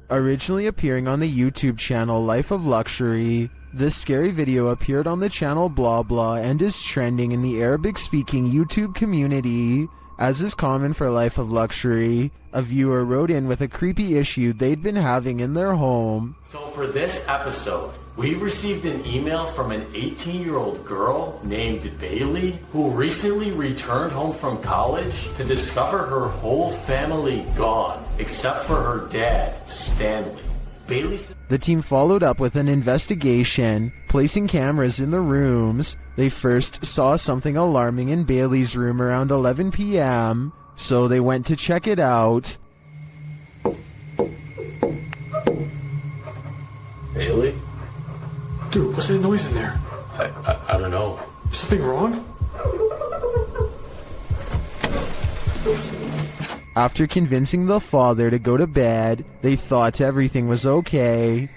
Originally appearing on the YouTube channel Life of Luxury, this scary video appeared on the channel Blah Blah and is trending in the Arabic-speaking YouTube community. As is common for Life of Luxury, a viewer wrote in with a creepy issue they'd been having in their home. So for this episode, we received an email from an 18-year-old girl named Bailey who recently returned home from college to discover her whole family gone, except for her dad, Stanley. The team followed up with an investigation, placing cameras in the rooms. They first saw something alarming in Bailey's room around 11 p.m., so they went to check it out. Bailey? Dude, what's that noise in there? I don't know. Something wrong? After convincing the father to go to bed, they thought everything was okay.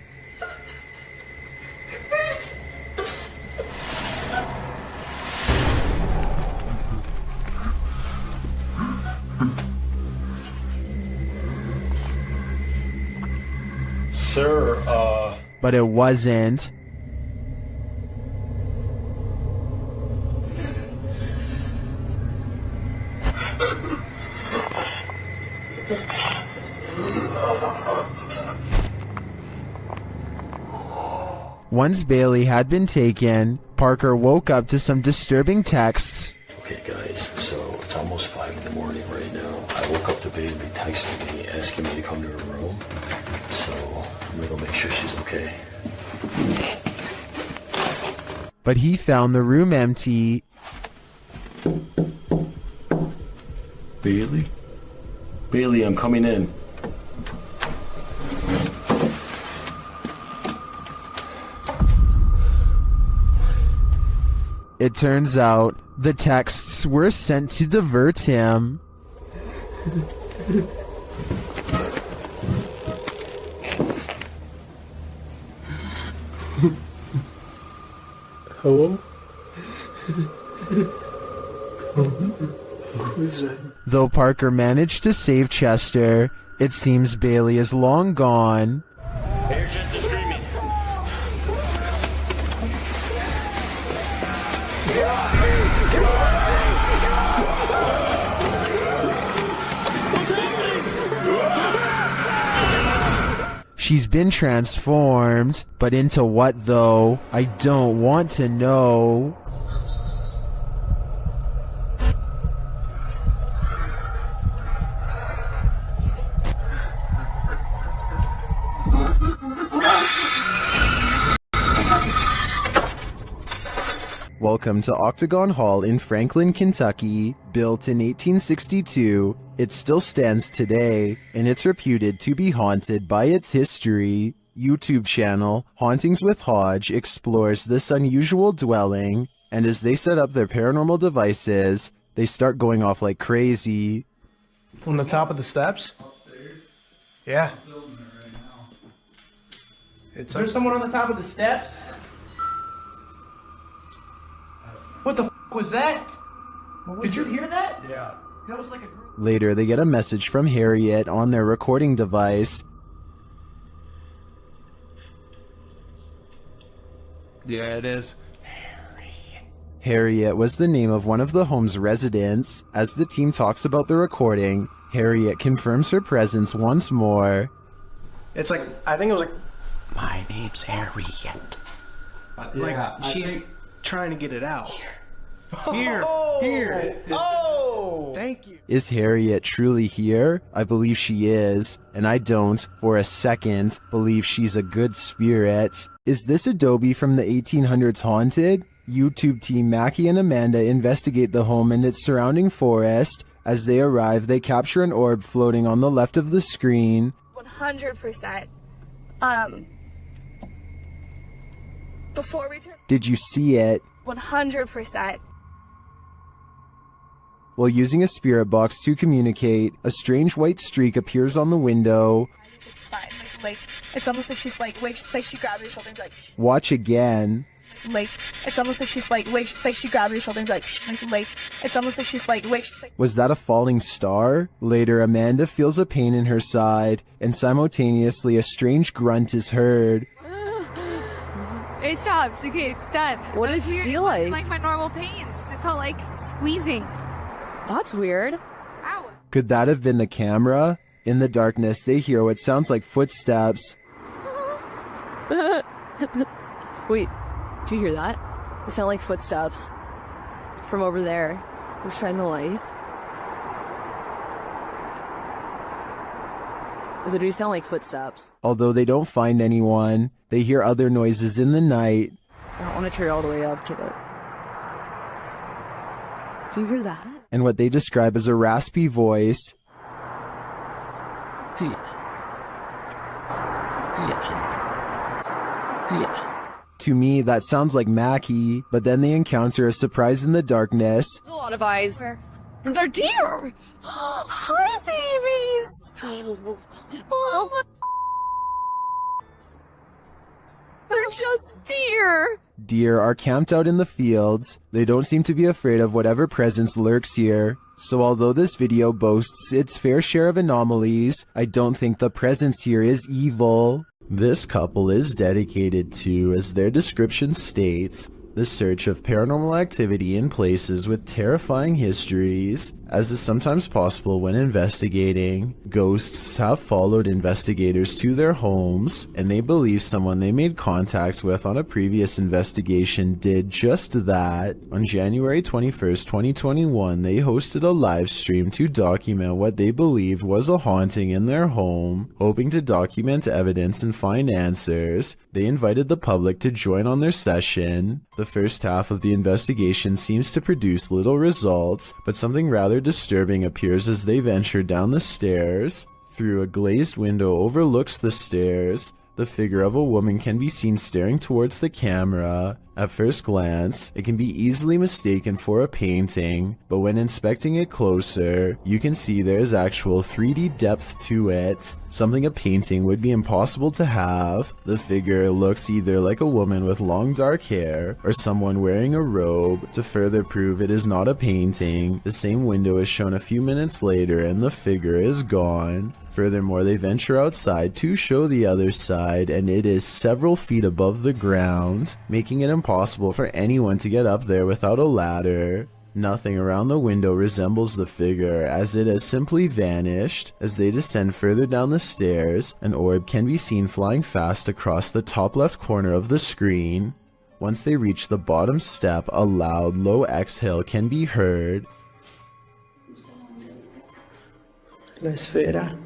Sir, But it wasn't. Once Bailey had been taken, Parker woke up to some disturbing texts. Okay guys, so it's almost 5 in the morning right now. I woke up to Bailey texting me, asking me to come to her room. So I'm gonna go make sure she's okay. But he found the room empty. Bailey? Bailey, I'm coming in. It turns out the texts were sent to divert him. Hello? Though Parker managed to save Chester, it seems Bailey is long gone. here's just the screaming. She's been transformed, but into what though? I don't want to know. Welcome to Octagon Hall in Franklin, Kentucky. Built in 1862, it still stands today, and it's reputed to be haunted by its history. YouTube channel Hauntings with Hodge explores this unusual dwelling, and as they set up their paranormal devices, they start going off like crazy. On the top of the steps? Upstairs. Yeah. I'm filming it right now. It's There's someone on the top of the steps? What the f was that? Did you hear that? Yeah. That was like a group. Later, they get a message from Harriet on their recording device. Yeah, it is. Harriet was the name of one of the home's residents. As the team talks about the recording, Harriet confirms her presence once more. It's like, I think it was like, My name's Harriet. like she's trying to get it out. Here. Oh! Thank you. Is Harriet truly here? I believe she is, and I don't, for a second, believe she's a good spirit. Is this adobe from the 1800s haunted? YouTube team Mackie and Amanda investigate the home and its surrounding forest. As they arrive, they capture an orb floating on the left of the screen. 100%. Before we turn, Did you see it? 100%. While using a spirit box to communicate, a strange white streak appears on the window. It's fine. Like it's almost like she's like it's like she grabbed her shoulder and like. Watch again. Like, it's almost like she's like, wait, it's like she grabbed your shoulder and be like, shh, like, it's almost like she's like, wait, it's like. Was that a falling star? Later, Amanda feels a pain in her side, and simultaneously a strange grunt is heard. It stopped. Okay, it's done. What did it feel like? It wasn't like my normal pains. It felt like squeezing. That's weird. Ow. Could that have been the camera? In the darkness, they hear what sounds like footsteps. Wait, do you hear that? It sounded like footsteps from over there. We're shining the light. They do sound like footsteps. Although they don't find anyone, they hear other noises in the night. I don't want to turn all the way up, kid. Do you hear that? And what they describe as a raspy voice. To me, that sounds like Mackie, but then they encounter a surprise in the darkness. A lot of eyes. They're deer! Hi, babies! Oh, they're just deer! Deer are camped out in the fields. They don't seem to be afraid of whatever presence lurks here. So although this video boasts its fair share of anomalies, I don't think the presence here is evil. This couple is dedicated to, as their description states, the search of paranormal activity in places with terrifying histories. As is sometimes possible when investigating, ghosts have followed investigators to their homes, and they believe someone they made contact with on a previous investigation did just that. On January 21st, 2021, they hosted a live stream to document what they believed was a haunting in their home. Hoping to document evidence and find answers, they invited the public to join on their session. The first half of the investigation seems to produce little results, but something rather disturbing appears as they venture down the stairs. Through a glazed window overlooks the stairs, the figure of a woman can be seen staring towards the camera. At first glance, it can be easily mistaken for a painting, but when inspecting it closer, you can see there is actual 3D depth to it, something a painting would be impossible to have. The figure looks either like a woman with long dark hair, or someone wearing a robe. To further prove it is not a painting, the same window is shown a few minutes later and the figure is gone. Furthermore, they venture outside to show the other side, and it is several feet above the ground, making it impossible for anyone to get up there without a ladder. Nothing around the window resembles the figure, as it has simply vanished. As they descend further down the stairs, an orb can be seen flying fast across the top left corner of the screen. Once they reach the bottom step, a loud, low exhale can be heard. La esfera.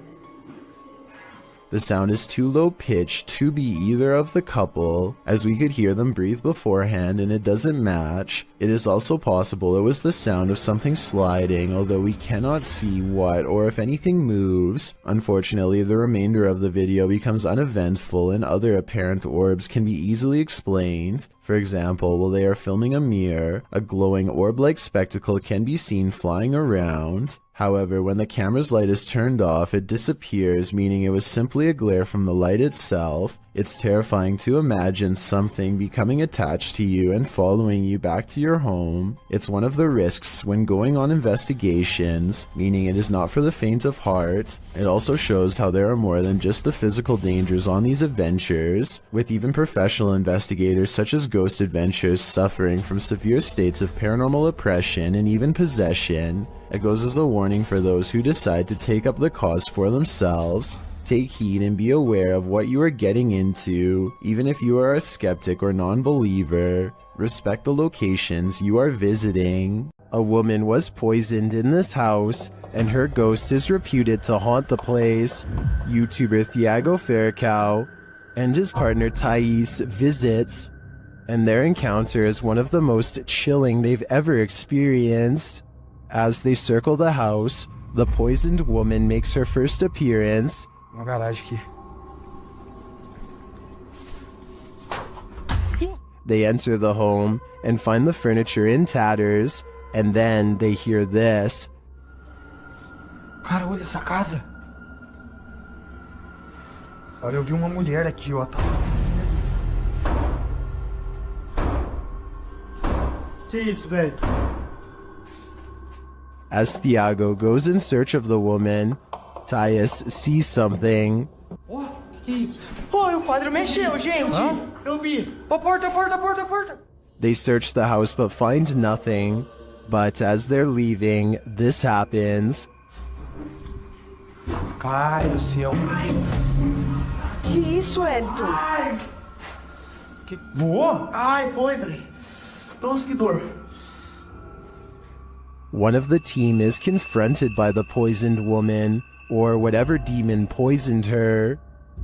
The sound is too low pitched to be either of the couple, as we could hear them breathe beforehand and it doesn't match. It is also possible it was the sound of something sliding, although we cannot see what or if anything moves. Unfortunately, the remainder of the video becomes uneventful and other apparent orbs can be easily explained. For example, while they are filming a mirror, a glowing orb-like spectacle can be seen flying around. However, when the camera's light is turned off, it disappears, meaning it was simply a glare from the light itself. It's terrifying to imagine something becoming attached to you and following you back to your home. It's one of the risks when going on investigations, meaning it is not for the faint of heart. It also shows how there are more than just the physical dangers on these adventures, with even professional investigators such as Ghost Adventures suffering from severe states of paranormal oppression and even possession. It goes as a warning for those who decide to take up the cause for themselves. Take heed and be aware of what you are getting into, even if you are a skeptic or non-believer. Respect the locations you are visiting. A woman was poisoned in this house, and her ghost is reputed to haunt the place. YouTuber Thiago Ferracao and his partner Thais visits, and their encounter is one of the most chilling they've ever experienced. As they circle the house, the poisoned woman makes her first appearance. Uma garagem aqui. They enter the home and find the furniture in tatters, and then they hear this. Cara, olha essa casa. Olha, eu vi uma mulher aqui, ó. Que isso, velho? As Thiago goes in search of the woman, Tyus sees something. Ó, que isso? Oi, o quadro mexeu, gente. Eu vi. Ô, porta, porta, porta, porta. They search the house but find nothing. But as they're leaving, this happens. Pai do céu. Que isso, Elton? Que voou? Ai, foi, velho. Nossa, que dor. One of the team is confronted by the poisoned woman, or whatever demon poisoned her.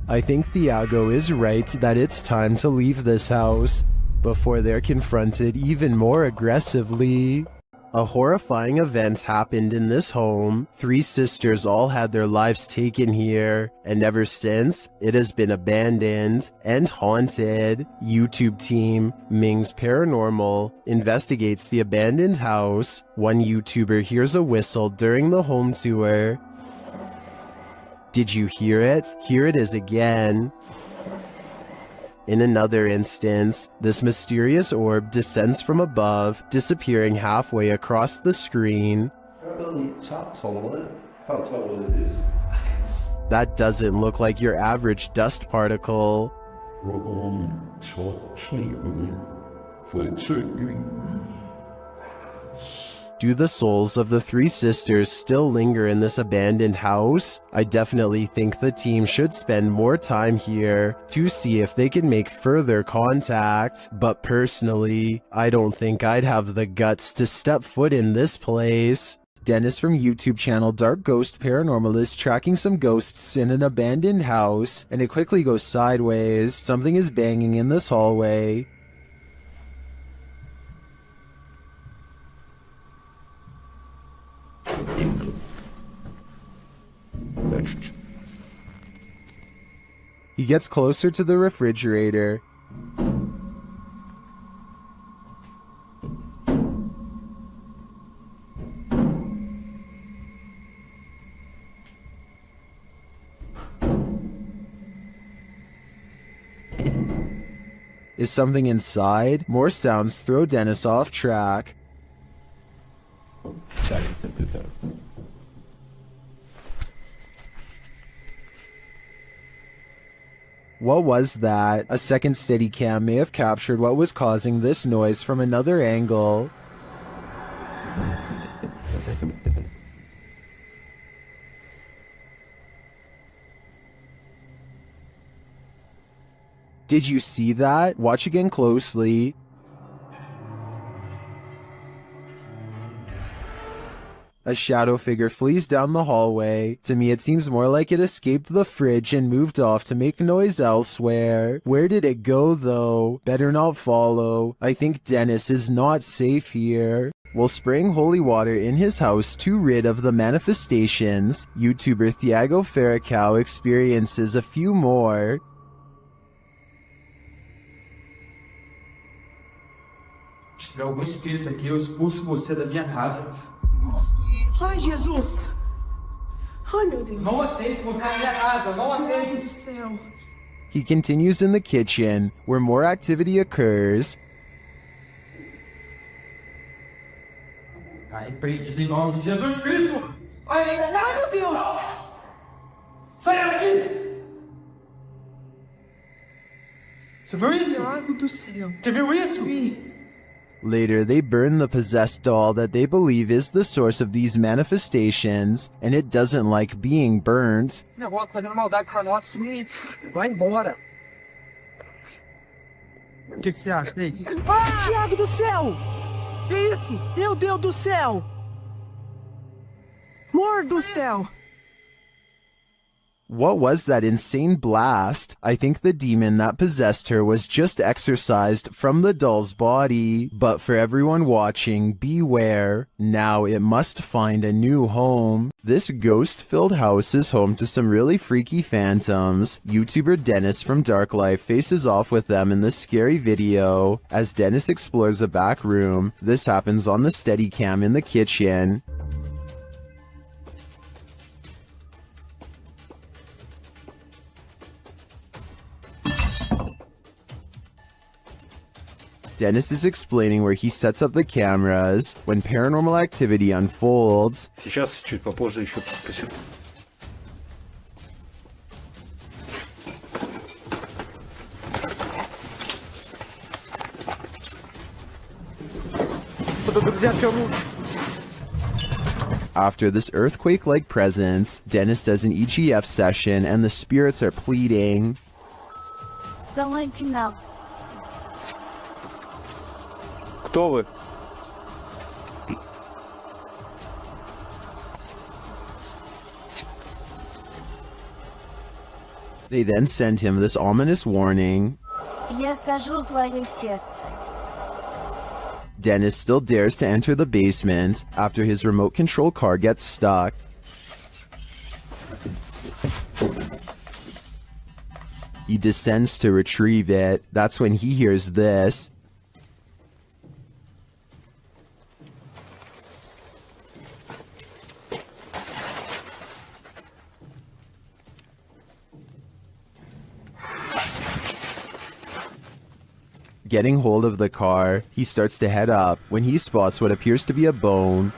I think Thiago is right that it's time to leave this house before they're confronted even more aggressively. A horrifying event happened in this home. 3 sisters all had their lives taken here, and ever since, it has been abandoned and haunted. YouTube team Ming's Paranormal investigates the abandoned house. One YouTuber hears a whistle during the home tour. Did you hear it? Here it is again. In another instance, this mysterious orb descends from above, disappearing halfway across the screen. That doesn't look like your average dust particle. Do the souls of the 3 sisters still linger in this abandoned house? I definitely think the team should spend more time here to see if they can make further contact. But personally, I don't think I'd have the guts to step foot in this place. Dennis from YouTube channel Dark Ghost Paranormal is tracking some ghosts in an abandoned house, and it quickly goes sideways. Something is banging in this hallway. He gets closer to the refrigerator. Is something inside? More sounds throw Dennis off track. What was that? A second Steadicam may have captured what was causing this noise from another angle. Did you see that? Watch again closely. A shadow figure flees down the hallway. To me, it seems more like it escaped the fridge and moved off to make noise elsewhere. Where did it go, though? Better not follow. I think Dennis is not safe here. While spraying holy water in his house to rid of the manifestations, YouTuber Thiago Ferracao experiences a few more. Se tiver algum espírito aqui, eu expulso você da minha casa. Ai, Jesus! Ai, meu Deus! Não aceito você na minha casa, não aceito! Meu Deus do céu! He continues in the kitchen, where more activity occurs. Ai, preso em nome de Jesus Cristo! Ai, meu Deus! Sai daqui! Você viu isso? Lago do céu! Você viu isso? Vi. Later, they burn the possessed doll that they believe is the source of these manifestations, and it doesn't like being burnt. O negócio fazendo maldade com nós. Vai embora. O que você acha? Ei? Ah, Tiago do céu! Que isso? Meu Deus do céu! Amor do céu! What was that insane blast? I think the demon that possessed her was just exorcised from the doll's body. But for everyone watching, beware. Now it must find a new home. This ghost-filled house is home to some really freaky phantoms. YouTuber Dennis from Dark Life faces off with them in this scary video. As Dennis explores a back room, this happens on the Steadicam in the kitchen. Dennis is explaining where he sets up the cameras when paranormal activity unfolds. Сейчас чуть попозже еще посмотрим. After this earthquake-like presence, Dennis does an EGF session and the spirits are pleading. Давайте нам. Кто вы? They then send him this ominous warning. Я сожру твое сердце. Dennis still dares to enter the basement after his remote control car gets stuck. He descends to retrieve it. That's when he hears this. Getting hold of the car, he starts to head up when he spots what appears to be a bone.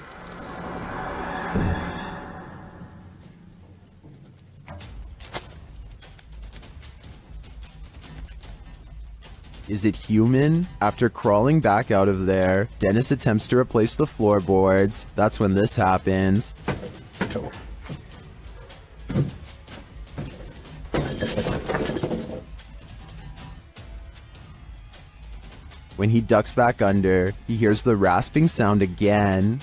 Is it human? After crawling back out of there, Dennis attempts to replace the floorboards. That's when this happens. When he ducks back under, he hears the rasping sound again.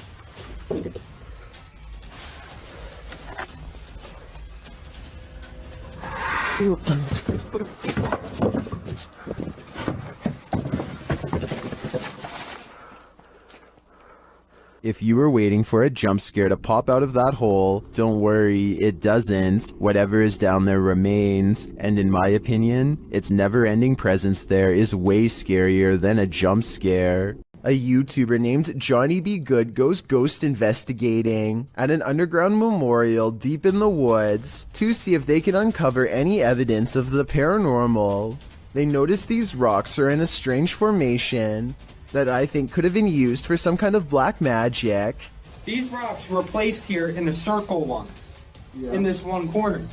If you were waiting for a jump scare to pop out of that hole, don't worry, it doesn't. Whatever is down there remains, and in my opinion, its never-ending presence there is way scarier than a jump scare. A YouTuber named Johnny B. Good goes ghost investigating at an underground memorial deep in the woods to see if they can uncover any evidence of the paranormal. They notice these rocks are in a strange formation that I think could have been used for some kind of black magic. These rocks were placed here in a circle once, in this one corner.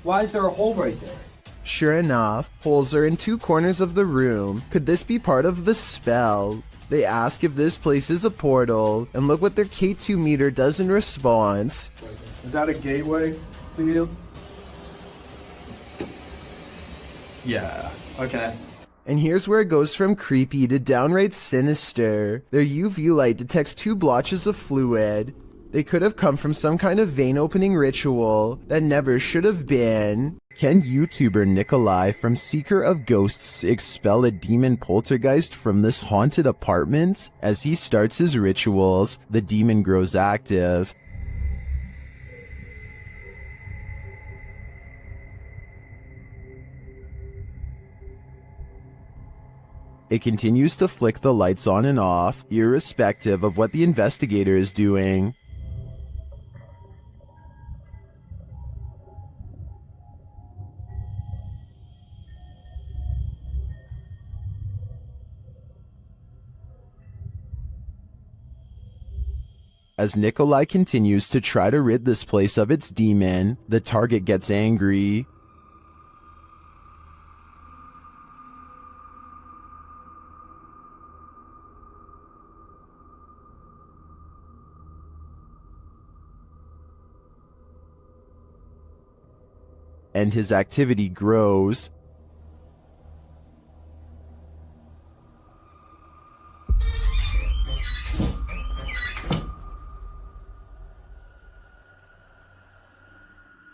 Why is there a hole right there? Sure enough, holes are in two corners of the room. Could this be part of the spell? They ask if this place is a portal, and look what their K2 meter does in response. Is that a gateway to you? Yeah, okay. And here's where it goes from creepy to downright sinister. Their UV light detects two blotches of fluid. They could have come from some kind of vein opening ritual that never should have been. Can YouTuber Nikolai from Seeker of Ghosts expel a demon poltergeist from this haunted apartment? As he starts his rituals, the demon grows active. It continues to flick the lights on and off, irrespective of what the investigator is doing. As Nikolai continues to try to rid this place of its demon, the target gets angry. And his activity grows.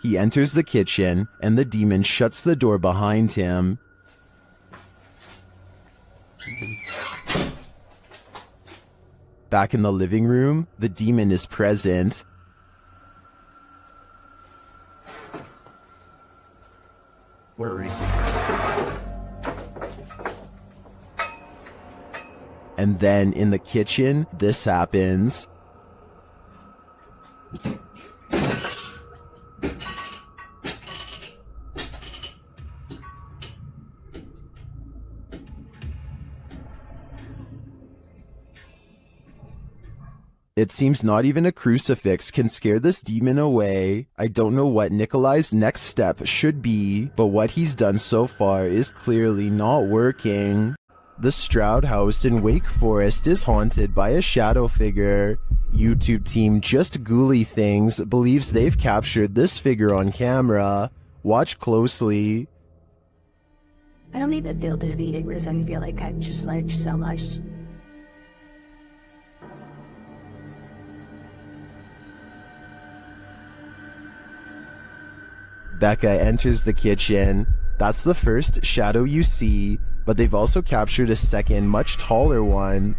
He enters the kitchen, and the demon shuts the door behind him. Back in the living room, the demon is present. Where is he? And then in the kitchen, this happens. It seems not even a crucifix can scare this demon away. I don't know what Nikolai's next step should be, but what he's done so far is clearly not working. The Stroud House in Wake Forest is haunted by a shadow figure. YouTube team Just Ghouly Things believes they've captured this figure on camera. Watch closely. I don't even feel defeated because I feel like I've just learned so much. Becca enters the kitchen. That's the first shadow you see, but they've also captured a second, much taller one.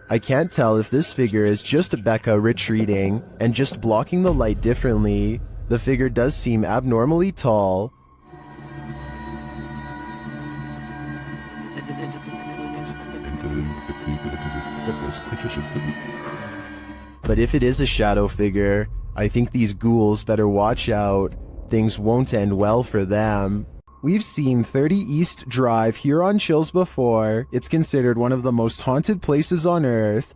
I can't tell if this figure is just Becca retreating and just blocking the light differently. The figure does seem abnormally tall. But if it is a shadow figure, I think these ghouls better watch out. Things won't end well for them. We've seen 30 East Drive here on Chills before. It's considered one of the most haunted places on Earth.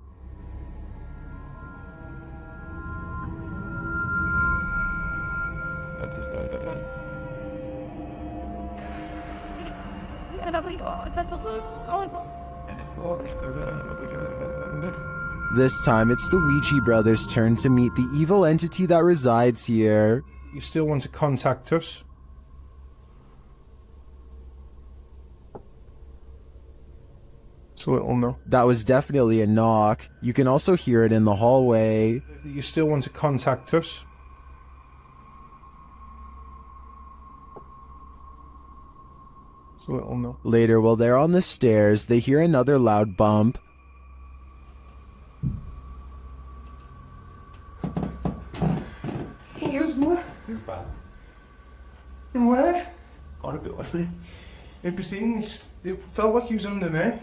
This time it's the Ouija brothers' turn to meet the evil entity that resides here. You still want to contact us? It's a little no. That was definitely a knock. You can also hear it in the hallway. You still want to contact us? It's a little no. Later, while they're on the stairs, they hear another loud bump. Here's more. You're bad. And what? Got a bit with me. It seems it felt like he was under me.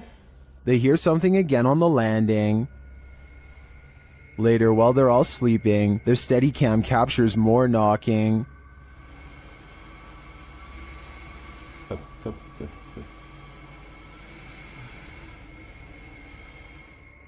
They hear something again on the landing. Later, while they're all sleeping, their Steadicam captures more knocking.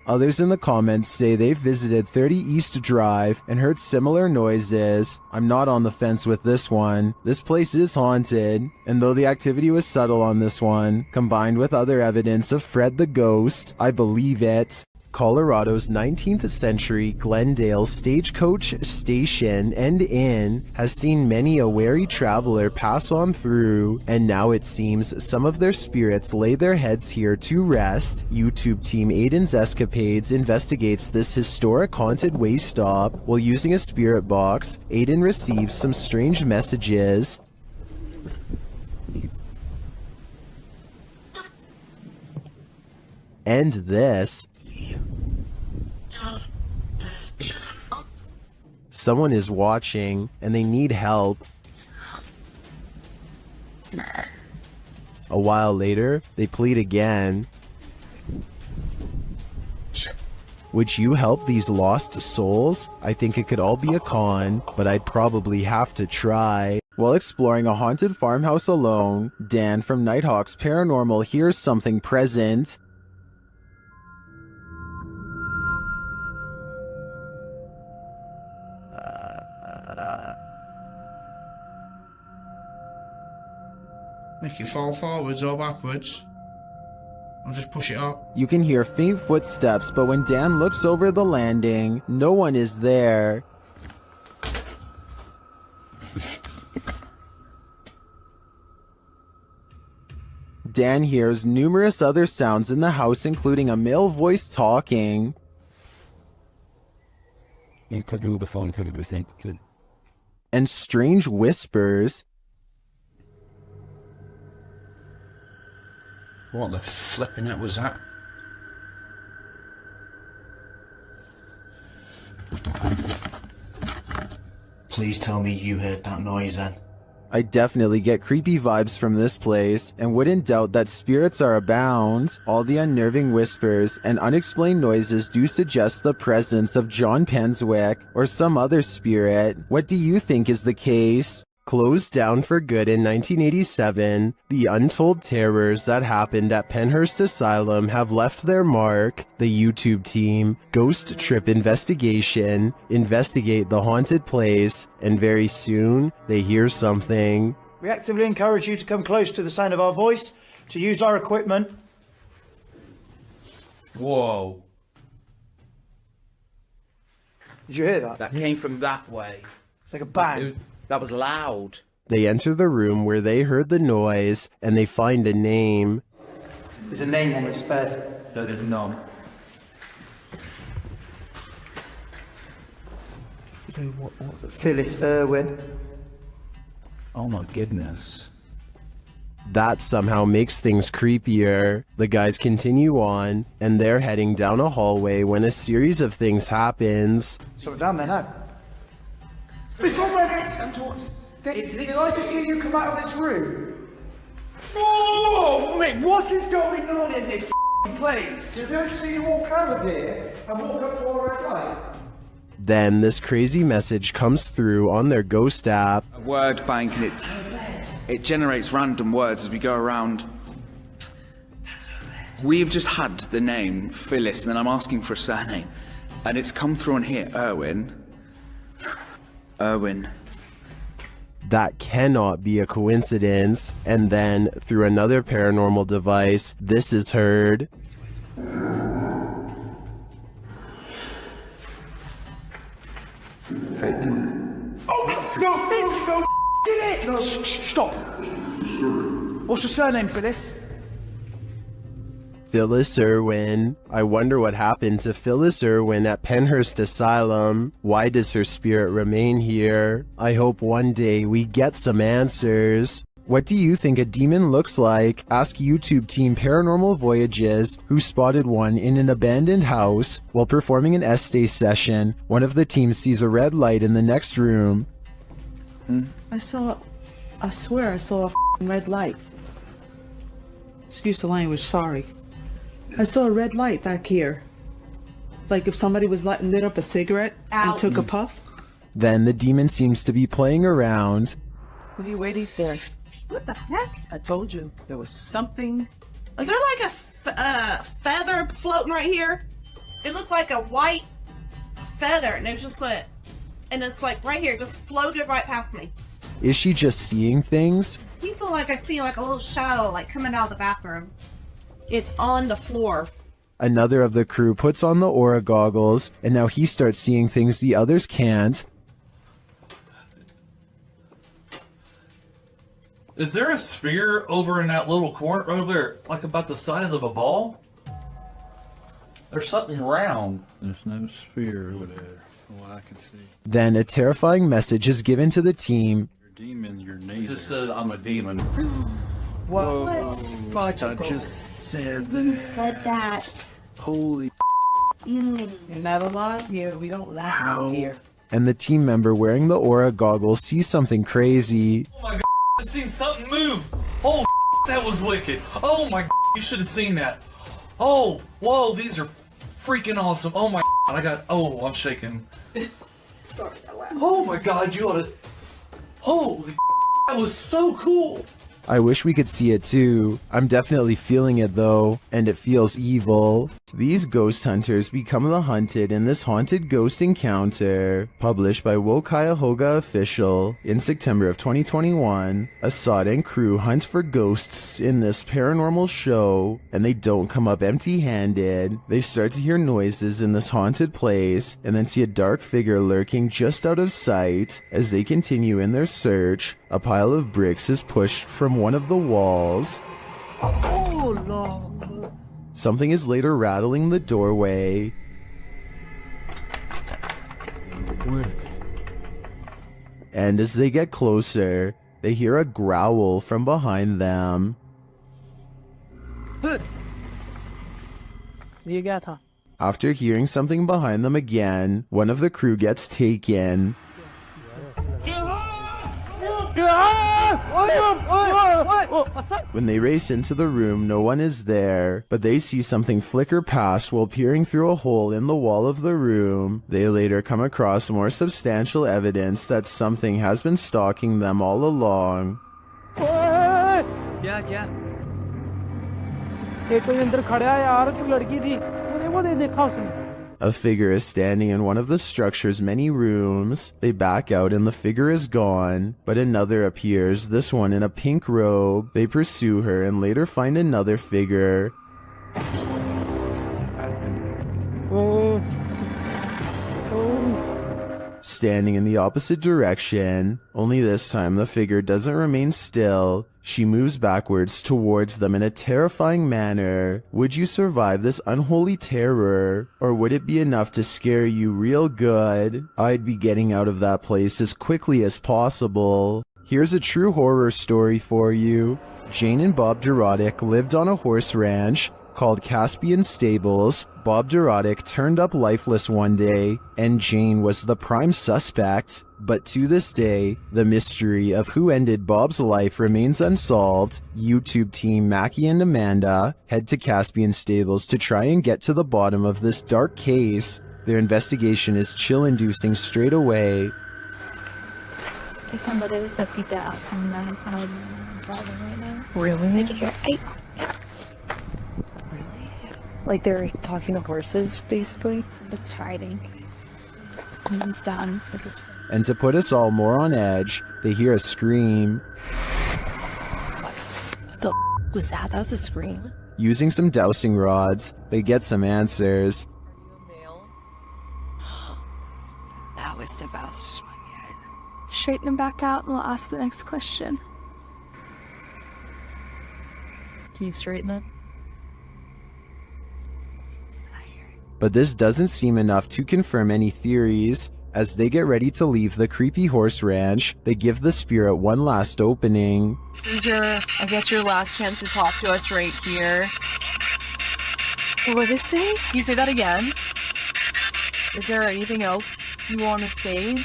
Others in the comments say they've visited 30 East Drive and heard similar noises. I'm not on the fence with this one. This place is haunted, and though the activity was subtle on this one, combined with other evidence of Fred the Ghost, I believe it. Colorado's 19th century Glendale Stagecoach Station and Inn has seen many a wary traveler pass on through, and now it seems some of their spirits lay their heads here to rest. YouTube team Aiden's Escapades investigates this historic haunted way stop. While using a spirit box, Aiden receives some strange messages. And this. Someone is watching, and they need help. A while later, they plead again. Would you help these lost souls? I think it could all be a con, but I'd probably have to try. While exploring a haunted farmhouse alone, Dan from Nighthawk's Paranormal hears something present. Make it fall forwards or backwards. I'll just push it up. You can hear faint footsteps, but when Dan looks over the landing, no one is there. Dan hears numerous other sounds in the house, including a male voice talking. And strange whispers. What the flipping it was that? Please tell me you heard that noise then. I definitely get creepy vibes from this place, and wouldn't doubt that spirits are abound. All the unnerving whispers and unexplained noises do suggest the presence of John Penswick or some other spirit. What do you think is the case? Closed down for good in 1987, the untold terrors that happened at Penhurst Asylum have left their mark. The YouTube team, Ghost Trip Investigate the haunted place, and very soon they hear something. We actively encourage you to come close to the sound of our voice, to use our equipment. Whoa. Did you hear that? That came from that way. It's like a bang. That was loud. They enter the room where they heard the noise, and they find a name. There's a name on this bed. No, there's none. Phyllis Irwin. Oh my goodness. That somehow makes things creepier. The guys continue on, and they're heading down a hallway when a series of things happens. So we're down there now. This was my next. Did I just hear you come out of this room? Oh, mate, what is going on in this place? Did I just see you walk out of here and walk up to our red light? Then this crazy message comes through on their ghost app. A word bank, and it generates random words as we go around. We've just had the name Phyllis, and then I'm asking for a surname, and it's come through on here, Irwin. That cannot be a coincidence. And then, through another paranormal device, this is heard. Oh, no, did it! No, stop. What's your surname, Phyllis? Phyllis Irwin. I wonder what happened to Phyllis Irwin at Penhurst Asylum. Why does her spirit remain here? I hope one day we get some answers. What do you think a demon looks like? Ask YouTube team Paranormal Voyages, who spotted one in an abandoned house. While performing an essay session, one of the team sees a red light in the next room. I swear I saw a red light. Excuse the language, sorry. I saw a red light back here. Like if somebody was lit up a cigarette and took a puff. Then the demon seems to be playing around. What are you waiting for? What the heck? I told you there was something. Is there like a feather floating right here? It looked like a white feather, and it was just like, and it's like right here, just floated right past me. Is she just seeing things? You feel like I see like a little shadow like coming out of the bathroom. It's on the floor. Another of the crew puts on the aura goggles, and now he starts seeing things the others can't. Is there a sphere over in that little corner over there, like about the size of a ball? There's something round. There's no sphere over there, from what I can see. Then a terrifying message is given to the team. You're a demon, you're It neither. just said I'm a demon. What? I just said Who that. said that? Holy You're not alive here. We don't laugh out here. And the team member wearing the aura goggles sees something crazy. Oh my god, I seen something move. Oh, that was wicked. Oh my god, you should have seen that. Oh, whoa, these are freaking awesome. Oh my god, I'm shaking. Sorry, I laughed. Oh my god, you ought to. Holy, that was so cool. I wish we could see it too. I'm definitely feeling it though, and it feels evil. These ghost hunters become the hunted in this haunted ghost encounter. Published by Wo Cuyahoga Official in September of 2021. Assad and crew hunt for ghosts in this paranormal show, and they don't come up empty-handed. They start to hear noises in this haunted place, and then see a dark figure lurking just out of sight. As they continue in their search, a pile of bricks is pushed from one of the walls. Oh, Lord. Something is later rattling the doorway. And as they get closer, they hear a growl from behind them. You got her. After hearing something behind them again, one of the crew gets taken. Ah! When they race into the room, no one is there, but they see something flicker past while peering through a hole in the wall of the room. They later come across more substantial evidence that something has been stalking them all along. क्या एक कोई अंदर खड़ा है यार तो लड़की थी मैंने वो देखा उसने A figure is standing in one of the structure's many rooms. They back out and the figure is gone, but another appears, this one in a pink robe. They pursue her and later find another figure. Standing in the opposite direction, only this time the figure doesn't remain still. She moves backwards towards them in a terrifying manner. Would you survive this unholy terror? Or would it be enough to scare you real good? I'd be getting out of that place as quickly as possible. Here's a true horror story for you. Jane and Bob Dorodic lived on a horse ranch called Caspian Stables. Bob Dorodic turned up lifeless one day, and Jane was the prime suspect. But to this day, the mystery of who ended Bob's life remains unsolved. YouTube team Mackie and Amanda head to Caspian Stables to try and get to the bottom of this dark case. Their investigation is chill-inducing straight away. Really? Like they're talking to horses, basically? It's hiding. He's done. And to put us all more on edge, they hear a scream. What the was that? That was a scream. Using some dowsing rods, they get some answers. That was the fastest one yet. Straighten him back out and we'll ask the next question. Can you straighten them? But this doesn't seem enough to confirm any theories. As they get ready to leave the creepy horse ranch, they give the spirit one last opening. This is I guess your last chance to talk to us right here. What did it say? Can you say that again? Is there anything else you want to say?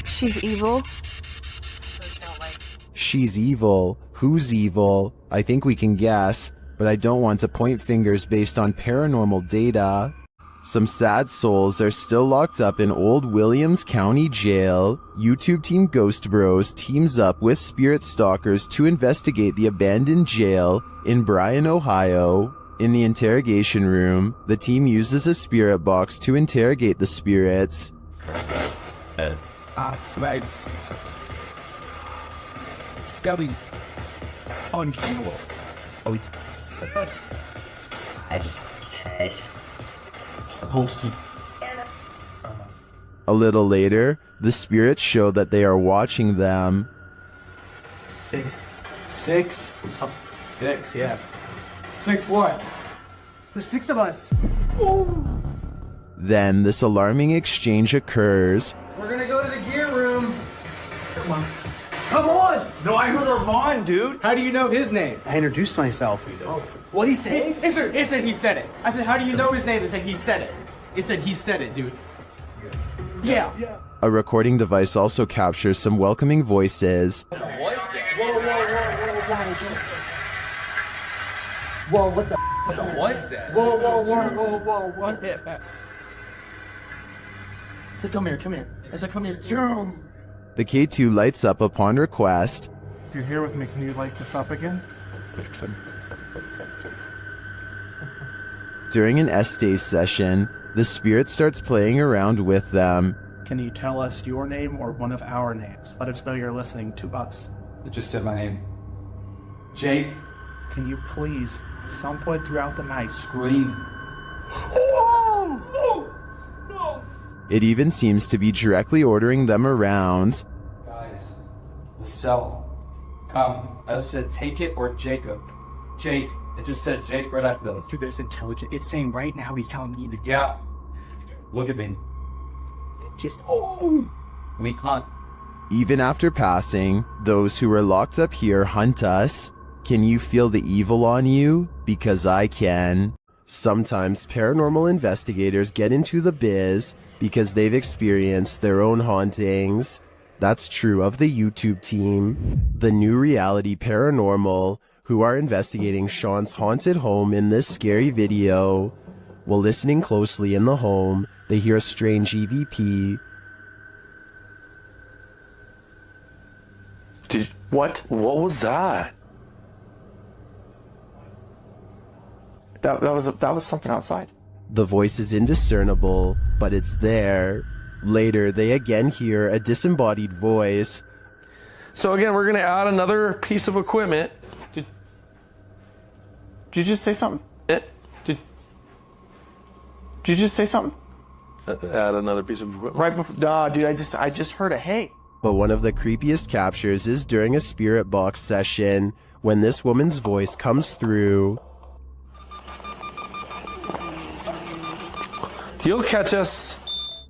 She's evil. That's what it sounds like. She's evil. Who's evil? I think we can guess, but I don't want to point fingers based on paranormal data. Some sad souls are still locked up in Old Williams County Jail. YouTube team Ghost Bros teams up with spirit stalkers to investigate the abandoned jail in Bryan, Ohio. In the interrogation room, the team uses a spirit box to interrogate the spirits. A little later, the spirits show that they are watching them. Six, yeah. Six what? The six of us. Then this alarming exchange occurs. We're gonna go to the gear room. Come on. Come on! No, I heard Ravon, dude. How do you know his name? I introduced myself. Oh. What'd he say? He said he said it. I said, how do you know his name? He said he said it. He said he said it, dude. Yeah. A recording device also captures some welcoming voices. Whoa, what the What was that? Whoa, what hit that? I said, come here. I said, come here. The K2 lights up upon request. You're here with me. Can you light this up again? During an S-Days session, the spirit starts playing around with them. Can you tell us your name or one of our names? Let us know you're listening to us. It just said my name. Jake. Can you please, at some point throughout the night, Scream. No. It even seems to be directly ordering them around. Guys, the cell. Come. I just said take it or Jacob. Jake. It just said Jake right after this. Dude, there's intelligent. It's saying right now he's telling me the. Yeah. Look at me. Just. We hunt. Even after passing, those who are locked up here hunt us. Can you feel the evil on you? Because I can. Sometimes paranormal investigators get into the biz because they've experienced their own hauntings. That's true of the YouTube team, the New Reality Paranormal, who are investigating Sean's haunted home in this scary video. While listening closely in the home, they hear a strange EVP. What was that? That was something outside. The voice is indiscernible, but it's there. Later, they again hear a disembodied voice. So again, we're gonna add another piece of equipment. Did you just say something? Did you just say something? Add another piece of equipment. Right before? Nah, dude, I just heard a hey. But one of the creepiest captures is during a spirit box session, when this woman's voice comes through. You'll catch us.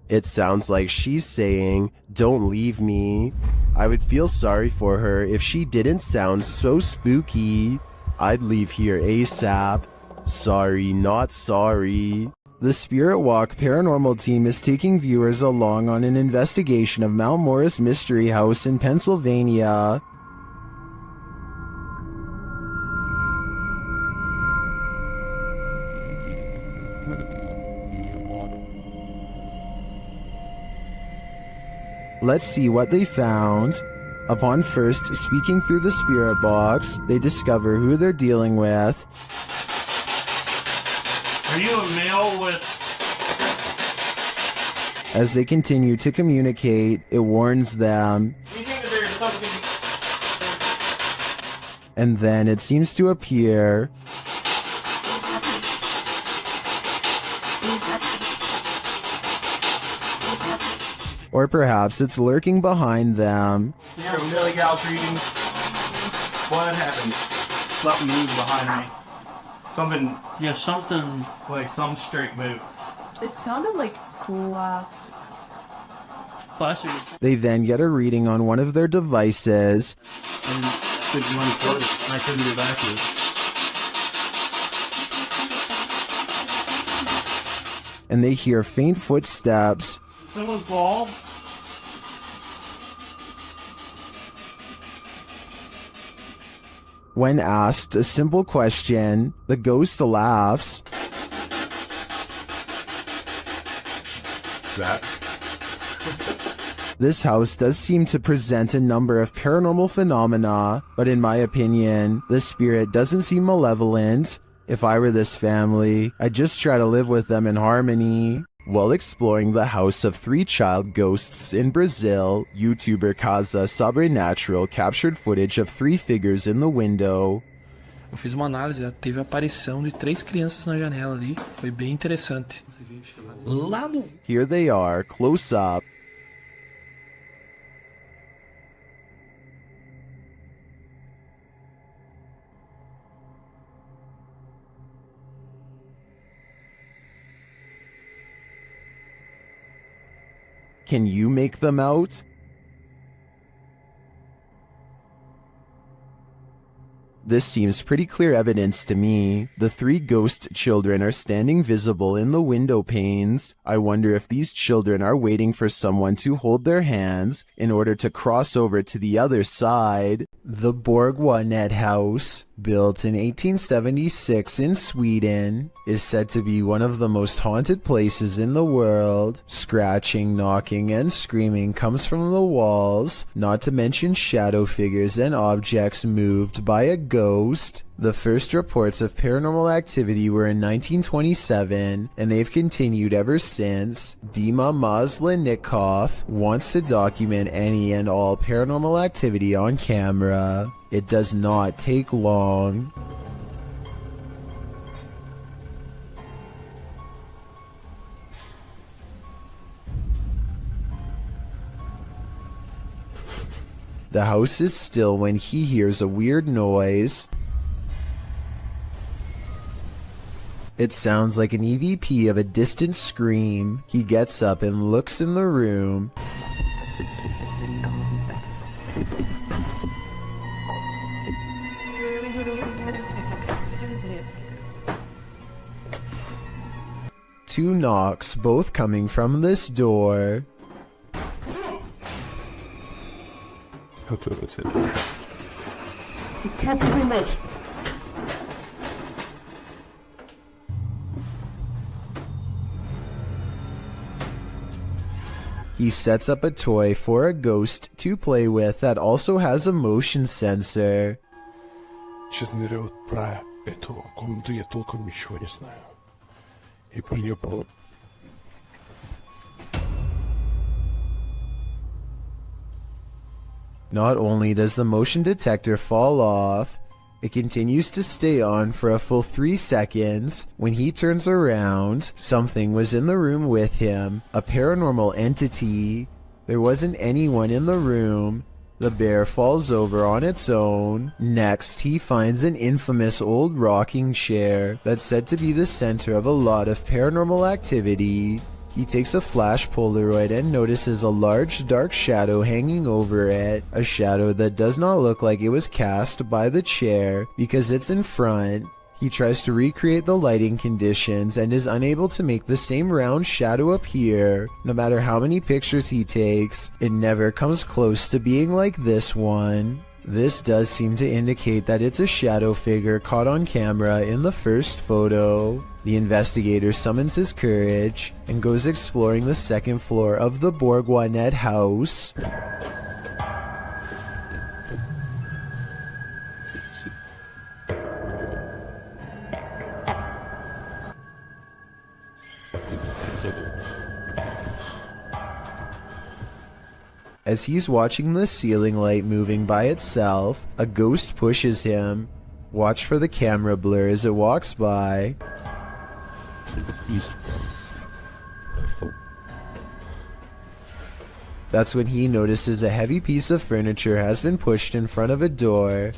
It sounds like she's saying, "Don't leave me." I would feel sorry for her if she didn't sound so spooky. I'd leave here ASAP. Sorry, not sorry. The Spirit Walk paranormal team is taking viewers along on an investigation of Mount Morris Mystery House in Pennsylvania. Let's see what they found. Upon first speaking through the spirit box, they discover who they're dealing with. Are you a male with... As they continue to communicate, it warns them. You think that there's something... And then it seems to appear. Or perhaps it's lurking behind them. You're a Millie Gal's reading. What happened? Something moved behind me. Something... Yeah, something... Like some straight move. It sounded like glass. They then get a reading on one of their devices. And good one's worse. I couldn't get back to it. And they hear faint footsteps. Someone's bald. When asked a simple question, the ghost laughs. That. This house does seem to present a number of paranormal phenomena, but in my opinion, the spirit doesn't seem malevolent. If I were this family, I'd just try to live with them in harmony. While exploring the house of 3 child ghosts in Brazil, YouTuber Casa Sobrenatural captured footage of 3 figures in the window. Eu fiz uma análise, teve a aparição de 3 crianças na janela ali, foi bem interessante. Lá no... Here they are, close up. Can you make them out? This seems pretty clear evidence to me. The 3 ghost children are standing visible in the window panes. I wonder if these children are waiting for someone to hold their hands in order to cross over to the other side. The Borgwanet House, built in 1876 in Sweden, is said to be one of the most haunted places in the world. Scratching, knocking, and screaming comes from the walls, not to mention shadow figures and objects moved by a ghost. The first reports of paranormal activity were in 1927, and they've continued ever since. Dima Maslenikov wants to document any and all paranormal activity on camera. It does not take long. The house is still when he hears a weird noise. It sounds like an EVP of a distant scream. He gets up and looks in the room. Two knocks, both coming from this door. Tövbe tövbe. He sets up a toy for a ghost to play with that also has a motion sensor. Сейчас ныряют про эту комнату, я толком ничего не знаю. И про нее было... Not only does the motion detector fall off, it continues to stay on for a full 3 seconds. When he turns around, something was in the room with him, a paranormal entity. There wasn't anyone in the room. The bear falls over on its own. Next, he finds an infamous old rocking chair that's said to be the center of a lot of paranormal activity. He takes a flash Polaroid and notices a large dark shadow hanging over it, a shadow that does not look like it was cast by the chair because it's in front. He tries to recreate the lighting conditions and is unable to make the same round shadow appear. No matter how many pictures he takes, it never comes close to being like this one. This does seem to indicate that it's a shadow figure caught on camera in the first photo. The investigator summons his courage and goes exploring the second floor of the Bourgoinet house. As he's watching the ceiling light moving by itself, a ghost pushes him. Watch for the camera blur as it walks by. That's when he notices a heavy piece of furniture has been pushed in front of a door.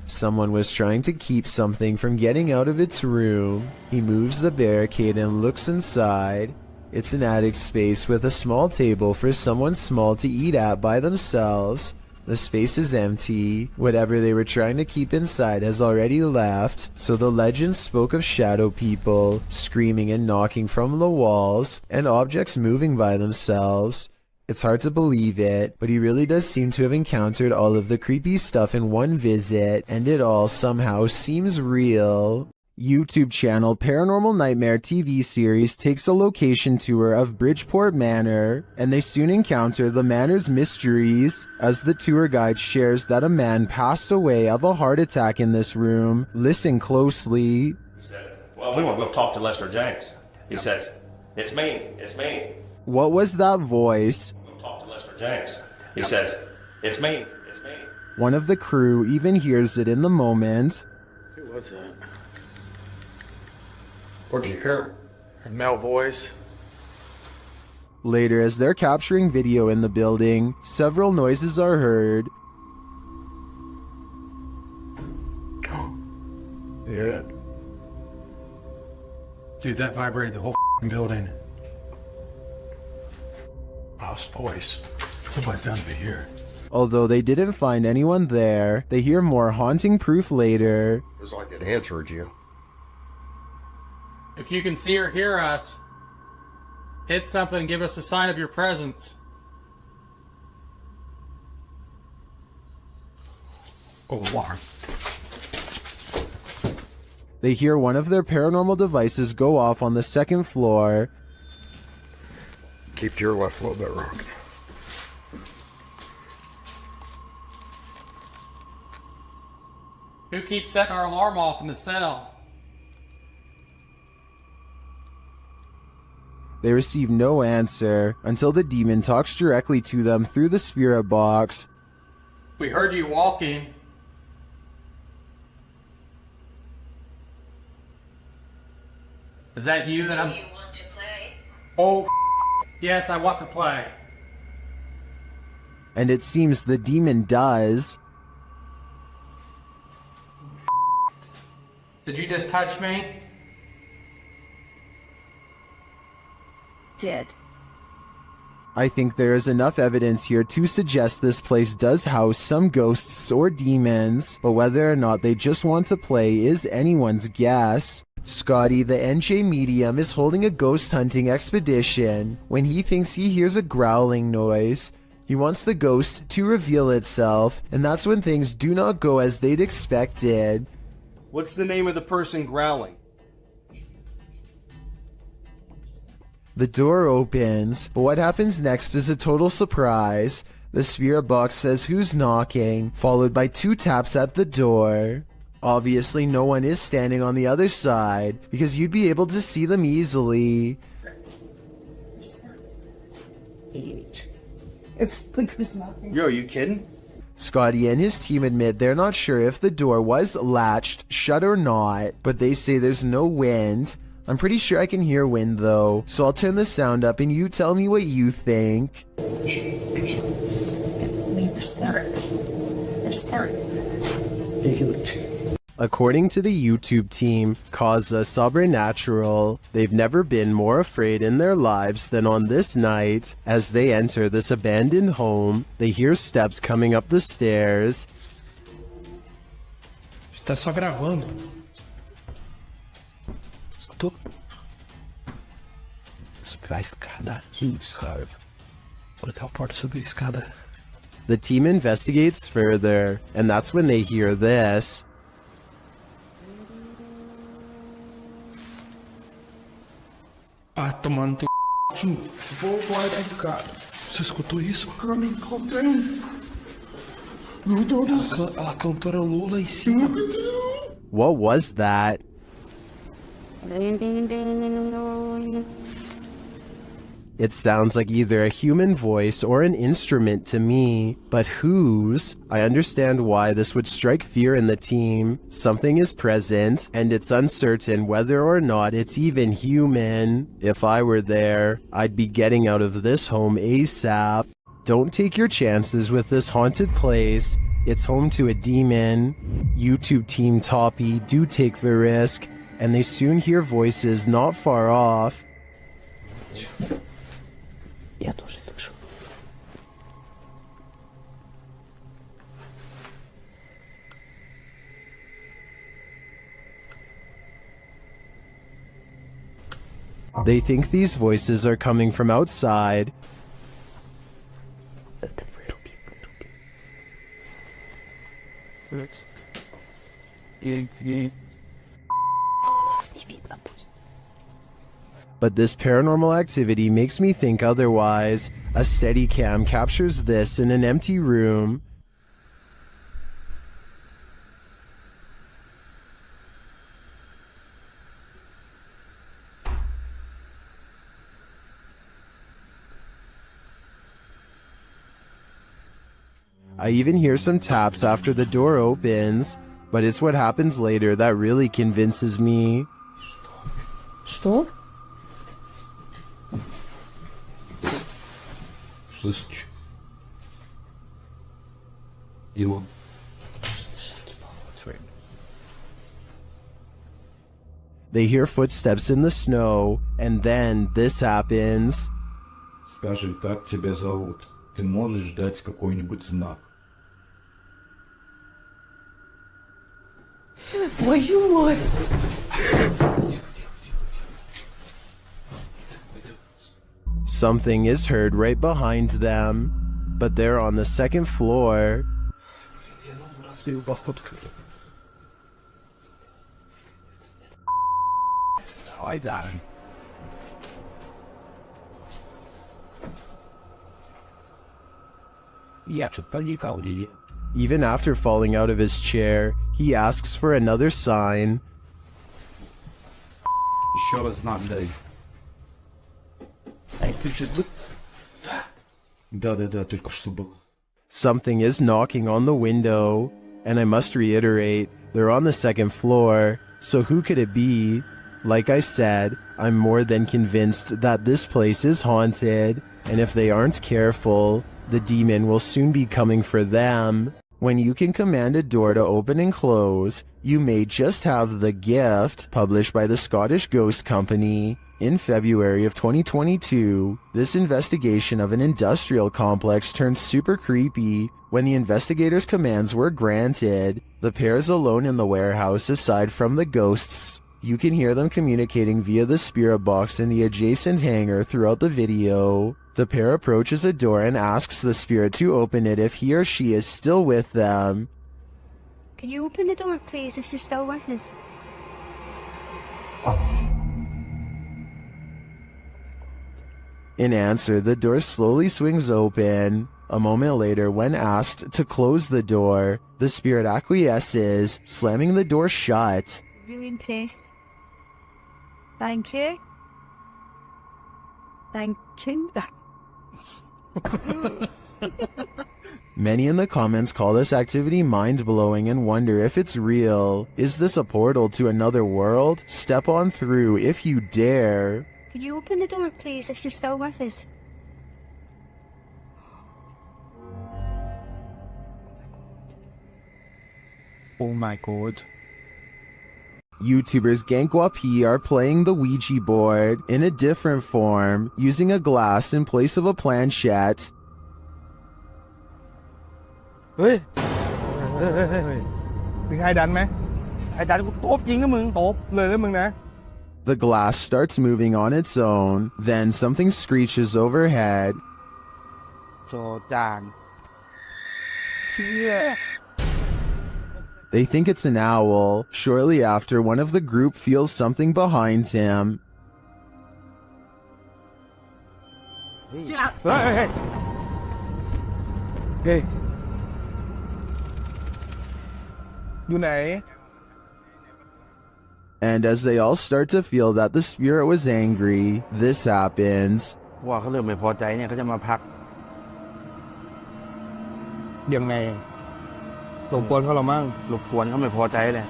Someone was trying to keep something from getting out of its room. He moves the barricade and looks inside. It's an attic space with a small table for someone small to eat at by themselves. The space is empty. Whatever they were trying to keep inside has already left, so the legend spoke of shadow people, screaming and knocking from the walls, and objects moving by themselves. It's hard to believe it, but he really does seem to have encountered all of the creepy stuff in one visit, and it all somehow seems real. YouTube channel Paranormal Nightmare TV series takes a location tour of Bridgeport Manor, and they soon encounter the manor's mysteries as the tour guide shares that a man passed away of a heart attack in this room. Listen closely. He said, well, we want to go talk to Lester James. He says, it's me. What was that voice? Go talk to Lester James. He says, it's me. One of the crew even hears it in the moment. Who was that? What'd you hear? A male voice. Later, as they're capturing video in the building, several noises are heard. Yeah. Dude, that vibrated the whole building. House voice. Somebody's down to be here. Although they didn't find anyone there, they hear more haunting proof later. It was like it answered you. If you can see or hear us, hit something and give us a sign of your presence. Oh, alarm. They hear one of their paranormal devices go off on the second floor. Keep to your left a little bit, Rock. Who keeps setting our alarm off in the cell? They receive no answer until the demon talks directly to them through the spirit box. We heard you walking. Is that you that I'm... Do you want to play? Oh, yes, I want to play. And it seems the demon does. Did you just touch me? Did. I think there is enough evidence here to suggest this place does house some ghosts or demons, but whether or not they just want to play is anyone's guess. Scotty, the NJ medium, is holding a ghost hunting expedition when he thinks he hears a growling noise. He wants the ghost to reveal itself, and that's when things do not go as they'd expected. What's the name of the person growling? The door opens, but what happens next is a total surprise. The spirit box says who's knocking, followed by 2 taps at the door. Obviously no one is standing on the other side, because you'd be able to see them easily. Yo, are you kidding? Scotty and his team admit they're not sure if the door was latched shut or not, but they say there's no wind. I'm pretty sure I can hear wind though, so I'll turn the sound up and you tell me what you think. According to the YouTube team, Causa Sobrenatural, they've never been more afraid in their lives than on this night. As they enter this abandoned home, they hear steps coming up the stairs. Tá só gravando. Escutou? Subir a escada. Cara. Vou até a porta subir a escada. The team investigates further, and that's when they hear this. Ah, tomando teu c... Vou guardar de cara. Você escutou isso? Eu me encontrei. Meu Deus do céu. Ela cantou a Lula em cima. What was that? It sounds like either a human voice or an instrument to me, but whose? I understand why this would strike fear in the team. Something is present, and it's uncertain whether or not it's even human. If I were there, I'd be getting out of this home ASAP. Don't take your chances with this haunted place. It's home to a demon. YouTube team Toppy do take the risk, and they soon hear voices not far off. Я тоже слышу. They think these voices are coming from outside. But this paranormal activity makes me think otherwise. A Steadicam captures this in an empty room. I even hear some taps after the door opens, but it's what happens later that really convinces me. Что? Слышишь? Его. They hear footsteps in the snow, and then this happens. Скажи, как тебя зовут? Ты можешь дать какой-нибудь знак? Твою мать! Something is heard right behind them, but they're on the second floor. Even after falling out of his chair, he asks for another sign. Еще раз знак дай. Да, только что было. Something is knocking on the window, and I must reiterate, they're on the second floor, so who could it be? Like I said, I'm more than convinced that this place is haunted, and if they aren't careful, the demon will soon be coming for them. When you can command a door to open and close, you may just have the gift, published by the Scottish Ghost Company. In February of 2022, this investigation of an industrial complex turned super creepy when the investigators' commands were granted. The pair is alone in the warehouse aside from the ghosts. You can hear them communicating via the spirit box in the adjacent hangar throughout the video. The pair approaches a door and asks the spirit to open it if he or she is still with them. Can you open the door, please, if you're still with us? In answer, the door slowly swings open. A moment later, when asked to close the door, the spirit acquiesces, slamming the door shut. Really impressed. Thank you. Thank you. Many in the comments call this activity mind-blowing and wonder if it's real. Is this a portal to another world? Step on through if you dare. Can you open the door, please, if you're still with us? Oh my god. YouTubers Gankwapi are playing the Ouija board in a different form, using a glass in place of a planchette. เฮ้ยมีใครดันไหมใครดันกูตบจริงนะมึงตบเลยนะมึงนะ The glass starts moving on its own, then something screeches overhead. โจจาน They think it's an owl. Shortly after, one of the group feels something behind him. เฮ้ยเฮ้ยอยู่ไหน And as they all start to feel that the spirit was angry, this happens. ว่าเขาเริ่มไม่พอใจเนี่ยเขาจะมาพักยังไงรบกวนเขาหรอมั่งรบกวนเขาไม่พอใจเลย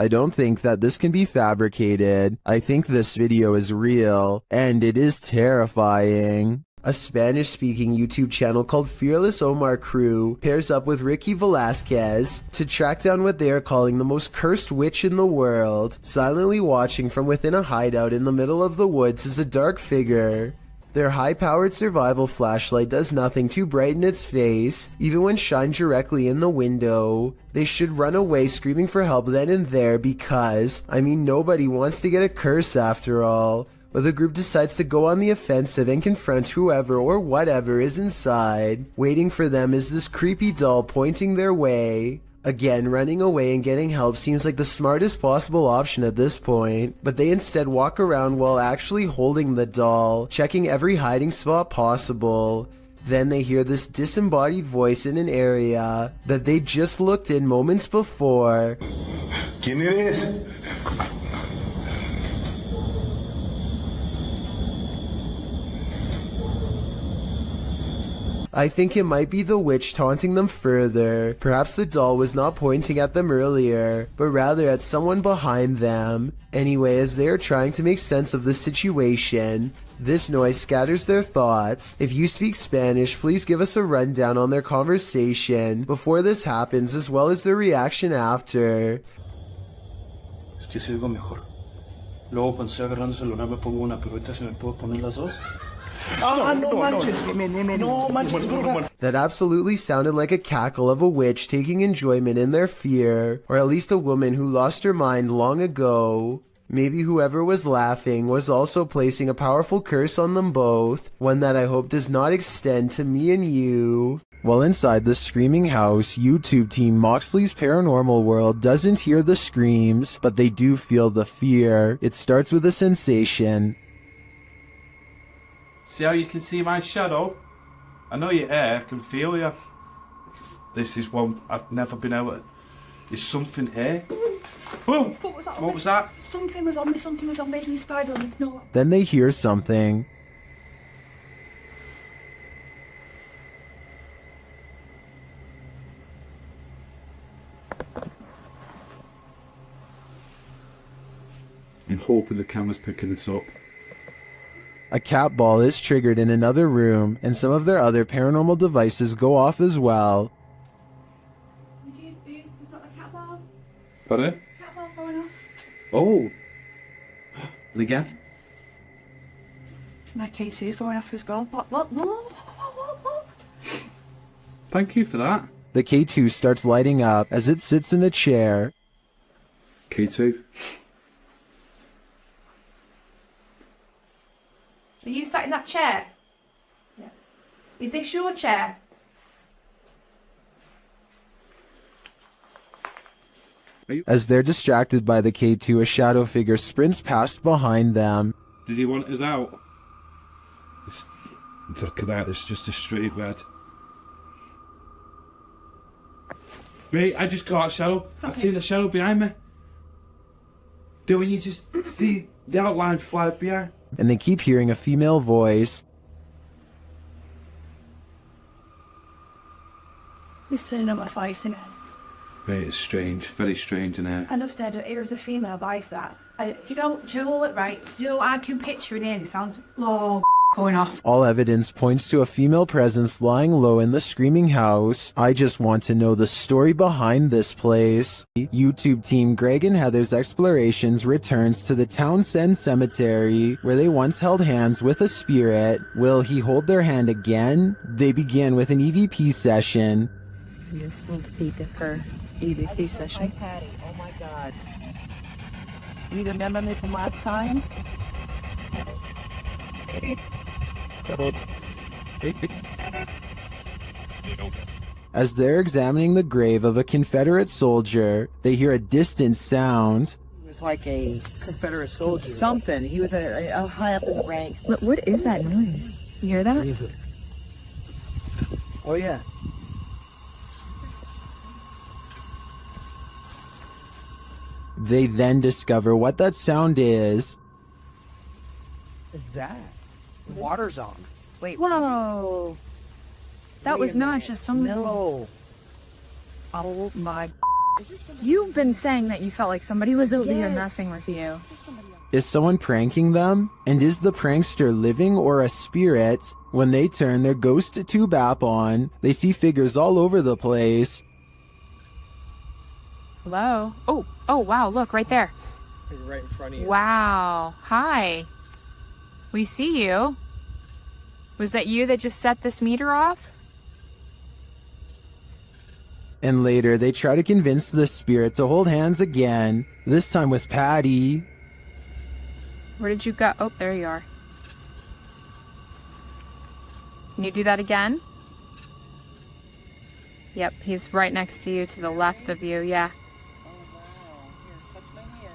I don't think that this can be fabricated. I think this video is real, and it is terrifying. A Spanish-speaking YouTube channel called Fearless Omar Crew pairs up with Ricky Velasquez to track down what they are calling the most cursed witch in the world. Silently watching from within a hideout in the middle of the woods is a dark figure. Their high-powered survival flashlight does nothing to brighten its face, even when shined directly in the window. They should run away screaming for help then and there because, nobody wants to get a curse after all. But the group decides to go on the offensive and confront whoever or whatever is inside. Waiting for them is this creepy doll pointing their way. Again, running away and getting help seems like the smartest possible option at this point, but they instead walk around while actually holding the doll, checking every hiding spot possible. Then they hear this disembodied voice in an area that they just looked in moments before. ¿Quién eres? I think it might be the witch taunting them further. Perhaps the doll was not pointing at them earlier, but rather at someone behind them. Anyway, as they are trying to make sense of the situation, this noise scatters their thoughts. If you speak Spanish, please give us a rundown on their conversation before this happens, as well as their reaction after. Es que se oigo mejor. Luego cuando estoy agarrando el celular me pongo una, pero ahorita se me puedo poner las dos. That absolutely sounded like a cackle of a witch taking enjoyment in their fear, or at least a woman who lost her mind long ago. Maybe whoever was laughing was also placing a powerful curse on them both, one that I hope does not extend to me and you. While inside the screaming house, YouTube team Moxley's Paranormal World doesn't hear the screams, but they do feel the fear. It starts with a sensation. See how you can see my shadow? I know you're here, I can feel you. This is one I've never been able to... There's something here. Whoa! What was that? Something was on me, basically spider. No. Then they hear something. I'm hoping the camera's picking this up. A cat ball is triggered in another room, and some of their other paranormal devices go off as well. Pardon? Cat ball's going off. Oh! And again? My K2's going off as well. Look. Thank you for that. The K2 starts lighting up as it sits in a chair. K2? Are you sat in that chair? Yeah. Is this your chair? As they're distracted by the K2, a shadow figure sprints past behind them. Did he want us out? Look at that, it's just a straight red. Mate, I just got a shadow. I've seen a shadow behind me. Don't you just see the outline fly behind? And they keep hearing a female voice. He's turning on my face, isn't it? Mate, it's strange, very strange in here. I understand it was a female voice that. You know what, right? I can picture it in. It sounds going off. All evidence points to a female presence lying low in the screaming house. I just want to know the story behind this place. YouTube team Greg and Heather's Explorations returns to the Townsend Cemetery, where they once held hands with a spirit. Will he hold their hand again? They begin with an EVP session. A sneak peek of her EVP session. Hi, Patty. Oh my God. You remember me from last time? As they're examining the grave of a Confederate soldier, they hear a distant sound. He was like a Confederate soldier. Something. He was a high up in the ranks. Look, what is that noise? You hear that? Oh, yeah. They then discover what that sound is. What is that? The water's on. Wait. Whoa. That was not just some. No. Oh my. You've been saying that you felt like somebody was over here messing with you. Is someone pranking them? And is the prankster living or a spirit? When they turn their ghost tube app on, they see figures all over the place. Hello? Oh, wow, look, right there. Right in front of you. Wow. Hi. We see you. Was that you that just set this meter off? And later, they try to convince the spirit to hold hands again, this time with Patty. Where did you go? Oh, there you are. Can you do that again? Yep, he's right next to you, to the left of you, yeah.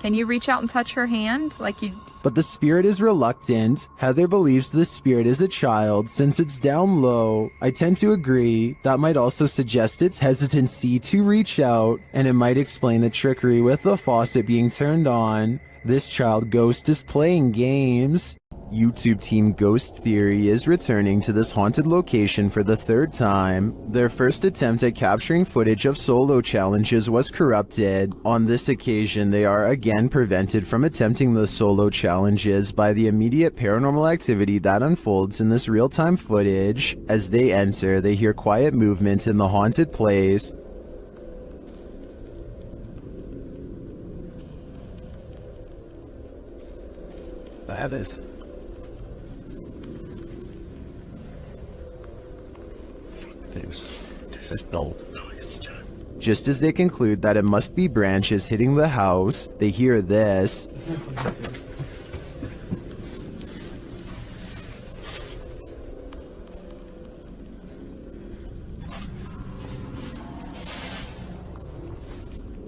Can you reach out and touch her hand like you... But the spirit is reluctant. Heather believes the spirit is a child since it's down low. I tend to agree. That might also suggest its hesitancy to reach out, and it might explain the trickery with the faucet being turned on. This child ghost is playing games. YouTube team Ghost Theory is returning to this haunted location for the third time. Their first attempt at capturing footage of solo challenges was corrupted. On this occasion, they are again prevented from attempting the solo challenges by the immediate paranormal activity that unfolds in this real-time footage. As they enter, they hear quiet movement in the haunted place. That is. This is no noise. Just as they conclude that it must be branches hitting the house, they hear this.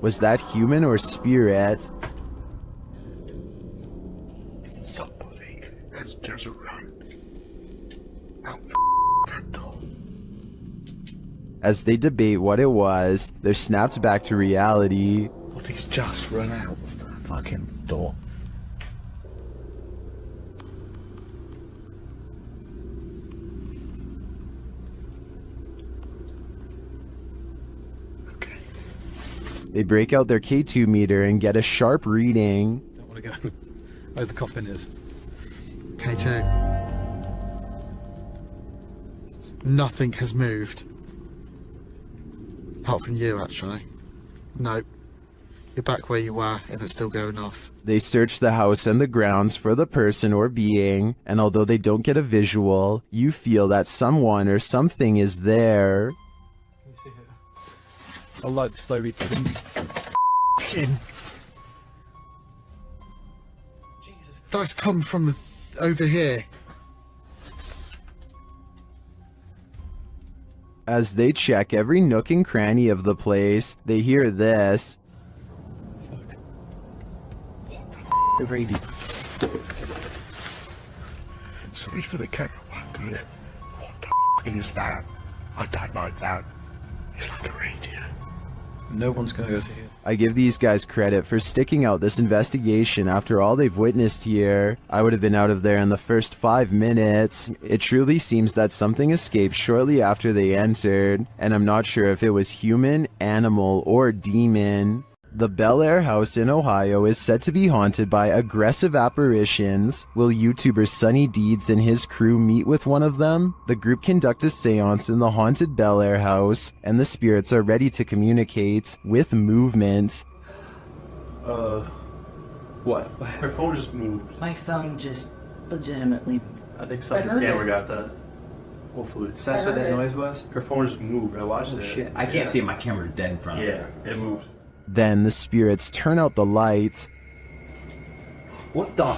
Was that human or spirit? Somebody has just run out front door. As they debate what it was, they're snapped back to reality. Somebody's just run out of the fucking door. They break out their K2 meter and get a sharp reading. Don't want to go where the coffin is. K2. Nothing has moved. Apart from you, actually. Nope. You're back where you were, and it's still going off. They search the house and the grounds for the person or being, and although they don't get a visual, you feel that someone or something is there. I like the slowly. That's come from over here. As they check every nook and cranny of the place, they hear this. The radio. Sorry for the camera guys. What the is that? I don't like that. It's like a radio. No one's gonna go to here. I give these guys credit for sticking out this investigation after all they've witnessed here. I would have been out of there in the first 5 minutes. It truly seems that something escaped shortly after they entered, and I'm not sure if it was human, animal, or demon. The Bel Air house in Ohio is said to be haunted by aggressive apparitions. Will YouTuber Sunny Deeds and his crew meet with one of them? The group conduct a seance in the haunted Bel Air house, and the spirits are ready to communicate with movement. What? Her phone just moved. My phone just legitimately. I think somebody's camera got that. Hopefully. So that's what that noise was? Her phone just moved. I watched it. Shit. I can't see it. My camera's dead in front of me. Yeah, it moved. Then the spirits turn out the light. What the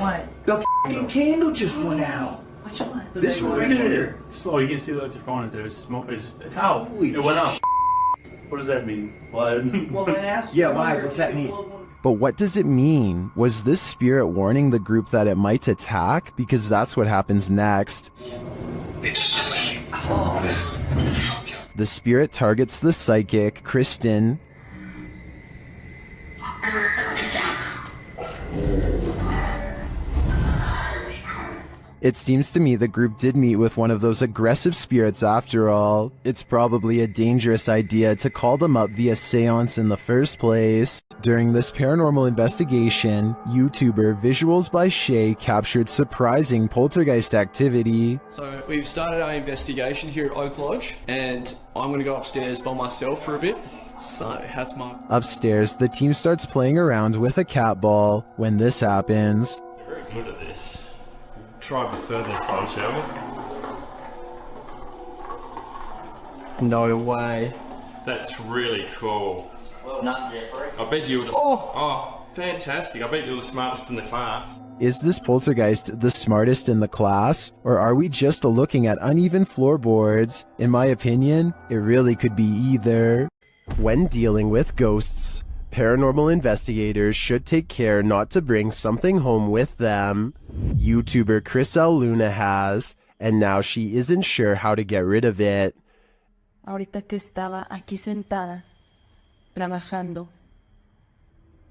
What? The f***ing candle just went out. Which one? This one right here. Slow, you can see the your phone in there. It's smoke. It's out. Holy it went out. What does that mean? What? Well, when I asked Yeah, why? What's that mean? But what does it mean? Was this spirit warning the group that it might attack? Because that's what happens next. The spirit targets the psychic, Kristen. It seems to me the group did meet with one of those aggressive spirits after all. It's probably a dangerous idea to call them up via seance in the first place. During this paranormal investigation, YouTuber Visuals by Shay captured surprising poltergeist activity. So we've started our investigation here at Oak Lodge, and I'm going to go upstairs by myself for a bit. So, how's my... Upstairs, the team starts playing around with a cat ball when this happens. You're very good at this. Try a bit further this time, shall we? No way. That's really cool. Well done, Jeffrey. I bet you were the... Oh, fantastic. I bet you were the smartest in the class. Is this poltergeist the smartest in the class, or are we just looking at uneven floorboards? In my opinion, it really could be either. When dealing with ghosts, paranormal investigators should take care not to bring something home with them. YouTuber Chris L. Luna has, and now she isn't sure how to get rid of it. Ahorita que estaba aquí sentada, trabajando,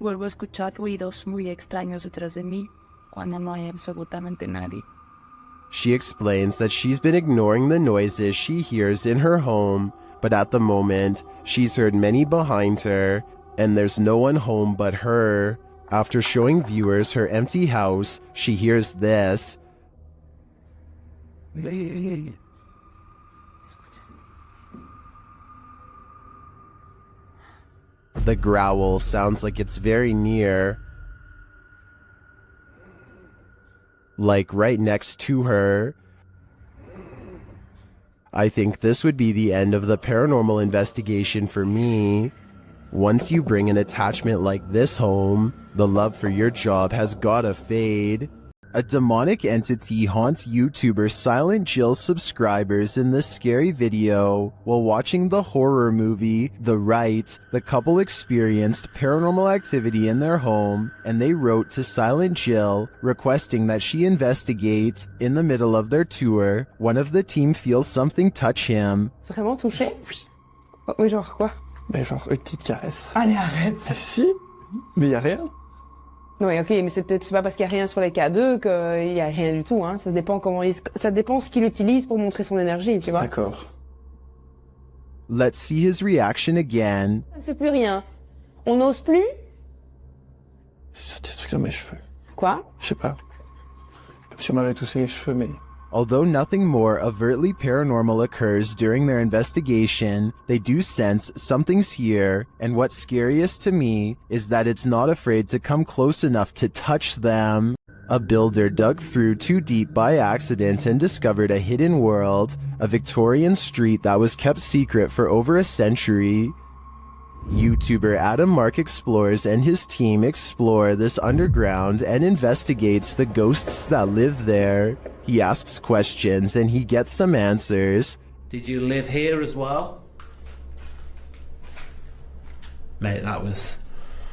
vuelvo a escuchar ruidos muy extraños detrás de mí cuando no hay absolutamente nadie. She explains that she's been ignoring the noises she hears in her home, but at the moment, she's heard many behind her, and there's no one home but her. After showing viewers her empty house, she hears this. The growl sounds like it's very near. Like right next to her. I think this would be the end of the paranormal investigation for me. Once you bring an attachment like this home, the love for your job has gotta fade. A demonic entity haunts YouTuber Silent Jill subscribers in this scary video. While watching the horror movie The Rite, the couple experienced paranormal activity in their home, and they wrote to Silent Jill requesting that she investigate. In the middle of their tour, one of the team feels something touch him. Vraiment touché? Oui. Oui, genre quoi? Mais genre une petite caresse. Allez, arrête. Ah si? Mais y a rien. Oui, ok, mais c'est pas parce qu'il y a rien sur les K2 qu'il y a rien du tout, hein. Ça dépend ça dépend ce qu'il utilise pour montrer son énergie, tu vois. D'accord. Let's see his reaction again. Ça ne fait plus rien. On n'ose plus? C'est des trucs dans mes cheveux. Quoi? Je sais pas. Comme si on m'avait touché les cheveux, mais... Although nothing more overtly paranormal occurs during their investigation, they do sense something's here, and what's scariest to me is that it's not afraid to come close enough to touch them. A builder dug through too deep by accident and discovered a hidden world, a Victorian street that was kept secret for over a century. YouTuber Adam Mark Explores and his team explore this underground and investigates the ghosts that live there. He asks questions and he gets some answers. Did you live here as well? Mate, that was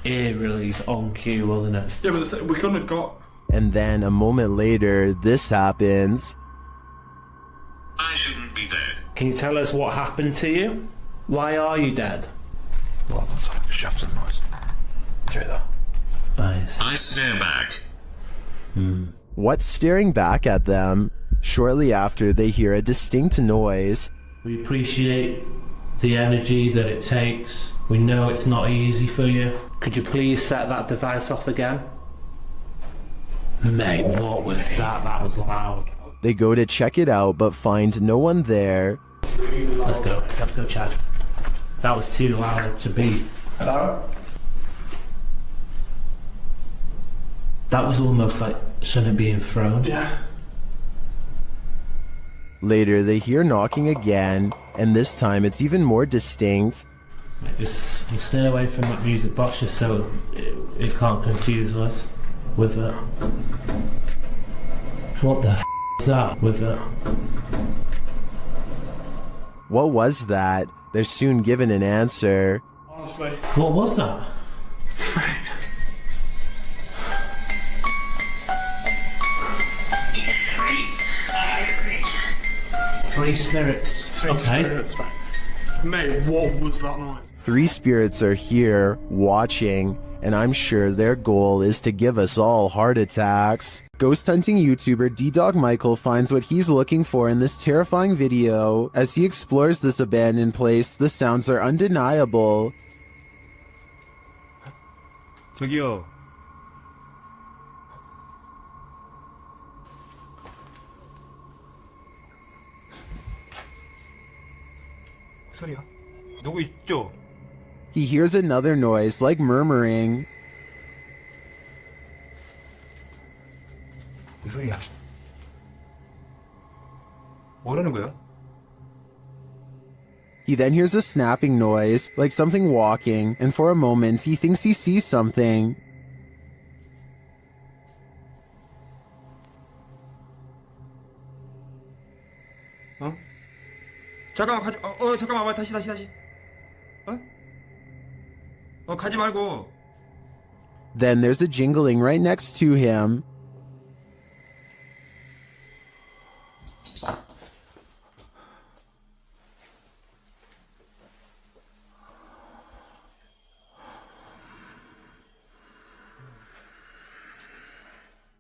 eerily on cue, wasn't it? Yeah, but we couldn't have got... And then a moment later, this happens. I shouldn't be dead. Can you tell us what happened to you? Why are you dead? Well, that's like a shuffling noise. Through there. Nice. I stare back. What's staring back at them? Shortly after, they hear a distinct noise. We appreciate the energy that it takes. We know it's not easy for you. Could you please set that device off again? Mate, what was that? That was loud. They go to check it out, but find no one there. Let's go check. That was too loud to beat. Hello? That was almost like something being thrown. Yeah. Later, they hear knocking again, and this time it's even more distinct. Mate, just stay away from that music box just so it can't confuse us with it. What the is that with it? What was that? They're soon given an answer. Honestly. What was that? Three spirits. Three spirits, mate, what was that noise? 3 spirits are here, watching, and I'm sure their goal is to give us all heart attacks. Ghost hunting YouTuber D-Dog Michael finds what he's looking for in this terrifying video. As he explores this abandoned place, the sounds are undeniable. 저기요. 소리야? 누구 있죠? He hears another noise, like murmuring. 무슨 소리야? 뭐라는 거야? He then hears a snapping noise, like something walking, and for a moment he thinks he sees something. 어? 잠깐만 가지. 잠깐만 다시. 가지 말고. Then there's a jingling right next to him.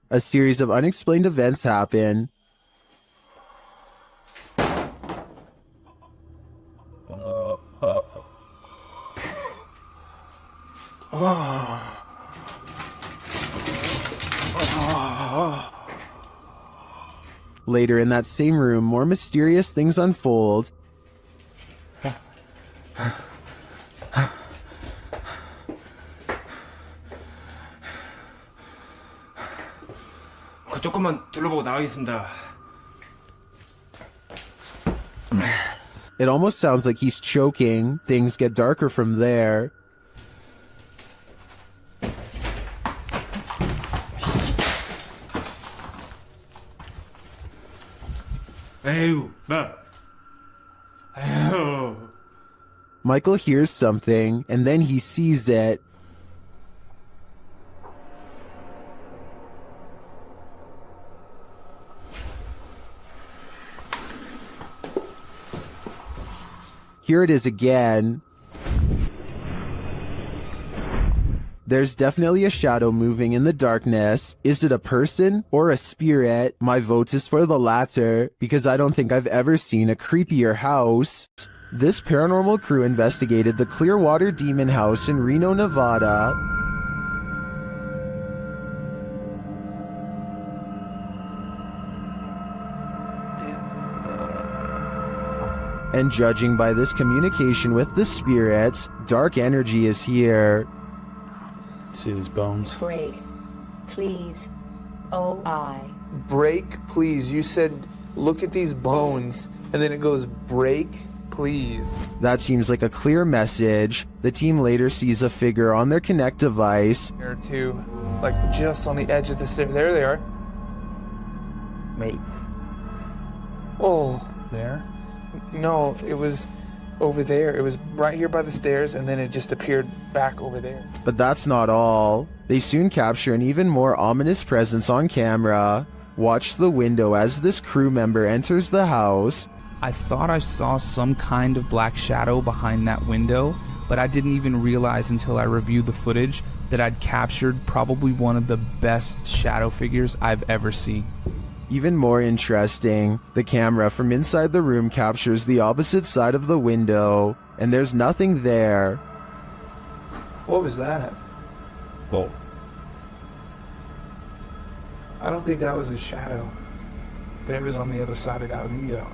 A series of unexplained events happen. Later in that same room, more mysterious things unfold. 조금만 둘러보고 나가겠습니다. It almost sounds like he's choking. Things get darker from there. 에휴, 에휴. Michael hears something, and then he sees it. Here it is again. There's definitely a shadow moving in the darkness. Is it a person or a spirit? My vote is for the latter, because I don't think I've ever seen a creepier house. This paranormal crew investigated the Clearwater Demon House in Reno, Nevada. And judging by this communication with the spirits, dark energy is here. See these bones? Craig, please. O-I. Break, please. You said, look at these bones, and then it goes, break, please. That seems like a clear message. The team later sees a figure on their Connect device. There are two, like just on the edge of the stairs. There they are. Wait. Oh. There? No, it was over there. It was right here by the stairs, and then it just appeared back over there. But that's not all. They soon capture an even more ominous presence on camera. Watch the window as this crew member enters the house. I thought I saw some kind of black shadow behind that window, but I didn't even realize until I reviewed the footage that I'd captured probably one of the best shadow figures I've ever seen. Even more interesting, the camera from inside the room captures the opposite side of the window, and there's nothing there. What was that? Well, I don't think that was a shadow. But it was on the other side of that window.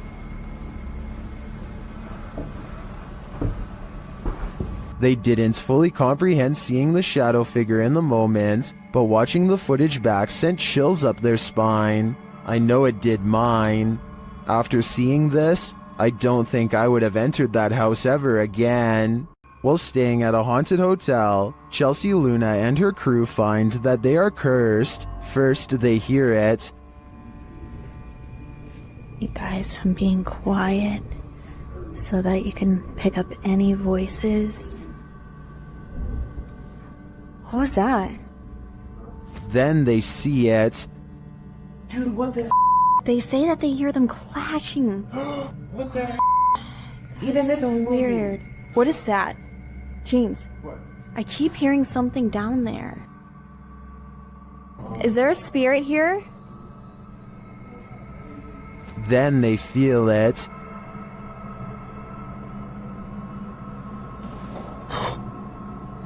They didn't fully comprehend seeing the shadow figure in the moment, but watching the footage back sent chills up their spine. I know it did mine. After seeing this, I don't think I would have entered that house ever again. While staying at a haunted hotel, Chelsea Luna and her crew find that they are cursed. First, they hear it. You guys, I'm being quiet so that you can pick up any voices. What was that? Then they see it. Dude, what the They say that they hear them clashing. What the Even this is weird. What is that? James, what? I keep hearing something down there. Is there a spirit here? Then they feel it.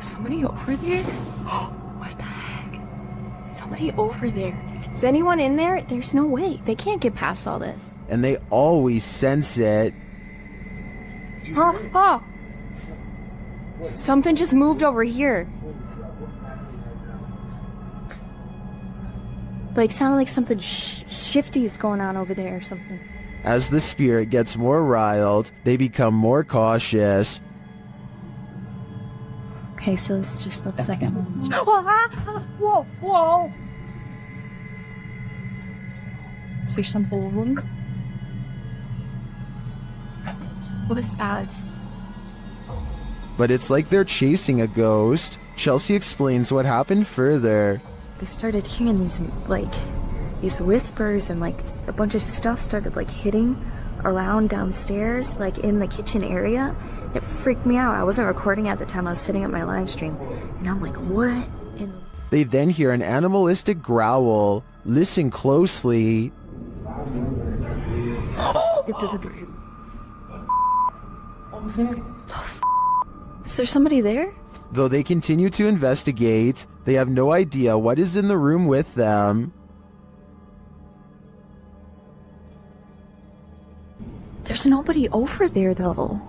Somebody over there? What the heck? Somebody over there. Is anyone in there? There's no way. They can't get past all this. And they always sense it. Huh? Something just moved over here. Like, sounded like something shifty is going on over there or something. As the spirit gets more riled, they become more cautious. Okay, so it's just the second one. Whoa, whoa! Is there some balloon? What is that? But it's like they're chasing a ghost. Chelsea explains what happened further. I started hearing these whispers, and like a bunch of stuff started like hitting around downstairs, like in the kitchen area. It freaked me out. I wasn't recording at the time. I was sitting at my live stream, and I'm like, what? They then hear an animalistic growl. Listen closely. Is there somebody there? Though they continue to investigate, they have no idea what is in the room with them. There's nobody over there, though.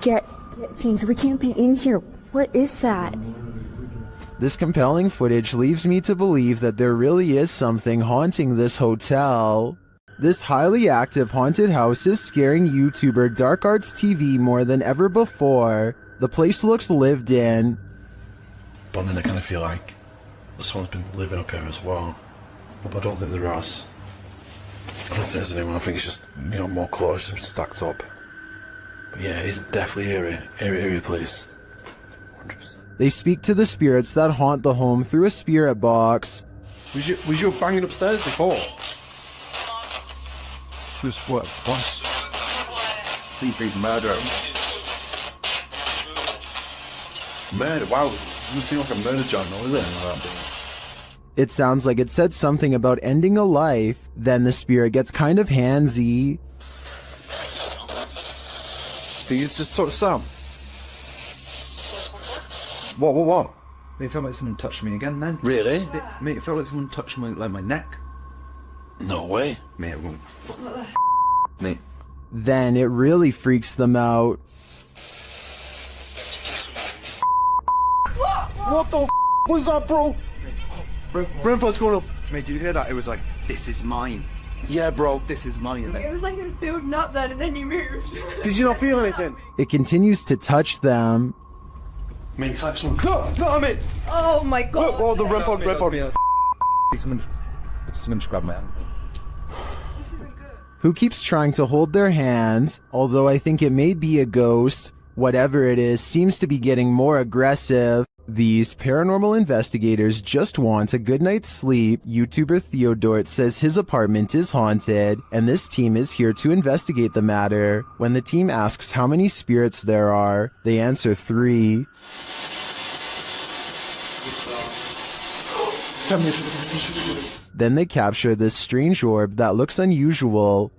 Get things. We can't be in here. What is that? This compelling footage leaves me to believe that there really is something haunting this hotel. This highly active haunted house is scaring YouTuber Dark Arts TV more than ever before. The place looks lived in. But then I kind of feel like someone's been living up here as well. But I don't think there is. I don't think there's anyone. I think it's just, you know, more clothes stacked up. But yeah, it's definitely eerie place. 100%. They speak to the spirits that haunt the home through a spirit box. Was you banging upstairs before? Just what? Seafood murder. Murder? Wow, it doesn't seem like a murder joint, is it? It sounds like it said something about ending a life. Then the spirit gets kind of handsy. Did you just sort of sound? What? Mate, it felt like someone touched me again then. Really? Mate, it felt like someone touched my neck. No way. Mate, Mate. Then it really freaks them out. What the f was that, bro? Brent, what's going on? Mate, did you hear that? It was like, this is mine. Yeah, bro. This is mine. It was like it was building up then, and then you moved. Did you not feel anything? It continues to touch them. Mate, type some. No, mate. Oh my god. Oh, the red body. Someone just grabbed my hand. Who keeps trying to hold their hands, although I think it may be a ghost. Whatever it is seems to be getting more aggressive. These paranormal investigators just want a good night's sleep. YouTuber Theodort says his apartment is haunted, and this team is here to investigate the matter. When the team asks how many spirits there are, they answer 3. Then they capture this strange orb that looks unusual.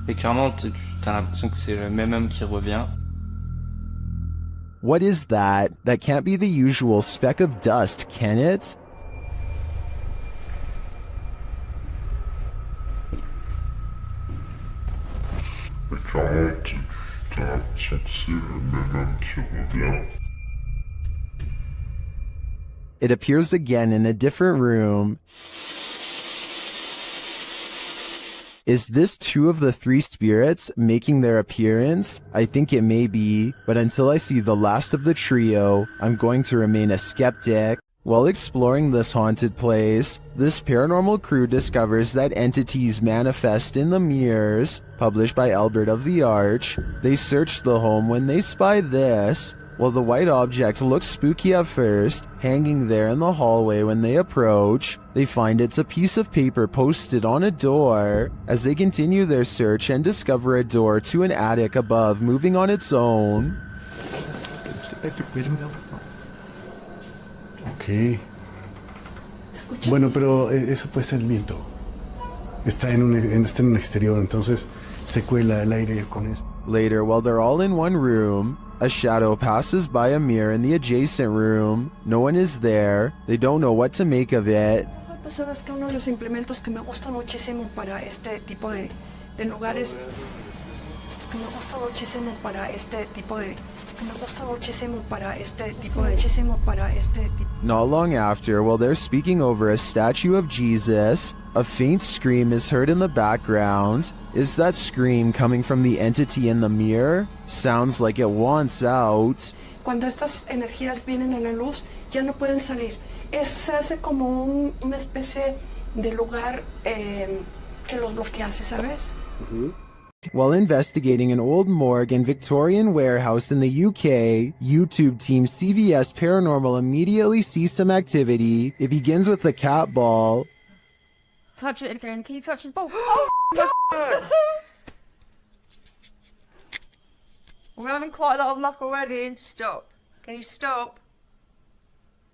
Et clairement, t'as l'impression que c'est le même homme qui revient. What is that? That can't be the usual speck of dust, can it? It appears again in a different room. Is this 2 of the 3 spirits making their appearance? I think it may be, but until I see the last of the trio, I'm going to remain a skeptic. While exploring this haunted place, this paranormal crew discovers that entities manifest in the mirrors, published by Albert of the Arch. They search the home when they spy this. While the white object looks spooky at first, hanging there in the hallway when they approach, they find it's a piece of paper posted on a door. As they continue their search and discover a door to an attic above moving on its own. Ok. Bueno, pero eso puede ser el viento. Está en un exterior, entonces se cuela el aire con eso. Later, while they're all in one room, a shadow passes by a mirror in the adjacent room. No one is there. They don't know what to make of it. Sabes que uno de los implementos que me gusta muchísimo para este tipo de lugares, que me gusta muchísimo para este tipo de, Not long after, while they're speaking over a statue of Jesus, a faint scream is heard in the background. Is that scream coming from the entity in the mirror? Sounds like it wants out. Cuando estas energías vienen a la luz, ya no pueden salir. Se hace como una especie de lugar que los bloquease, ¿sabes? While investigating an old morgue and Victorian warehouse in the UK, YouTube team CVS Paranormal immediately sees some activity. It begins with the cat ball. Touch it again. Can you touch the ball? Oh, God. We're having quite a lot of luck already. Stop. Can you stop?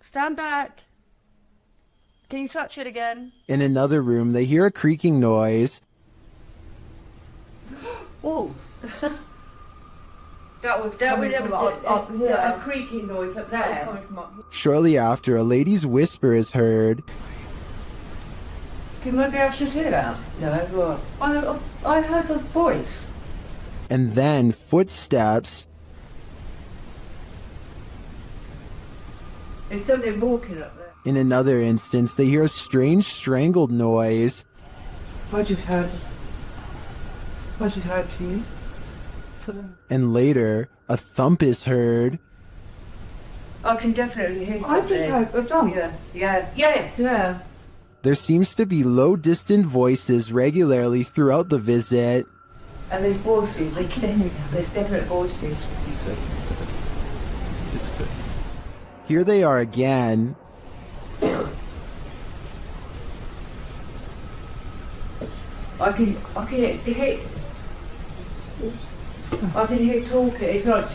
Stand back. Can you touch it again? In another room, they hear a creaking noise. Oh. That was up here. A creaking noise up there. That was coming from up here. Shortly after, a lady's whisper is heard. Can maybe I should hear that? No, I heard a voice. And then footsteps. There's somebody walking up there. In another instance, they hear a strange strangled noise. I just heard to you. And later, a thump is heard. I can definitely hear something. I just heard a thump. Yeah. There seems to be low, distant voices regularly throughout the visit. And there's voices. There's definite voices. Here they are again. I can hear talking. It's not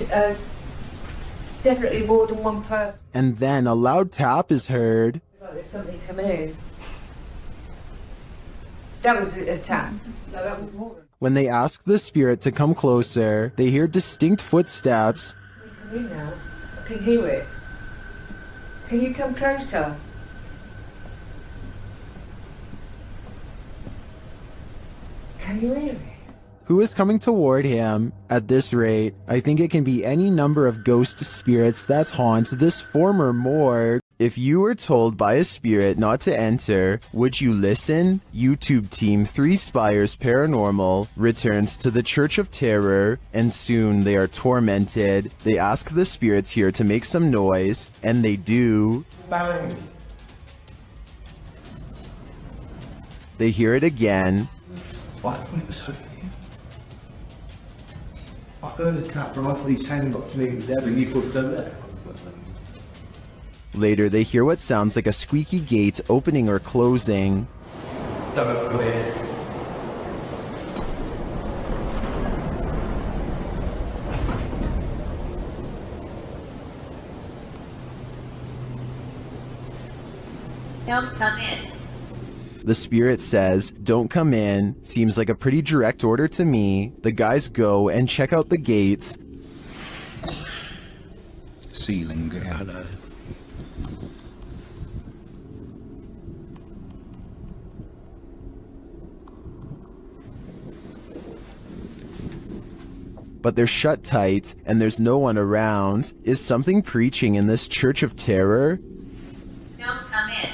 definitely more than one person. And then a loud tap is heard. There's something coming in. That was a tap. No, that was more. When they ask the spirit to come closer, they hear distinct footsteps. Come in now. I can hear it. Can you come closer? Can you hear it? Who is coming toward him? At this rate, I think it can be any number of ghost spirits that haunt this former morgue. If you were told by a spirit not to enter, would you listen? YouTube team 3 Spires Paranormal returns to the Church of Terror, and soon they are tormented. They ask the spirits here to make some noise, and they do. Bang. They hear it again. What? It was hooking you. I heard the cat rifle his hand got to me there and you put them there. Later, they hear what sounds like a squeaky gate opening or closing. Don't go in. Don't come in. The spirit says, "Don't come in." Seems like a pretty direct order to me. The guys go and check out the gates. Ceiling again. But they're shut tight, and there's no one around. Is something preaching in this Church of Terror? Don't come in.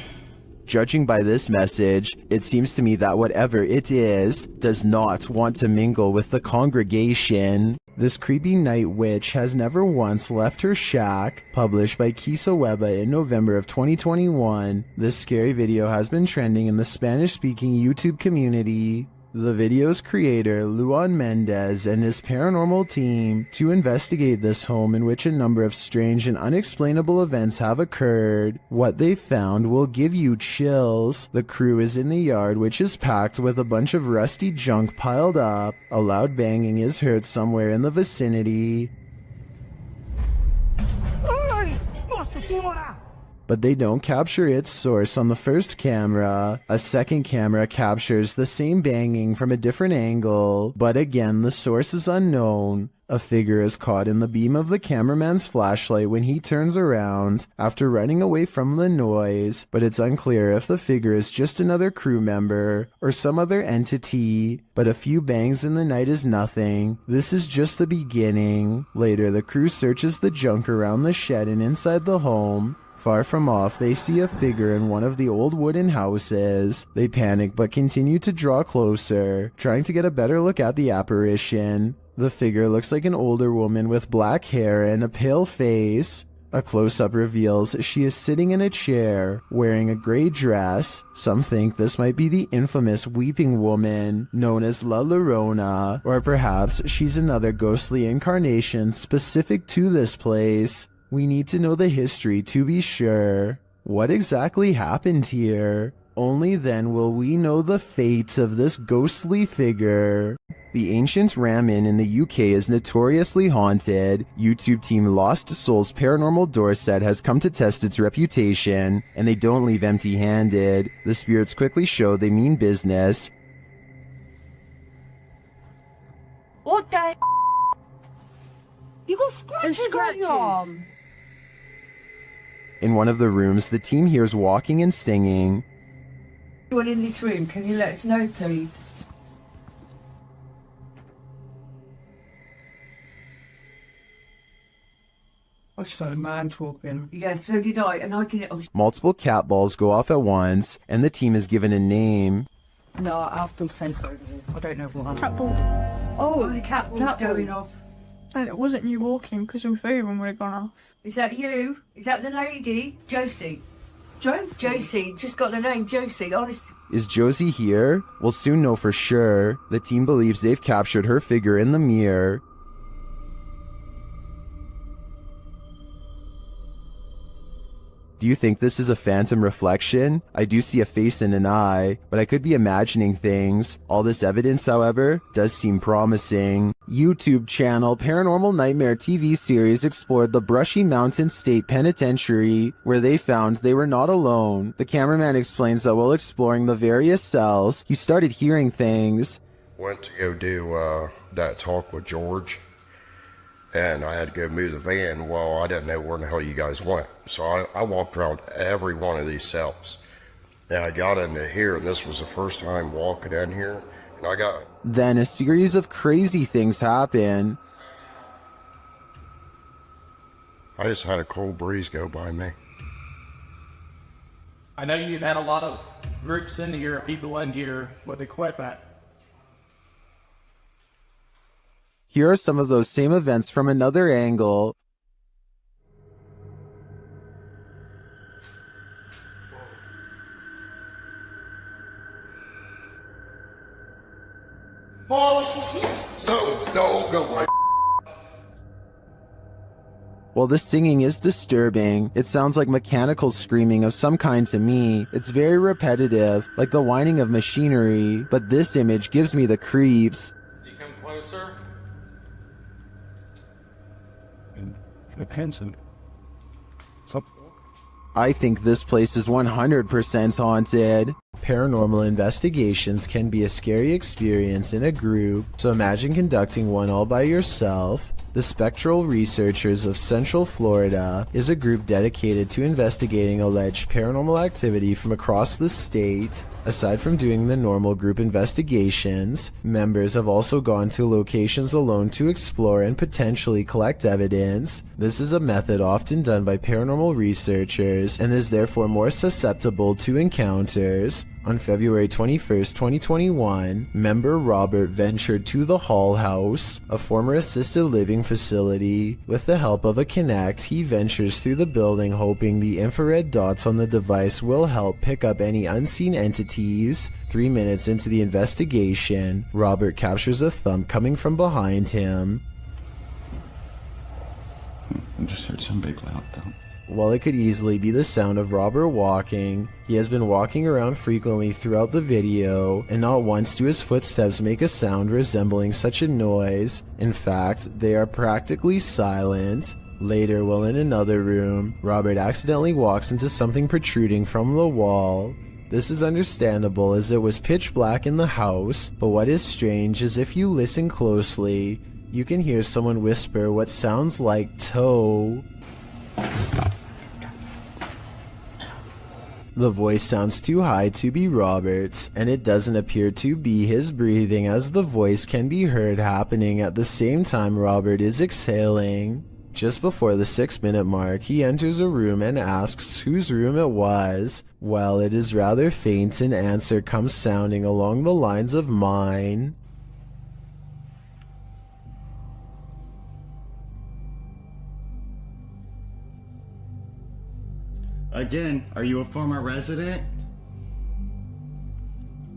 Judging by this message, it seems to me that whatever it is, does not want to mingle with the congregation. This creepy night witch has never once left her shack. Published by Kisa Weba in November of 2021. This scary video has been trending in the Spanish-speaking YouTube community. The video's creator, Luan Mendez, and his paranormal team to investigate this home in which a number of strange and unexplainable events have occurred. What they found will give you chills. The crew is in the yard, which is packed with a bunch of rusty junk piled up. A loud banging is heard somewhere in the vicinity. But they don't capture its source on the first camera. A second camera captures the same banging from a different angle, but again the source is unknown. A figure is caught in the beam of the cameraman's flashlight when he turns around after running away from the noise, but it's unclear if the figure is just another crew member or some other entity. But a few bangs in the night is nothing. This is just the beginning. Later, the crew searches the junk around the shed and inside the home. Far from off, they see a figure in one of the old wooden houses. They panic but continue to draw closer, trying to get a better look at the apparition. The figure looks like an older woman with black hair and a pale face. A close-up reveals she is sitting in a chair, wearing a gray dress. Some think this might be the infamous Weeping Woman, known as La Llorona, or perhaps she's another ghostly incarnation specific to this place. We need to know the history to be sure. What exactly happened here? Only then will we know the fate of this ghostly figure. The ancient Ram Inn in the UK is notoriously haunted. YouTube team Lost Souls Paranormal Dorset has come to test its reputation, and they don't leave empty-handed. The spirits quickly show they mean business. What the? You got scratches on your arm. In one of the rooms, the team hears walking and singing. Anyone in this room, can you let us know, please? I saw a man talking. Yeah, so did I, and I didn't. Multiple cat balls go off at once, and the team is given a name. No, I've been sent over here. I don't know what. Cat ball. Oh, the cat ball's going off. And it wasn't you walking because your phone would have gone off. Is that you? Is that the lady? Josie. Josie, just got the name Josie, honest. Is Josie here? We'll soon know for sure. The team believes they've captured her figure in the mirror. Do you think this is a phantom reflection? I do see a face and an eye, but I could be imagining things. All this evidence, however, does seem promising. YouTube channel Paranormal Nightmare TV series explored the Brushy Mountain State Penitentiary, where they found they were not alone. The cameraman explains that while exploring the various cells, he started hearing things. Went to go do that talk with George, and I had to go move the van. Well, I didn't know where the hell you guys went. So I walked around every one of these cells. And I got into here, and this was the first time walking in here. I got it. Then a series of crazy things happen. I just had a cold breeze go by me. I know you've had a lot of groups into here, people in here with equipment. Here are some of those same events from another angle. No, go away. While the singing is disturbing, it sounds like mechanical screaming of some kind to me. It's very repetitive, like the whining of machinery, but this image gives me the creeps. You come closer. Hanson. I think this place is 100% haunted. Paranormal investigations can be a scary experience in a group, so imagine conducting one all by yourself. The Spectral Researchers of Central Florida is a group dedicated to investigating alleged paranormal activity from across the state. Aside from doing the normal group investigations, members have also gone to locations alone to explore and potentially collect evidence. This is a method often done by paranormal researchers and is therefore more susceptible to encounters. On February 21st, 2021, member Robert ventured to the Hall House, a former assisted living facility. With the help of a Kinect, he ventures through the building hoping the infrared dots on the device will help pick up any unseen entities. 3 minutes into the investigation, Robert captures a thump coming from behind him. I just heard some big loud thump. While it could easily be the sound of Robert walking, he has been walking around frequently throughout the video, and not once do his footsteps make a sound resembling such a noise. In fact, they are practically silent. Later, while in another room, Robert accidentally walks into something protruding from the wall. This is understandable as it was pitch black in the house, but what is strange is if you listen closely, you can hear someone whisper what sounds like toe. The voice sounds too high to be Robert's, and it doesn't appear to be his breathing as the voice can be heard happening at the same time Robert is exhaling. Just before the 6-minute mark, he enters a room and asks whose room it was. Well, it is rather faint, an answer comes sounding along the lines of mine. Again, are you a former resident?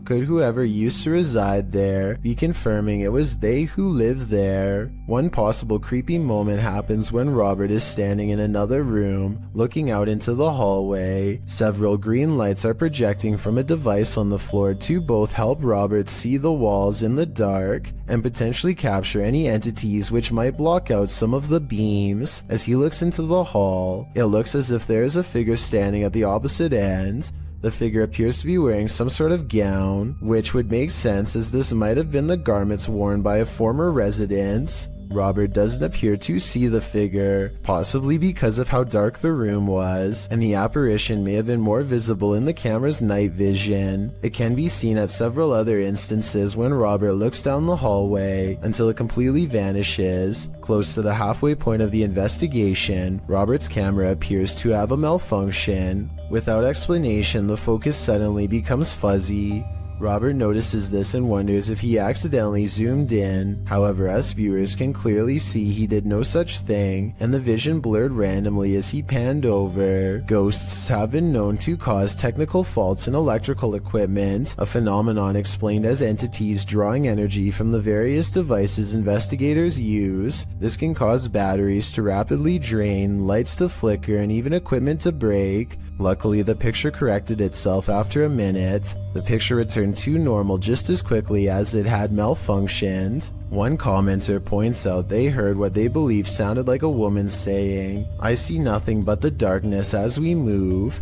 Could whoever used to reside there be confirming it was they who lived there? One possible creepy moment happens when Robert is standing in another room, looking out into the hallway. Several green lights are projecting from a device on the floor to both help Robert see the walls in the dark and potentially capture any entities which might block out some of the beams. As he looks into the hall, it looks as if there is a figure standing at the opposite end. The figure appears to be wearing some sort of gown, which would make sense as this might have been the garments worn by a former resident. Robert doesn't appear to see the figure, possibly because of how dark the room was, and the apparition may have been more visible in the camera's night vision. It can be seen at several other instances when Robert looks down the hallway until it completely vanishes. Close to the halfway point of the investigation, Robert's camera appears to have a malfunction. Without explanation, the focus suddenly becomes fuzzy. Robert notices this and wonders if he accidentally zoomed in. However, us viewers can clearly see he did no such thing, and the vision blurred randomly as he panned over. Ghosts have been known to cause technical faults in electrical equipment, a phenomenon explained as entities drawing energy from the various devices investigators use. This can cause batteries to rapidly drain, lights to flicker, and even equipment to break. Luckily, the picture corrected itself after a minute. The picture returned to normal just as quickly as it had malfunctioned. One commenter points out they heard what they believe sounded like a woman saying, "I see nothing but the darkness as we move."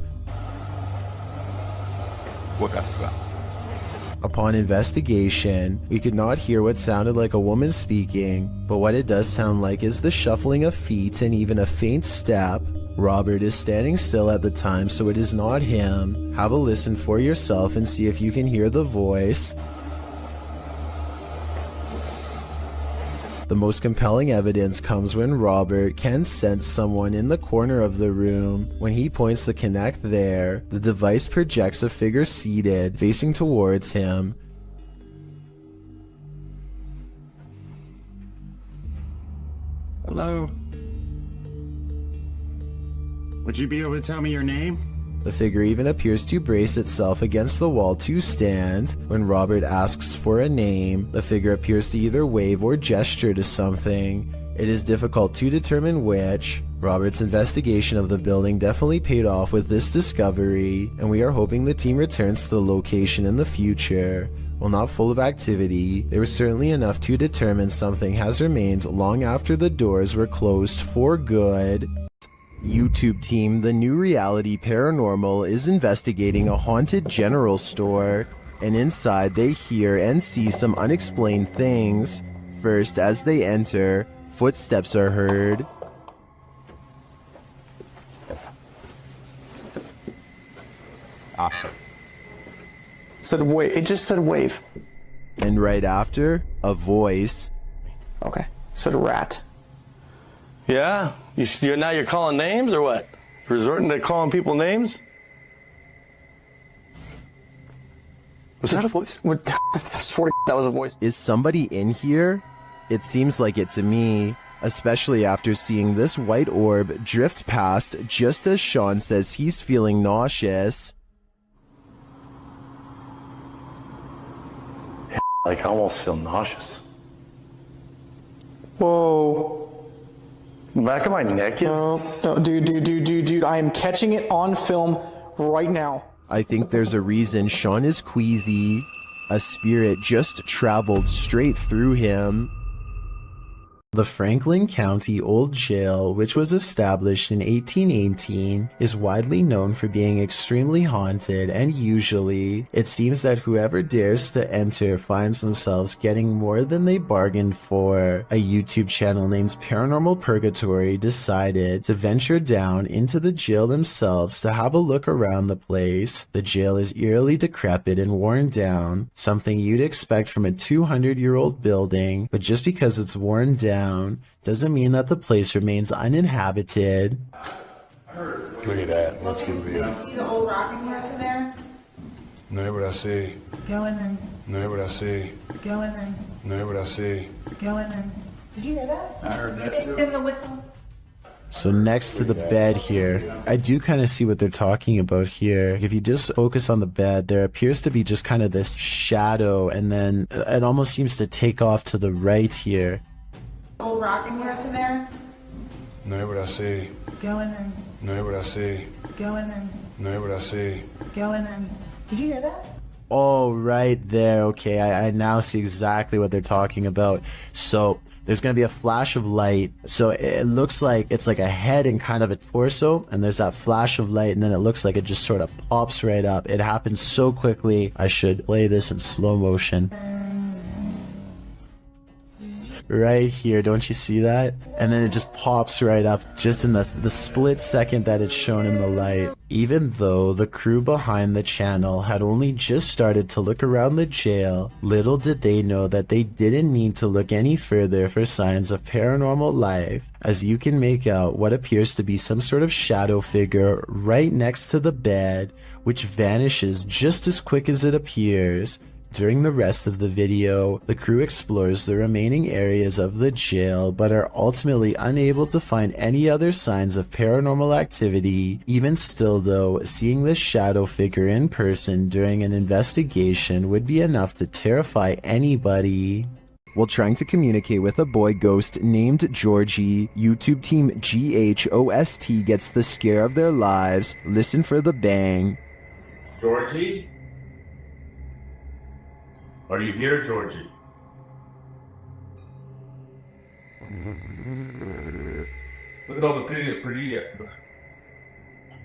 Upon investigation, we could not hear what sounded like a woman speaking, but what it does sound like is the shuffling of feet and even a faint step. Robert is standing still at the time, so it is not him. Have a listen for yourself and see if you can hear the voice. The most compelling evidence comes when Robert can sense someone in the corner of the room. When he points the Kinect there, the device projects a figure seated, facing towards him. Hello? Would you be able to tell me your name? The figure even appears to brace itself against the wall to stand. When Robert asks for a name, the figure appears to either wave or gesture to something. It is difficult to determine which. Robert's investigation of the building definitely paid off with this discovery, and we are hoping the team returns to the location in the future. While not full of activity, there was certainly enough to determine something has remained long after the doors were closed for good. YouTube team, the new reality paranormal is investigating a haunted general store, and inside they hear and see some unexplained things. First, as they enter, footsteps are heard. Said wave. It just said wave. And right after, a voice. Okay. Said rat. Yeah? Now you're calling names or what? Resorting to calling people names? Was that a voice? I swear to that was a voice. Is somebody in here? It seems like it to me, especially after seeing this white orb drift past just as Sean says he's feeling nauseous. Like, I almost feel nauseous. Whoa. The back of my neck is... No, dude, I am catching it on film right now. I think there's a reason Sean is queasy. A spirit just traveled straight through him. The Franklin County Old Jail, which was established in 1818, is widely known for being extremely haunted, and usually, it seems that whoever dares to enter finds themselves getting more than they bargained for. A YouTube channel named Paranormal Purgatory decided to venture down into the jail themselves to have a look around the place. The jail is eerily decrepit and worn down, something you'd expect from a 200-year-old building, but just because it's worn down doesn't mean that the place remains uninhabited. Look at that. Let's get real. See the old rocking horse in there? Know what I see. Go in there. Know what I see. Go in there. Know what I see. Go in there. Did you hear that? I heard that too. It's a whistle. So next to the bed here, I do kind of see what they're talking about here. If you just focus on the bed, there appears to be just kind of this shadow, and then it almost seems to take off to the right here. Old rocking horse in there? Know what I see. Go in there. Know what I see. Go in there. Know what I see. Go in there. Did you hear that? Oh, right there. Okay, I now see exactly what they're talking about. So there's going to be a flash of light. So it looks like it's like a head and kind of a torso, and there's that flash of light, and then it looks like it just sort of pops right up. It happens so quickly. I should play this in slow motion. Right here, don't you see that? And then it just pops right up just in the split second that it's shown in the light. Even though the crew behind the channel had only just started to look around the jail, little did they know that they didn't need to look any further for signs of paranormal life, as you can make out what appears to be some sort of shadow figure right next to the bed, which vanishes just as quick as it appears. During the rest of the video, the crew explores the remaining areas of the jail, but are ultimately unable to find any other signs of paranormal activity. Even still though, seeing this shadow figure in person during an investigation would be enough to terrify anybody. While trying to communicate with a boy ghost named Georgie, YouTube team GHOST gets the scare of their lives. Listen for the bang. Georgie? Are you here, Georgie? Look at all the pretty. Look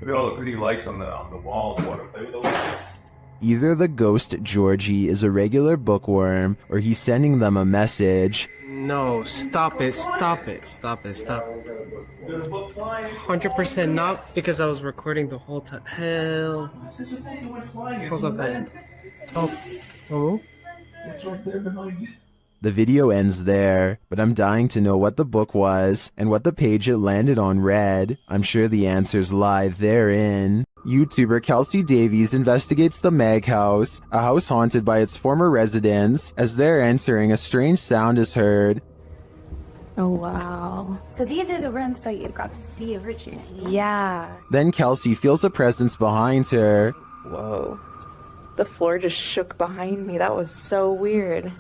at all the pretty lights on the walls. What are those lights? Either the ghost Georgie is a regular bookworm, or he's sending them a message. No, stop it, stop it, stop it, stop. 100% not, because I was recording the whole time. Hell. Hold up, man. Oh. What's right there behind you? The video ends there, but I'm dying to know what the book was and what the page it landed on read. I'm sure the answers lie therein. YouTuber Kelsey Davies investigates the Mag House, a house haunted by its former residents. As they're entering, a strange sound is heard. Oh, wow. So these are the rooms that you got to see originally? Yeah. Then Kelsey feels a presence behind her. Whoa. The floor just shook behind me. That was so weird.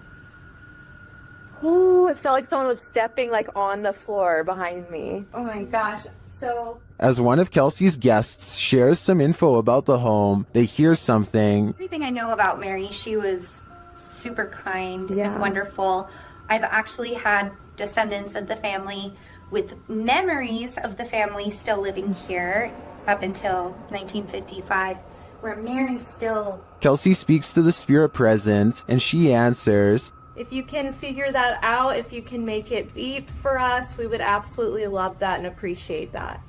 Ooh, it felt like someone was stepping like on the floor behind me. Oh my gosh. So As one of Kelsey's guests shares some info about the home, they hear something. everything I know about Mary, she was super kind and wonderful. I've actually had descendants of the family with memories of the family still living here up until 1955, where Mary's still... Kelsey speaks to the spirit present, and she answers. If you can figure that out, if you can make it beep for us, we would absolutely love that and appreciate that.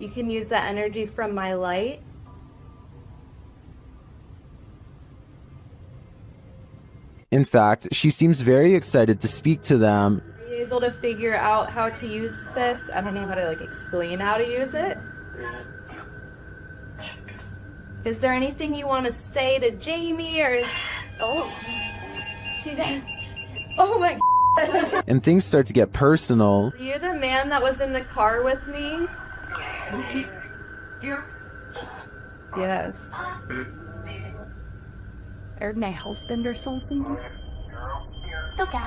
You can use that energy from my light. In fact, she seems very excited to speak to them. Are you able to figure out how to use this? I don't know how to explain how to use it. Is there anything you want to say to Jamie or... Oh, she does. Oh my God. And things start to get personal. Are you the man that was in the car with me? Yes. Or my husband or something? Okay.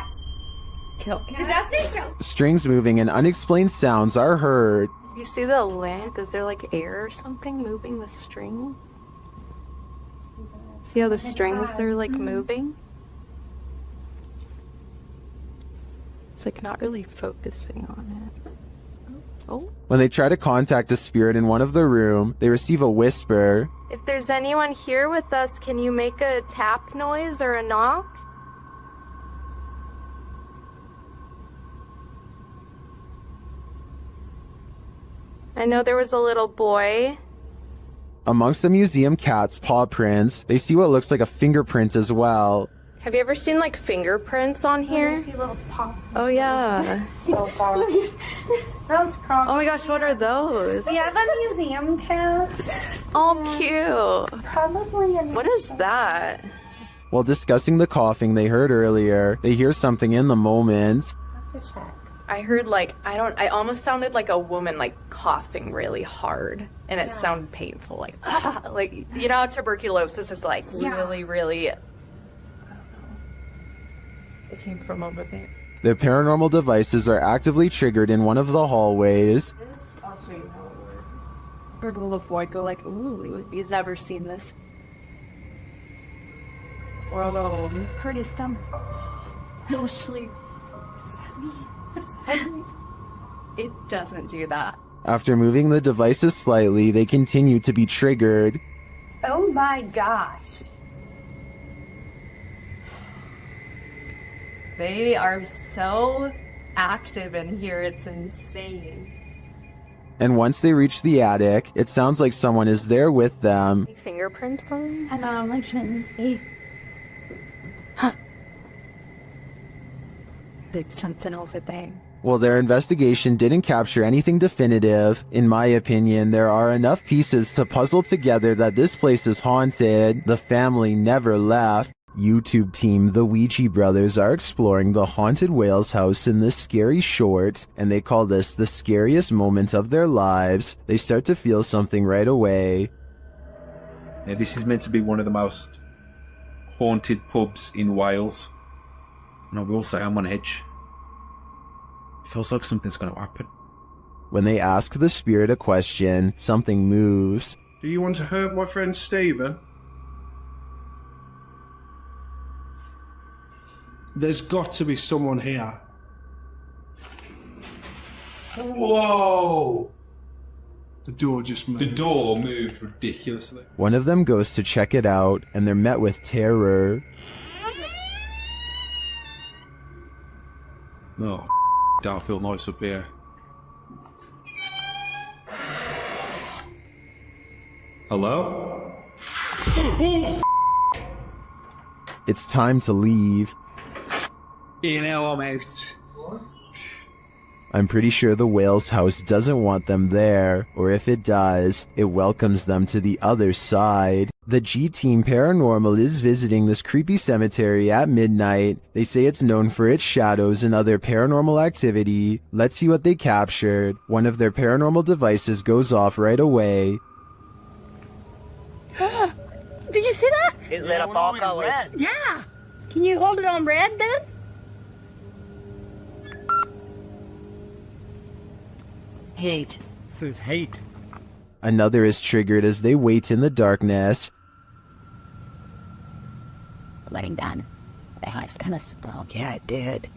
Kill. That's it. Strings moving and unexplained sounds are heard. You see the lamp? Is there like air or something moving the strings? See how the strings are like moving? It's like not really focusing on it. Oh. When they try to contact a spirit in one of the room, they receive a whisper. If there's anyone here with us, can you make a tap noise or a knock? I know there was a little boy. Amongst the museum cat's paw prints, they see what looks like a fingerprint as well. Have you ever seen like fingerprints on here? Oh yeah. Those Oh my gosh, what are those? We have a museum cat. Oh, cute. Probably a... What is that? While discussing the coughing they heard earlier, they hear something in the moment. Have to check. I heard like, I almost sounded like a woman like coughing really hard. And it sounded painful, like, like, you know how tuberculosis is like really, really... It came from over there. Their paranormal devices are actively triggered in one of the hallways. I'll show you how it works. Gurgle of white go like, ooh, he's never seen this. Or although, Curtis, no sleep. It doesn't do that. After moving the devices slightly, they continue to be triggered. Oh my gosh. They are so active in here, it's insane. And once they reach the attic, it sounds like someone is there with them. Fingerprints on? I know, my chin. Huh. There's something over there. While their investigation didn't capture anything definitive, in my opinion, there are enough pieces to puzzle together that this place is haunted. The family never left. YouTube team The Ouija Brothers are exploring the haunted Wales house in this scary short, and they call this the scariest moment of their lives. They start to feel something right away. Now, this is meant to be one of the most haunted pubs in Wales, and I will say I'm on edge. It feels like something's going to happen. When they ask the spirit a question, something moves. Do you want to hurt my friend Stephen? There's got to be someone here. Whoa! The door just moved. The door moved ridiculously. One of them goes to check it out, and they're met with terror. Oh, don't feel nice up here. Hello? It's time to leave. You know, almost. I'm pretty sure the whale's house doesn't want them there, or if it does, it welcomes them to the other side. The G-Team Paranormal is visiting this creepy cemetery at midnight. They say it's known for its shadows and other paranormal activity. Let's see what they captured. One of their paranormal devices goes off right away. Did you see that? It lit up all colors. Yeah. Can you hold it on red then? Hate. Says hate. Another is triggered as they wait in the darkness. Letting down. The house kind of spoke. Yeah, it did.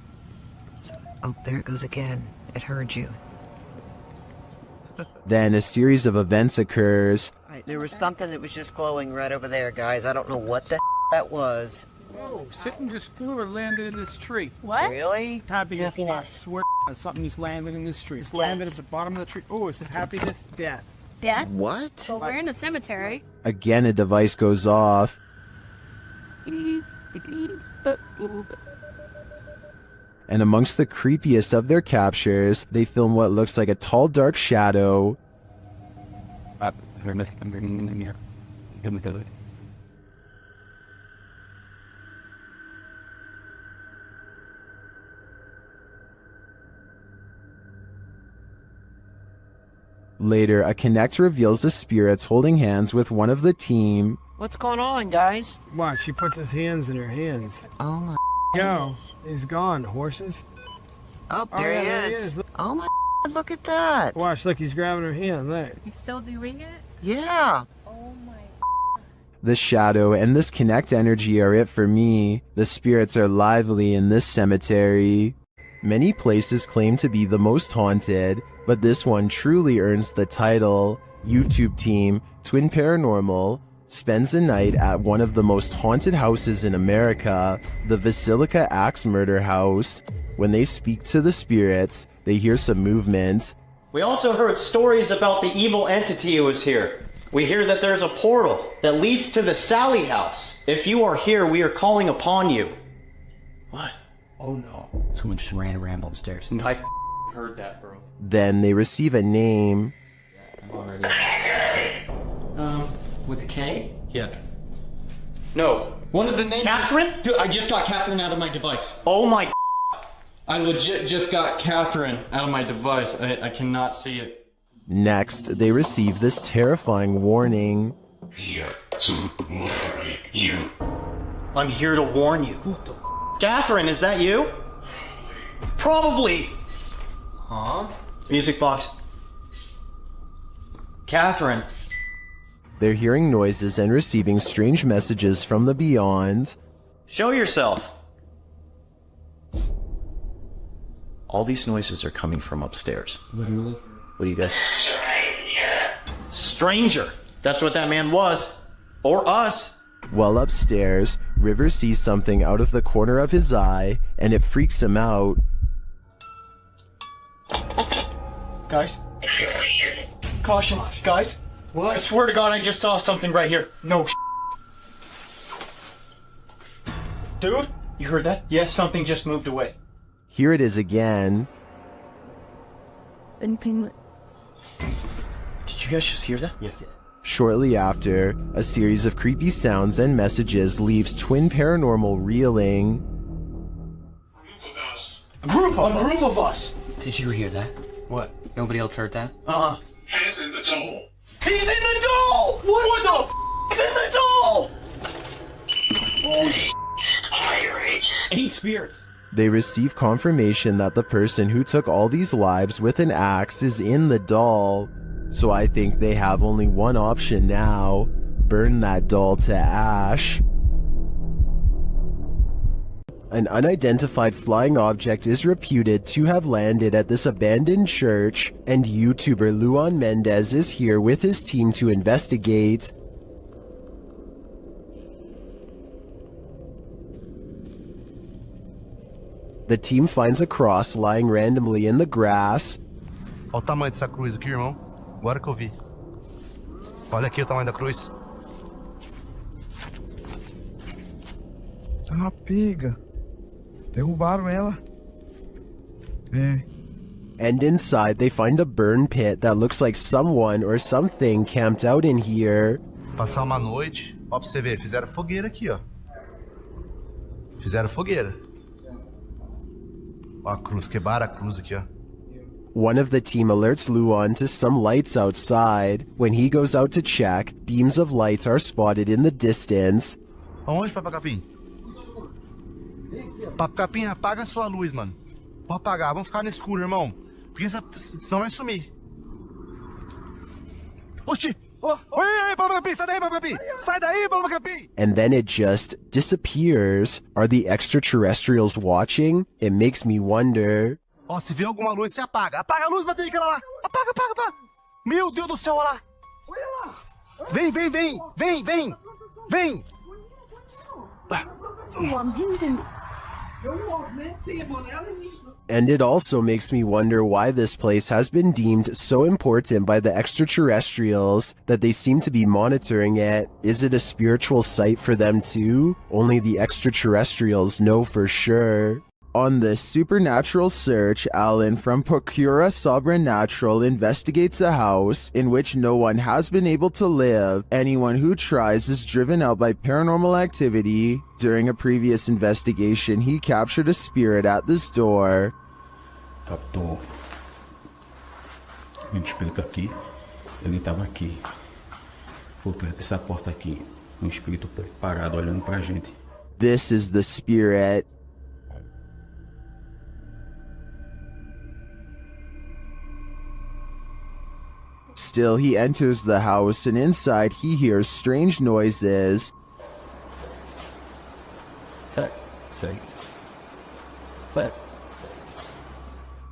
Oh, there it goes again. It heard you. Then a series of events occurs. There was something that was just glowing right over there, guys. I don't know what the that was. Whoa, something just flew or landed in this tree. What? Really? Happiness. I swear something's landed in this tree. It's landed at the bottom of the tree. Oh, it says happiness, death. Death? What? Well, we're in a cemetery. Again, a device goes off. And amongst the creepiest of their captures, they film what looks like a tall, dark shadow. Later, a Connect reveals the spirits holding hands with one of the team. What's going on, guys? Watch, she puts his hands in her hands. Oh my. Yo, he's gone. Horses. Oh, there he is. Oh my. Look at that. Watch, look, he's grabbing her hand there. He's still doing it? Yeah. Oh my. The shadow and this Connect energy are it for me. The spirits are lively in this cemetery. Many places claim to be the most haunted, but this one truly earns the title. YouTube team, Twin Paranormal, spends a night at one of the most haunted houses in America, the Basilica Axe Murder House. When they speak to the spirits, they hear some movement. We also heard stories about the evil entity who was here. We hear that there's a portal that leads to the Sally house. If you are here, we are calling upon you. What? Oh no. Someone just ran around upstairs. No, I heard that, bro. Then they receive a name. With a K? Yeah. No. One of the names. Catherine? Dude, I just got Catherine out of my device. Oh my. I legit just got Catherine out of my device. I cannot see it. Next, they receive this terrifying warning. Here to warn you. I'm here to warn you. What the Catherine, is that you? Probably. Huh? Music box. Catherine. They're hearing noises and receiving strange messages from the beyond. Show yourself. All these noises are coming from upstairs. Literally? What do you guys? Stranger. That's what that man was. Or us. While upstairs, River sees something out of the corner of his eye, and it freaks him out. Guys. Caution, guys. What? I swear to God, I just saw something right here. No. Dude, you heard that? Yes, something just moved away. Here it is again. Did you guys just hear that? Yeah. Shortly after, a series of creepy sounds and messages leaves Twin Paranormal reeling. A group of us. Did you hear that? What? Nobody else heard that? He's in the doll. He's in the doll! What the He's in the doll! Oh shit. 8 spirits. They receive confirmation that the person who took all these lives with an axe is in the doll. So I think they have only one option now. Burn that doll to ash. An unidentified flying object is reputed to have landed at this abandoned church, and YouTuber Luan Mendez is here with his team to investigate. The team finds a cross lying randomly in the grass. Olha o tamanho dessa cruz aqui, irmão. Agora que eu vi. Olha aqui o tamanho da cruz. Uma piga. Derrubaram ela. É. And inside, they find a burn pit that looks like someone or something camped out in here. Passar uma noite, ó, pra você ver, fizeram fogueira aqui, ó. Fizeram fogueira. Ó a cruz, quebraram a cruz aqui, ó. One of the team alerts Luan to some lights outside. When he goes out to check, beams of light are spotted in the distance. Aonde, Papa Capim? Papa Capim, apaga a sua luz, mano. Pode apagar, vamos ficar no escuro, irmão. Porque senão vai sumir. Oxi! Oi, Papa Capim, sai daí, Papa Capim! Sai daí, Papa Capim! And then it just disappears. Are the extraterrestrials watching? It makes me wonder. Ó, se vê alguma luz, você apaga. Apaga a luz, bater aquela lá. Apaga, apaga, apaga. Meu Deus do céu, olha lá. Olha lá. Vem, vem, vem. Vem, vem. Vem. And it also makes me wonder why this place has been deemed so important by the extraterrestrials that they seem to be monitoring it. Is it a spiritual site for them too? Only the extraterrestrials know for sure. On this supernatural search, Alan from Procura Sobrenatural investigates a house in which no one has been able to live. Anyone who tries is driven out by paranormal activity. During a previous investigation, he captured a spirit at this door. Captou um espírito aqui. Ele estava aqui. Por trás dessa porta aqui. Um espírito parado olhando pra gente. This is the spirit. Still, he enters the house, and inside he hears strange noises.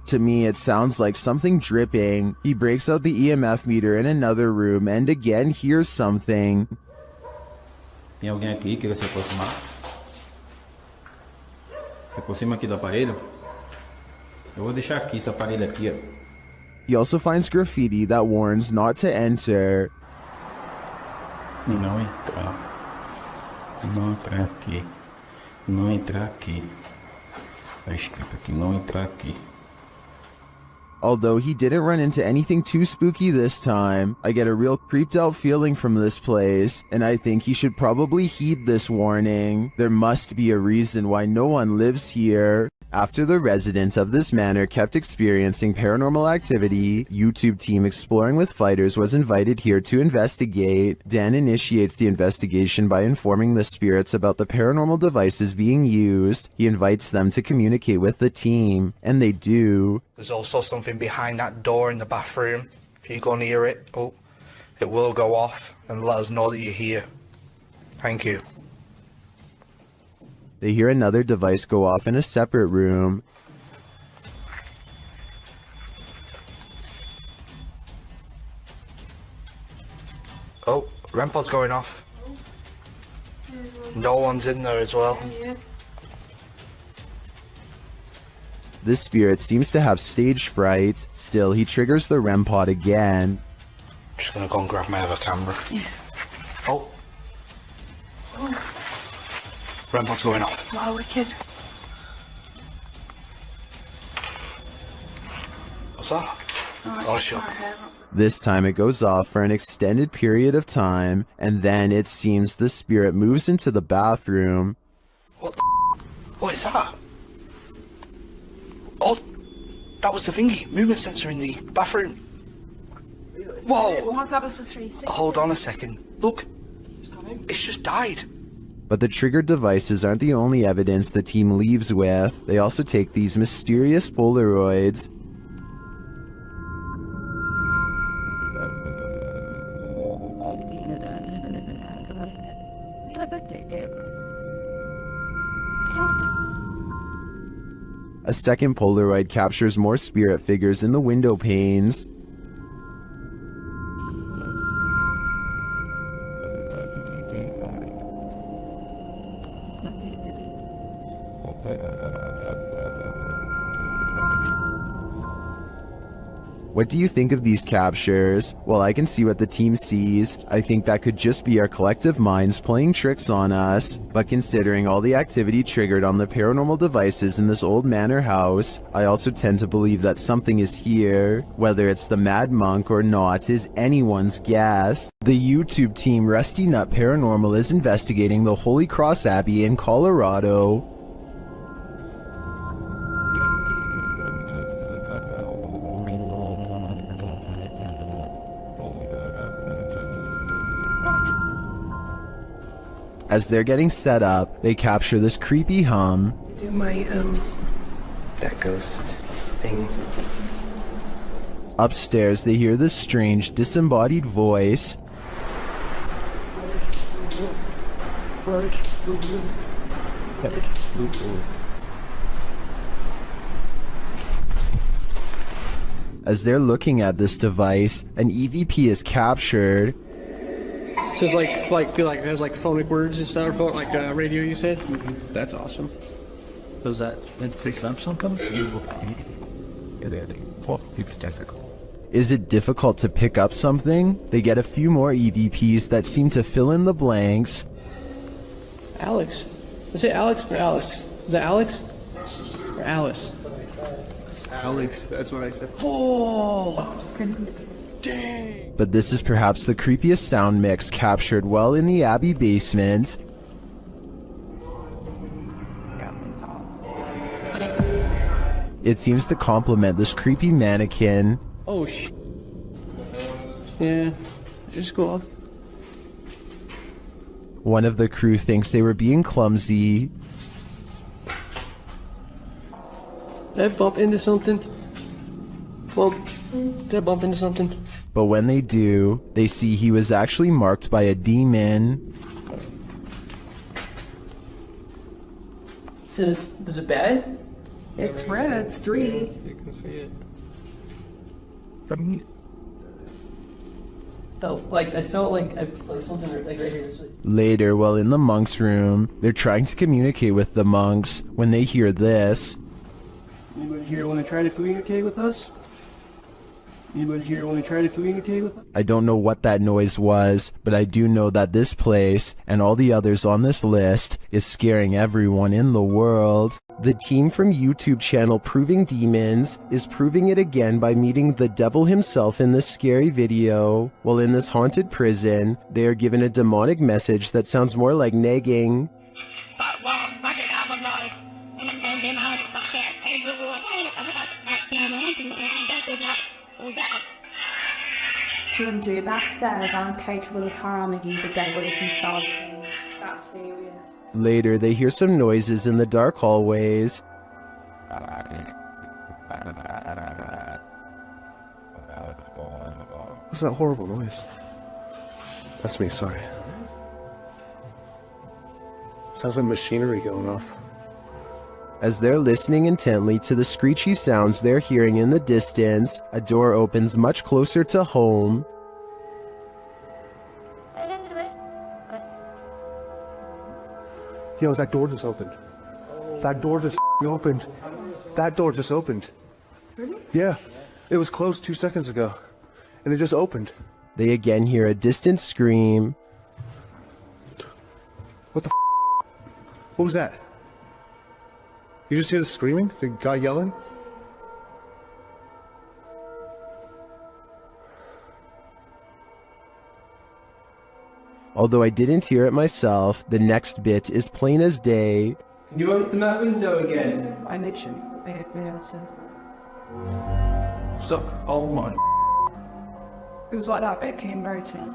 To me, it sounds like something dripping. He breaks out the EMF meter in another room and again hears something. Tem alguém aqui que queira se aproximar? Se aproxima aqui do aparelho. Eu vou deixar aqui esse aparelho aqui, ó. He also finds graffiti that warns not to enter. Não entrar. Não entrar aqui. Não entrar aqui. Tá escrito aqui, não entrar aqui. Although he didn't run into anything too spooky this time, I get a real creeped out feeling from this place, and I think he should probably heed this warning. There must be a reason why no one lives here. After the residents of this manor kept experiencing paranormal activity, YouTube team Exploring with Fighters was invited here to investigate. Dan initiates the investigation by informing the spirits about the paranormal devices being used. He invites them to communicate with the team, and they do. There's also something behind that door in the bathroom. If you go near it, it will go off and let us know that you're here. Thank you. They hear another device go off in a separate room. Oh, REM pod's going off. No one's in there as well. This spirit seems to have stage fright. Still, he triggers the REM pod again. I'm just gonna go and grab my other camera. Yeah. Oh. REM pod's going off. Wow, wicked. What's that? Oh, sure. This time it goes off for an extended period of time, and then it seems the spirit moves into the bathroom. What the What is that? Oh, that was the thingy, movement sensor in the bathroom. Whoa! What's happened to 360? Hold on a second. Look, it's just died. But the triggered devices aren't the only evidence the team leaves with. They also take these mysterious Polaroids. A second Polaroid captures more spirit figures in the window panes. What do you think of these captures? Well, I can see what the team sees. I think that could just be our collective minds playing tricks on us. But considering all the activity triggered on the paranormal devices in this old manor house, I also tend to believe that something is here. Whether it's the Mad Monk or not is anyone's guess. The YouTube team Rusty Nut Paranormal is investigating the Holy Cross Abbey in Colorado. As they're getting set up, they capture this creepy hum. Do my, that ghost thing. Upstairs, they hear this strange, disembodied voice. As they're looking at this device, an EVP is captured. So it's it has like phonic words and stuff, or like radio, you said? That's awesome. Was that meant to say something? It's difficult. Is it difficult to pick up something? They get a few more EVPs that seem to fill in the blanks. Alex. Is it Alex or Alice? Is that Alex? Or Alice? Alex, that's what I said. Oh! Dang! But this is perhaps the creepiest sound mix captured well in the Abbey basement. It seems to complement this creepy mannequin. Oh, yeah, just go off. One of the crew thinks they were being clumsy. Did I bump into something? Well, did I bump into something? But when they do, they see he was actually marked by a demon. So is it bad? It's red, it's 3. You can see it. I felt like something like right here. Later, while in the monk's room, they're trying to communicate with the monks when they hear this. Anybody here want to try to communicate with us? Anybody here want to try to communicate with us? I don't know what that noise was, but I do know that this place, and all the others on this list, is scaring everyone in the world. The team from YouTube channel Proving Demons is proving it again by meeting the devil himself in this scary video. While in this haunted prison, they are given a demonic message that sounds more like nagging. Ginger, that said, I'm capable of harming you, the devil is inside me. That's serious. Later, they hear some noises in the dark hallways. What's that horrible noise? That's me, sorry. Sounds like machinery going off. As they're listening intently to the screechy sounds they're hearing in the distance, a door opens much closer to home. Yo, that door just opened. That door just opened. That door just opened. Yeah, it was closed 2 seconds ago, and it just opened. They again hear a distant scream. What the What was that? You just hear the screaming? The guy yelling? Although I didn't hear it myself, the next bit is plain as day. Can you open that window again? I literally, I had the answer. So, oh my. It was like that bit came right in.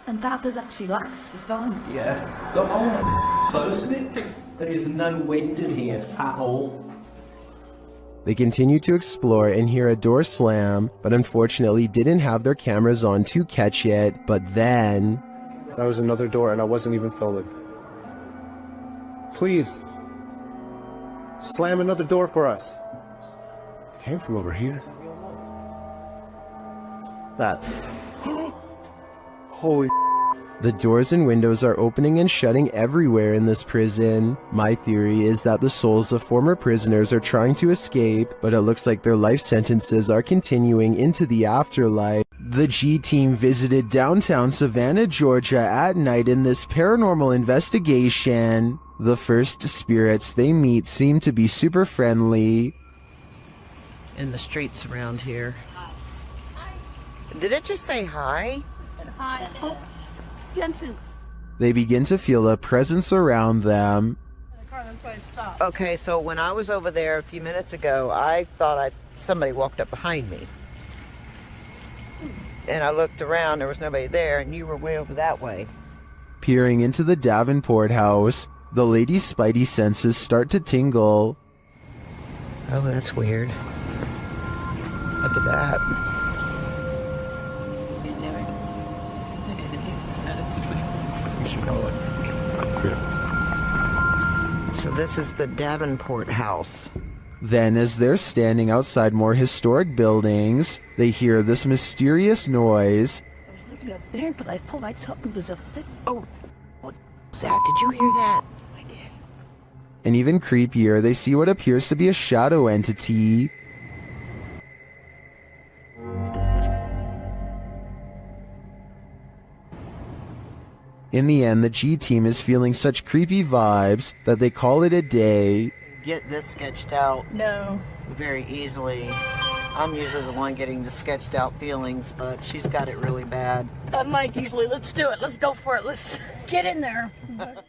And that was actually last this time. Yeah. Look, oh my, closing it. There is no wind in here at all. They continue to explore and hear a door slam, but unfortunately didn't have their cameras on to catch it. But then... That was another door and I wasn't even filming. Please. Slam another door for us. It came from over here. That. Holy The doors and windows are opening and shutting everywhere in this prison. My theory is that the souls of former prisoners are trying to escape, but it looks like their life sentences are continuing into the afterlife. The G team visited downtown Savannah, Georgia at night in this paranormal investigation. The first spirits they meet seem to be super friendly. In the streets around here. Did it just say hi? Hi. Jensen. They begin to feel a presence around them. Okay, so when I was over there a few minutes ago, I thought somebody walked up behind me. And I looked around, there was nobody there, and you were way over that way. Peering into the Davenport house, the lady's spidey senses start to tingle. Oh, that's weird. Look at that. So this is the Davenport house. Then, as they're standing outside more historic buildings, they hear this mysterious noise. I was looking up there, but I felt like something was up there. Oh, what's that? Did you hear that? I did. And even creepier, they see what appears to be a shadow entity. In the end, the G team is feeling such creepy vibes that they call it a day. Get this sketched out. No. Very easily. I'm usually the one getting the sketched out feelings, but she's got it really bad. I'm like, usually, let's do it. Let's go for it. Let's get in there.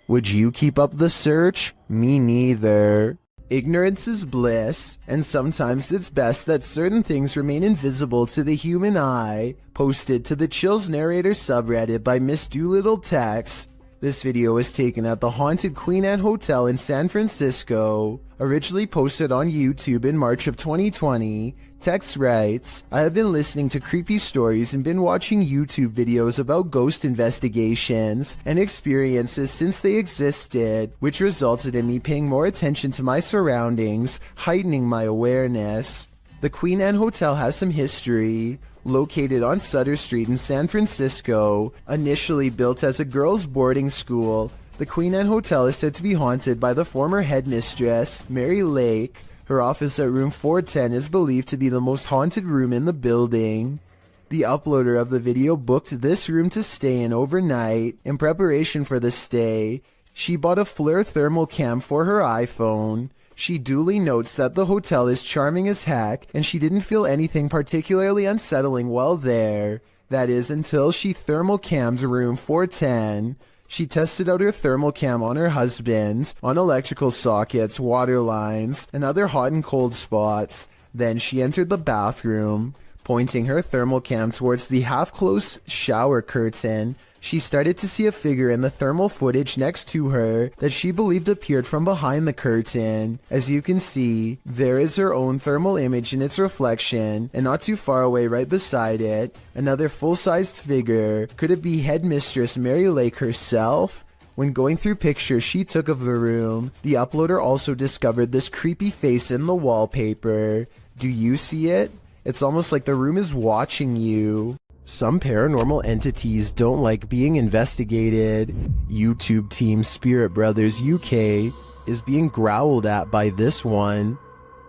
Would you keep up the search? Me neither. Ignorance is bliss, and sometimes it's best that certain things remain invisible to the human eye. Posted to the Chills Narrator subreddit by Miss Doolittle Tex. This video was taken at the haunted Queen Anne Hotel in San Francisco. Originally posted on YouTube in March of 2020, Tex writes, I have been listening to creepy stories and been watching YouTube videos about ghost investigations and experiences since they existed, which resulted in me paying more attention to my surroundings, heightening my awareness. The Queen Anne Hotel has some history. Located on Sutter Street in San Francisco, initially built as a girls' boarding school, the Queen Anne Hotel is said to be haunted by the former headmistress, Mary Lake. Her office at room 410 is believed to be the most haunted room in the building. The uploader of the video booked this room to stay in overnight. In preparation for the stay, she bought a FLIR thermal cam for her iPhone. She duly notes that the hotel is charming as heck, and she didn't feel anything particularly unsettling while there. That is, until she thermal cammed room 410. She tested out her thermal cam on her husband, on electrical sockets, water lines, and other hot and cold spots. Then she entered the bathroom. Pointing her thermal cam towards the half-closed shower curtain, she started to see a figure in the thermal footage next to her that she believed appeared from behind the curtain. As you can see, there is her own thermal image in its reflection, and not too far away right beside it, another full-sized figure. Could it be Headmistress Mary Lake herself? When going through pictures she took of the room, the uploader also discovered this creepy face in the wallpaper. Do you see it? It's almost like the room is watching you. Some paranormal entities don't like being investigated. YouTube team Spirit Brothers UK is being growled at by this one.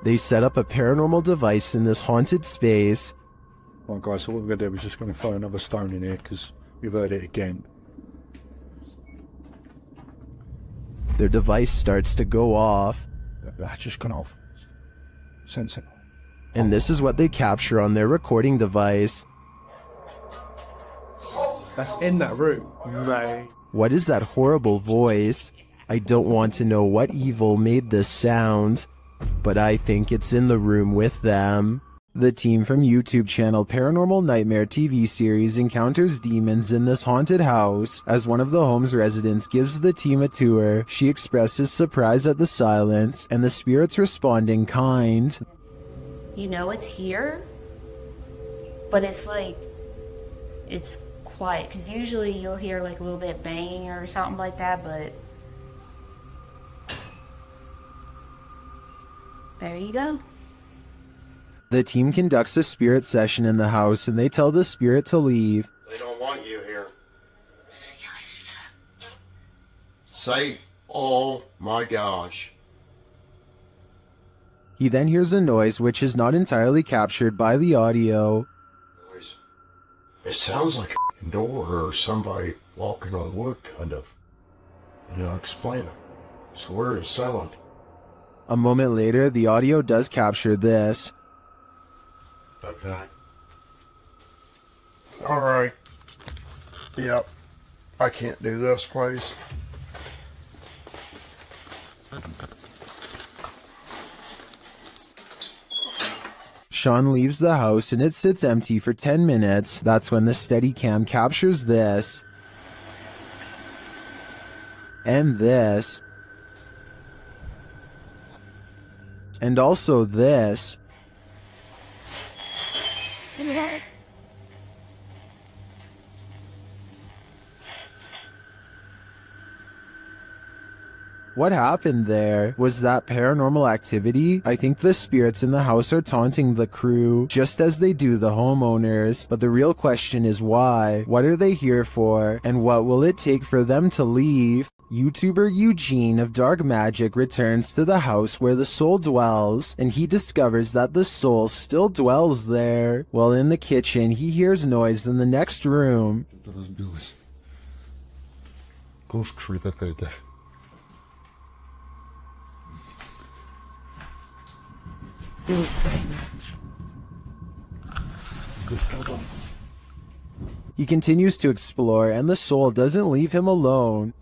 They set up a paranormal device in this haunted space. Right guys, so what we're going to do is just going to throw another stone in here because we've heard it again. Their device starts to go off. That's just gone off. Sensible. And this is what they capture on their recording device. That's in that room. Right. What is that horrible voice? I don't want to know what evil made this sound, but I think it's in the room with them. The team from YouTube channel Paranormal Nightmare TV series encounters demons in this haunted house. As one of the home's residents gives the team a tour, she expresses surprise at the silence, and the spirits respond in kind. You know it's here, but it's like, it's quiet, because usually you'll hear like a little bit banging or something like that, but there you go. The team conducts a spirit session in the house and they tell the spirit to leave. They don't want you here. See, sake. Oh my gosh. He then hears a noise which is not entirely captured by the audio. It sounds like a door or somebody walking on wood, kind of. Explain it. So where is sound? A moment later, the audio does capture this. Okay. Alright. Yep. I can't do this, please. Sean leaves the house and it sits empty for 10 minutes. That's when the Steadicam captures this. And this. And also this. What happened there? Was that paranormal activity? I think the spirits in the house are taunting the crew, just as they do the homeowners. But the real question is why? What are they here for? And what will it take for them to leave? YouTuber Eugene of Dark Magic returns to the house where the soul dwells, and he discovers that the soul still dwells there. While in the kitchen, he hears noise in the next room. He continues to explore, and the soul doesn't leave him alone.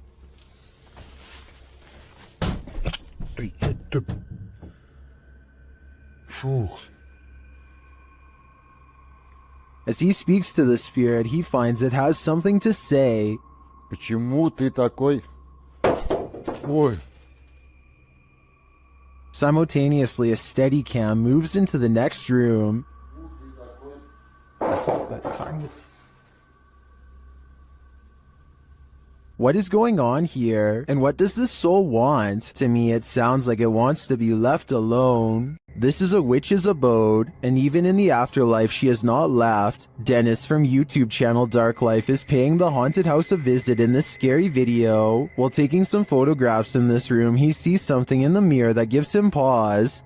As he speaks to the spirit, he finds it has something to say. Почему ты такой? Ой. Simultaneously, a Steadicam moves into the next room. What is going on here? And what does this soul want? To me, it sounds like it wants to be left alone. This is a witch's abode, and even in the afterlife, she has not left. Dennis from YouTube channel Dark Life is paying the haunted house a visit in this scary video. While taking some photographs in this room, he sees something in the mirror that gives him pause.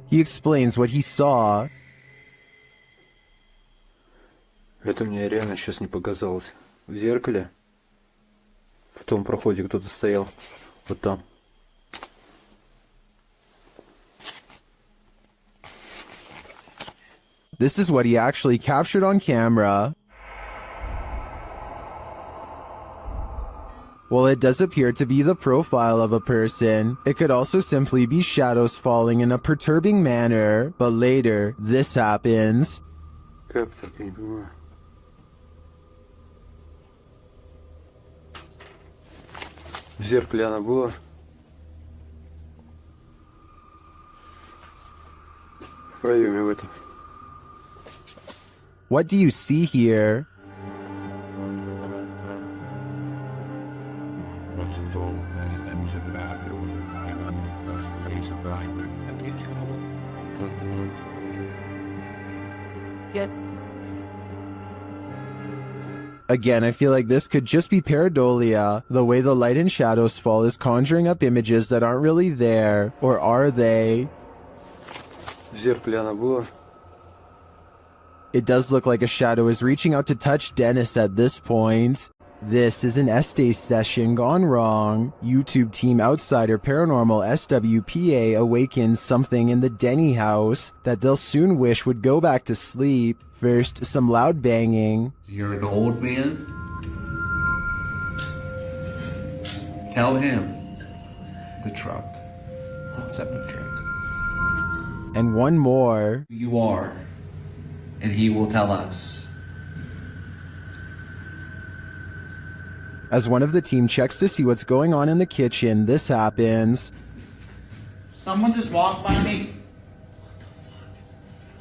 He explains what he saw. Это мне реально сейчас не показалось. В зеркале, в том проходе кто-то стоял. Вот там. This is what he actually captured on camera. While it does appear to be the profile of a person, it could also simply be shadows falling in a perturbing manner. But later, this happens. Как так, я не понимаю. В зеркале она была. В проеме в этом. What do you see here? Again, I feel like this could just be pareidolia. The way the light and shadows fall is conjuring up images that aren't really there. Or are they? В зеркале она была. It does look like a shadow is reaching out to touch Dennis at this point. This is an Estes session gone wrong. YouTube team outsider paranormal SWPA awakens something in the Denny house that they'll soon wish would go back to sleep. First, some loud banging. You're an old man? Tell him. The truck. What's up the truck? And one more. Who you are, and he will tell us. As one of the team checks to see what's going on in the kitchen, this happens. Someone just walked by me.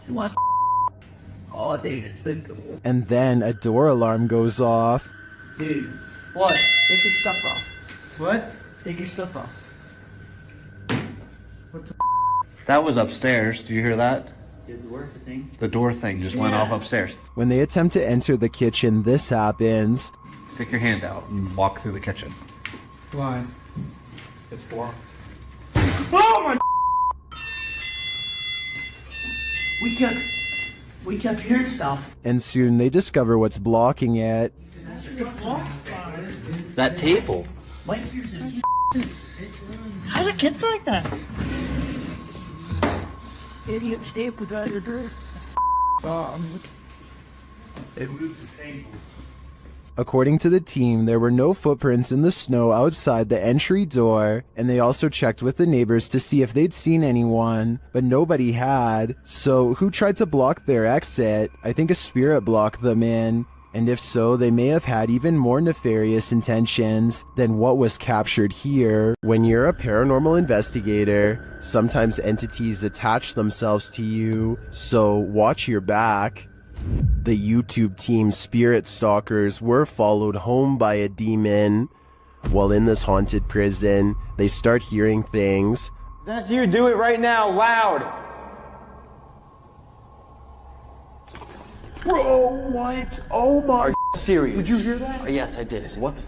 What? Oh, dude, it's a... And then a door alarm goes off. Dude. What? Take your stuff off. What? Take your stuff off. That was upstairs. Do you hear that? The door thing. The door thing just went off upstairs. When they attempt to enter the kitchen, this happens. Stick your hand out and walk through the kitchen. Why? It's blocked. Oh my! We kept hearing stuff. And soon they discover what's blocking it. That table. How did it get like that? Idiot stayed without your door. It moved the table. According to the team, there were no footprints in the snow outside the entry door, and they also checked with the neighbors to see if they'd seen anyone, but nobody had. So who tried to block their exit? I think a spirit blocked them in, and if so, they may have had even more nefarious intentions than what was captured here. When you're a paranormal investigator, sometimes entities attach themselves to you, so watch your back. The YouTube team Spirit Stalkers were followed home by a demon. While in this haunted prison, they start hearing things. That's you. Do it right now, loud. Bro, what? Oh my. Serious. Did you hear that? Yes, I did. What the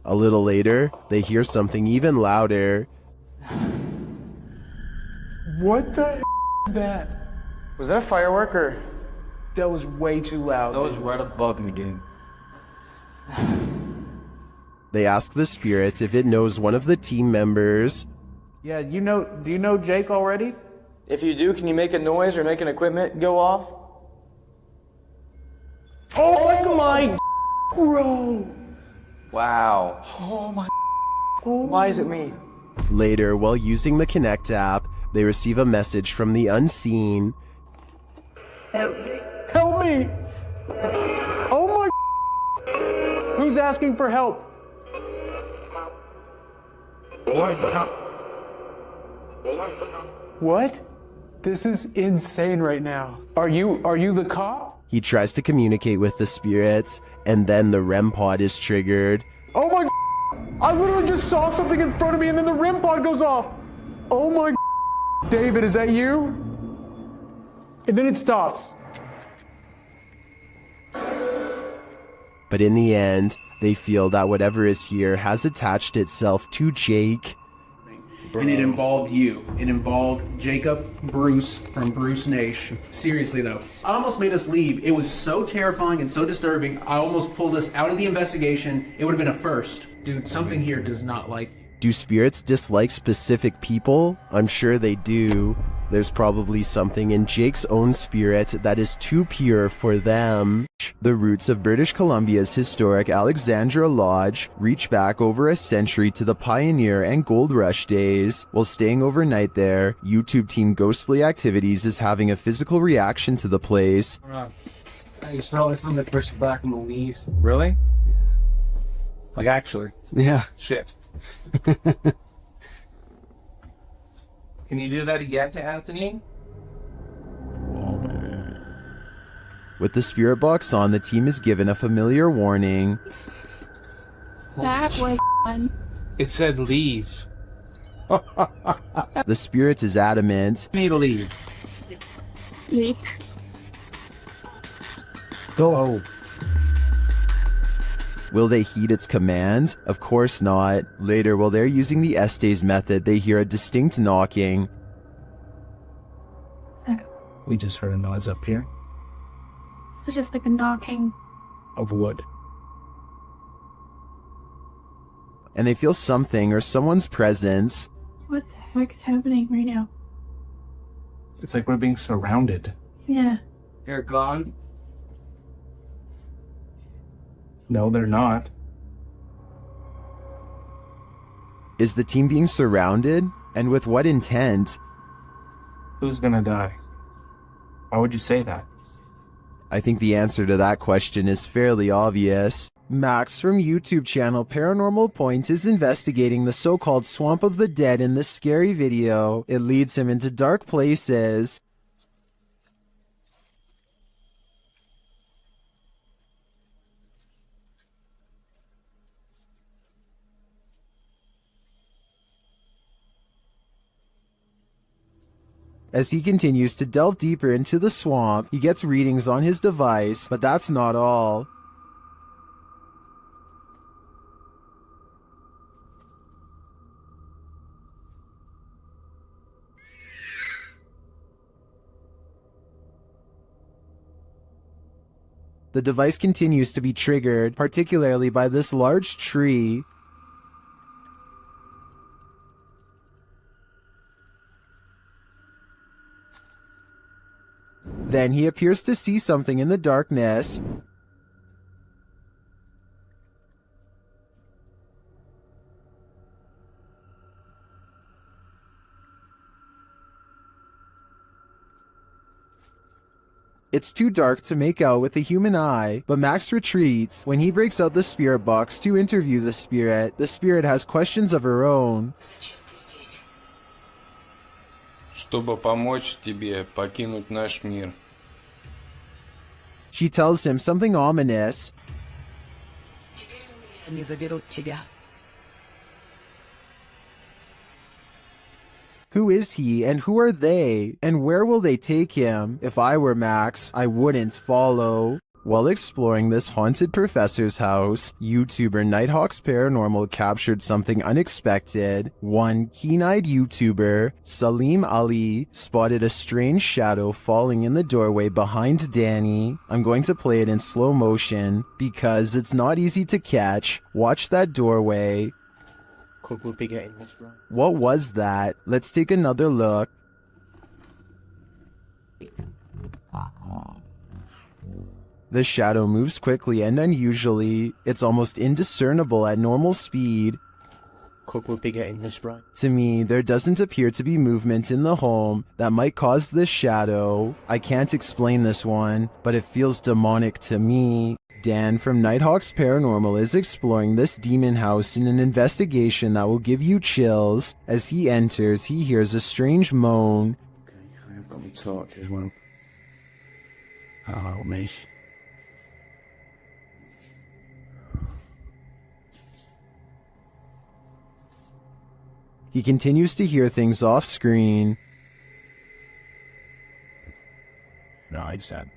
A little later, they hear something even louder. What the is that? Was that a firework or? That was way too loud. That was right above me, dude. They ask the spirit if it knows one of the team members. Yeah, do you know Jake already? If you do, can you make a noise or make an equipment go off? Oh my bro. Wow. Oh my. Why is it me? Later, while using the Connect app, they receive a message from the unseen. Help me! Oh my. Who's asking for help? What? This is insane right now. Are you the cop? He tries to communicate with the spirits, and then the REM pod is triggered. Oh my. I literally just saw something in front of me and then the REM pod goes off. Oh my. David, is that you? And then it stops. But in the end, they feel that whatever is here has attached itself to Jake. And it involved you. It involved Jacob Bruce from Bruce Nation. Seriously though, I almost made us leave. It was so terrifying and so disturbing. I almost pulled us out of the investigation. It would have been a first. Dude, something here does not like you. Do spirits dislike specific people? I'm sure they do. There's probably something in Jake's own spirit that is too pure for them. The roots of British Columbia's historic Alexandra Lodge reach back over a century to the pioneer and gold rush days. While staying overnight there, YouTube team Ghostly Activities is having a physical reaction to the place. I smell like something pushed back on my knees. Really? Like actually? Yeah. Shit. Can you do that again to Anthony? With the spirit box on, the team is given a familiar warning. That was fun. It said leave. The spirit is adamant. Me to leave. Leave. Go. Will they heed its command? Of course not. Later, while they're using the Estes method, they hear a distinct knocking. We just heard a noise up here. So just like a knocking. Of wood. And they feel something or someone's presence. What the heck is happening right now? It's like we're being surrounded. Yeah. They're gone. No, they're not. Is the team being surrounded? And with what intent? Who's gonna die? Why would you say that? I think the answer to that question is fairly obvious. Max from YouTube channel Paranormal Point is investigating the so-called Swamp of the Dead in this scary video. It leads him into dark places. As he continues to delve deeper into the swamp, he gets readings on his device, but that's not all. The device continues to be triggered, particularly by this large tree. Then he appears to see something in the darkness. It's too dark to make out with the human eye, but Max retreats. When he breaks out the spirit box to interview the spirit has questions of her own. Чтобы помочь тебе покинуть наш мир. She tells him something ominous. Они заберут тебя. Who is he and who are they? And where will they take him? If I were Max, I wouldn't follow. While exploring this haunted professor's house, YouTuber Nighthawk's Paranormal captured something unexpected. One keen-eyed YouTuber, Salim Ali, spotted a strange shadow falling in the doorway behind Danny. I'm going to play it in slow motion because it's not easy to catch. Watch that doorway. Could we be getting this right? What was that? Let's take another look. The shadow moves quickly and unusually. It's almost indiscernible at normal speed. Could we be getting this right? To me, there doesn't appear to be movement in the home that might cause this shadow. I can't explain this one, but it feels demonic to me. Dan from Nighthawk's Paranormal is exploring this demon house in an investigation that will give you chills. As he enters, he hears a strange moan. Okay, I have got my torch as well. That'll help me. He continues to hear things off screen. No, I said.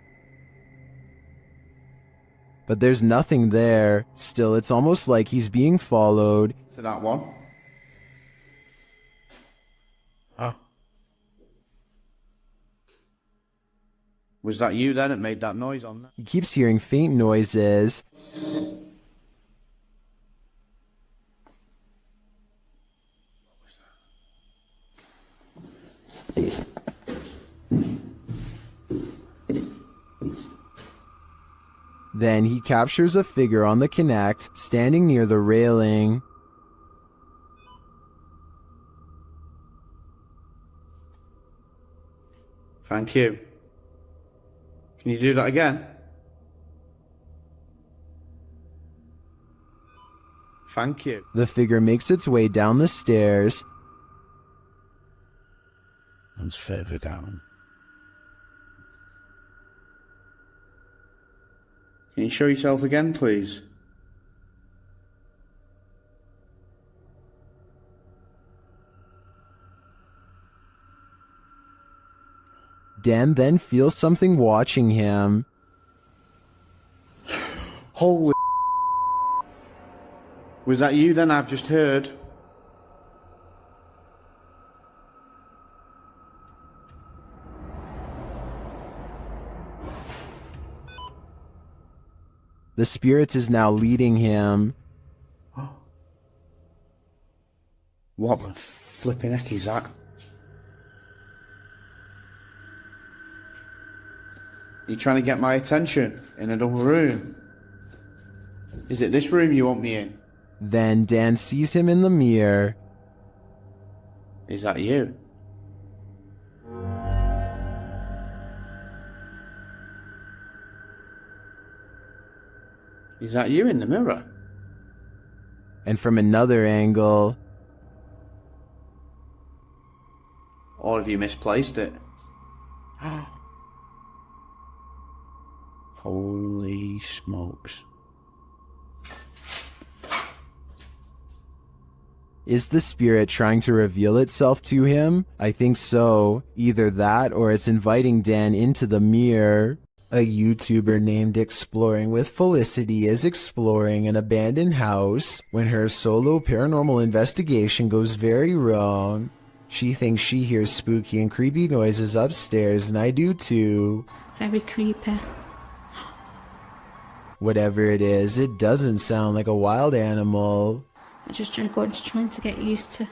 But there's nothing there. Still, it's almost like he's being followed. So that one. Huh? Was that you then that made that noise on that? He keeps hearing faint noises. Then he captures a figure on the Kinect, standing near the railing. Thank you. Can you do that again? Thank you. The figure makes its way down the stairs. And further down. Can you show yourself again, please? Dan then feels something watching him. Holy. Was that you then I've just heard? The spirit is now leading him. What the flipping heck is that? You trying to get my attention in another room? Is it this room you want me in? Then Dan sees him in the mirror. Is that you? Is that you in the mirror? And from another angle... Or have you misplaced it? Holy smokes. Is the spirit trying to reveal itself to him? I think so. Either that or it's inviting Dan into the mirror. A YouTuber named Exploring with Felicity is exploring an abandoned house when her solo paranormal investigation goes very wrong. She thinks she hears spooky and creepy noises upstairs, and I do too. Very creepy. Whatever it is, it doesn't sound like a wild animal. I'm just trying to get used to.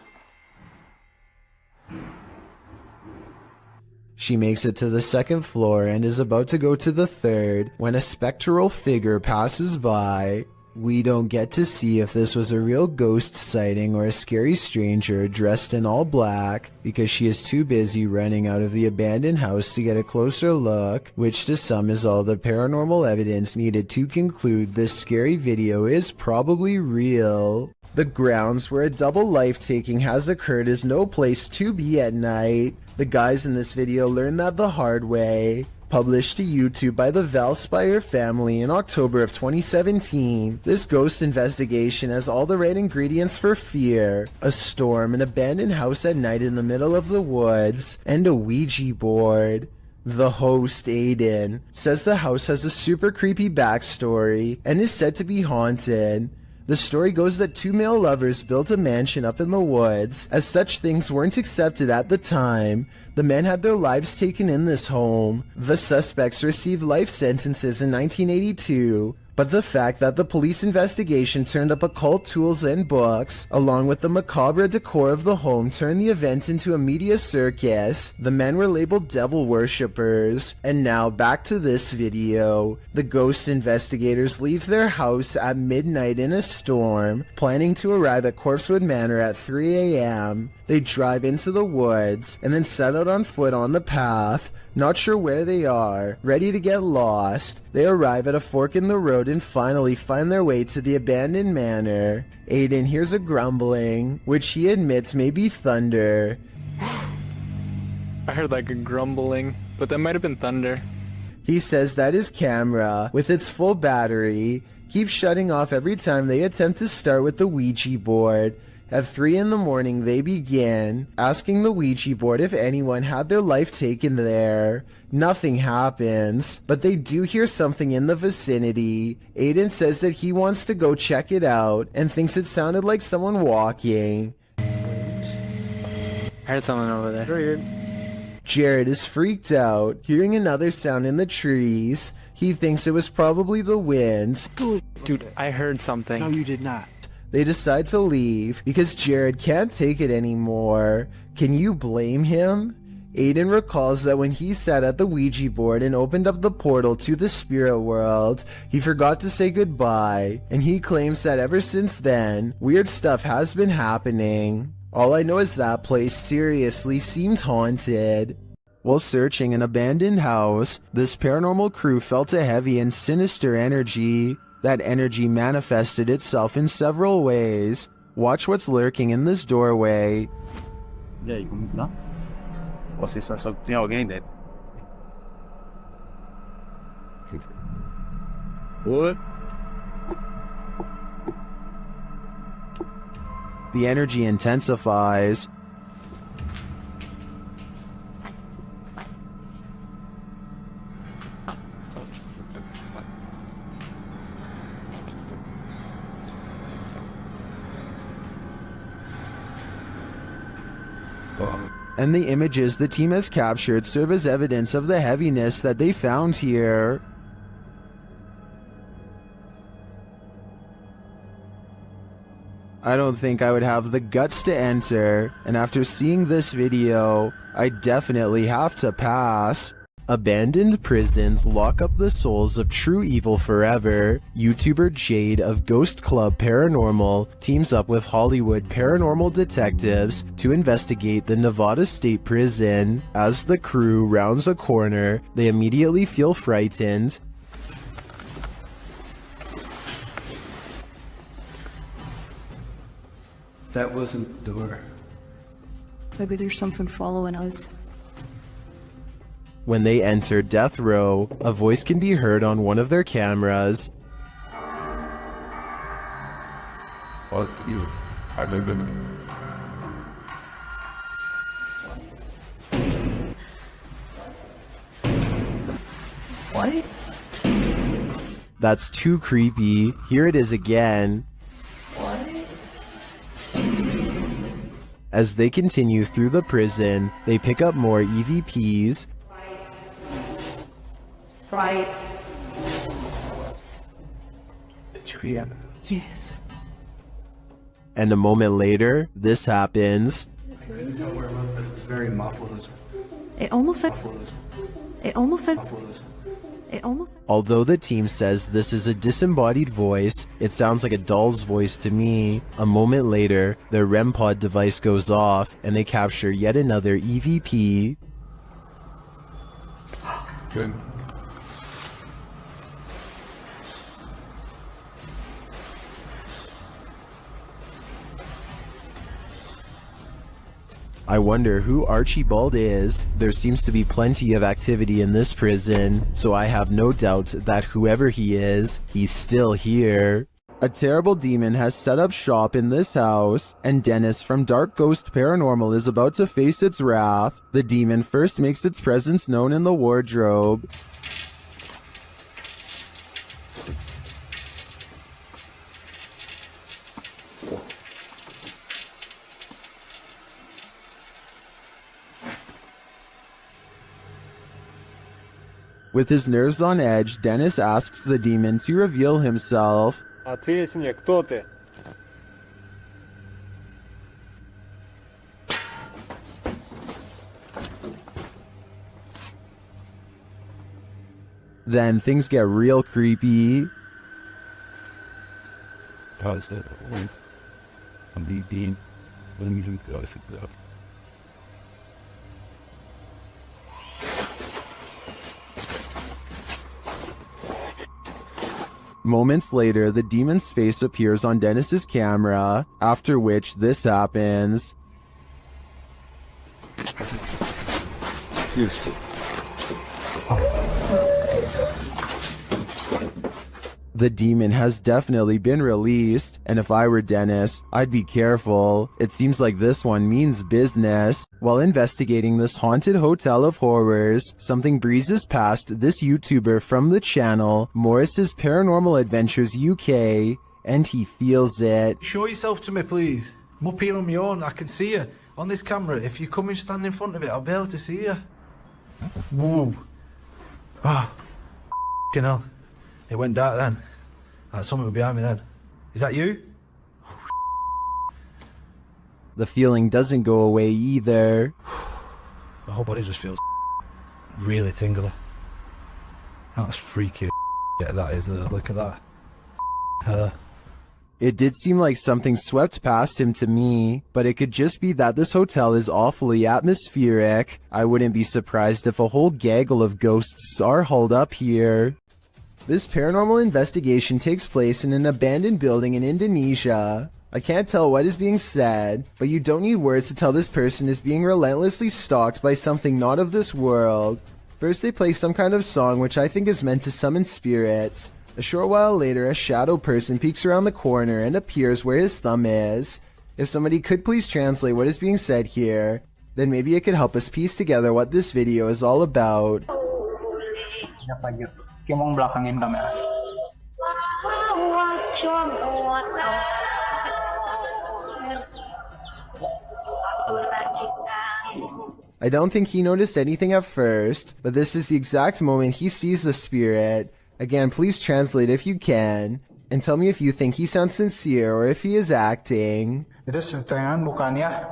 She makes it to the second floor and is about to go to the third when a spectral figure passes by. We don't get to see if this was a real ghost sighting or a scary stranger dressed in all black because she is too busy running out of the abandoned house to get a closer look, which to some is all the paranormal evidence needed to conclude this scary video is probably real. The grounds where a double life-taking has occurred is no place to be at night. The guys in this video learned that the hard way. Published to YouTube by the Valspire family in October of 2017, this ghost investigation has all the right ingredients for fear. A storm, an abandoned house at night in the middle of the woods, and a Ouija board. The host, Aiden, says the house has a super creepy backstory and is said to be haunted. The story goes that two male lovers built a mansion up in the woods, as such things weren't accepted at the time. The men had their lives taken in this home. The suspects received life sentences in 1982, but the fact that the police investigation turned up occult tools and books, along with the macabre decor of the home, turned the event into a media circus. The men were labeled devil worshippers. And now back to this video. The ghost investigators leave their house at midnight in a storm, planning to arrive at Corpsewood Manor at 3 a.m. They drive into the woods and then set out on foot on the path. Not sure where they are, ready to get lost. They arrive at a fork in the road and finally find their way to the abandoned manor. Aiden hears a grumbling, which he admits may be thunder. I heard like a grumbling, but that might have been thunder. He says that his camera, with its full battery, keeps shutting off every time they attempt to start with the Ouija board. At 3 in the morning, they begin asking the Ouija board if anyone had their life taken there. Nothing happens, but they do hear something in the vicinity. Aiden says that he wants to go check it out and thinks it sounded like someone walking. I heard someone over there. Jared is freaked out, hearing another sound in the trees. He thinks it was probably the wind. Dude, I heard something. No, you did not. They decide to leave because Jared can't take it anymore. Can you blame him? Aiden recalls that when he sat at the Ouija board and opened up the portal to the spirit world, he forgot to say goodbye, and he claims that ever since then, weird stuff has been happening. All I know is that place seriously seemed haunted. While searching an abandoned house, this paranormal crew felt a heavy and sinister energy. That energy manifested itself in several ways. Watch what's lurking in this doorway. E aí, como tá? Você só sabe que tem alguém dentro. What? The energy intensifies. And the images the team has captured serve as evidence of the heaviness that they found here. I don't think I would have the guts to enter, and after seeing this video, I definitely have to pass. Abandoned prisons lock up the souls of true evil forever. YouTuber Jade of Ghost Club Paranormal teams up with Hollywood paranormal detectives to investigate the Nevada State Prison. As the crew rounds a corner, they immediately feel frightened. That wasn't the door. Maybe there's something following us. When they enter death row, a voice can be heard on one of their cameras. Fuck you. I live in What? That's too creepy. Here it is again. What? As they continue through the prison, they pick up more EVPs. Right. Did you hear? Yes. And a moment later, this happens. I couldn't tell where it was, but it was very muffled. It almost said. It almost said. It almost. Although the team says this is a disembodied voice, it sounds like a doll's voice to me. A moment later, their REM pod device goes off and they capture yet another EVP. Good. I wonder who Archibald is. There seems to be plenty of activity in this prison, so I have no doubt that whoever he is, he's still here. A terrible demon has set up shop in this house, and Dennis from Dark Ghost Paranormal is about to face its wrath. The demon first makes its presence known in the wardrobe. With his nerves on edge, Dennis asks the demon to reveal himself. Ответь мне, кто ты? Then things get real creepy. How's it? I'm being when you go that. Moments later, the demon's face appears on Dennis's camera, after which this happens. The demon has definitely been released, and if I were Dennis, I'd be careful. It seems like this one means business. While investigating this haunted hotel of horrors, something breezes past this YouTuber from the channel, Morris's Paranormal Adventures UK, and he feels it. Show yourself to me, please. I'm up here on my own. I can see you on this camera. If you come and stand in front of it, I'll be able to see you. Whoa. Ah. F***ing hell. It went dark then. That's something behind me then. Is that you? The feeling doesn't go away either. My whole body just feels really tingly. That's freaky. Yeah, that is. Look at that. Her. It did seem like something swept past him to me, but it could just be that this hotel is awfully atmospheric. I wouldn't be surprised if a whole gaggle of ghosts are holed up here. This paranormal investigation takes place in an abandoned building in Indonesia. I can't tell what is being said, but you don't need words to tell this person is being relentlessly stalked by something not of this world. First they play some kind of song which I think is meant to summon spirits. A short while later, a shadow person peeks around the corner and appears where his thumb is. If somebody could please translate what is being said here, then maybe it could help us piece together what this video is all about. Gimong belakangin kamera. I don't think he noticed anything at first, but this is the exact moment he sees the spirit. Again, please translate if you can, and tell me if you think he sounds sincere or if he is acting. Itu setengah bukannya.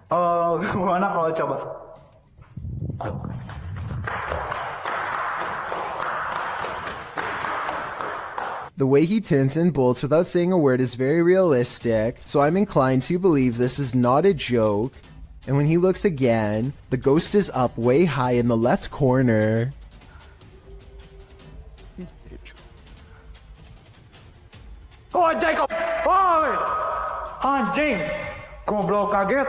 Gimana kalau coba? The way he turns and bolts without saying a word is very realistic, so I'm inclined to believe this is not a joke. And when he looks again, the ghost is up way high in the left corner. Oh, Jacob! Oh, anjing! Goblok kaget!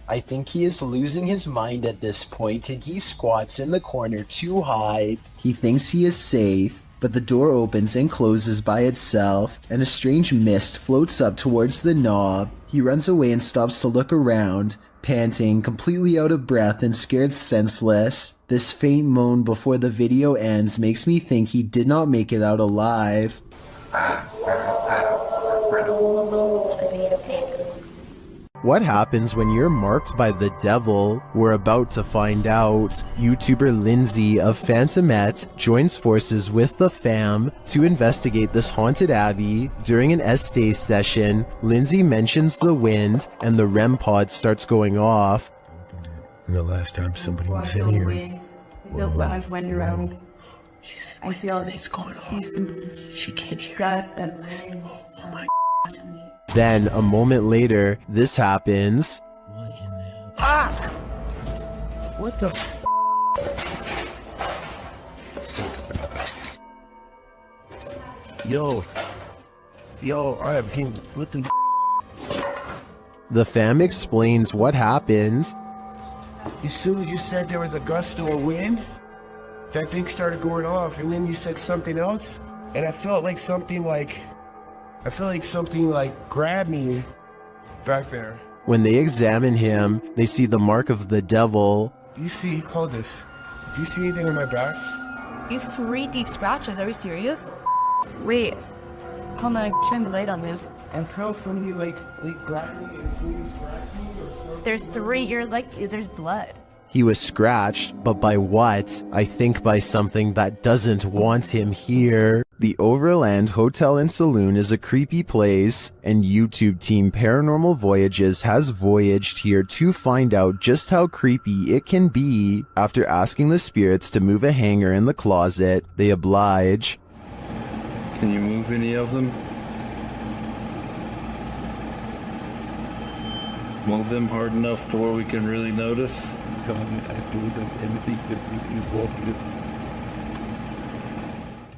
I think he is losing his mind at this point and he squats in the corner to hide. He thinks he is safe, but the door opens and closes by itself, and a strange mist floats up towards the knob. He runs away and stops to look around, Panting, completely out of breath and scared senseless, this faint moan before the video ends makes me think he did not make it out alive. What happens when you're marked by the devil? We're about to find out. YouTuber Lindsay of Phantomette joins forces with the fam to investigate this haunted abbey. During an Estee session, Lindsay mentions the wind and the REM pod starts going off. The last time somebody was in here. Feels like I've went around. She said, I feel what's going on? She can't hear. Oh my. Then, a moment later, this happens. Ah! What the? Yo, I came. What the? The fam explains what happened. As soon as you said there was a gust of wind, that thing started going off, and then you said something else, and I felt like something like grabbed me back there. When they examine him, they see the mark of the devil. Do you see? Hold this. Do you see anything on my back? You have 3 deep scratches. Are you serious? Wait. Hold on. Shine the light on this. And how from you like grabbed me and you scratched me or something? There's 3. You're like, there's blood. He was scratched, but by what? I think by something that doesn't want him here. The Overland Hotel and Saloon is a creepy place, and YouTube team Paranormal Voyages has voyaged here to find out just how creepy it can be. After asking the spirits to move a hanger in the closet, they oblige. Can you move any of them? Move them hard enough to where we can really notice?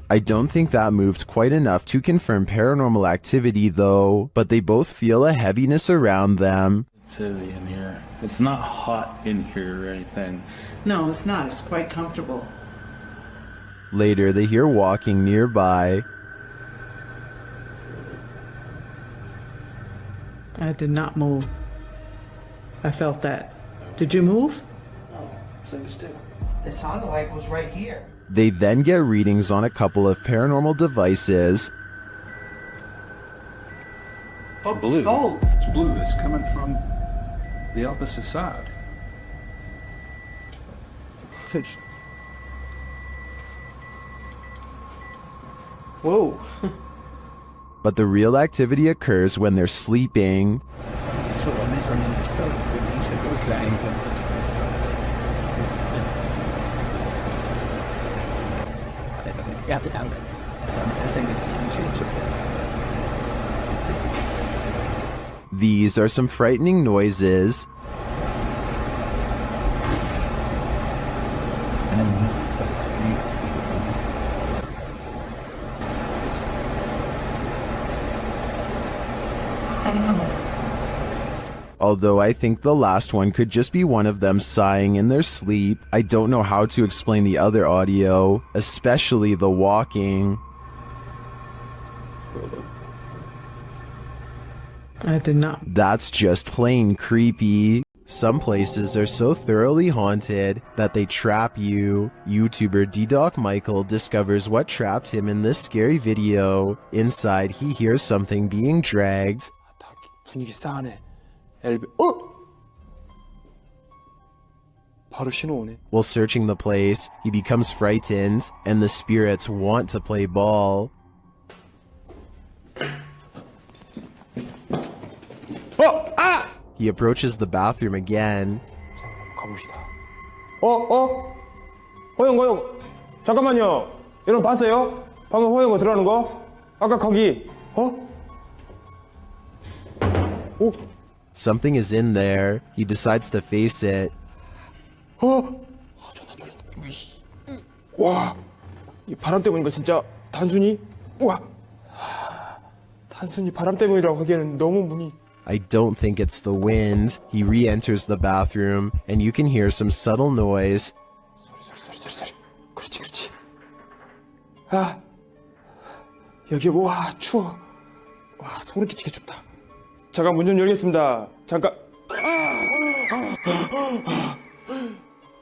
I don't think that moved quite enough to confirm paranormal activity though, but they both feel a heaviness around them. It's heavy in here. It's not hot in here or anything. No, it's not. It's quite comfortable. Later, they hear walking nearby. I did not move. I felt that. Did you move? It sounded like it was right here. They then get readings on a couple of paranormal devices. Oh, blue. gold. It's blue. It's coming from the opposite side. Whoa. But the real activity occurs when they're sleeping. These are some frightening noises. Although I think the last one could just be one of them sighing in their sleep, I don't know how to explain the other audio, especially the walking. I did not. That's just plain creepy. Some places are so thoroughly haunted that they trap you. YouTuber D-Doc Michael discovers what trapped him in this scary video. Inside, he hears something being dragged. 분위기 싸하네. 바로 신호 오네. While searching the place, he becomes frightened, and the spirits want to play ball. He approaches the bathroom again. 가봅시다. 호영. 잠깐만요. 여러분 봤어요? 방금 호영거 들어가는 거? 아까 거기. Something is in there. He decides to face it. 와, 이 바람 때문인 거 진짜 단순히 단순히 바람 때문이라고 하기에는 너무 문이. I don't think it's the wind. He re-enters the bathroom, and you can hear some subtle noise. 소리. 그렇지. 아, 여기 와 추워. 와 소름 끼치게 춥다. 잠깐 문 좀 열겠습니다. 잠깐.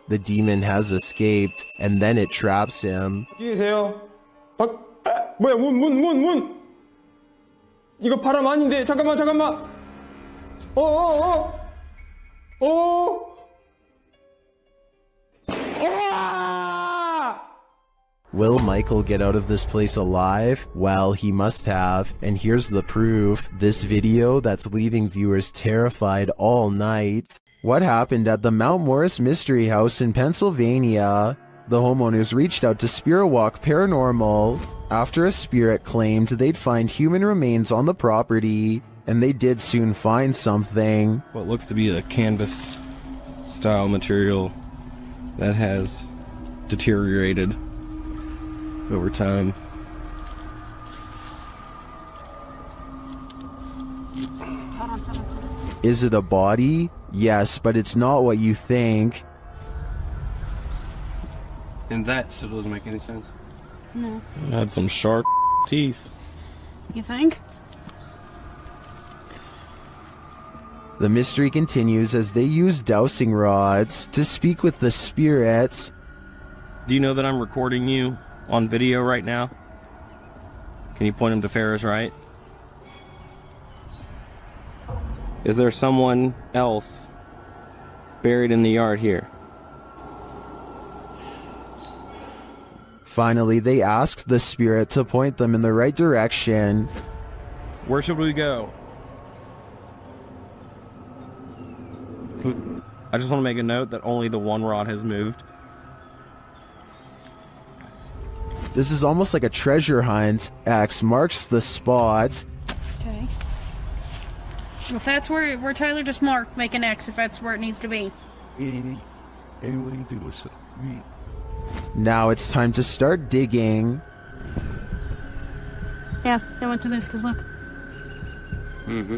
The demon has escaped, and then it traps him. 계세요. 뭐야, 문. 이거 바람 아닌데, 잠깐만. Will Michael get out of this place alive? Well, he must have, and here's the proof. This video that's leaving viewers terrified all night. What happened at the Mount Morris Mystery House in Pennsylvania? The homeowners reached out to Spirit Walk Paranormal after a spirit claimed they'd find human remains on the property, and they did soon find something. What looks to be a canvas style material that has deteriorated over time. Is it a body? Yes, but it's not what you think. And that still doesn't make any sense. No. It had some sharp teeth. You think? The mystery continues as they use dowsing rods to speak with the spirits. Do you know that I'm recording you on video right now? Can you point him to Ferris, right? Is there someone else buried in the yard here? Finally, they asked the spirit to point them in the right direction. Where should we go? I just want to make a note that only the one rod has moved. This is almost like a treasure hunt. X marks the spot. Okay. If that's where Tyler just marked, make an X if that's where it needs to be. Now it's time to start digging. Yeah, I went to this because look. Mm-hmm.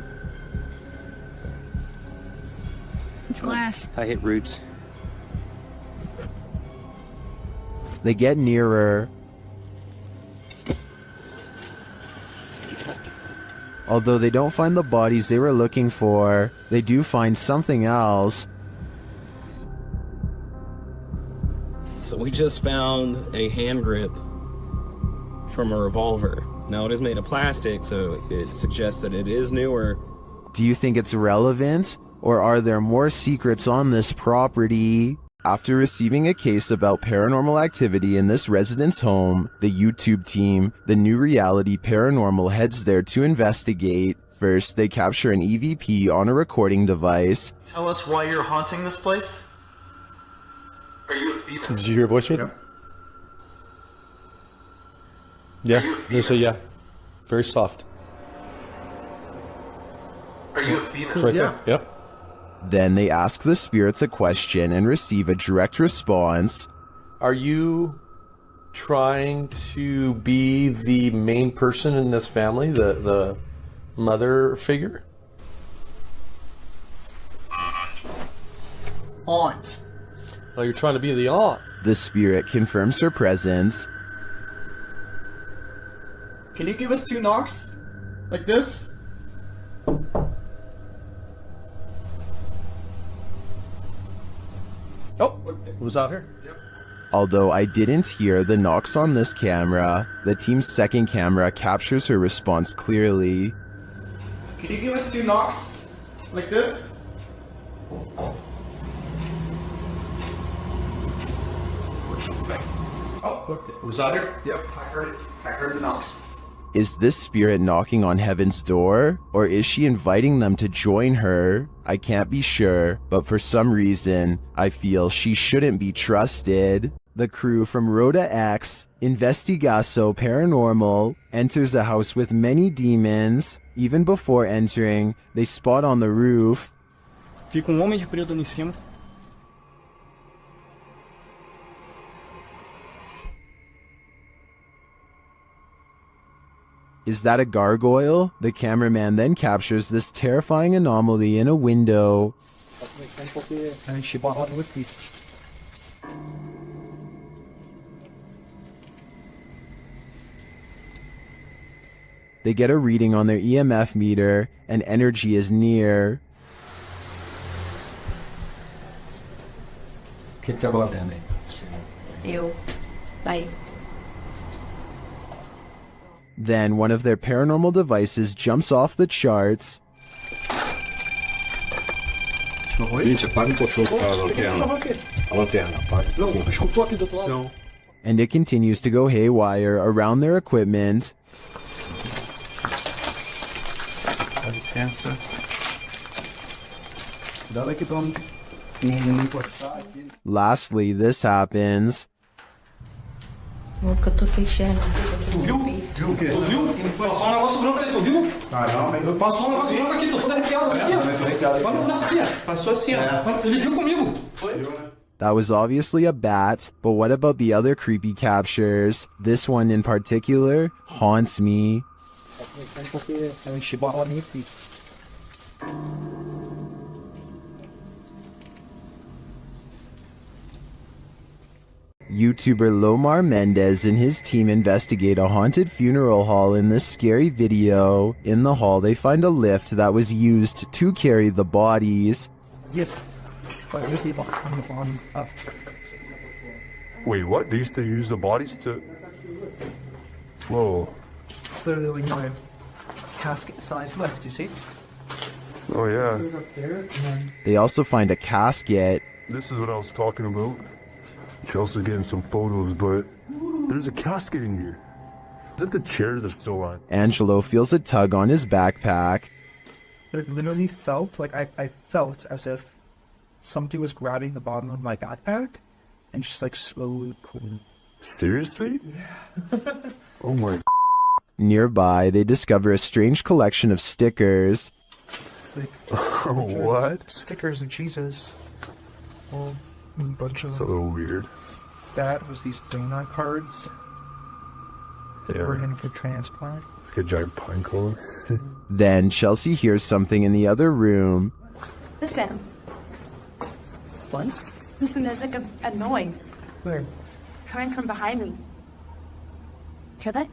It's glass. I hit roots. They get nearer. Although they don't find the bodies they were looking for, they do find something else. So we just found a hand grip from a revolver. Now it is made of plastic, so it suggests that it is newer. Do you think it's relevant? Or are there more secrets on this property? After receiving a case about paranormal activity in this resident's home, the YouTube team, the New Reality Paranormal, heads there to investigate. First, they capture an EVP on a recording device. Tell us why you're haunting this place? Are you a female? Did you hear a voice read? Yeah, there's a yeah. Very soft. Are you a female? It's right there. Yep. Then they ask the spirits a question and receive a direct response. Are you trying to be the main person in this family, the mother figure? Aunt. Oh, you're trying to be the aunt. The spirit confirms her presence. Can you give us 2 knocks? Like this? Oh, it was out here. Yep. Although I didn't hear the knocks on this camera, the team's second camera captures her response clearly. Can you give us 2 knocks? Like this? Oh, look, it was out here. Yep, I heard it. I heard the knocks. Is this spirit knocking on heaven's door? Or is she inviting them to join her? I can't be sure, but for some reason, I feel she shouldn't be trusted. The crew from Rhoda X, Investigaso Paranormal, enters a house with many demons. Even before entering, they spot on the roof. Fica homem de preto ali em cima. Is that a gargoyle? The cameraman then captures this terrifying anomaly in a window. They get a reading on their EMF meter, and energy is near. Ew. Bye. Then one of their paranormal devices jumps off the charts. And it continues to go haywire around their equipment. Lastly, this happens. Tu viu? Tu viu? Passou um negócio branco ali, tu viu? Passou um negócio branco aqui, tô todo arrepiado. Aqui, ó. Olha nessa aqui, ó. Passou assim, ó. Ele viu comigo. That was obviously a bat, but what about the other creepy captures? This one in particular haunts me. YouTuber Lomar Mendez and his team investigate a haunted funeral hall in this scary video. In the hall, they find a lift that was used to carry the bodies. Yes. Wait, what? They used to use the bodies to... Whoa. Literally like my casket size lift, you see? Oh, yeah. They also find a casket. This is what I was talking about. Chelsea's getting some photos, but there's a casket in here. Is it the chairs are still on? Angelo feels a tug on his backpack. It literally felt like I felt as if somebody was grabbing the bottom of my backpack and just like slowly pulling. Seriously? Yeah. Oh my. Nearby, they discover a strange collection of stickers. What? Stickers of Jesus. Well, a bunch of It's a little weird. that was these donut cards that were in for transplant. Like a giant pine cone. Then Chelsea hears something in the other room. Listen. What? Listen, there's like a noise Where? coming from behind me. Hear that?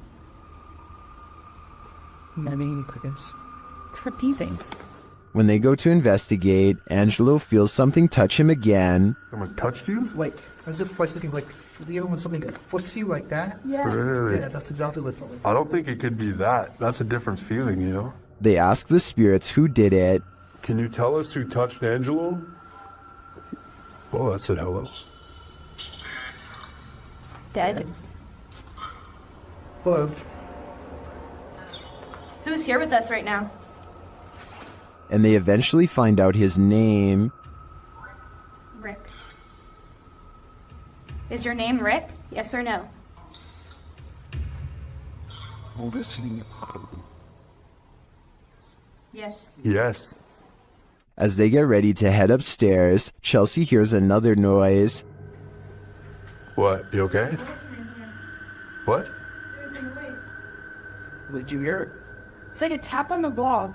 I mean, I guess. They're beeping. When they go to investigate, Angelo feels something touch him again. Someone touched you? Like, as if like something like, you know when something flicks you like that? Yeah. Really? Yeah, that's exactly what it felt like. I don't think it could be that. That's a different feeling, you know? They ask the spirits who did it. Can you tell us who touched Angelo? Oh, that said hello. Dead. Hello. Who's here with us right now? And they eventually find out his name. Rick. Is your name Rick? Yes or no? Listening. Yes. Yes. As they get ready to head upstairs, Chelsea hears another noise. What? You okay? What? Did you hear it? It's like a tap on the blog.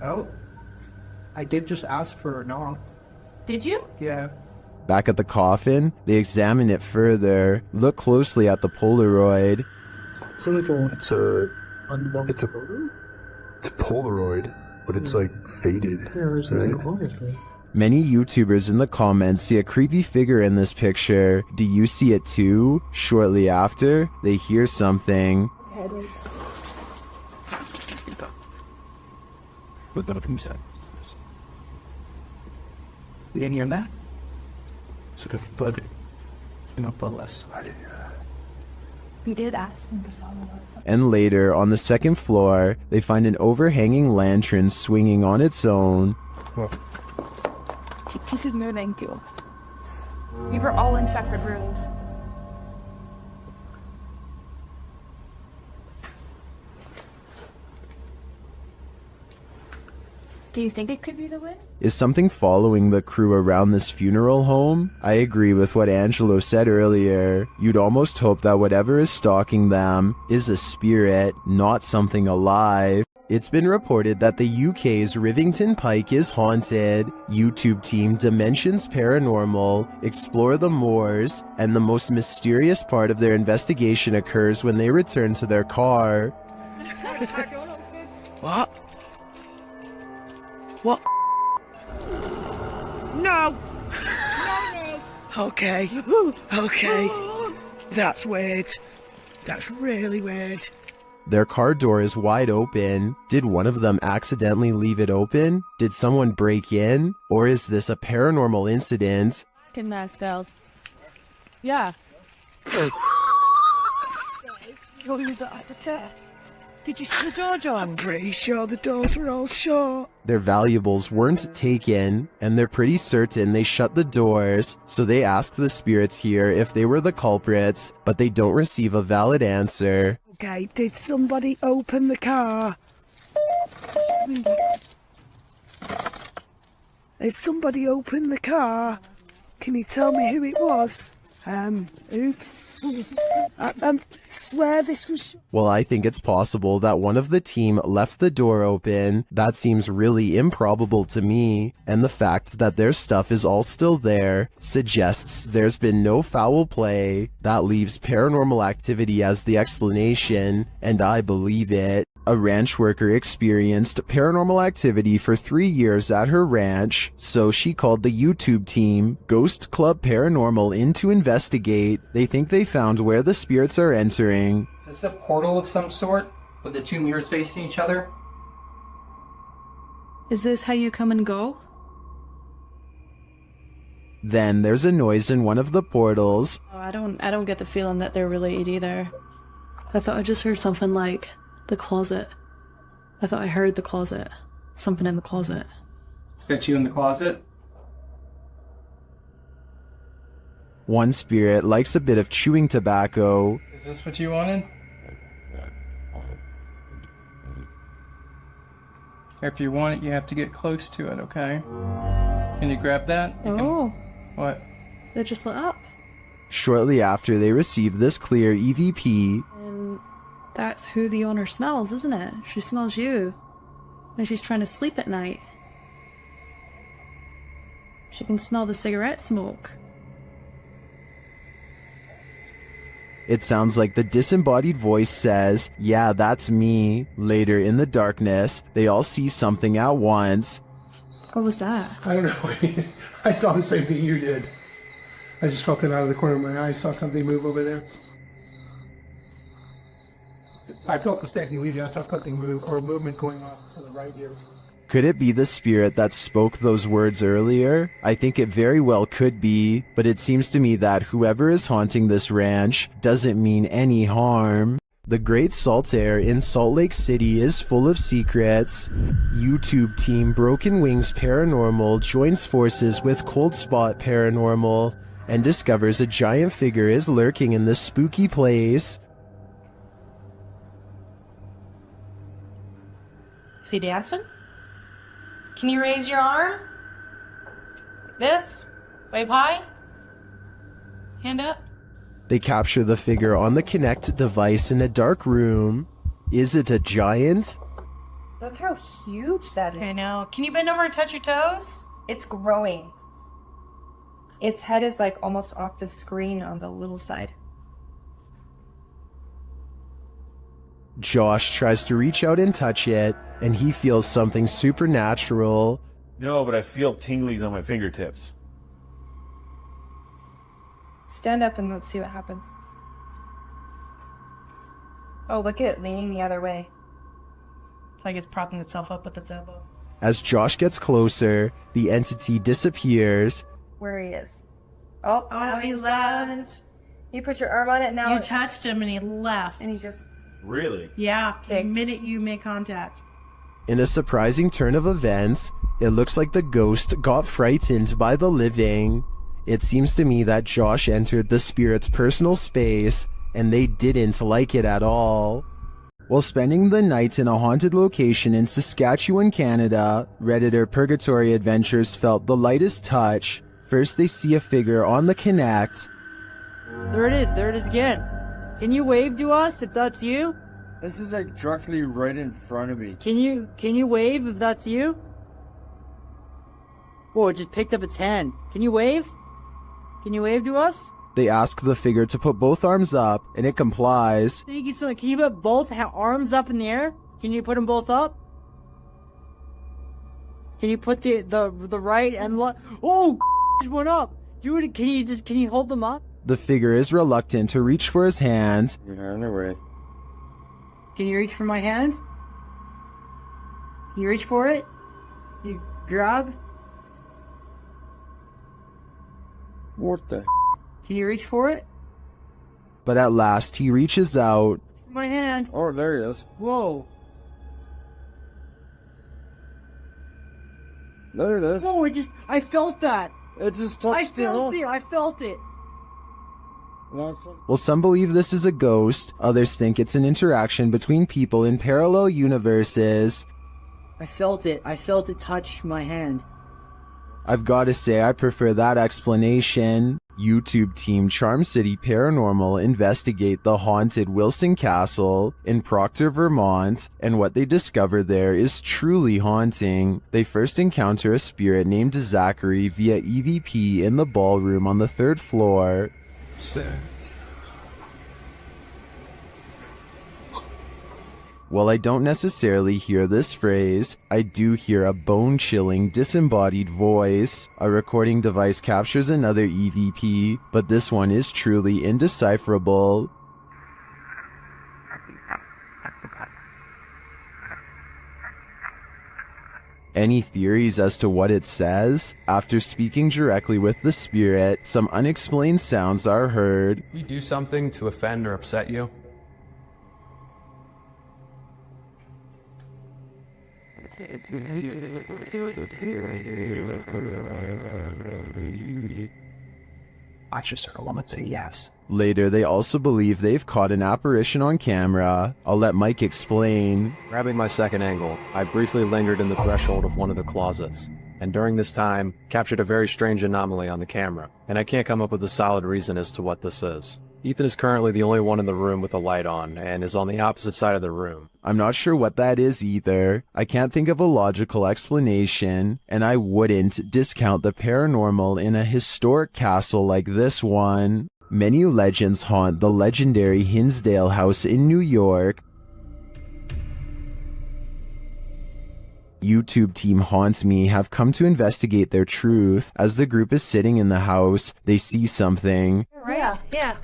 Oh. I did just ask for a knock. Did you? Yeah. Back at the coffin, they examine it further, look closely at the Polaroid. So like It's a Polaroid, but it's like faded. Right? Many YouTubers in the comments see a creepy figure in this picture. Do you see it too? Shortly after, they hear something. But nothing you said. You didn't hear that? It's like a thud in a bus. We did ask him to follow us. And later, on the second floor, they find an overhanging lantern swinging on its own. This is moving too. We were all in separate rooms. Do you think it could be the wind? Is something following the crew around this funeral home? I agree with what Angelo said earlier. You'd almost hope that whatever is stalking them is a spirit, not something alive. It's been reported that the UK's Rivington Pike is haunted. YouTube team Dimensions Paranormal explore the moors, and the most mysterious part of their investigation occurs when they return to their car. What? What? No! No, no! Okay. Okay. That's weird. That's really weird. Their car door is wide open. Did one of them accidentally leave it open? Did someone break in? Or is this a paranormal incident? In there, Styles. Yeah. Did you see the door, John? I'm pretty sure the doors were all shut. Their valuables weren't taken, and they're pretty certain they shut the doors, so they ask the spirits here if they were the culprits, but they don't receive a valid answer. Okay, did somebody open the car? Has somebody opened the car? Can you tell me who it was? Oops. I swear this was... Well, I think it's possible that one of the team left the door open. That seems really improbable to me, and the fact that their stuff is all still there suggests there's been no foul play. That leaves paranormal activity as the explanation, and I believe it. A ranch worker experienced paranormal activity for 3 years at her ranch, so she called the YouTube team, Ghost Club Paranormal, in to investigate. They think they found where the spirits are entering. Is this a portal of some sort, with the two mirrors facing each other? Is this how you come and go? Then there's a noise in one of the portals. Oh, I don't get the feeling that they're related either. I thought I just heard something like the closet. I thought I heard the closet. Something in the closet. Is that you in the closet? One spirit likes a bit of chewing tobacco. Is this what you wanted? If you want it, you have to get close to it, okay? Can you grab that? Oh. What? It just lit up. Shortly after they receive this clear EVP, And that's who the owner smells, isn't it? She smells you. And she's trying to sleep at night. She can smell the cigarette smoke. it sounds like the disembodied voice says, "Yeah, that's me." Later in the darkness, they all see something at once. What was that? I don't know. I saw the same thing you did. I just felt it out of the corner of my eye. I saw something move over there. I felt the standing leaving. I saw something move, or movement going on to the right here. Could it be the spirit that spoke those words earlier? I think it very well could be, but it seems to me that whoever is haunting this ranch doesn't mean any harm. The Great Salt Air in Salt Lake City is full of secrets. YouTube team Broken Wings Paranormal joins forces with Cold Spot Paranormal and discovers a giant figure is lurking in this spooky place. Is he dancing? Can you raise your arm? Like this? Wave high? Hand up? They capture the figure on the Kinect device in a dark room. Is it a giant? Look how huge that is. I know. Can you bend over and touch your toes? It's growing. Its head is like almost off the screen on the little side. Josh tries to reach out and touch it, and he feels something supernatural. No, but I feel tinglies on my fingertips. Stand up and let's see what happens. Oh, look at it leaning the other way. It's like it's propping itself up with its elbow. As Josh gets closer, the entity disappears. Where he is. Oh, he's left. You put your arm on it now. You touched him and he left. And he just... Really? Yeah, the minute you make contact. In a surprising turn of events, it looks like the ghost got frightened by the living. It seems to me that Josh entered the spirit's personal space, and they didn't like it at all. While spending the night in a haunted location in Saskatchewan, Canada, Redditor Purgatory Adventures felt the lightest touch. First they see a figure on the Kinect. There it is again. Can you wave to us if that's you? This is like directly right in front of me. Can you wave if that's you? Whoa, it just picked up its hand. Can you wave? Can you wave to us? They ask the figure to put both arms up, and it complies. Thank you so much. Can you put both arms up in the air? Can you put them both up? Can you put the right and left? Oh, just went up. Dude, can you hold them up? The figure is reluctant to reach for his hand. You're on the way. Can you reach for my hand? Can you reach for it? You grab? What the? Can you reach for it? But at last he reaches out. My hand. Oh, there he is. Whoa. There it is. No, I felt that. It just touched I felt it. Well, some believe this is a ghost, others think it's an interaction between people in parallel universes. I felt it touch my hand. I've got to say I prefer that explanation. YouTube team Charm City Paranormal investigate the haunted Wilson Castle in Proctor, Vermont, and what they discover there is truly haunting. They first encounter a spirit named Zachary via EVP in the ballroom on the 3rd floor. While I don't necessarily hear this phrase, I do hear a bone-chilling, disembodied voice. A recording device captures another EVP, but this one is truly indecipherable. Any theories as to what it says? After speaking directly with the spirit, some unexplained sounds are heard. We do something to offend or upset you? I just heard a woman say yes. Later, they also believe they've caught an apparition on camera. I'll let Mike explain. Grabbing my second angle, I briefly lingered in the threshold of one of the closets, and during this time, captured a very strange anomaly on the camera, and I can't come up with a solid reason as to what this is. Ethan is currently the only one in the room with a light on, and is on the opposite side of the room. I'm not sure what that is either. I can't think of a logical explanation, and I wouldn't discount the paranormal in a historic castle like this one. Many legends haunt the legendary Hinsdale House in New York. YouTube team Haunt Me have come to investigate their truth. As the group is sitting in the house, they see something. Right? Yeah.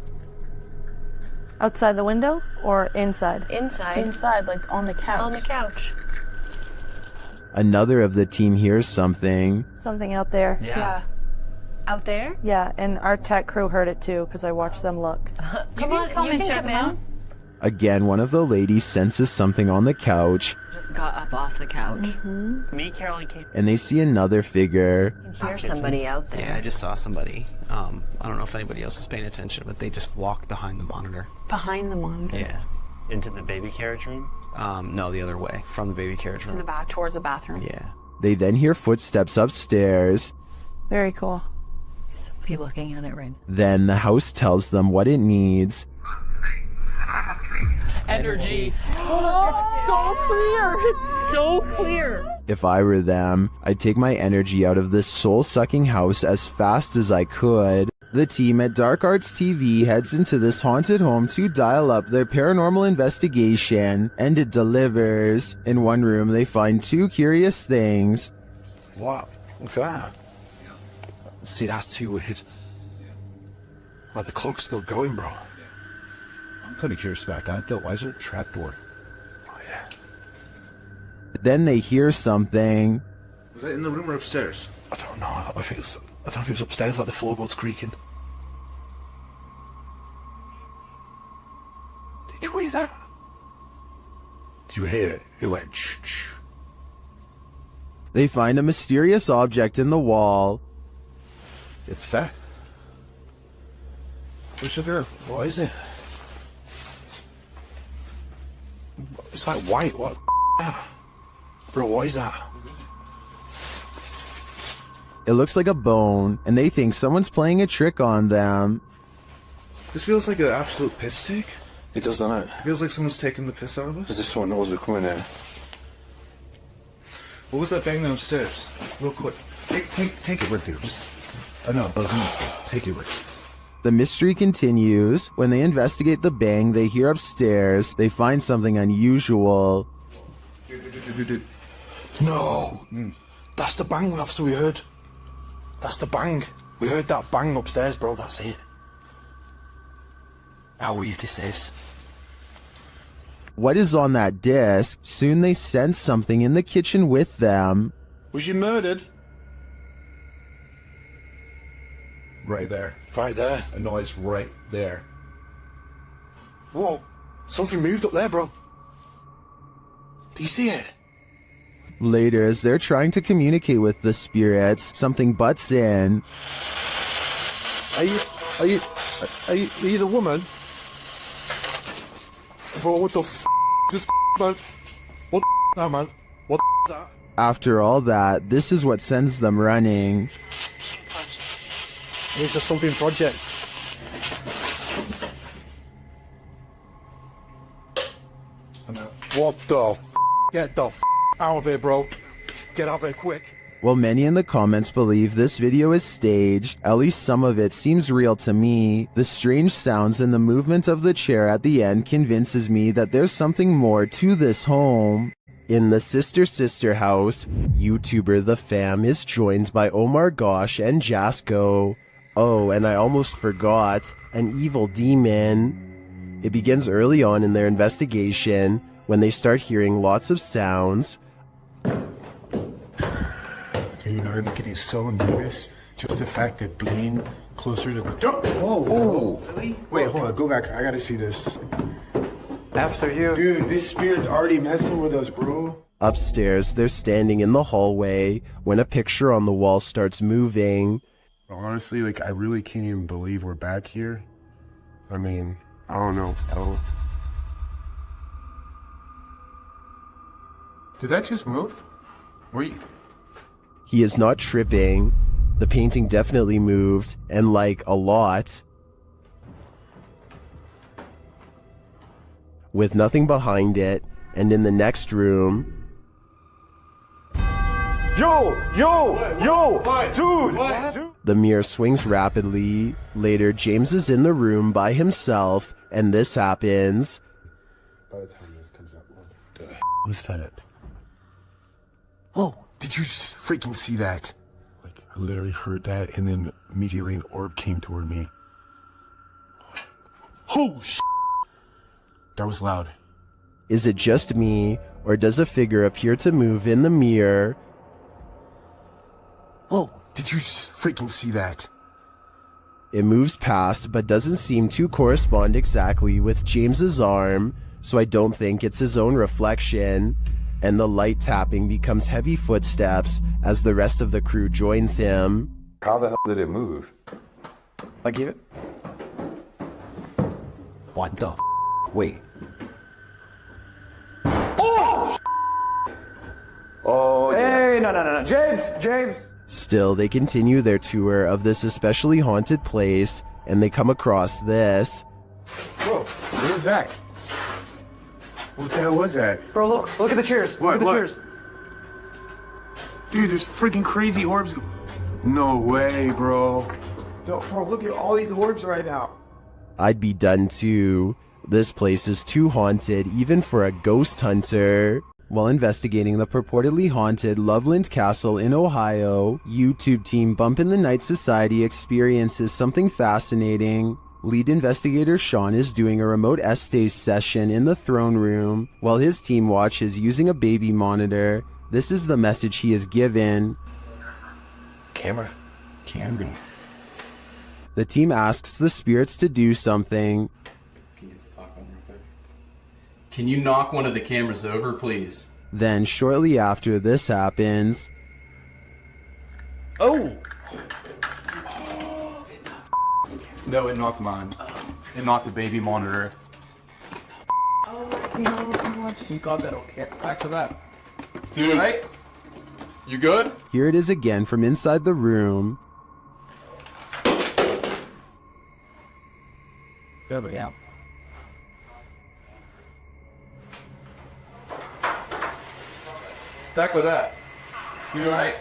Outside the window or inside? Inside. Inside, like on the couch. On the couch. Another of the team hears something. Something out there. Yeah. Out there? Yeah, and our tech crew heard it too because I watched them look. Come on, you can come in. Again, one of the ladies senses something on the couch. Just got up off the couch. Me, Carolyn came. And they see another figure. You can hear somebody out there. Yeah, I just saw somebody. I don't know if anybody else is paying attention, but they just walked behind the monitor. Behind the monitor? Yeah. Into the baby carriage room? No, the other way, from the baby carriage room. To the back, towards the bathroom. Yeah. They then hear footsteps upstairs. Very cool. Is somebody looking at it right now? Then the house tells them what it needs. Energy. Oh, so clear. It's so clear. If I were them, I'd take my energy out of this soul-sucking house as fast as I could. The team at Dark Arts TV heads into this haunted home to dial up their paranormal investigation, and it delivers. In one room, they find two curious things. Wow, look at that. See, that's too weird. Like the clock's still going, bro. I'm kind of curious about that, though. Why is there a trapdoor? Oh, yeah. Then they hear something. Was that in the room or upstairs? I don't know. I don't know if it was upstairs, like the floorboards creaking. Did you hear that? Did you hear it? It went shh, shh. They find a mysterious object in the wall. It's that. What's it there? What is it? It's like white. What? Bro, what is that? It looks like a bone, and they think someone's playing a trick on them. This feels like an absolute piss take. It does, doesn't it? It feels like someone's taking the piss out of us. As if someone knows we're coming here. What was that bang downstairs? Real quick. Take it with you. I know, but take it with you. The mystery continues. When they investigate the bang they hear upstairs, they find something unusual. No! That's the bang we heard. That's the bang. We heard that bang upstairs, bro. That's it. How weird is this? What is on that disc? Soon they sense something in the kitchen with them. Was you murdered? Right there. Right there? A noise right there. Whoa. Something moved up there, bro. Do you see it? Later, as they're trying to communicate with the spirits, something butts in. Are you the woman? Bro, what the f*** is this man? What the now, man? What the is that? After all that, this is what sends them running. It's a something project. What the f***? Get the f*** out of here, bro. Get out of here quick. While many in the comments believe this video is staged, at least some of it seems real to me. The strange sounds and the movement of the chair at the end convinces me that there's something more to this home. In the Sister house, YouTuber The Fam is joined by Omar Gosh and Jasko. Oh, and I almost forgot, an evil demon. It begins early on in their investigation, when they start hearing lots of sounds. You know, I'm getting so nervous. Just the fact that being closer to the door. Oh, really? Wait, hold on. Go back. I gotta see this. After you. Dude, this spirit's already messing with us, bro. Upstairs, they're standing in the hallway when a picture on the wall starts moving. Honestly, like, I really can't even believe we're back here. I mean, I don't know. Did that just move? Wait. He is not tripping. The painting definitely moved, and like a lot. With nothing behind it, and in the next room... Dude! The mirror swings rapidly. Later, James is in the room by himself, and this happens. By the time this comes out, what the was that? Whoa, did you just freaking see that? Like, I literally heard that, and then immediately an orb came toward me. Oh, shit. That was loud. Is it just me, or does a figure appear to move in the mirror? Whoa, did you just freaking see that? It moves past, but doesn't seem to correspond exactly with James's arm, so I don't think it's his own reflection. And the light tapping becomes heavy footsteps as the rest of the crew joins him. How the hell did it move? Like it? What the f? Wait. Oh! Oh, hey, no. James! Still, they continue their tour of this especially haunted place, and they come across this. Whoa, what was that? What the hell was that? Bro, look at the chairs. What? Look at the chairs. Dude, there's freaking crazy orbs. No way, bro. Bro, look at all these orbs right now. I'd be done too. This place is too haunted even for a ghost hunter. While investigating the purportedly haunted Loveland Castle in Ohio, YouTube team Bump in the Night Society experiences something fascinating. Lead investigator Sean is doing a remote essays session in the throne room, while his team watches using a baby monitor. This is the message he is given. Camera. The team asks the spirits to do something. Can you knock one of the cameras over, please? Then, shortly after this happens... Oh! No, it knocked mine. It knocked the baby monitor. You got that, okay. Back to that. Dude, right? You good? Here it is again from inside the room. Yeah. Back with that. You alright?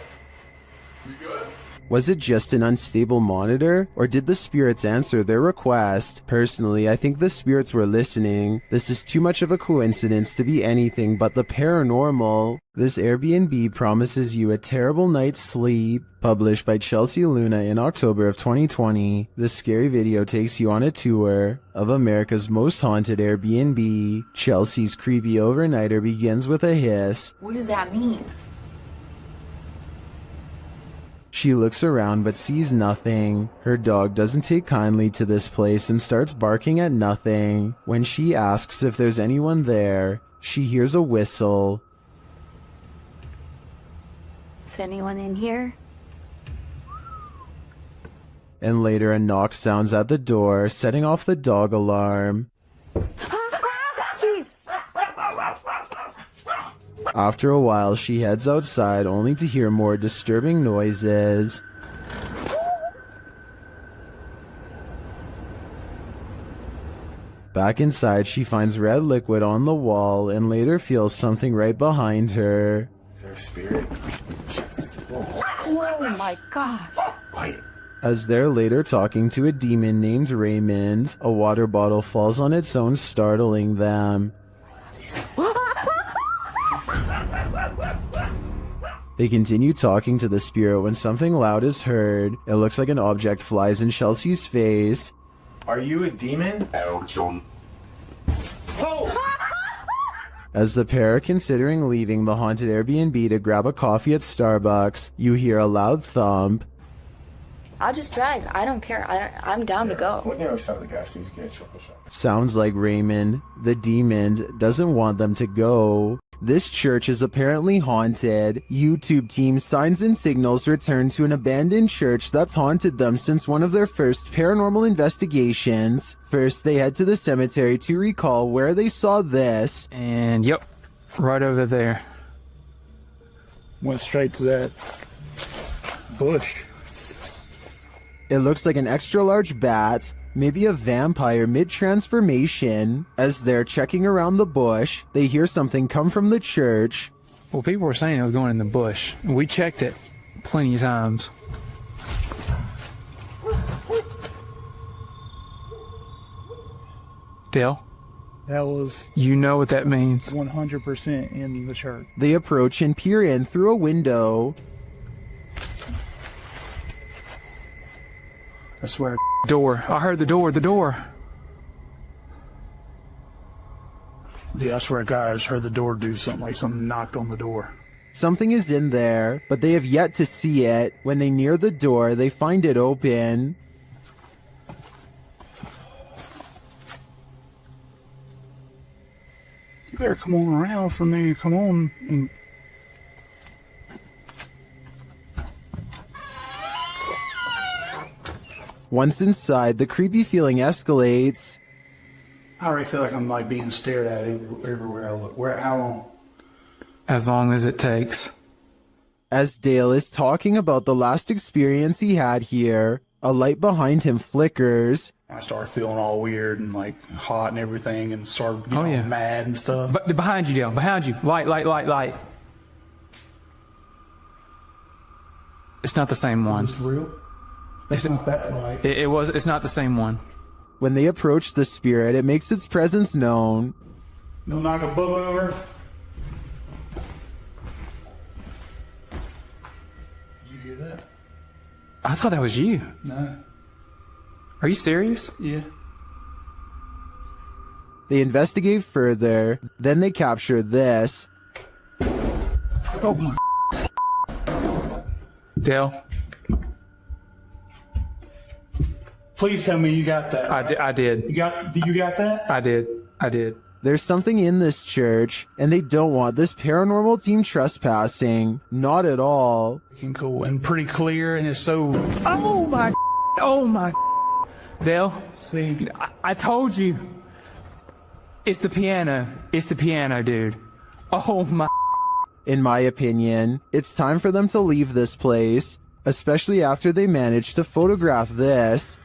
You good? Was it just an unstable monitor, or did the spirits answer their request? Personally, I think the spirits were listening. This is too much of a coincidence to be anything but the paranormal. This Airbnb promises you a terrible night's sleep. Published by Chelsea Luna in October of 2020, this scary video takes you on a tour of America's most haunted Airbnb. Chelsea's creepy overnighter begins with a hiss. What does that mean? She looks around but sees nothing. Her dog doesn't take kindly to this place and starts barking at nothing. When she asks if there's anyone there, she hears a whistle. Is anyone in here? And later a knock sounds at the door, setting off the dog alarm. Jeez. After a while, she heads outside only to hear more disturbing noises. Back inside, she finds red liquid on the wall and later feels something right behind her. Is there a spirit? Oh my gosh. As they're later talking to a demon named Raymond, a water bottle falls on its own, startling them. They continue talking to the spirit when something loud is heard. It looks like an object flies in Chelsea's face. Are you a demon? As the pair are considering leaving the haunted Airbnb to grab a coffee at Starbucks, you hear a loud thump. I'll just drive. I don't care. I'm down to go. What near side of the gas station to get a chocolate shop? Sounds like Raymond, the demon, doesn't want them to go. This church is apparently haunted. YouTube team Signs and Signals return to an abandoned church that's haunted them since one of their first paranormal investigations. First, they head to the cemetery to recall where they saw this. And yep, right over there. Went straight to that bush. It looks like an extra large bat, maybe a vampire mid-transformation. As they're checking around the bush, they hear something come from the church. Well, people were saying it was going in the bush. We checked it plenty of times. Dale? That was... You know what that means. 100% in the church. They approach and peer in through a window. I swear. Door. I heard the door. The door. Yeah, I swear to God, I just heard the door do something, like something knocked on the door. Something is in there, but they have yet to see it. When they near the door, they find it open. You better come on around from there. Come on. And... Once inside, the creepy feeling escalates. I already feel like I'm like being stared at everywhere I look. How long? As long as it takes. As Dale is talking about the last experience he had here, a light behind him flickers. I started feeling all weird and like hot and everything and started getting mad and stuff. But behind you, Dale. Behind you. Light. It's not the same one. Is this real? It's not that light. It's not the same one. When they approach the spirit, it makes its presence known. You'll knock a book over. Did you hear that? I thought that was you. No. Are you serious? Yeah. They investigate further, then they capture this. Oh my. Dale. Please tell me you got that. I did. You got that? I did. There's something in this church, and they don't want this paranormal team trespassing. Not at all. Cool and pretty clear, and it's so... Oh my. Dale, see, I told you. It's the piano. It's the piano, dude. Oh my. In my opinion, it's time for them to leave this place, especially after they managed to photograph this.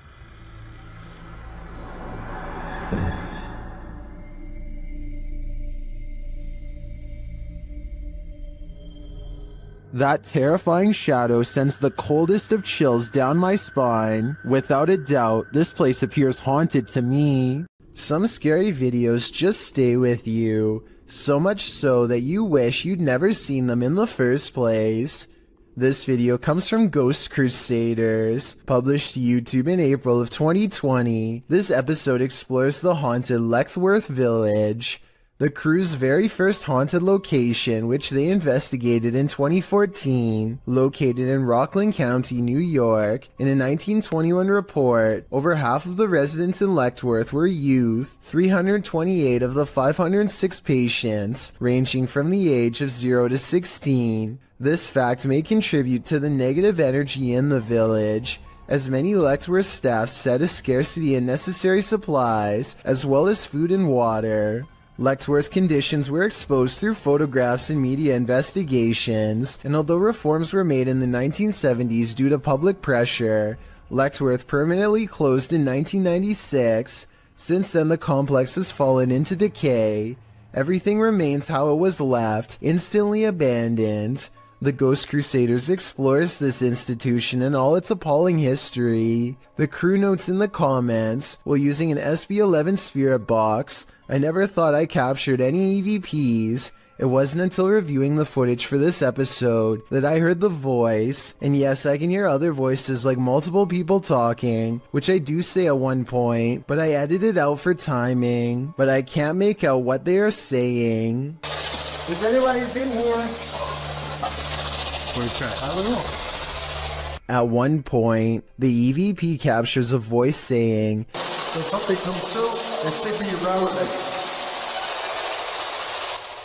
That terrifying shadow sends the coldest of chills down my spine. Without a doubt, this place appears haunted to me. Some scary videos just stay with you, so much so that you wish you'd never seen them in the first place. This video comes from Ghost Crusaders, published to YouTube in April of 2020. This episode explores the haunted Letchworth Village, the crew's very first haunted location, which they investigated in 2014. Located in Rockland County, New York, in a 1921 report, over half of the residents in Letchworth were youth, 328 of the 506 patients, ranging from the age of 0 to 16. This fact may contribute to the negative energy in the village, as many Letchworth staff said a scarcity in necessary supplies, as well as food and water. Letchworth's conditions were exposed through photographs and media investigations, and although reforms were made in the 1970s due to public pressure, Letchworth permanently closed in 1996. Since then, the complex has fallen into decay. Everything remains how it was left, instantly abandoned. The Ghost Crusaders explores this institution and all its appalling history. The crew notes in the comments, while using an SB-11 spirit box, I never thought I captured any EVPs. It wasn't until reviewing the footage for this episode that I heard the voice, and yes, I can hear other voices like multiple people talking, which I do say at one point, but I edited it out for timing, but I can't make out what they are saying. If anybody's in here, At one point, the EVP captures a voice saying, so something comes through and stick me around with it.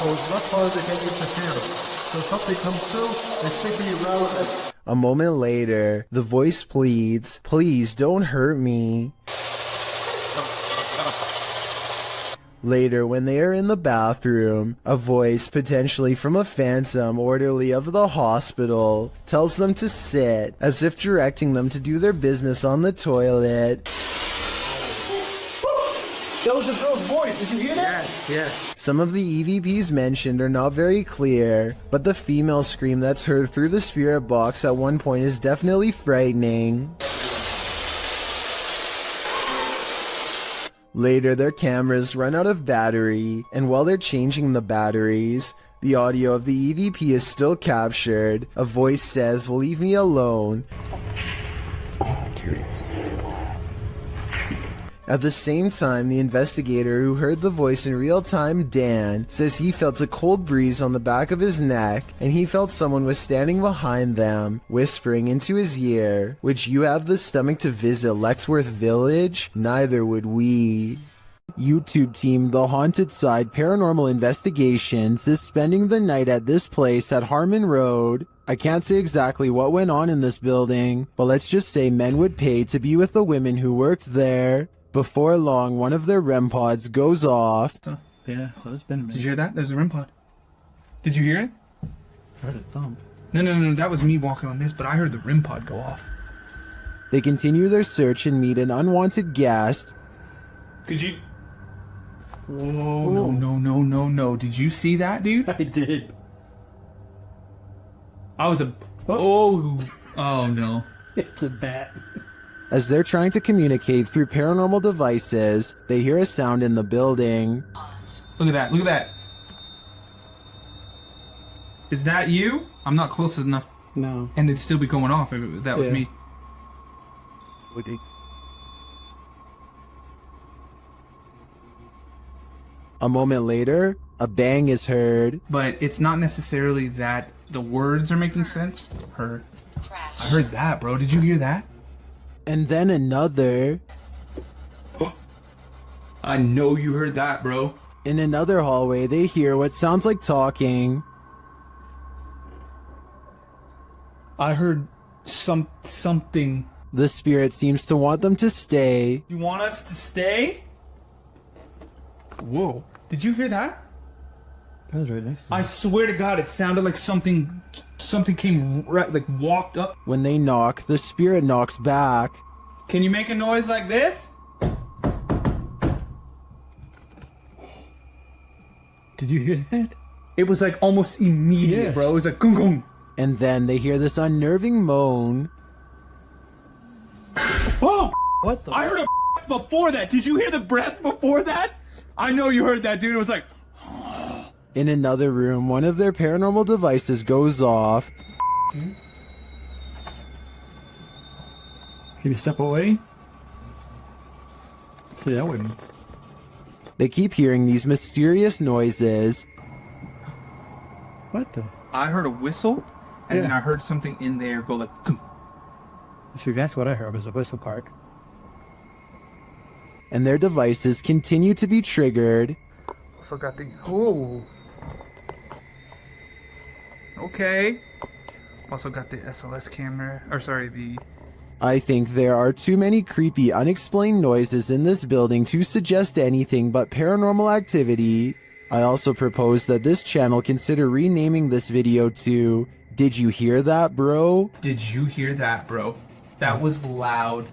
Oh, it's not part of the game interference. So something comes through and stick me around with it. A moment later, the voice pleads, "Please don't hurt me." Later, when they are in the bathroom, a voice, potentially from a phantom orderly of the hospital, tells them to sit, as if directing them to do their business on the toilet. That was a girl's voice. Did you hear that? Yes. Some of the EVPs mentioned are not very clear, but the female scream that's heard through the spirit box at one point is definitely frightening. Later, their cameras run out of battery, and while they're changing the batteries, the audio of the EVP is still captured. A voice says, "Leave me alone." At the same time, the investigator who heard the voice in real time, Dan, says he felt a cold breeze on the back of his neck, and he felt someone was standing behind them, whispering into his ear, "Would you have the stomach to visit Letchworth Village? Neither would we." YouTube team The Haunted Side Paranormal Investigations is spending the night at this place at Harmon Road. I can't say exactly what went on in this building, but let's just say men would pay to be with the women who worked there. Before long, one of their REM pods goes off. Yeah, so it's been a minute. Did you hear that? There's a REM pod. Did you hear it? I heard it thump. No, that was me walking on this, but I heard the REM pod go off. They continue their search and meet an unwanted guest. Could you... Whoa, no. Did you see that, dude? I did. I was a... Oh no. It's a bat. As they're trying to communicate through paranormal devices, they hear a sound in the building. Look at that. Is that you? I'm not close enough. No. And it'd still be going off if that was me. Woody. A moment later, a bang is heard. But it's not necessarily that the words are making sense. I heard that, bro. Did you hear that? And then another. I know you heard that, bro. In another hallway, they hear what sounds like talking. I heard something. The spirit seems to want them to stay. You want us to stay? Whoa. Did you hear that? That was right next to me. I swear to God, it sounded like something came right, like walked up. When they knock, the spirit knocks back. Can you make a noise like this? Did you hear that? It was like almost immediate, bro. It was like gung gung. And then they hear this unnerving moan. Oh! What the? I heard a before that. Did you hear the breath before that? I know you heard that, dude. It was like... In another room, one of their paranormal devices goes off. Can you step away? See, that wouldn't... They keep hearing these mysterious noises. What the? I heard a whistle, and then I heard something in there go like... See, that's what I heard was a whistle park. And their devices continue to be triggered. Forgot the. Oh. Okay. Also got the SLS camera. Or sorry, the. I think there are too many creepy, unexplained noises in this building to suggest anything but paranormal activity. I also propose that this channel consider renaming this video to Did You Hear That, Bro? Did you hear that, bro? That was loud.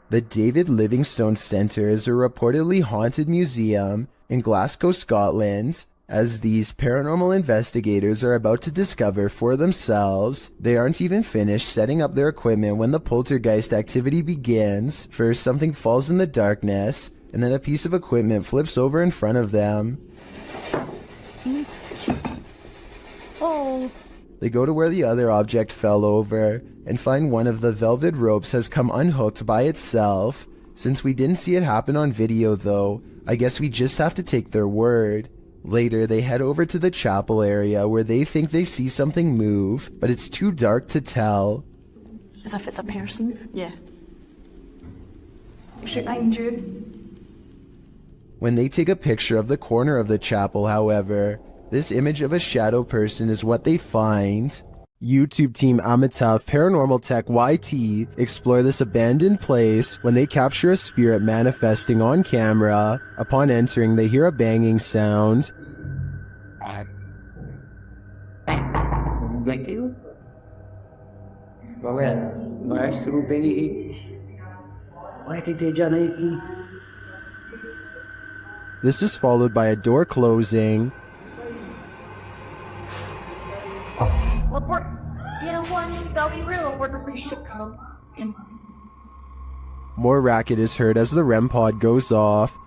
The David Livingstone Centre is a reportedly haunted museum in Glasgow, Scotland. As these paranormal investigators are about to discover for themselves, they aren't even finished setting up their equipment when the poltergeist activity begins. First, something falls in the darkness, and then a piece of equipment flips over in front of them. Oh. They go to where the other object fell over, and find one of the velvet ropes has come unhooked by itself. Since we didn't see it happen on video though, I guess we just have to take their word. Later, they head over to the chapel area where they think they see something move, but it's too dark to tell. As if it's a person? Yeah. Is it injured? When they take a picture of the corner of the chapel, however, this image of a shadow person is what they find. YouTube team Amitav Paranormal Tech YT explore this abandoned place when they capture a spirit manifesting on camera. Upon entering, they hear a banging sound. Thank you. This is followed by a door closing. More racket is heard as the REM pod goes off.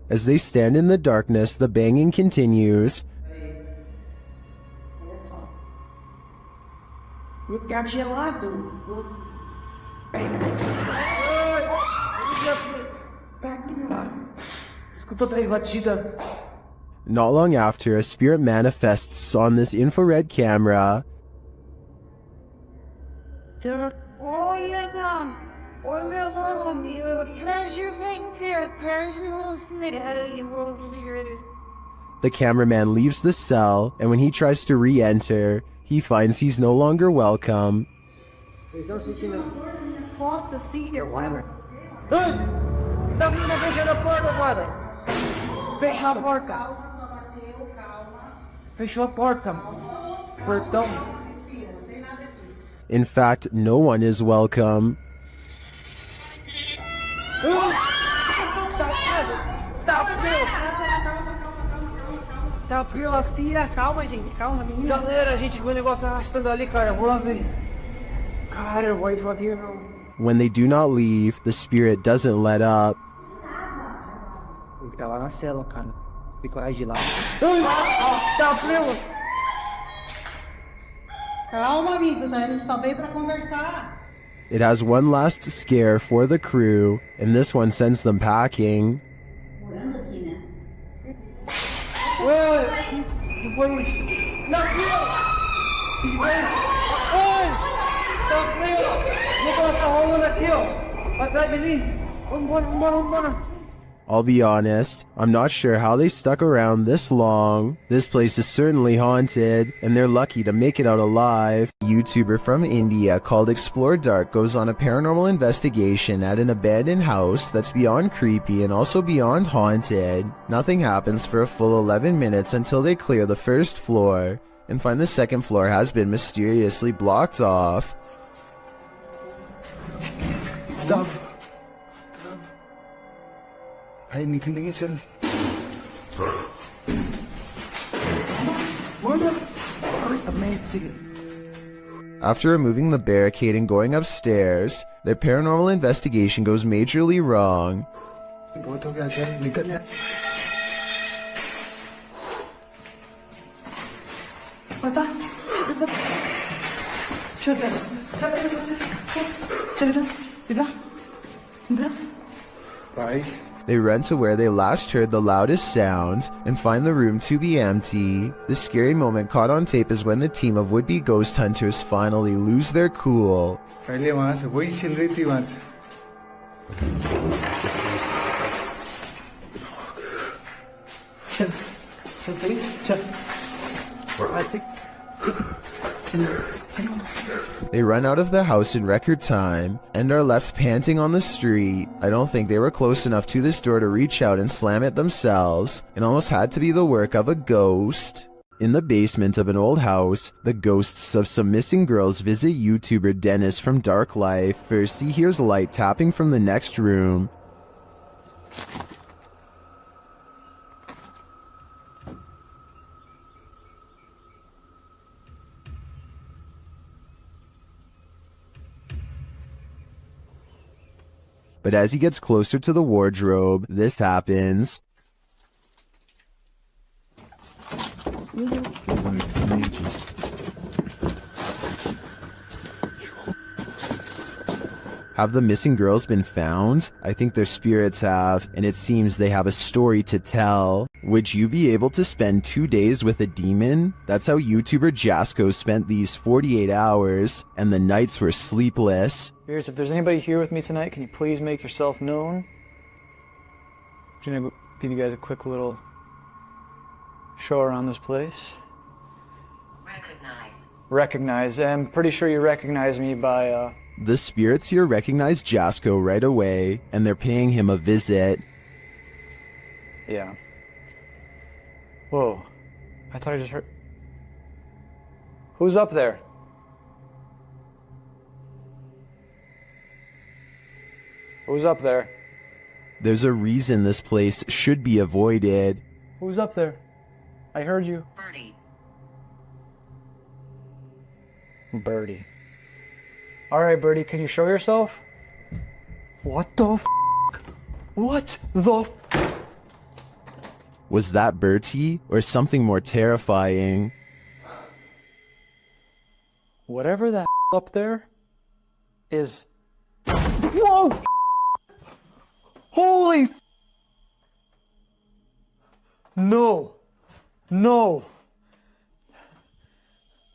As they stand in the darkness, the banging continues. Not long after, a spirit manifests on this infrared camera. The cameraman leaves the cell, and when he tries to re-enter, he finds he's no longer welcome. In fact, no one is welcome. Calma, gente, calma, menina. Galera, a gente viu o negócio arrastando ali, cara. Vou lá ver. Cara, eu vou ir aqui, não. When they do not leave, the spirit doesn't let up. Ele tá lá na cela, cara. Fica lá de lá. Tá frio. Calma, amigos, a gente só veio pra conversar. It has one last scare for the crew, and this one sends them packing. I'll be honest, I'm not sure how they stuck around this long. This place is certainly haunted, and they're lucky to make it out alive. A YouTuber from India called Explore Dark goes on a paranormal investigation at an abandoned house that's beyond creepy and also beyond haunted. Nothing happens for a full 11 minutes until they clear the first floor. and find the second floor has been mysteriously blocked off. Stop. Ay, hindi tingin siya. After removing the barricade and going upstairs, their paranormal investigation goes majorly wrong. They run to where they last heard the loudest sound and find the room to be empty. The scary moment caught on tape is when the team of would-be ghost hunters finally lose their cool. They run out of the house in record time and are left panting on the street. I don't think they were close enough to this door to reach out and slam it themselves. It almost had to be the work of a ghost. In the basement of an old house, the ghosts of some missing girls visit YouTuber Dennis from Dark Life. First, he hears light tapping from the next room. But as he gets closer to the wardrobe, this happens. Have the missing girls been found? I think their spirits have, and it seems they have a story to tell. Would you be able to spend 2 days with a demon? That's how YouTuber Jasko spent these 48 hours, and the nights were sleepless. Spirits, if there's anybody here with me tonight, can you please make yourself known? I'm gonna give you guys a quick little show around this place. Recognize. I'm pretty sure you recognize me by, The spirits here recognize Jasko right away, and they're paying him a visit. Yeah. Whoa. I thought I just heard... Who's up there? Who's up there? There's a reason this place should be avoided. Who's up there? I heard you. Birdie. Alright, Birdie, can you show yourself? What the f***? What the f***? Was that Bertie, or something more terrifying? Whatever that up there is... Whoa! Holy f***! No. No.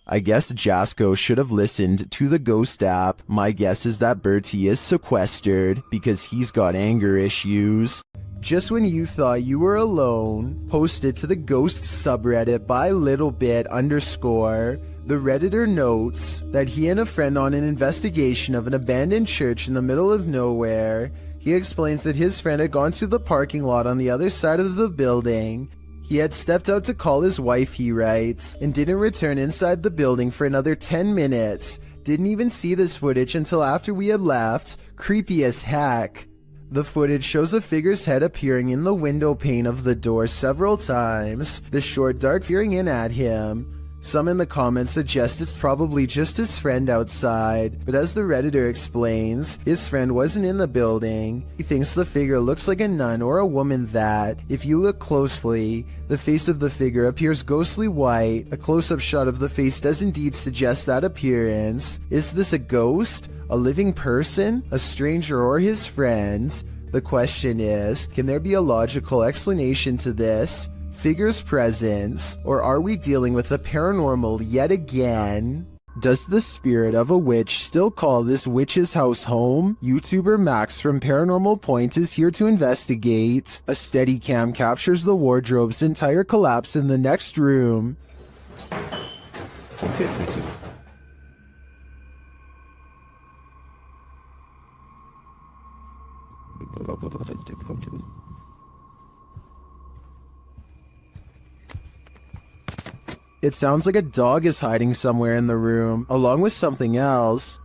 I guess Jasko should have listened to the ghost app. My guess is that Bertie is sequestered because he's got anger issues. Just when you thought you were alone, posted to the ghost subreddit by littlebit_, the Redditor notes that he and a friend on an investigation of an abandoned church in the middle of nowhere. He explains that his friend had gone to the parking lot on the other side of the building. He had stepped out to call his wife, he writes, and didn't return inside the building for another 10 minutes. Didn't even see this footage until after we had left. Creepy as heck. The footage shows a figure's head appearing in the window pane of the door several times, the short dark peering in at him. Some in the comments suggest it's probably just his friend outside, but as the Redditor explains, his friend wasn't in the building. He thinks the figure looks like a nun or a woman that, if you look closely, the face of the figure appears ghostly white. A close-up shot of the face does indeed suggest that appearance. Is this a ghost? A living person? A stranger or his friend? The question is, can there be a logical explanation to this figure's presence, or are we dealing with the paranormal yet again? Does the spirit of a witch still call this witch's house home? YouTuber Max from Paranormal Point is here to investigate. A Steadicam captures the wardrobe's entire collapse in the next room. It sounds like a dog is hiding somewhere in the room, along with something else.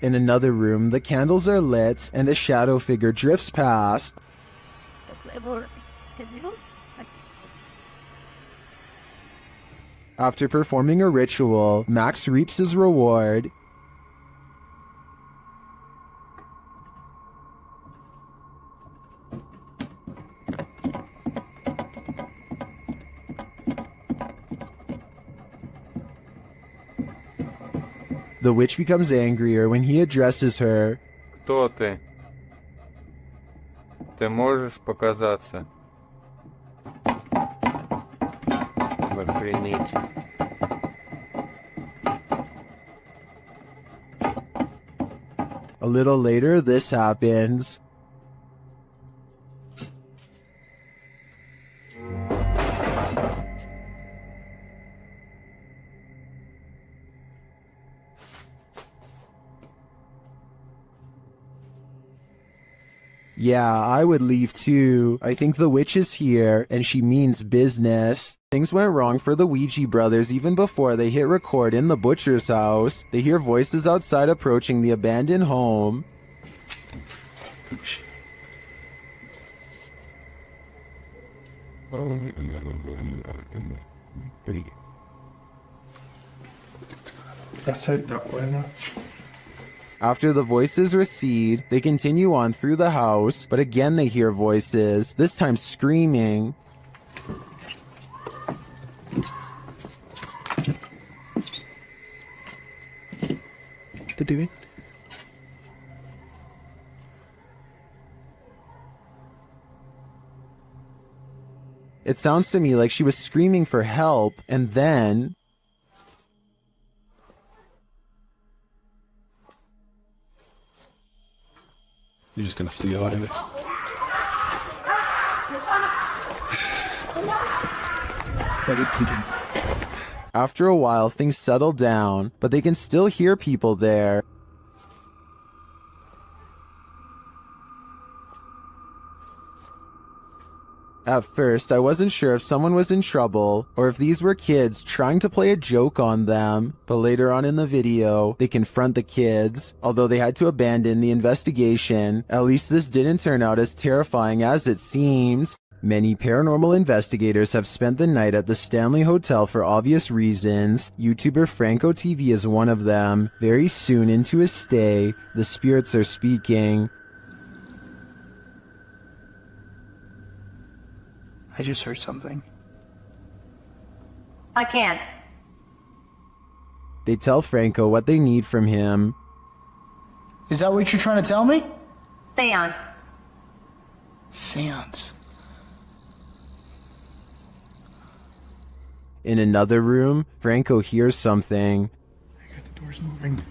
In another room, the candles are lit and a shadow figure drifts past. After performing a ritual, Max reaps his reward. The witch becomes angrier when he addresses her. Кто ты? Ты можешь показаться? Охренеть. A little later, this happens. Yeah, I would leave too. I think the witch is here, and she means business. Things went wrong for the Ouija brothers even before they hit record in the butcher's house. They hear voices outside approaching the abandoned home. That's it, that way. After the voices recede, they continue on through the house, but again they hear voices, this time screaming. What they're doing? It sounds to me like she was screaming for help, and then... You're just gonna have to go out of it. After a while, things settle down, but they can still hear people there. At first, I wasn't sure if someone was in trouble or if these were kids trying to play a joke on them, but later on in the video, they confront the kids. Although they had to abandon the investigation, at least this didn't turn out as terrifying as it seems. Many paranormal investigators have spent the night at the Stanley Hotel for obvious reasons. YouTuber Franco TV is one of them. Very soon into his stay, the spirits are speaking. I just heard something. I can't. They tell Franco what they need from him. Is that what you're trying to tell me? Seance. Seance. In another room, Franco hears something. The door's moving.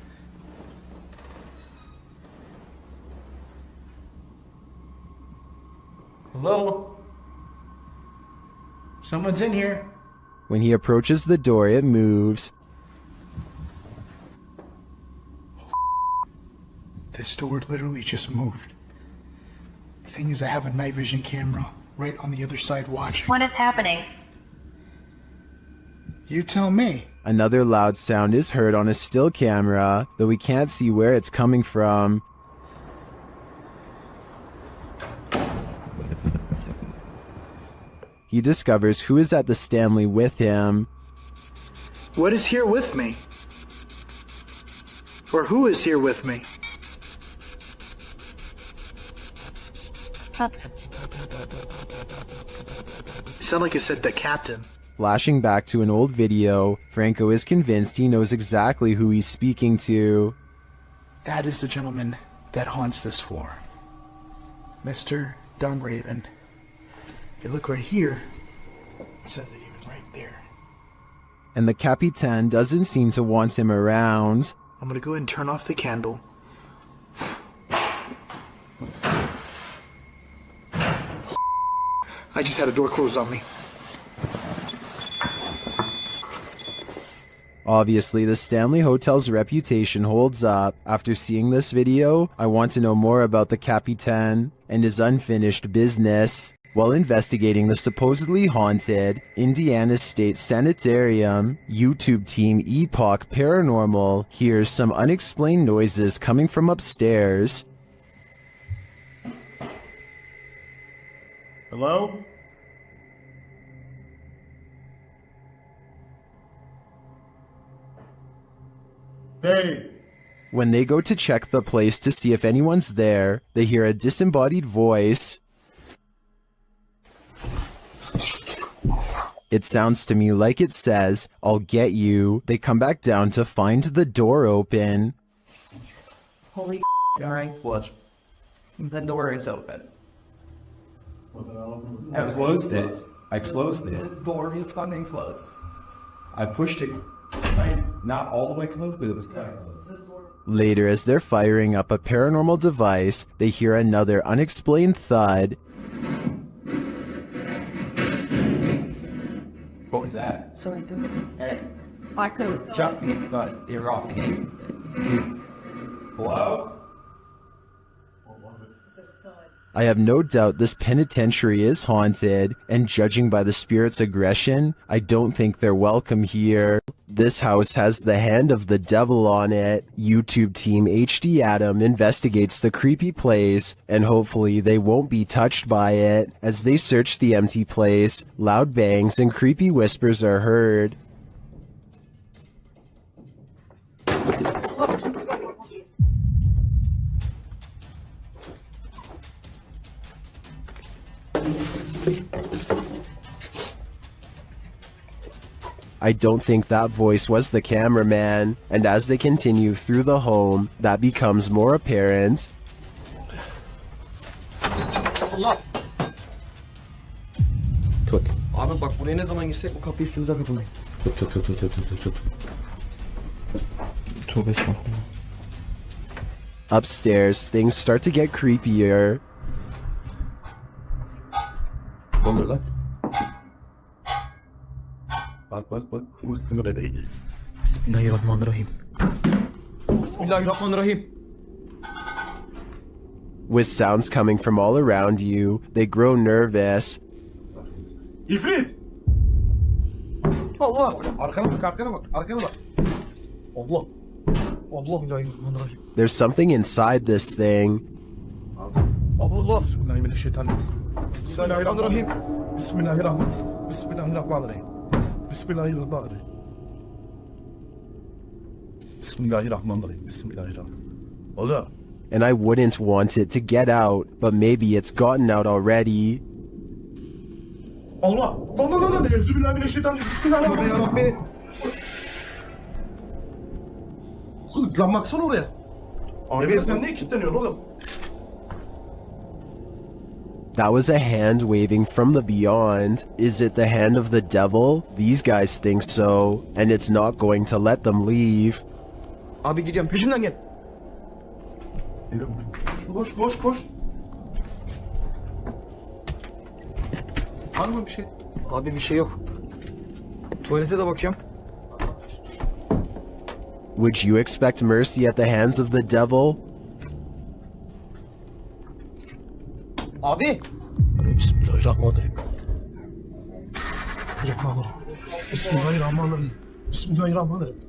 Hello? Someone's in here. When he approaches the door, it moves. This door literally just moved. The thing is, I have a night vision camera right on the other side watching. What is happening? You tell me. Another loud sound is heard on a still camera, though we can't see where it's coming from. He discovers who is at the Stanley with him. What is here with me? Or who is here with me? You sound like you said the captain. Flashing back to an old video, Franco is convinced he knows exactly who he's speaking to. That is the gentleman that haunts this floor. Mr. Dunraven. You look right here, it says that he was right there. And the Capitan doesn't seem to want him around. I'm gonna go ahead and turn off the candle. I just had a door closed on me. Obviously, the Stanley Hotel's reputation holds up. After seeing this video, I want to know more about the Capitan and his unfinished business. While investigating the supposedly haunted Indiana State Sanitarium, YouTube team Epoch Paranormal hears some unexplained noises coming from upstairs. Hello? Hey! When they go to check the place to see if anyone's there, they hear a disembodied voice. It sounds to me like it says, "I'll get you." They come back down to find the door open. Holy alright. What? The door is open. I closed it. I closed The it. door is fucking closed. I pushed it. Not all the way closed, but it was kind of close. Later, as they're firing up a paranormal device, they hear another unexplained thud. What was that? So I could have Jump me, but you're off. Hello? I have no doubt this penitentiary is haunted, and judging by the spirit's aggression, I don't think they're welcome here. This house has the hand of the devil on it. YouTube team HD Adam investigates the creepy place, and hopefully they won't be touched by it. As they search the empty place, loud bangs and creepy whispers are heard. I don't think that voice was the cameraman, and as they continue through the home, that becomes more apparent. Allah. Tut. Abi bak buraya ne zaman girsek bu kapıyı üstümüze kapalayın. Tut. Tövbe estağfurullah. Upstairs, things start to get creepier. Ne oluyor lan? Bak. Bu da değil. Bismillahirrahmanirrahim. Bismillahirrahmanirrahim. With sounds coming from all around you, they grow nervous. İfrit! Allah. Arkana bak. Allah. Bismillahirrahmanirrahim. There's something inside this thing. Allah. Bismillahirrahmanirrahim. Bismillahirrahmanirrahim. Bismillahirrahmanirrahim. Bismillahirrahmanirrahim. Allah. And I wouldn't want it to get out, but maybe it's gotten out already. Allah. Allah. Euzubillahimineşşeytanirracim. Bismillahirrahmanirrahim. Lan baksana oraya. Abi sen niye kilitleniyorsun oğlum? That was a hand waving from the beyond. Is it the hand of the devil? These guys think so, and it's not going to let them leave. Abi gidiyorum peşimden gel. Koş. Var mı bir şey? Abi bir şey yok. Tuvalete de bakıyorum. Would you expect mercy at the hands of the devil? Abi. Bismillahirrahmanirrahim. Bismillahirrahmanirrahim.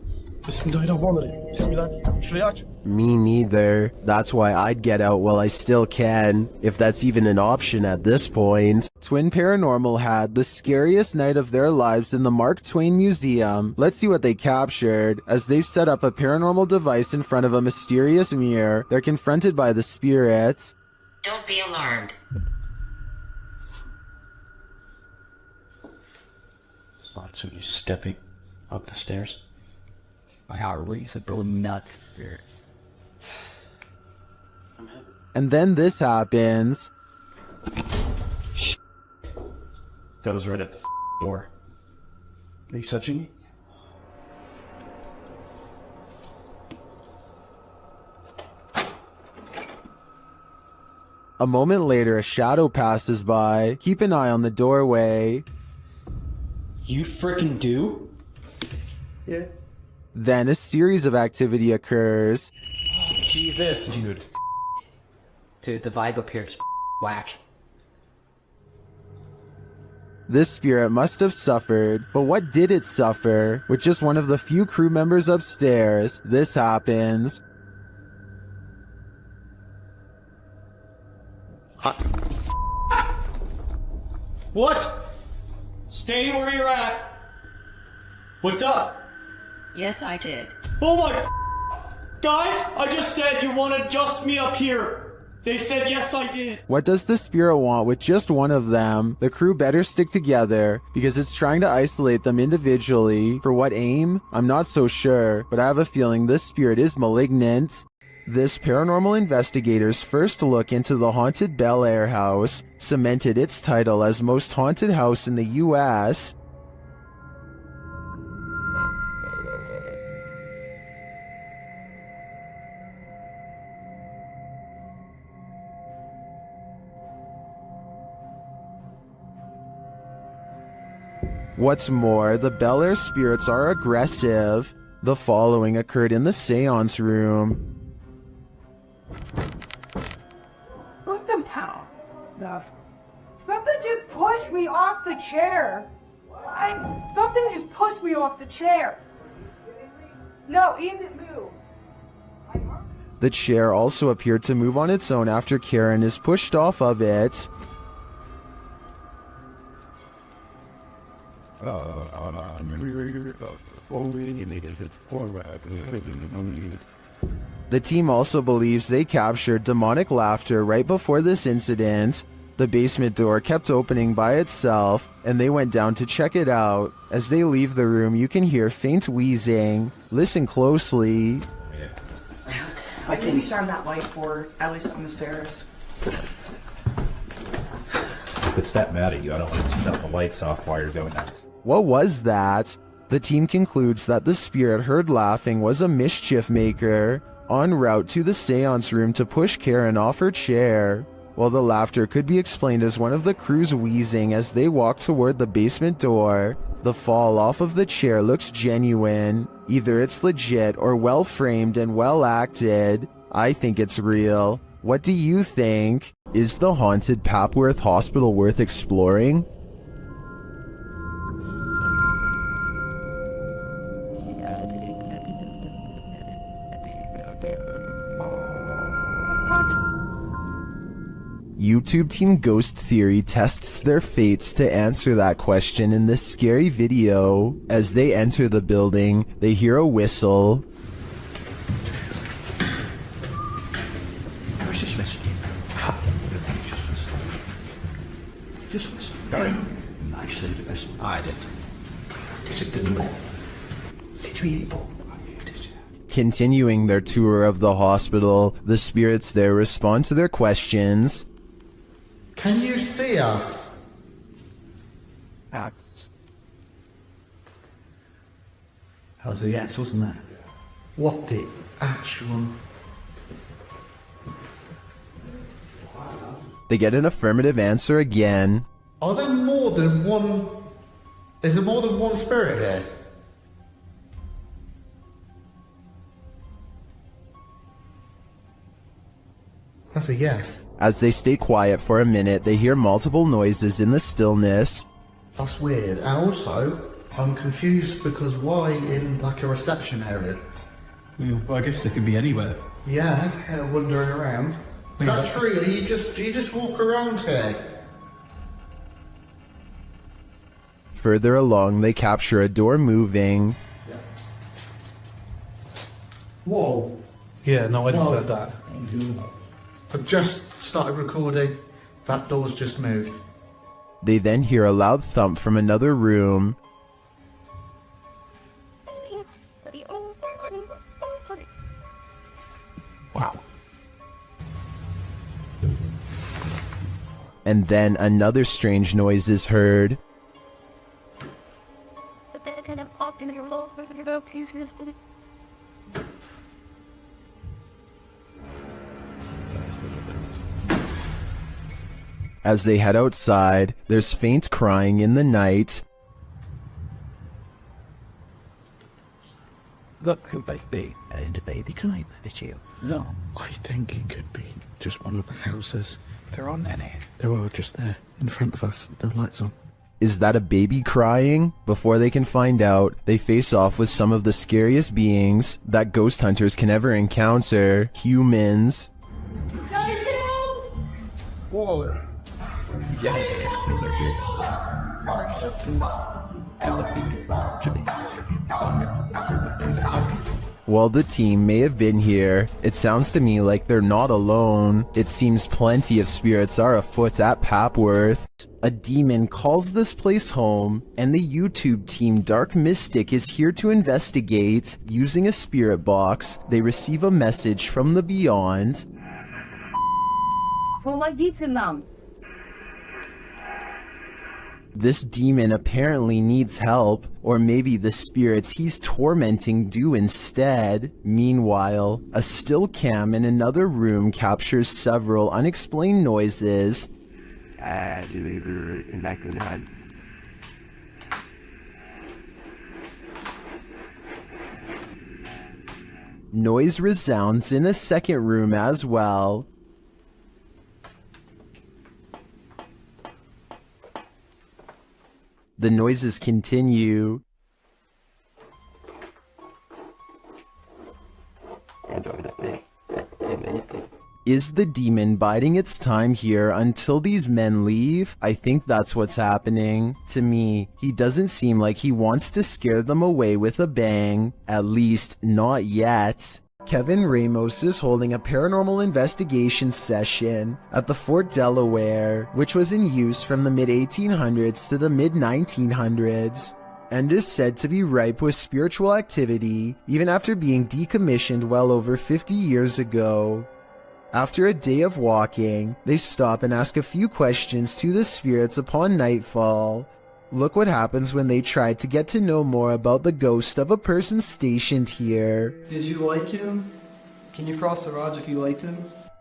Şurayı aç. Me neither. That's why I'd get out while I still can, if that's even an option at this point. Twin Paranormal had the scariest night of their lives in the Mark Twain Museum. Let's see what they captured. As they've set up a paranormal device in front of a mysterious mirror, they're confronted by the spirits. Don't be alarmed. Thought somebody stepping up the stairs. My heart races go nuts. And then this happens. That was right at the door. Are you touching me? A moment later, a shadow passes by. Keep an eye on the doorway. You frickin' do? Yeah. Then a series of activity occurs. Jesus, dude. Dude, the vibe up here is whack. This spirit must have suffered, but what did it suffer? With just one of the few crew members upstairs, this happens. What? Stay where you're at. What's up? Yes, I did. Oh my guys, I just said you want to adjust me up here. They said yes, I did. What does the spirit want with just one of them? The crew better stick together because it's trying to isolate them individually. For what aim? I'm not so sure, but I have a feeling this spirit is malignant. This paranormal investigator's first look into the haunted Bel Air house cemented its title as most haunted house in the US. What's more, the Bel Air spirits are aggressive. The following occurred in the seance room. Put them down. Something just pushed me off the chair. Something just pushed me off the chair. No, it didn't move. The chair also appeared to move on its own after Karen is pushed off of it. The team also believes they captured demonic laughter right before this incident. The basement door kept opening by itself, and they went down to check it out. As they leave the room, you can hear faint wheezing. Listen closely. I can turn that light for at least on the stairs. If it's that mad at you, I don't want to shut the lights off while you're doing that. What was that? The team concludes that the spirit heard laughing was a mischief maker, en route to the seance room to push Karen off her chair. While the laughter could be explained as one of the crew's wheezing as they walk toward the basement door, the fall off of the chair looks genuine. Either it's legit or well framed and well acted. I think it's real. What do you think? Is the haunted Papworth Hospital worth exploring? YouTube Team Ghost Theory tests their fates to answer that question in this scary video. As they enter the building, they hear a whistle. Just listen. Go. Nicely to listen. I did. Is it the door? Did you eat ball? Continuing their tour of the hospital, the spirits there respond to their questions. Can you see us? How's the actuals and that? What the actual... They get an affirmative answer again. Are there more than one... Is there more than one spirit here? That's a yes. As they stay quiet for a minute, they hear multiple noises in the stillness. That's weird. And also, I'm confused because why in like a reception area? Well, I guess they could be anywhere. Yeah, wandering around. Is that true? Do you just walk around here? Further along, they capture a door moving. Whoa. Yeah, no, I just heard that. I've just started recording. That door's just moved. They then hear a loud thump from another room. Wow. And then another strange noise is heard. As they head outside, there's faint crying in the night. That could be a baby crying at you. No. I think it could be just one of the houses. There aren't any. They're all just there in front of us. No lights on. Is that a baby crying? Before they can find out, they face off with some of the scariest beings that ghost hunters can ever encounter, humans. Whoa. While the team may have been here, it sounds to me like they're not alone. It seems plenty of spirits are afoot at Papworth. A demon calls this place home, and the YouTube team Dark Mystic is here to investigate. Using a spirit box, they receive a message from the beyond. Помогите нам. This demon apparently needs help, or maybe the spirits he's tormenting do instead. Meanwhile, a still cam in another room captures several unexplained noises. Noise resounds in a second room as well. The noises continue. Is the demon biding its time here until these men leave? I think that's what's happening. To me, he doesn't seem like he wants to scare them away with a bang. At least, not yet. Kevin Ramos is holding a paranormal investigation session at the Fort Delaware, which was in use from the mid-1800s to the mid-1900s, and is said to be ripe with spiritual activity even after being decommissioned well over 50 years ago. After a day of walking, they stop and ask a few questions to the spirits upon nightfall. Look what happens when they try to get to know more about the ghost of a person stationed here. Did you like him? Can you cross the rods if you liked him?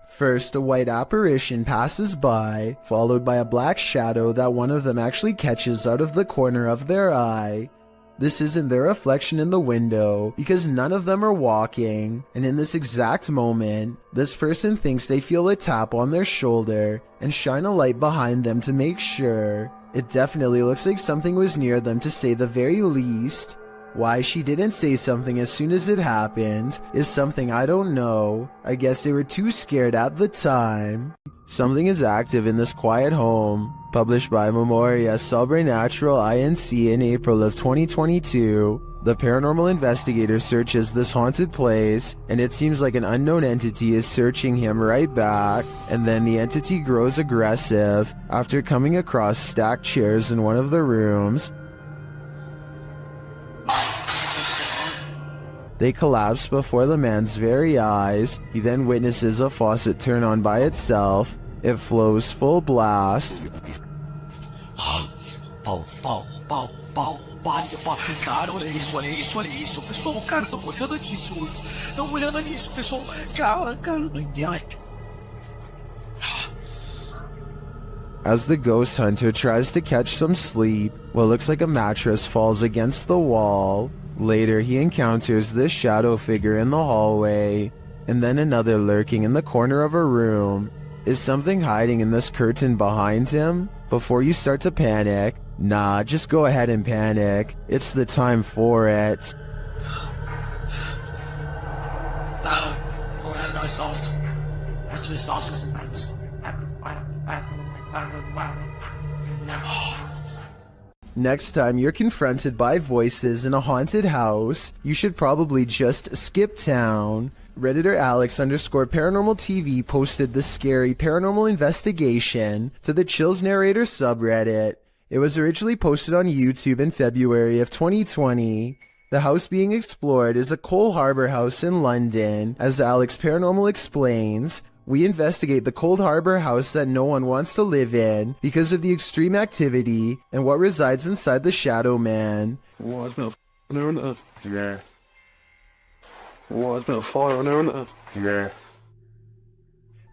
First, a white apparition passes by, followed by a black shadow that one of them actually catches out of the corner of their eye. This isn't their reflection in the window, because none of them are walking, and in this exact moment, this person thinks they feel a tap on their shoulder and shine a light behind them to make sure. It definitely looks like something was near them to say the very least. Why she didn't say something as soon as it happened is something I don't know. I guess they were too scared at the time. Something is active in this quiet home. Published by Memoria Sobrenatural Inc. in April of 2022. The paranormal investigator searches this haunted place, and it seems like an unknown entity is searching him right back, and then the entity grows aggressive after coming across stacked chairs in one of the rooms. They collapse before the man's very eyes. He then witnesses a faucet turn on by itself. It flows full blast. Cara, olha isso, olha isso, olha isso. Pessoal, cara, tô olhando nisso. Tô olhando nisso, pessoal. Cara, As the ghost hunter tries to catch some sleep, what looks like a mattress falls against the wall. Later, he encounters this shadow figure in the hallway, and then another lurking in the corner of a room. Is something hiding in this curtain behind him? Before you start to panic, nah, just go ahead and panic. It's the time for it. Next time you're confronted by voices in a haunted house, you should probably just skip town. Redditor Alex_paranormal TV posted the scary paranormal investigation to the Chills Narrator subreddit. It was originally posted on YouTube in February of 2020. The house being explored is a Coal Harbour house in London. As Alex Paranormal explains, we investigate the Cold Harbour house that no one wants to live in because of the extreme activity and what resides inside the Shadow Man. Whoa, it's been a there, isn't it? Yeah. Whoa, it's been a fire on there, isn't it? Yeah.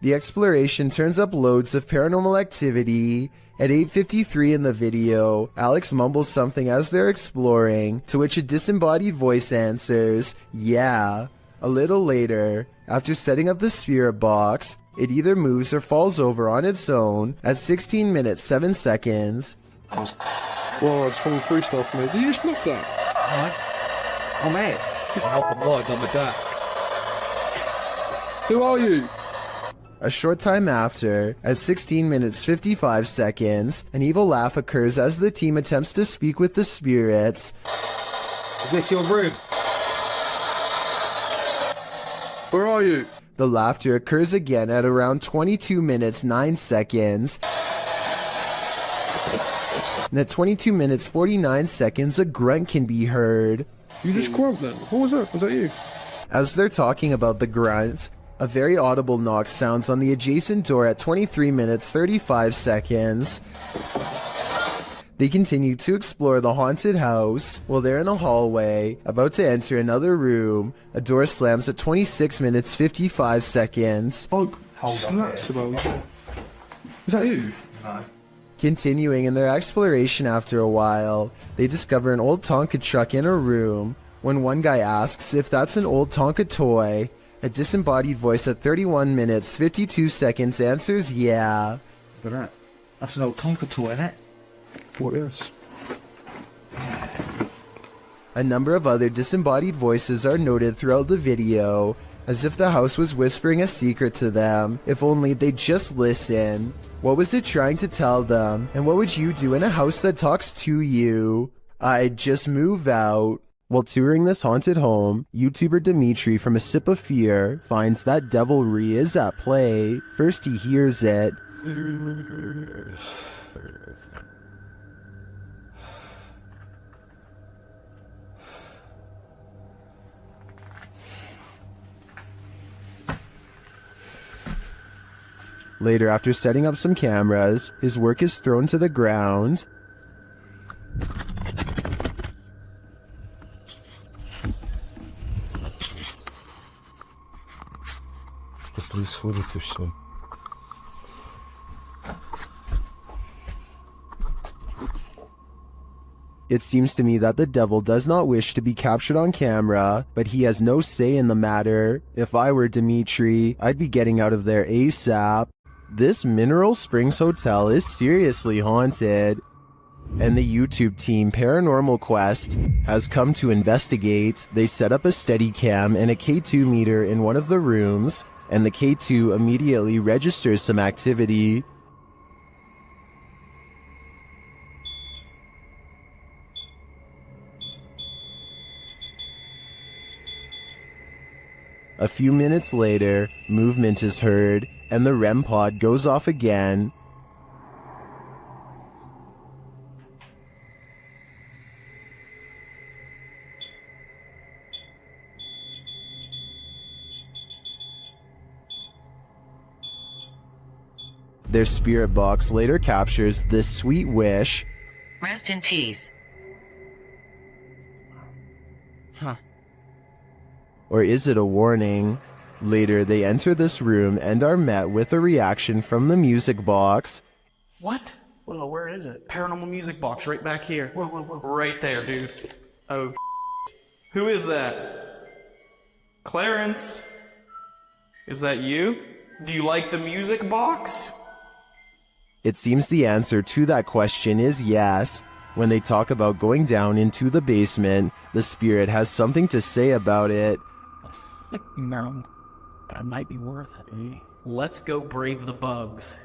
The exploration turns up loads of paranormal activity. At 8:53 in the video, Alex mumbles something as they're exploring, to which a disembodied voice answers, "Yeah." A little later, after setting up the spirit box, it either moves or falls over on its own at 16 minutes 7 seconds. Well, it's full free stuff, mate. Did you just knock that? Oh, mate. Just help the Lord on with that. Who are you? A short time after, at 16 minutes 55 seconds, an evil laugh occurs as the team attempts to speak with the spirits. Is this your room? Where are you? The laughter occurs again at around 22 minutes 9 seconds. And at 22 minutes 49 seconds, a grunt can be heard. You just grunt then? What was that? Was that you? As they're talking about the grunt, a very audible knock sounds on the adjacent door at 23 minutes 35 seconds. They continue to explore the haunted house. While they're in a hallway, about to enter another room, a door slams at 26 minutes 55 seconds. Oh, snaps about. Is that you? No. Continuing in their exploration after a while, they discover an old Tonka truck in a room. When one guy asks if that's an old Tonka toy, a disembodied voice at 31 minutes 52 seconds answers yeah. Look at that. That's an old Tonka toy, isn't it? What is? A number of other disembodied voices are noted throughout the video, as if the house was whispering a secret to them, if only they'd just listen. What was it trying to tell them, and what would you do in a house that talks to you? I'd just move out. While touring this haunted home, YouTuber Dimitri from A Sip of Fear finds that devilry is at play. First he hears it. Later, after setting up some cameras, his work is thrown to the ground. Что происходит и все? It seems to me that the devil does not wish to be captured on camera, but he has no say in the matter. If I were Dimitri, I'd be getting out of there ASAP. This Mineral Springs Hotel is seriously haunted, and the YouTube team Paranormal Quest has come to investigate. They set up a Steadicam and a K2 meter in one of the rooms, and the K2 immediately registers some activity. A few minutes later, movement is heard, and the REM pod goes off again. Their spirit box later captures this sweet wish. Rest in peace. Huh. Or is it a warning? Later, they enter this room and are met with a reaction from the music box. What? Whoa, where is it? Paranormal music box right back here. Whoa, whoa, whoa. Right there, dude. Oh, who is that? Clarence? Is that you? Do you like the music box? It seems the answer to that question is yes. When they talk about going down into the basement, the spirit has something to say about it. No, but it might be worth it, eh? Let's go brave the bugs.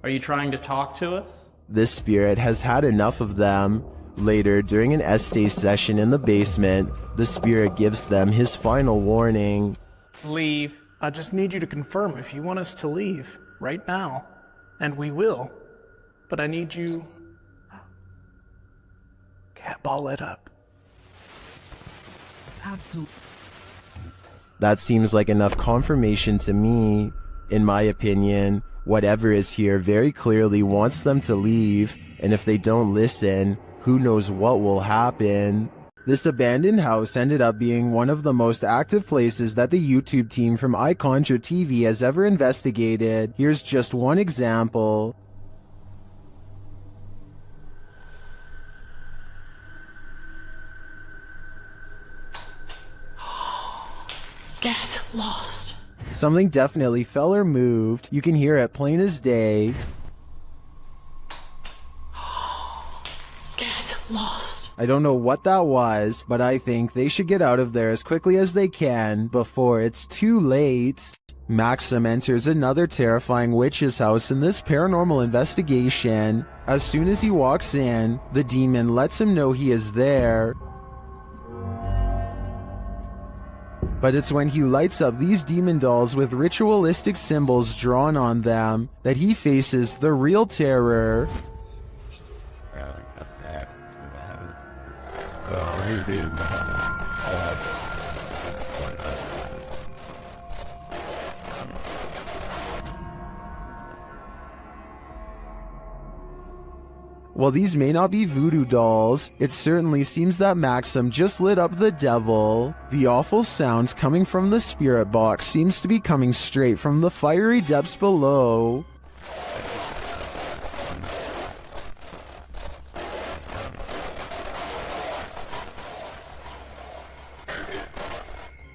Are you trying to talk to us? This spirit has had enough of them. Later, during an Estee session in the basement, the spirit gives them his final warning. Leave. I just need you to confirm if you want us to leave right now. And we will. But I need you... Cat ball it up. Absolutely. That seems like enough confirmation to me. In my opinion, whatever is here very clearly wants them to leave, and if they don't listen, who knows what will happen. This abandoned house ended up being one of the most active places that the YouTube team from iConjure TV has ever investigated. Here's just one example. Get lost. Something definitely fell or moved. You can hear it plain as day. Get lost. I don't know what that was, but I think they should get out of there as quickly as they can before it's too late. Maxim enters another terrifying witch's house in this paranormal investigation. As soon as he walks in, the demon lets him know he is there. But it's when he lights up these demon dolls with ritualistic symbols drawn on them that he faces the real terror. While these may not be voodoo dolls, it certainly seems that Maxim just lit up the devil. The awful sounds coming from the spirit box seems to be coming straight from the fiery depths below.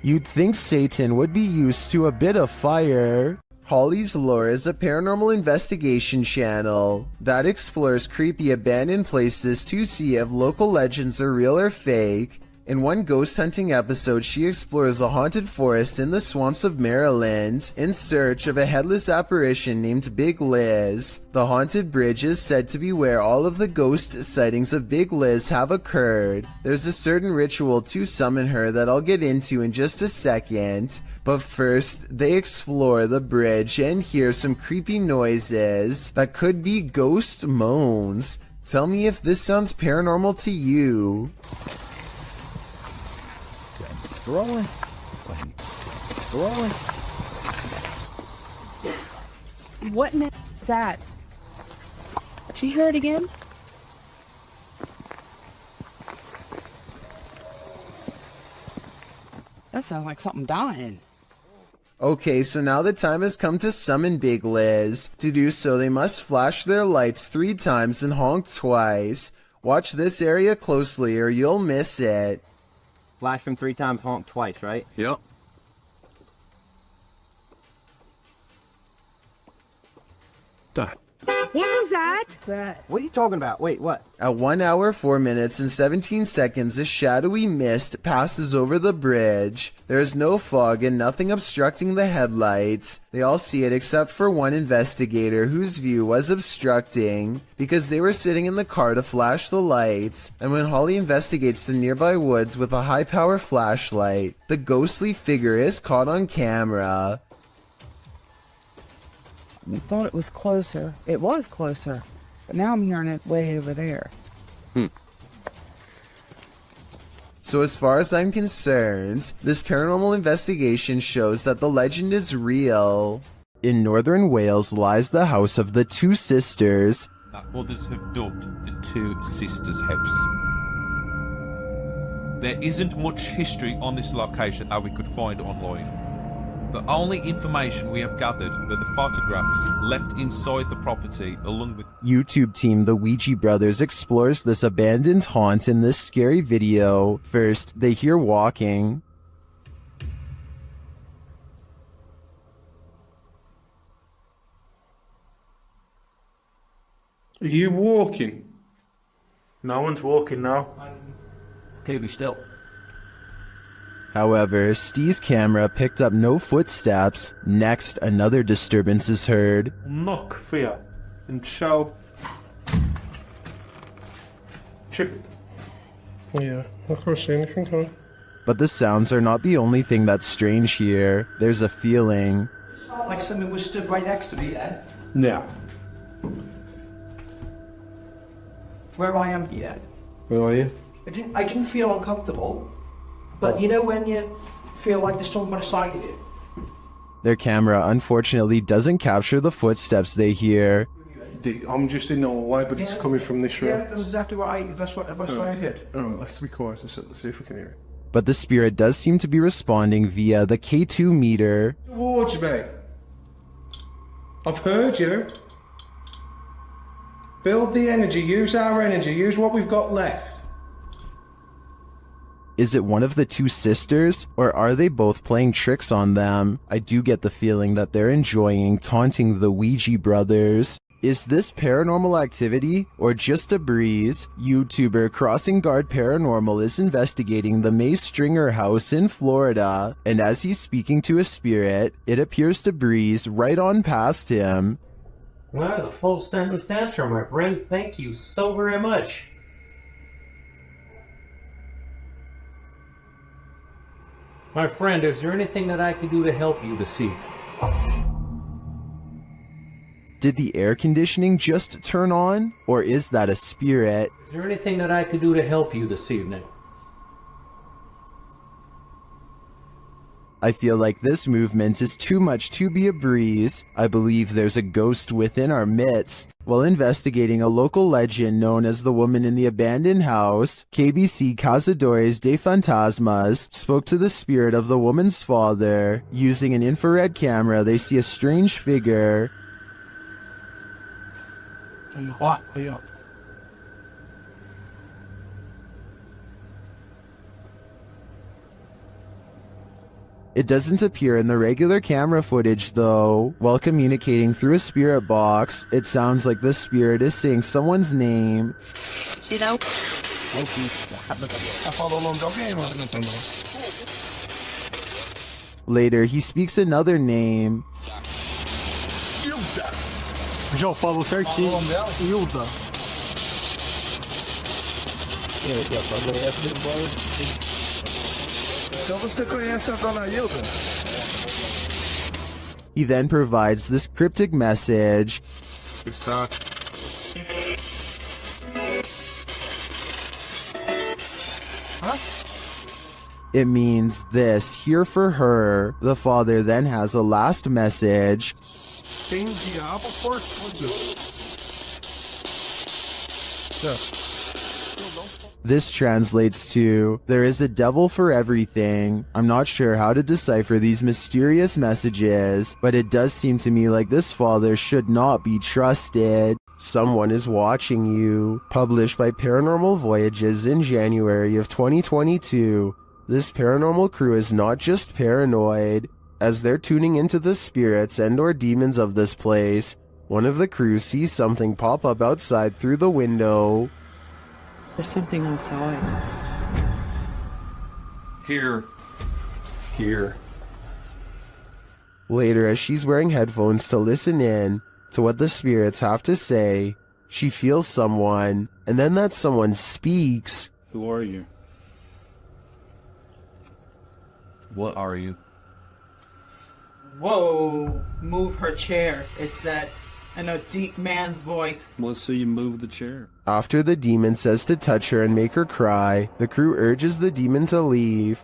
You'd think Satan would be used to a bit of fire. Holly's Lore is a paranormal investigation channel that explores creepy abandoned places to see if local legends are real or fake. In one ghost hunting episode, she explores a haunted forest in the swamps of Maryland in search of a headless apparition named Big Liz. The haunted bridge is said to be where all of the ghost sightings of Big Liz have occurred. There's a certain ritual to summon her that I'll get into in just a second, but first they explore the bridge and hear some creepy noises that could be ghost moans. Tell me if this sounds paranormal to you. Rolling. Rolling. What is that? Did you hear it again? That sounds like something dying. Okay, so now the time has come to summon Big Liz. To do so, they must flash their lights 3 times and honk twice. Watch this area closely or you'll miss it. Flash him 3 times, honk twice, right? Yep. That. What was that? What are you talking about? Wait, what? At 1 hour, 4 minutes, and 17 seconds, a shadowy mist passes over the bridge. There is no fog and nothing obstructing the headlights. They all see it except for one investigator whose view was obstructing because they were sitting in the car to flash the lights. And when Holly investigates the nearby woods with a high-power flashlight, the ghostly figure is caught on camera. I thought it was closer. It was closer. But now I'm hearing it way over there. So as far as I'm concerned, this paranormal investigation shows that the legend is real. In northern Wales lies the house of the 2 sisters. That others have dubbed the 2 Sisters House. There isn't much history on this location that we could find online. The only information we have gathered are the photographs left inside the property along with YouTube team The Ouija Brothers explores this abandoned haunt in this scary video. First, they hear walking. Are you walking? No one's walking now. Clearly still. However, Steve's camera picked up no footsteps. Next, another disturbance is heard. Knock for you and show. Chip it. Yeah, I can't see anything, can I? But the sounds are not the only thing that's strange here. There's a feeling. Like something was stood right next to me then. No. Where I am here. Where are you? I didn't feel uncomfortable. But you know when you feel like there's someone beside you? Their camera unfortunately doesn't capture the footsteps they hear. I'm just in the way, but it's coming from this room. Yeah, that's exactly what that's what I heard. Alright, let's be quiet. Let's see if we can hear it. But the spirit does seem to be responding via the K2 meter. Towards me. I've heard you. Build the energy, use our energy, use what we've got left. Is it one of the two sisters, or are they both playing tricks on them? I do get the feeling that they're enjoying taunting the Ouija brothers. Is this paranormal activity, or just a breeze? YouTuber Crossing Guard Paranormal is investigating the May Stringer house in Florida, and as he's speaking to a spirit, it appears to breeze right on past him. Well, that was a full sentence answer, my friend. Thank you so very much. My friend, is there anything that I can do to help you this evening? Did the air conditioning just turn on, or is that a spirit? Is there anything that I can do to help you this evening? I feel like this movement is too much to be a breeze. I believe there's a ghost within our midst. While investigating a local legend known as the woman in the abandoned house, KBC Cazadores de Fantasmas spoke to the spirit of the woman's father. Using an infrared camera, they see a strange figure. It doesn't appear in the regular camera footage though. While communicating through a spirit box, it sounds like the spirit is saying someone's name. Later, he speaks another name. Já falou certinho. Hilda. Então você conhece a dona Hilda? He then provides this cryptic message. It means this, here for her. The father then has a last message. Tem diabo por tudo. This translates to, there is a devil for everything. I'm not sure how to decipher these mysterious messages, but it does seem to me like this father should not be trusted. Someone is watching you. Published by Paranormal Voyages in January of 2022. This paranormal crew is not just paranoid. As they're tuning into the spirits and or demons of this place, one of the crew sees something pop up outside through the window. There's something outside. Here. Later, as she's wearing headphones to listen in to what the spirits have to say, she feels someone, and then that someone speaks. Who are you? What are you? Whoa! Move her chair. It said in a deep man's voice. Let's see you move the chair. After the demon says to touch her and make her cry, the crew urges the demon to leave.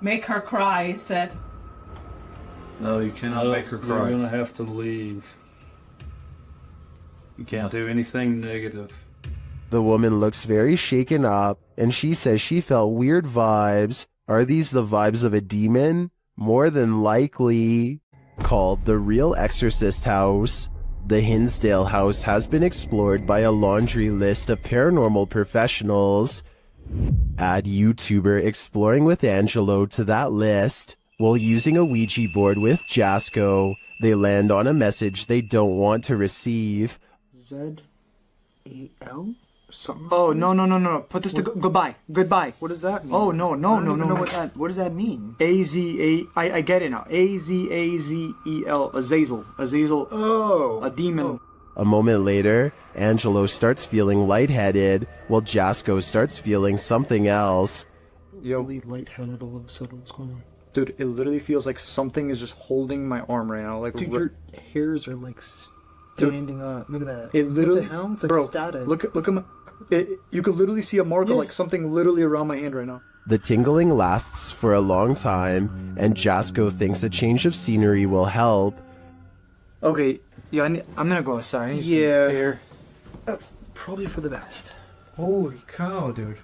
Make her cry, he said. No, you cannot make her cry. You're gonna have to leave. You can't do anything negative. The woman looks very shaken up, and she says she felt weird vibes. Are these the vibes of a demon? More than likely. Called the Real Exorcist House, the Hinsdale house has been explored by a laundry list of paranormal professionals. Add YouTuber Exploring with Angelo to that list. While using a Ouija board with Jasco, they land on a message they don't want to receive. Z-E-L? Something. Oh, no. Put this to goodbye. Goodbye. What does that mean? Oh, no. I don't even know what does that mean? I get it now. A-Z-A-Z-E-L. Azazel. Oh. A demon. A moment later, Angelo starts feeling lightheaded, while Jasco starts feeling something else. Really lightheaded all of a sudden. What's going on? Dude, it literally feels like something is just holding my arm right now. Like, dude, your hairs are like standing up. Look at that. It literally, what the hell? It's like static. Look at my. You could literally see a mark of like something literally around my hand right now. The tingling lasts for a long time, and Jasco thinks a change of scenery will help. Okay, yeah, I'm gonna go outside. I need some air. That's probably for the best. Holy cow, dude.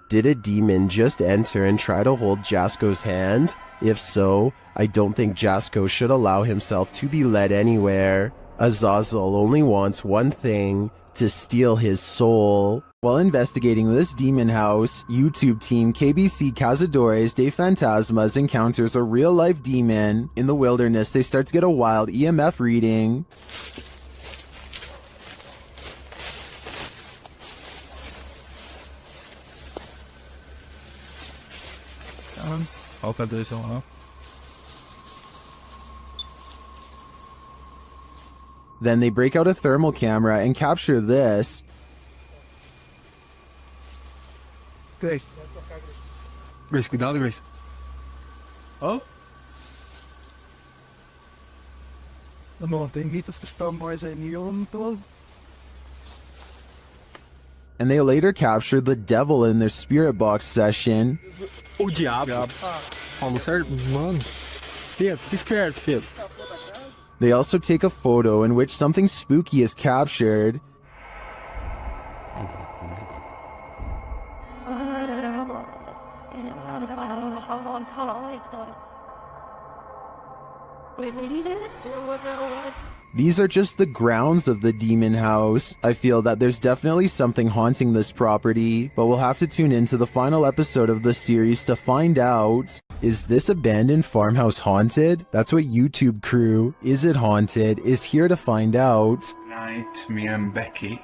Did a demon just enter and try to hold Jasko's hand? If so, I don't think Jasko should allow himself to be led anywhere. Azazel only wants one thing, to steal his soul. While investigating this demon house, YouTube team KBC Cazadores de Fantasmas encounters a real-life demon. In the wilderness, they start to get a wild EMF reading. Altijd deze al af. Then they break out a thermal camera and capture this. Grace. Grace, cuidado, Grace. Oh? Dan denk ik dat verstaan waar zijn hier om. And they later captured the devil in their spirit box session. O diabo. Falou certo? Mano. Pedro, fique esperto, Pedro. They also take a photo in which something spooky is captured. These are just the grounds of the demon house. I feel that there's definitely something haunting this property, but we'll have to tune into the final episode of the series to find out. Is this abandoned farmhouse haunted? That's what YouTube crew, Is It Haunted, is here to find out. Tonight, me and Becky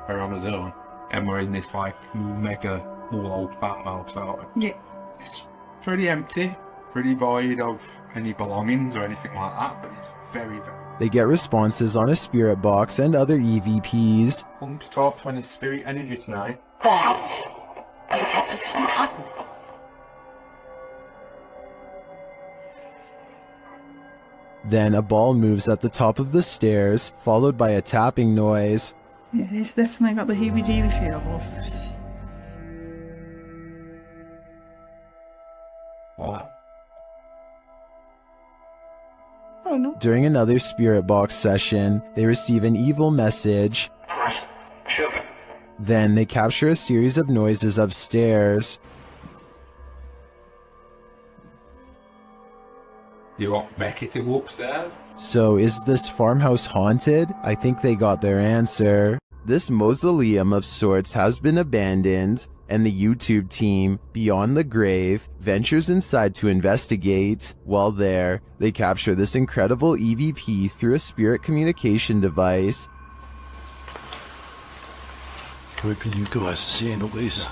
are on his own, and we're in this like mega old farmhouse. Yeah. It's pretty empty, pretty void of any belongings or anything like that, but it's very, very. They get responses on a spirit box and other EVPs. Come to talk to any spirit energy tonight. Then a ball moves at the top of the stairs, followed by a tapping noise. Yeah, he's definitely got the heebie-jeebie feels. What? Oh no. During another spirit box session, they receive an evil message. Then they capture a series of noises upstairs. You want Becky to go upstairs? So is this farmhouse haunted? I think they got their answer. This mausoleum of sorts has been abandoned, and the YouTube team, Beyond the Grave, ventures inside to investigate. While there, they capture this incredible EVP through a spirit communication device. Where can you guys see all this?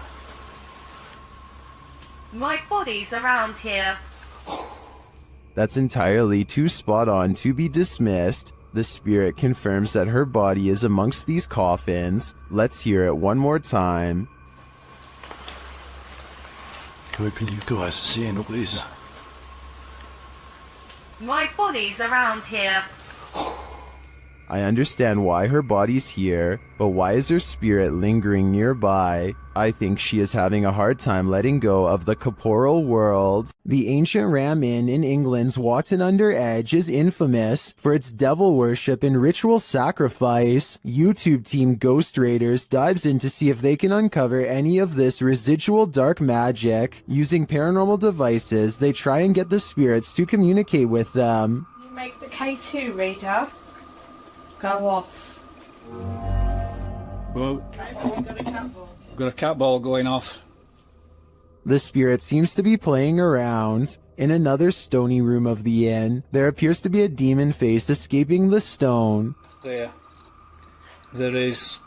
My body's around here. That's entirely too spot on to be dismissed. The spirit confirms that her body is amongst these coffins. Let's hear it one more time. Where can you guys see all this? My body's around here. I understand why her body's here, but why is her spirit lingering nearby? I think she is having a hard time letting go of the corporal world. The ancient Ram Inn in England's Watton-under-Edge is infamous for its devil worship and ritual sacrifice. YouTube team Ghost Raiders dives in to see if they can uncover any of this residual dark magic. Using paranormal devices, they try and get the spirits to communicate with them. You make the K2 reader go off. Well, got a cat ball going off. The spirit seems to be playing around. In another stony room of the inn, there appears to be a demon face escaping the stone. There is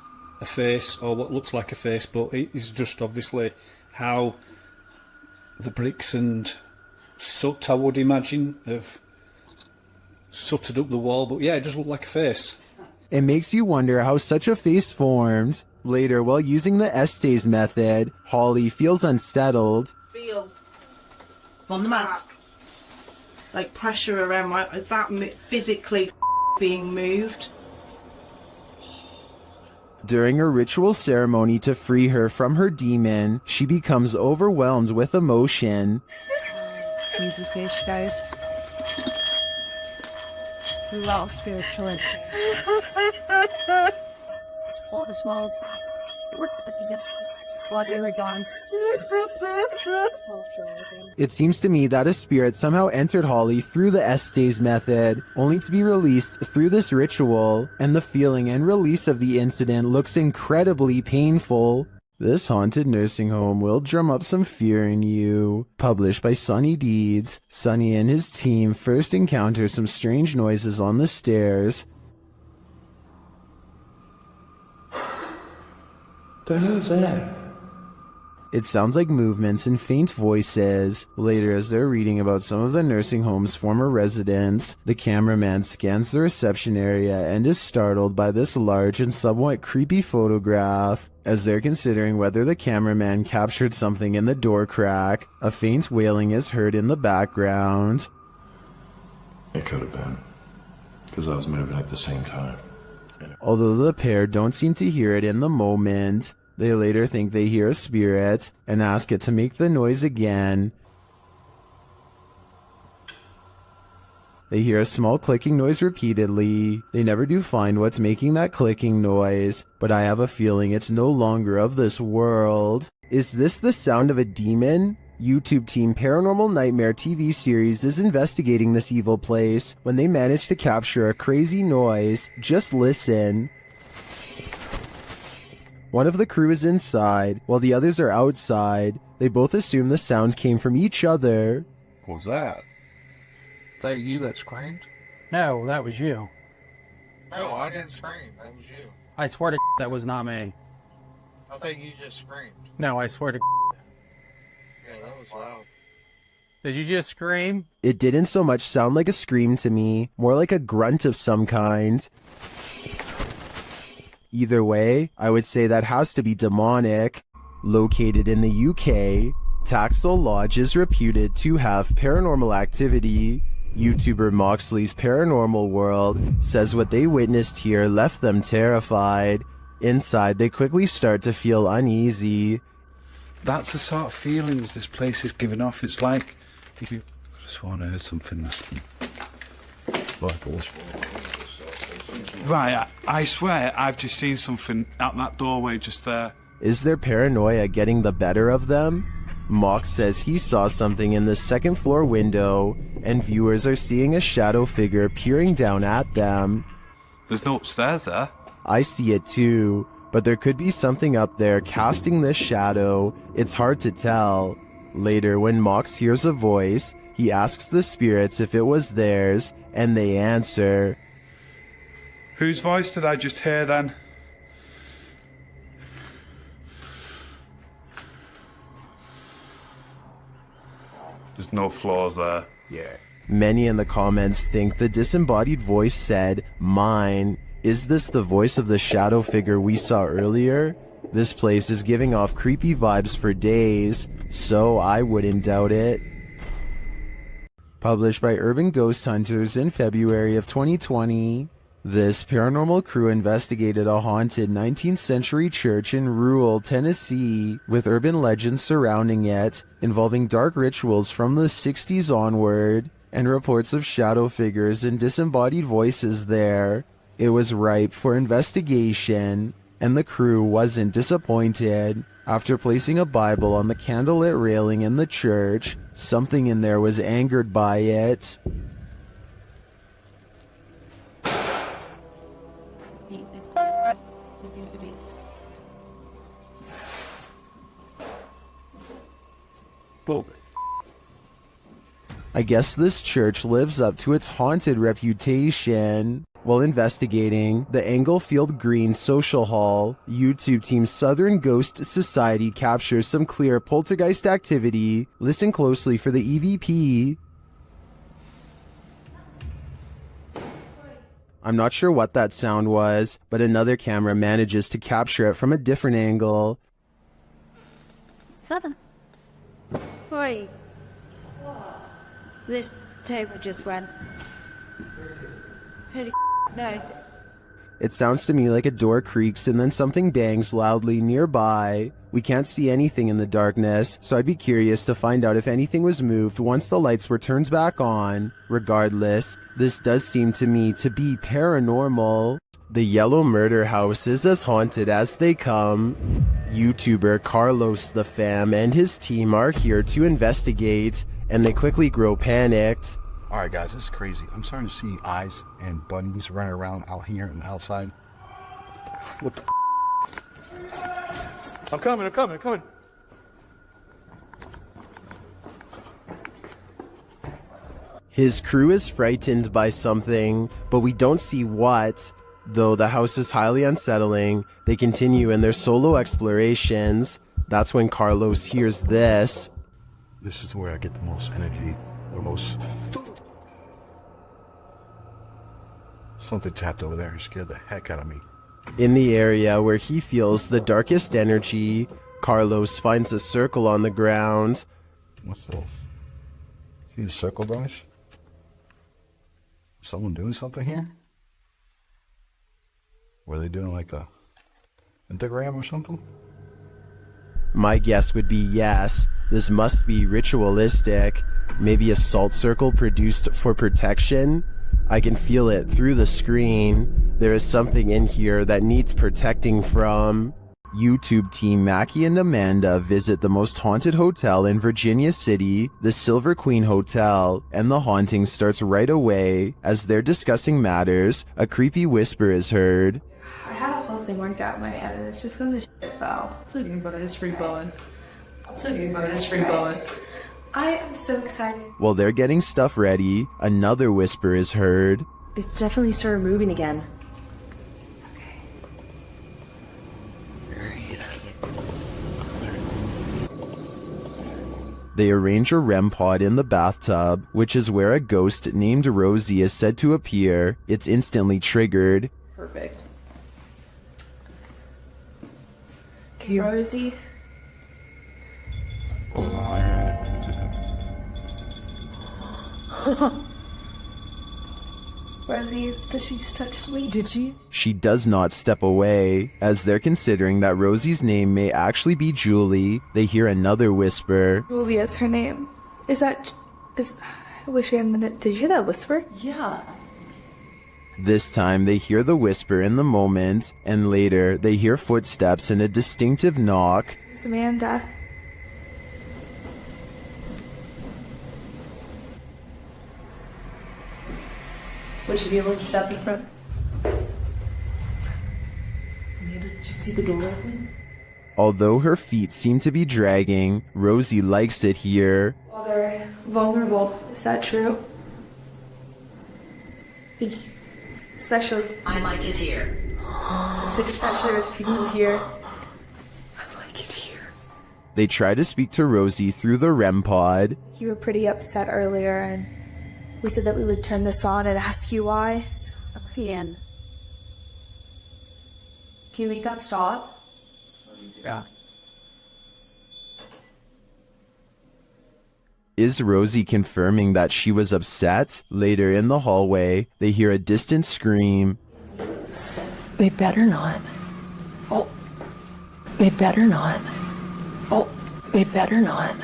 a face, or what looks like a face, but it is just obviously how the bricks and soot, I would imagine, have sooted up the wall. But yeah, it does look like a face. It makes you wonder how such a face formed. Later, while using the Estes method, Holly feels unsettled. Feel on the mask, like pressure around my that physically being moved. During a ritual ceremony to free her from her demon, she becomes overwhelmed with emotion. Jesus H, guys. love spiritually. All the small. While they were gone. It seems to me that a spirit somehow entered Holly through the Estes method, only to be released through this ritual, and the feeling and release of the incident looks incredibly painful. This haunted nursing home will drum up some fear in you. Published by Sonny Deeds, Sonny and his team first encounter some strange noises on the stairs. The hell's that? It sounds like movements and faint voices. Later, as they're reading about some of the nursing home's former residents, the cameraman scans the reception area and is startled by this large and somewhat creepy photograph. As they're considering whether the cameraman captured something in the door crack, a faint wailing is heard in the background. It could have been, because I was moving at the same time. Although the pair don't seem to hear it in the moment, they later think they hear a spirit and ask it to make the noise again. They hear a small clicking noise repeatedly. They never do find what's making that clicking noise, but I have a feeling it's no longer of this world. Is this the sound of a demon? YouTube team Paranormal Nightmare TV series is investigating this evil place when they manage to capture a crazy noise. Just listen. One of the crew is inside, while the others are outside. They both assume the sound came from each other. What was that? Is that you that screamed? No, that was you. No, I didn't scream. That was you. I swear to that was not me. I think you just screamed. No, I swear to Yeah, that was loud. Did you just scream? It didn't so much sound like a scream to me, more like a grunt of some kind. Either way, I would say that has to be demonic. Located in the UK, Taxel Lodge is reputed to have paranormal activity. YouTuber Moxley's Paranormal World says what they witnessed here left them terrified. Inside, they quickly start to feel uneasy. That's the sort of feelings this place is giving off. It's like if you sworn I heard something. Right, I swear I've just seen something out that doorway just there. Is their paranoia getting the better of them? Mox says he saw something in the second floor window, and viewers are seeing a shadow figure peering down at them. There's no upstairs there. I see it too, but there could be something up there casting this shadow. It's hard to tell. Later, when Mox hears a voice, he asks the spirits if it was theirs, and they answer. Whose voice did I just hear then? There's no floors there. Yeah. Many in the comments think the disembodied voice said, "Mine." Is this the voice of the shadow figure we saw earlier? This place is giving off creepy vibes for days, so I wouldn't doubt it. Published by Urban Ghost Hunters in February of 2020. This paranormal crew investigated a haunted 19th century church in rural Tennessee, with urban legends surrounding it, involving dark rituals from the 60s onward, and reports of shadow figures and disembodied voices there. It was ripe for investigation, and the crew wasn't disappointed. After placing a Bible on the candlelit railing in the church, something in there was angered by it. I guess this church lives up to its haunted reputation. While investigating the Englefield Green Social Hall, YouTube team Southern Ghost Society captures some clear poltergeist activity. Listen closely for the EVP. I'm not sure what that sound was, but another camera manages to capture it from a different angle. Southern. Wait. This table just went. No. It sounds to me like a door creaks and then something bangs loudly nearby. We can't see anything in the darkness, so I'd be curious to find out if anything was moved once the lights were turned back on. Regardless, this does seem to me to be paranormal. The yellow murder house is as haunted as they come. YouTuber Carlos the Fam and his team are here to investigate, and they quickly grow panicked. Alright guys, this is crazy. I'm starting to see eyes and bunnies running around out here and outside. What the I'm coming. His crew is frightened by something, but we don't see what. Though the house is highly unsettling, they continue in their solo explorations. That's when Carlos hears this. This is where I get the most energy, the most... Something tapped over there and scared the heck out of me. In the area where he feels the darkest energy, Carlos finds a circle on the ground. What's this? See the circle, guys? Someone doing something here? Were they doing like a pentagram or something? My guess would be yes. This must be ritualistic. Maybe a salt circle produced for protection? I can feel it through the screen. There is something in here that needs protecting from. YouTube team Mackie and Amanda visit the most haunted hotel in Virginia City, the Silver Queen Hotel, and the haunting starts right away. As they're discussing matters, a creepy whisper is heard. I had a whole thing worked out in my head and it's just gonna shit though. It's okay, but it's free blowing. I am so excited. While they're getting stuff ready, another whisper is heard. It's definitely started moving again. They arrange a REM pod in the bathtub, which is where a ghost named Rosie is said to appear. It's instantly triggered. Perfect. Okay, Rosie. Rosie, does she just touch me? Did she? She does not step away. As they're considering that Rosie's name may actually be Julie, they hear another whisper. Julia's her name. I wish we hadn't. Did you hear that whisper? Yeah. This time they hear the whisper in the moment, and later they hear footsteps and a distinctive knock. It's Amanda. Would you be able to step in front? Amanda, did you see the door open? Although her feet seem to be dragging, Rosie likes it here. Well, they're vulnerable. Is that true? Especially. I like it here. Especially with people here. I like it here. They try to speak to Rosie through the REM pod. You were pretty upset earlier, and we said that we would turn this on and ask you why. Can you make that stop? Yeah. Is Rosie confirming that she was upset? Later in the hallway, they hear a distant scream. They better not. Oh, they better not. Oh, they better not.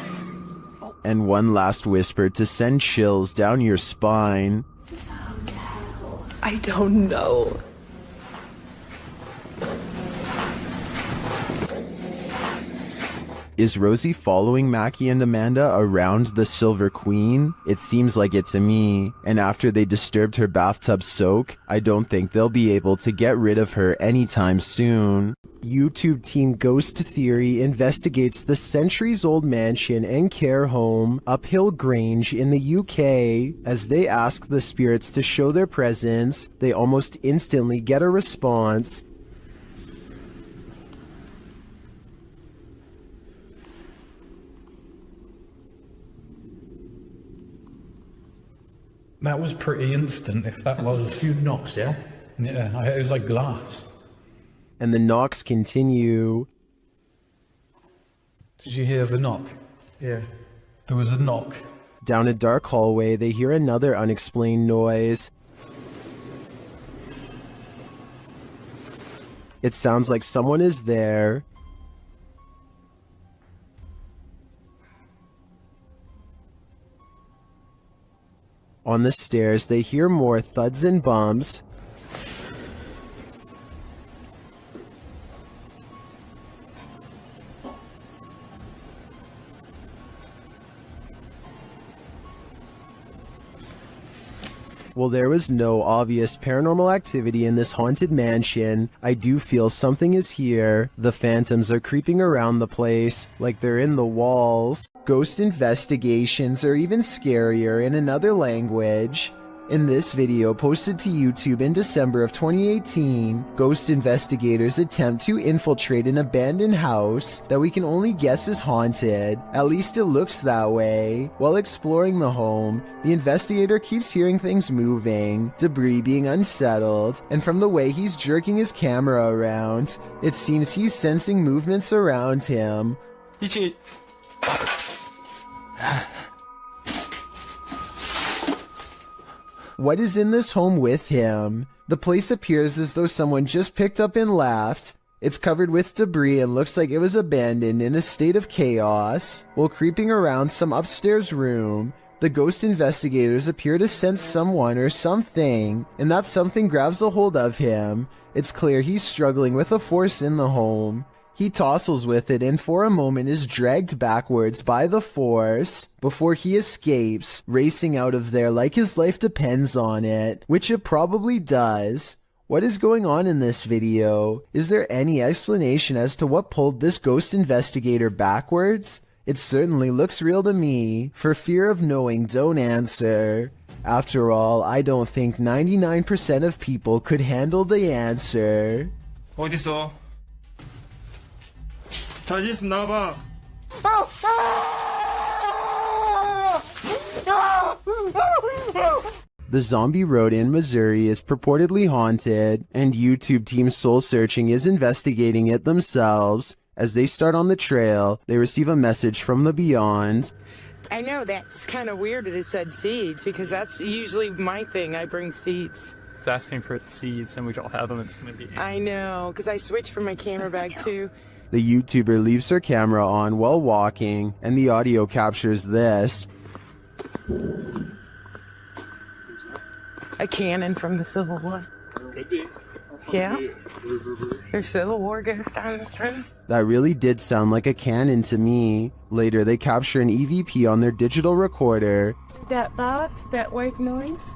And one last whisper to send chills down your spine. I don't know. Is Rosie following Mackie and Amanda around the Silver Queen? It seems like it to me. And after they disturbed her bathtub soak, I don't think they'll be able to get rid of her anytime soon. YouTube team Ghost Theory investigates the centuries-old mansion and care home, Uphill Grange in the UK. As they ask the spirits to show their presence, they almost instantly get a response. That was pretty instant, if that was... a few knocks, yeah? Yeah, it was like glass. And the knocks continue. Did you hear the knock? Yeah. There was a knock. Down a dark hallway, they hear another unexplained noise. It sounds like someone is there. On the stairs, they hear more thuds and bumps. While there was no obvious paranormal activity in this haunted mansion, I do feel something is here. The phantoms are creeping around the place, like they're in the walls. Ghost investigations are even scarier in another language. In this video posted to YouTube in December of 2018, ghost investigators attempt to infiltrate an abandoned house that we can only guess is haunted. At least it looks that way. While exploring the home, the investigator keeps hearing things moving, debris being unsettled, and from the way he's jerking his camera around, it seems he's sensing movements around him. What is in this home with him? The place appears as though someone just picked up and left. It's covered with debris and looks like it was abandoned in a state of chaos. While creeping around some upstairs room, the ghost investigators appear to sense someone or something, and that something grabs a hold of him. It's clear he's struggling with a force in the home. He tussles with it and for a moment is dragged backwards by the force before he escapes, racing out of there like his life depends on it, which it probably does. What is going on in this video? Is there any explanation as to what pulled this ghost investigator backwards? It certainly looks real to me. For fear of knowing, don't answer. After all, I don't think 99% of people could handle the answer. 어딨어? 자지 나봐. The zombie road in Missouri is purportedly haunted, and YouTube Team Soul Searching is investigating it themselves. As they start on the trail, they receive a message from the beyond. I know that's kind of weird that it said seeds, because that's usually my thing. I bring seeds. It's asking for seeds, and we don't have them. It's gonna be. I know, because I switched from my camera bag too. The YouTuber leaves her camera on while walking, and the audio captures this. A cannon from the Civil War. Could be. Yeah. There's Civil War goes down this road. That really did sound like a cannon to me. Later, they capture an EVP on their digital recorder. That box, that white noise.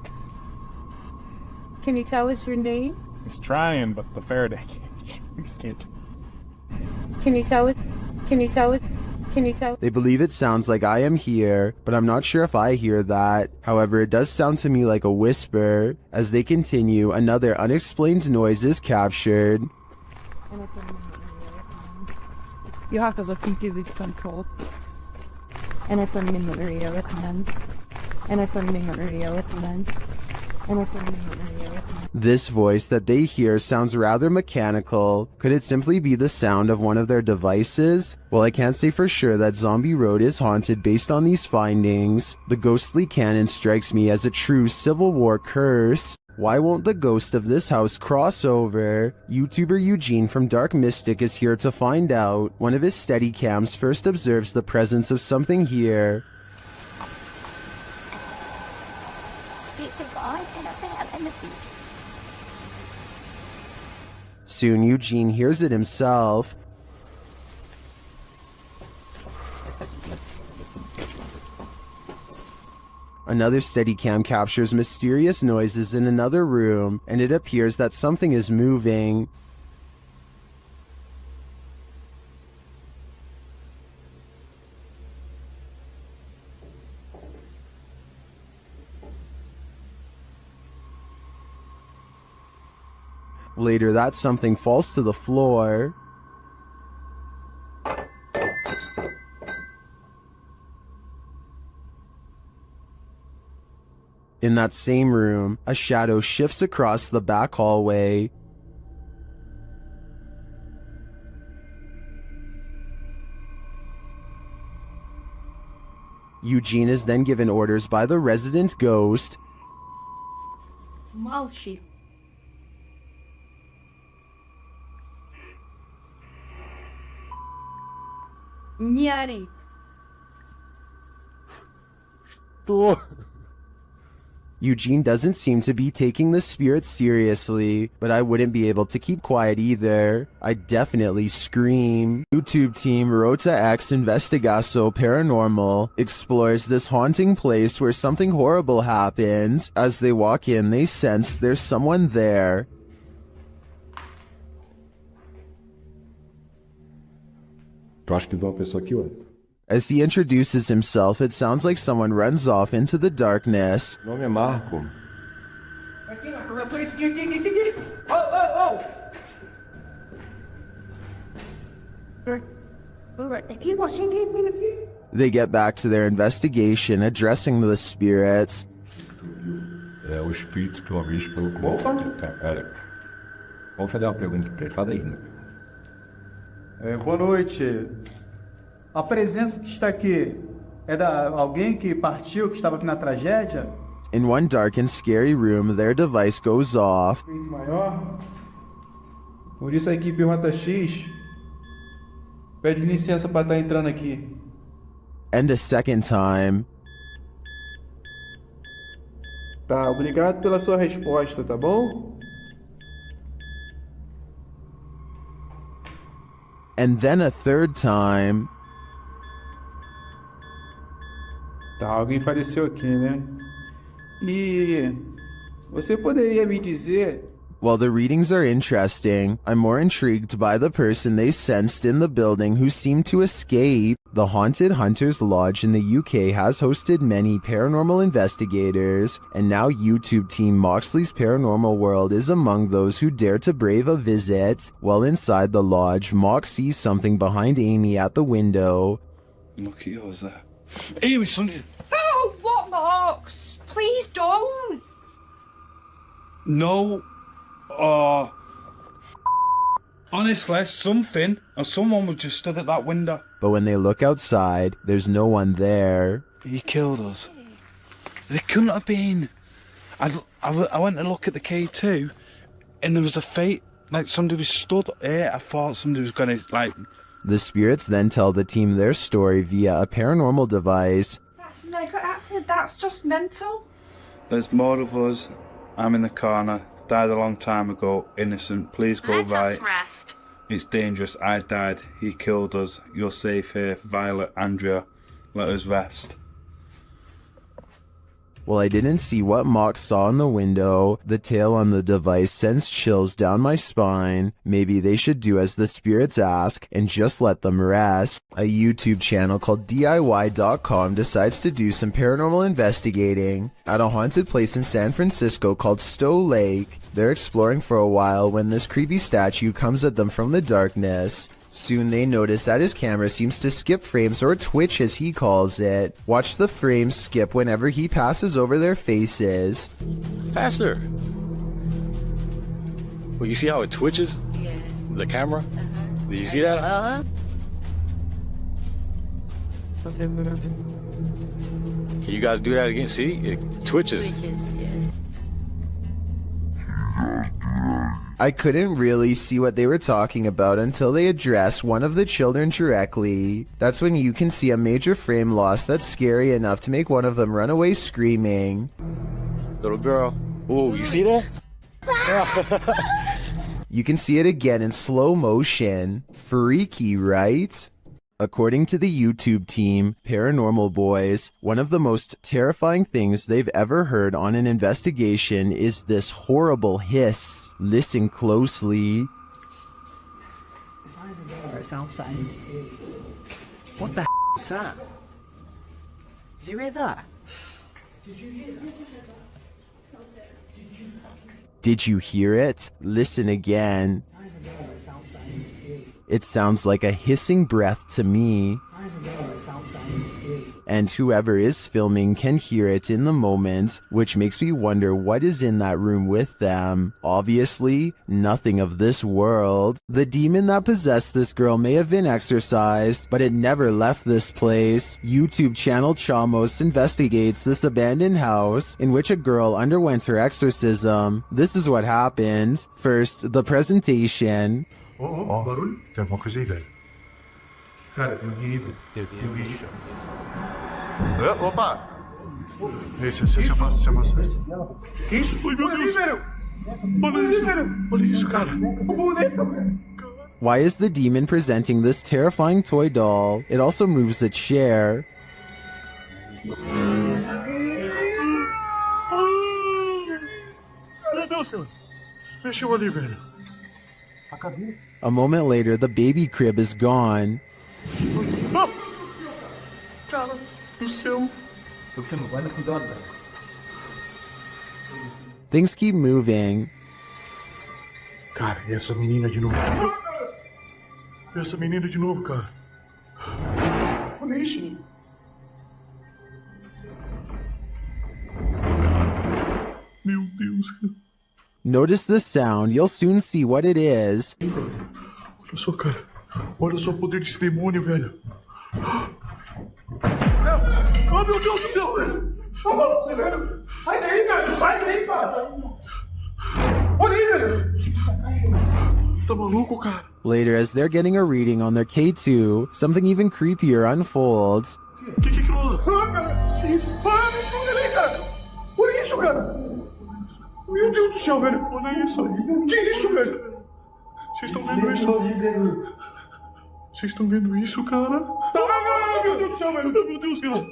Can you tell us your name? He's trying, but the Faraday can't. Can you tell it? Can you tell it? Can you tell? They believe it sounds like I am here, but I'm not sure if I hear that. However, it does sound to me like a whisper. As they continue, another unexplained noise is captured. You have to look into the control. And I put in the radio with them. And I put in the radio with them. And I put in the radio with them. This voice that they hear sounds rather mechanical. Could it simply be the sound of one of their devices? Well, I can't say for sure that Zombie Road is haunted based on these findings. The ghostly cannon strikes me as a true Civil War curse. Why won't the ghost of this house cross over? YouTuber Eugene from Dark Mystic is here to find out. One of his Steadicams first observes the presence of something here. Soon Eugene hears it himself. Another Steadicam captures mysterious noises in another room, and it appears that something is moving. Later, that something falls to the floor. In that same room, a shadow shifts across the back hallway. Eugene is then given orders by the resident ghost. Nyari. Eugene doesn't seem to be taking the spirits seriously, but I wouldn't be able to keep quiet either. I'd definitely scream. YouTube team Rota X Investigaso Paranormal explores this haunting place where something horrible happens. As they walk in, they sense there's someone there. Tu acha que tem uma pessoa aqui, ué? As he introduces himself, it sounds like someone runs off into the darkness. Meu nome é Marco. They get back to their investigation, addressing the spirits. É o espírito que uma vez falou com... Opa! Pera. Vamos fazer uma pergunta pra ele. Fala aí, né? Boa noite. A presença que está aqui é da alguém que partiu, que estava aqui na tragédia? In one dark and scary room, their device goes off. Maior. Por isso a equipe Rota X pede licença para estar entrando aqui. And a second time. Tá, obrigado pela sua resposta, tá bom? And then a third time. Tá, alguém faleceu aqui, né? E você poderia me dizer... While the readings are interesting, I'm more intrigued by the person they sensed in the building who seemed to escape. The Haunted Hunters Lodge in the UK has hosted many paranormal investigators, and now YouTube team Moxley's Paranormal World is among those who dare to brave a visit. While inside the lodge, Mox sees something behind Amy at the window. Look at yours there. Amy, something... Oh, what, Marks? Please don't. No. Honestly, something or someone was just stood at that window. But when they look outside, there's no one there. He killed us. They couldn't have been. I went to look at the K2, and there was a fate, like somebody was stood here. I thought somebody was gonna, like... The spirits then tell the team their story via a paranormal device. That's just mental. There's more of us. I'm in the corner. Died a long time ago. Innocent. Please go right. Rest. It's dangerous. I died. He killed us. You're safe here. Violet, Andrea. Let us rest. While I didn't see what Mox saw in the window, the tale on the device sends chills down my spine. Maybe they should do as the spirits ask and just let them rest. A YouTube channel called DIY.com decides to do some paranormal investigating at a haunted place in San Francisco called Stowe Lake. They're exploring for a while when this creepy statue comes at them from the darkness. Soon they notice that his camera seems to skip frames, or twitch as he calls it. Watch the frames skip whenever he passes over their faces. Faster! Well, you see how it twitches? Yeah. The camera? Did you see that? Uh-huh. Can you guys do that again? See? It twitches. Switches, yeah. I couldn't really see what they were talking about until they address one of the children directly. That's when you can see a major frame loss that's scary enough to make one of them run away screaming. Little girl. Ooh, you see that? You can see it again in slow motion. Freaky, right? According to the YouTube team, Paranormal Boys, one of the most terrifying things they've ever heard on an investigation is this horrible hiss. Listen closely. What the is that? Did you hear that? Did you hear it? Listen again. It sounds like a hissing breath to me. And whoever is filming can hear it in the moment, which makes me wonder what is in that room with them. Obviously, nothing of this world. The demon that possessed this girl may have been exorcised, but it never left this place. YouTube channel Chamos investigates this abandoned house in which a girl underwent her exorcism. This is what happened. First, the presentation. Barulho? Tem alguma coisa aí, velho? Cara, tem um nível. Tem um nível. Opa! Isso, se afasta. Que isso? Ai, meu Deus! Olha isso, cara! Why is the demon presenting this terrifying toy doll? It also moves a chair. Meu Deus, senhor! Mexeu ali, velho. A moment later, the baby crib is gone. Cara do céu! Things keep moving. Cara, e essa menina de novo? Essa menina de novo, cara. Olha isso. Meu Deus. Notice the sound. You'll soon see what it is. Olha só, cara. Olha só o poder desse demônio, velho. Oh, meu Deus do céu, velho. Tá maluco, velho. Sai daí, velho. Sai daí, cara. Olha aí, velho. Tá maluco, cara? Later, as they're getting a reading on their K2, something even creepier unfolds. Que aquilo? Ah, cara. Que isso? Ah, me ajuda aí, cara. Olha isso, cara. Meu Deus do céu, velho. Olha isso. Que isso, velho? Vocês estão vendo isso? Vocês estão vendo isso, cara? Ah, meu Deus do céu, velho. Meu Deus do céu.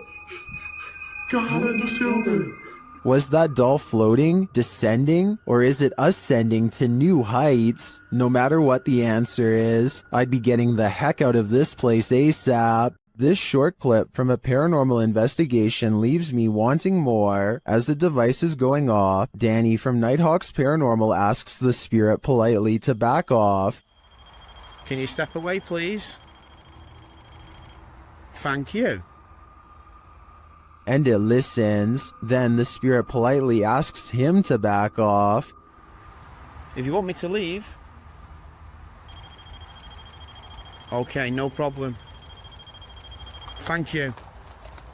Cara do céu, velho. Was that doll floating, descending, or is it ascending to new heights? No matter what the answer is, I'd be getting the heck out of this place ASAP. This short clip from a paranormal investigation leaves me wanting more. As the device is going off, Danny from Nighthawk's Paranormal asks the spirit politely to back off. Can you step away, please? Thank you. And it listens. Then the spirit politely asks him to back off. If you want me to leave. Okay, no problem. Thank you.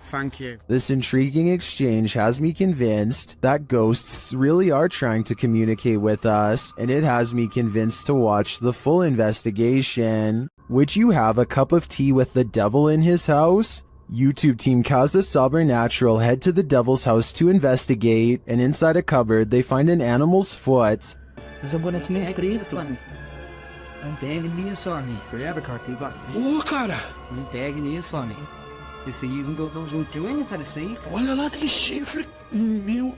Thank you. This intriguing exchange has me convinced that ghosts really are trying to communicate with us, and it has me convinced to watch the full investigation. Would you have a cup of tea with the devil in his house? YouTube team Kaza Sobernatural head to the devil's house to investigate, and inside a cupboard they find an animal's foot. Não pegue nisso, homem. Forever, cara. Ô, cara. Não pegue nisso, homem. Esse aí não deu juntinho ainda, cara. Isso aí. Olha lá, tem chifre. Meu.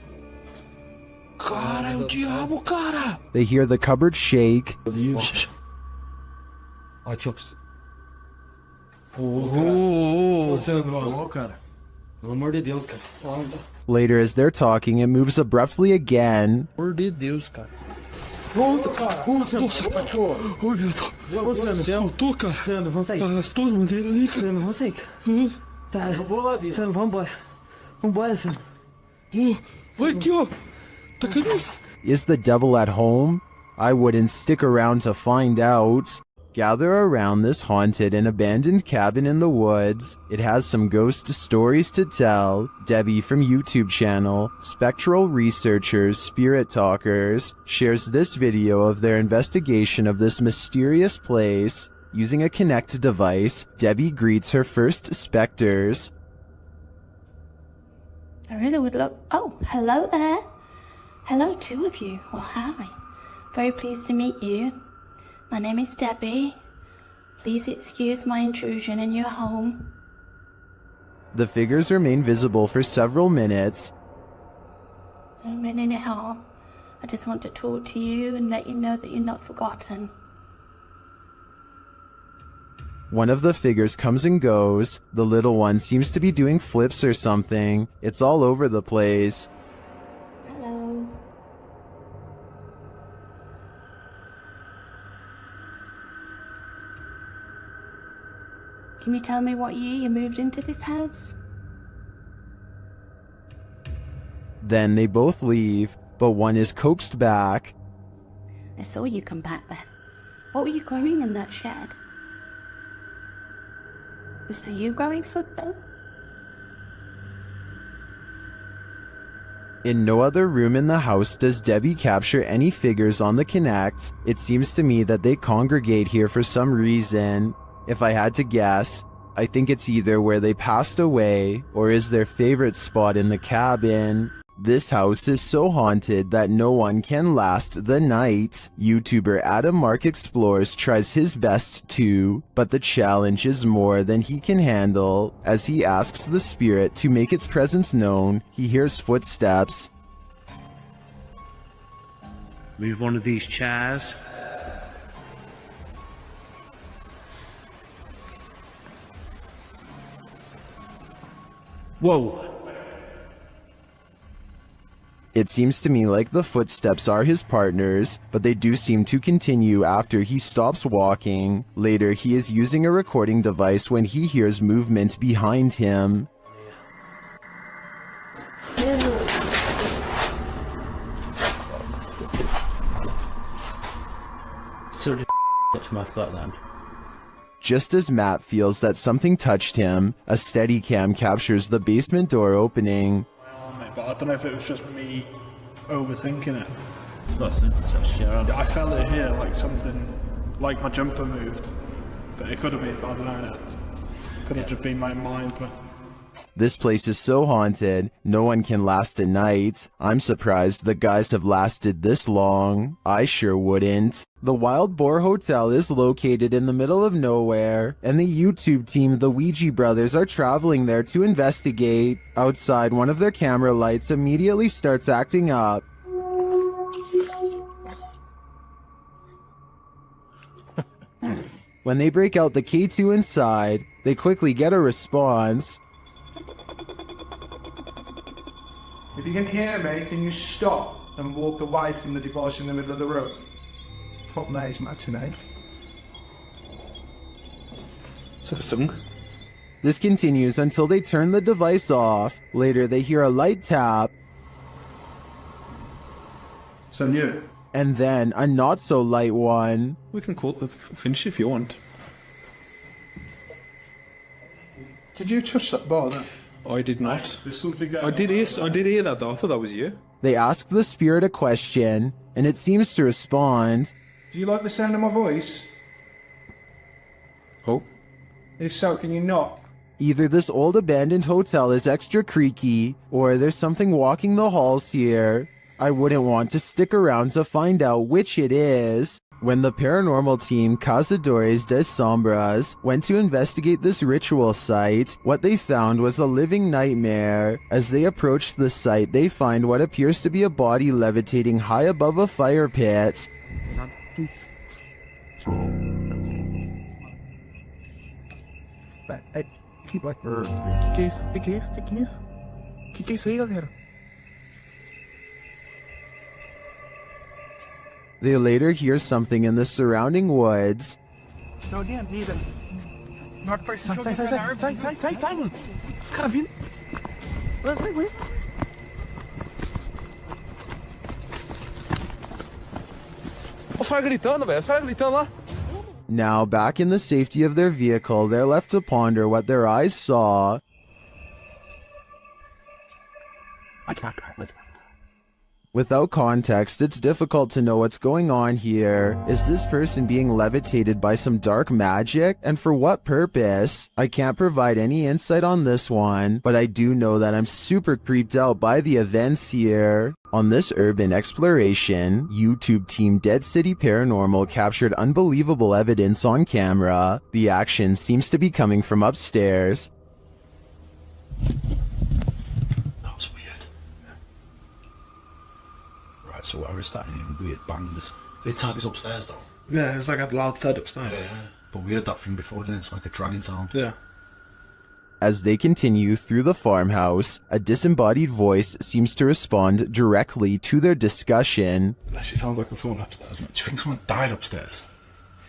Cara, é o diabo, cara. They hear the cupboard shake. Ó, Chops. Ô, cara. Pelo amor de Deus, cara. Later, as they're talking, it moves abruptly again. Pelo amor de Deus, cara. Nossa, cara! Nossa, Nossa, pai! Ô, meu Deus! Voltou, cara! Sandro, vamos sair. Arrastou as bandeiras ali, cara! Sandro, vamos sair. Tá, Sandro, vamos embora. Vambora, Sandro. Vai aqui, ó! Tá caindo isso! Is the devil at home? I wouldn't stick around to find out. Gather around this haunted and abandoned cabin in the woods. It has some ghost stories to tell. Debbie from YouTube channel, Spectral Researchers, Spirit Talkers, shares this video of their investigation of this mysterious place. Using a Kinect device, Debbie greets her first specters. I really would love... Oh, hello there. Hello, two of you. Well, hi. Very pleased to meet you. My name is Debbie. Please excuse my intrusion in your home. The figures remain visible for several minutes. A minute at all. I just want to talk to you and let you know that you're not forgotten. One of the figures comes and goes. The little one seems to be doing flips or something. It's all over the place. Hello. Can you tell me what year you moved into this house? Then they both leave, but one is coaxed back. I saw you come back then. What were you growing in that shed? Was that you growing something? In no other room in the house does Debbie capture any figures on the Kinect. It seems to me that they congregate here for some reason. If I had to guess, I think it's either where they passed away or is their favorite spot in the cabin. This house is so haunted that no one can last the night. YouTuber Adam Mark Explores tries his best too, but the challenge is more than he can handle. As he asks the spirit to make its presence known, he hears footsteps. Move one of these chairs. Whoa. It seems to me like the footsteps are his partners, but they do seem to continue after he stops walking. Later, he is using a recording device when he hears movement behind him. So the touched my foot then. Just as Matt feels that something touched him, a Steadicam captures the basement door opening. But I don't know if it was just me overthinking it. Got a sense touch, yeah. I felt it here, like something, like my jumper moved. But it could have been, I don't know. Could have just been my mind, but... This place is so haunted, no one can last a night. I'm surprised the guys have lasted this long. I sure wouldn't. The Wild Boar Hotel is located in the middle of nowhere, and the YouTube team, the Ouija brothers, are traveling there to investigate. Outside, one of their camera lights immediately starts acting up. When they break out the K2 inside, they quickly get a response. If you can hear me, can you stop and walk away from the device in the middle of the room? Fuck knows, matinee. It's a song. This continues until they turn the device off. Later, they hear a light tap. So new. And then a not so light one. We can call it the finish if you want. Did you touch that bar then? I did not. There's something going I did hear that though. I thought that was you. They ask the spirit a question, and it seems to respond. Do you like the sound of my voice? Oh. If so, can you knock? Either this old abandoned hotel is extra creaky, or there's something walking the halls here. I wouldn't want to stick around to find out which it is. When the paranormal team Cazadores de Sombras went to investigate this ritual site, what they found was a living nightmare. As they approach the site, they find what appears to be a body levitating high above a fire pit. Que é isso aí, galera? They later hear something in the surrounding woods. Não adianta, vida. Norte para sai, mano. Os caras vindo. Vai. Os caras gritando, velho. Os caras gritando lá. Now, back in the safety of their vehicle, they're left to ponder what their eyes saw. Without context, it's difficult to know what's going on here. Is this person being levitated by some dark magic? And for what purpose? I can't provide any insight on this one, but I do know that I'm super creeped out by the events here. On this urban exploration, YouTube team Dead City Paranormal captured unbelievable evidence on camera. The action seems to be coming from upstairs. So I was starting hearing weird bangs. It's like it's upstairs though. Yeah, it's like a loud thud upstairs. Yeah. But we heard that thing before, didn't it? It's like a dragging sound. Yeah. As they continue through the farmhouse, a disembodied voice seems to respond directly to their discussion. It actually sounds like someone upstairs. Do you think someone died upstairs?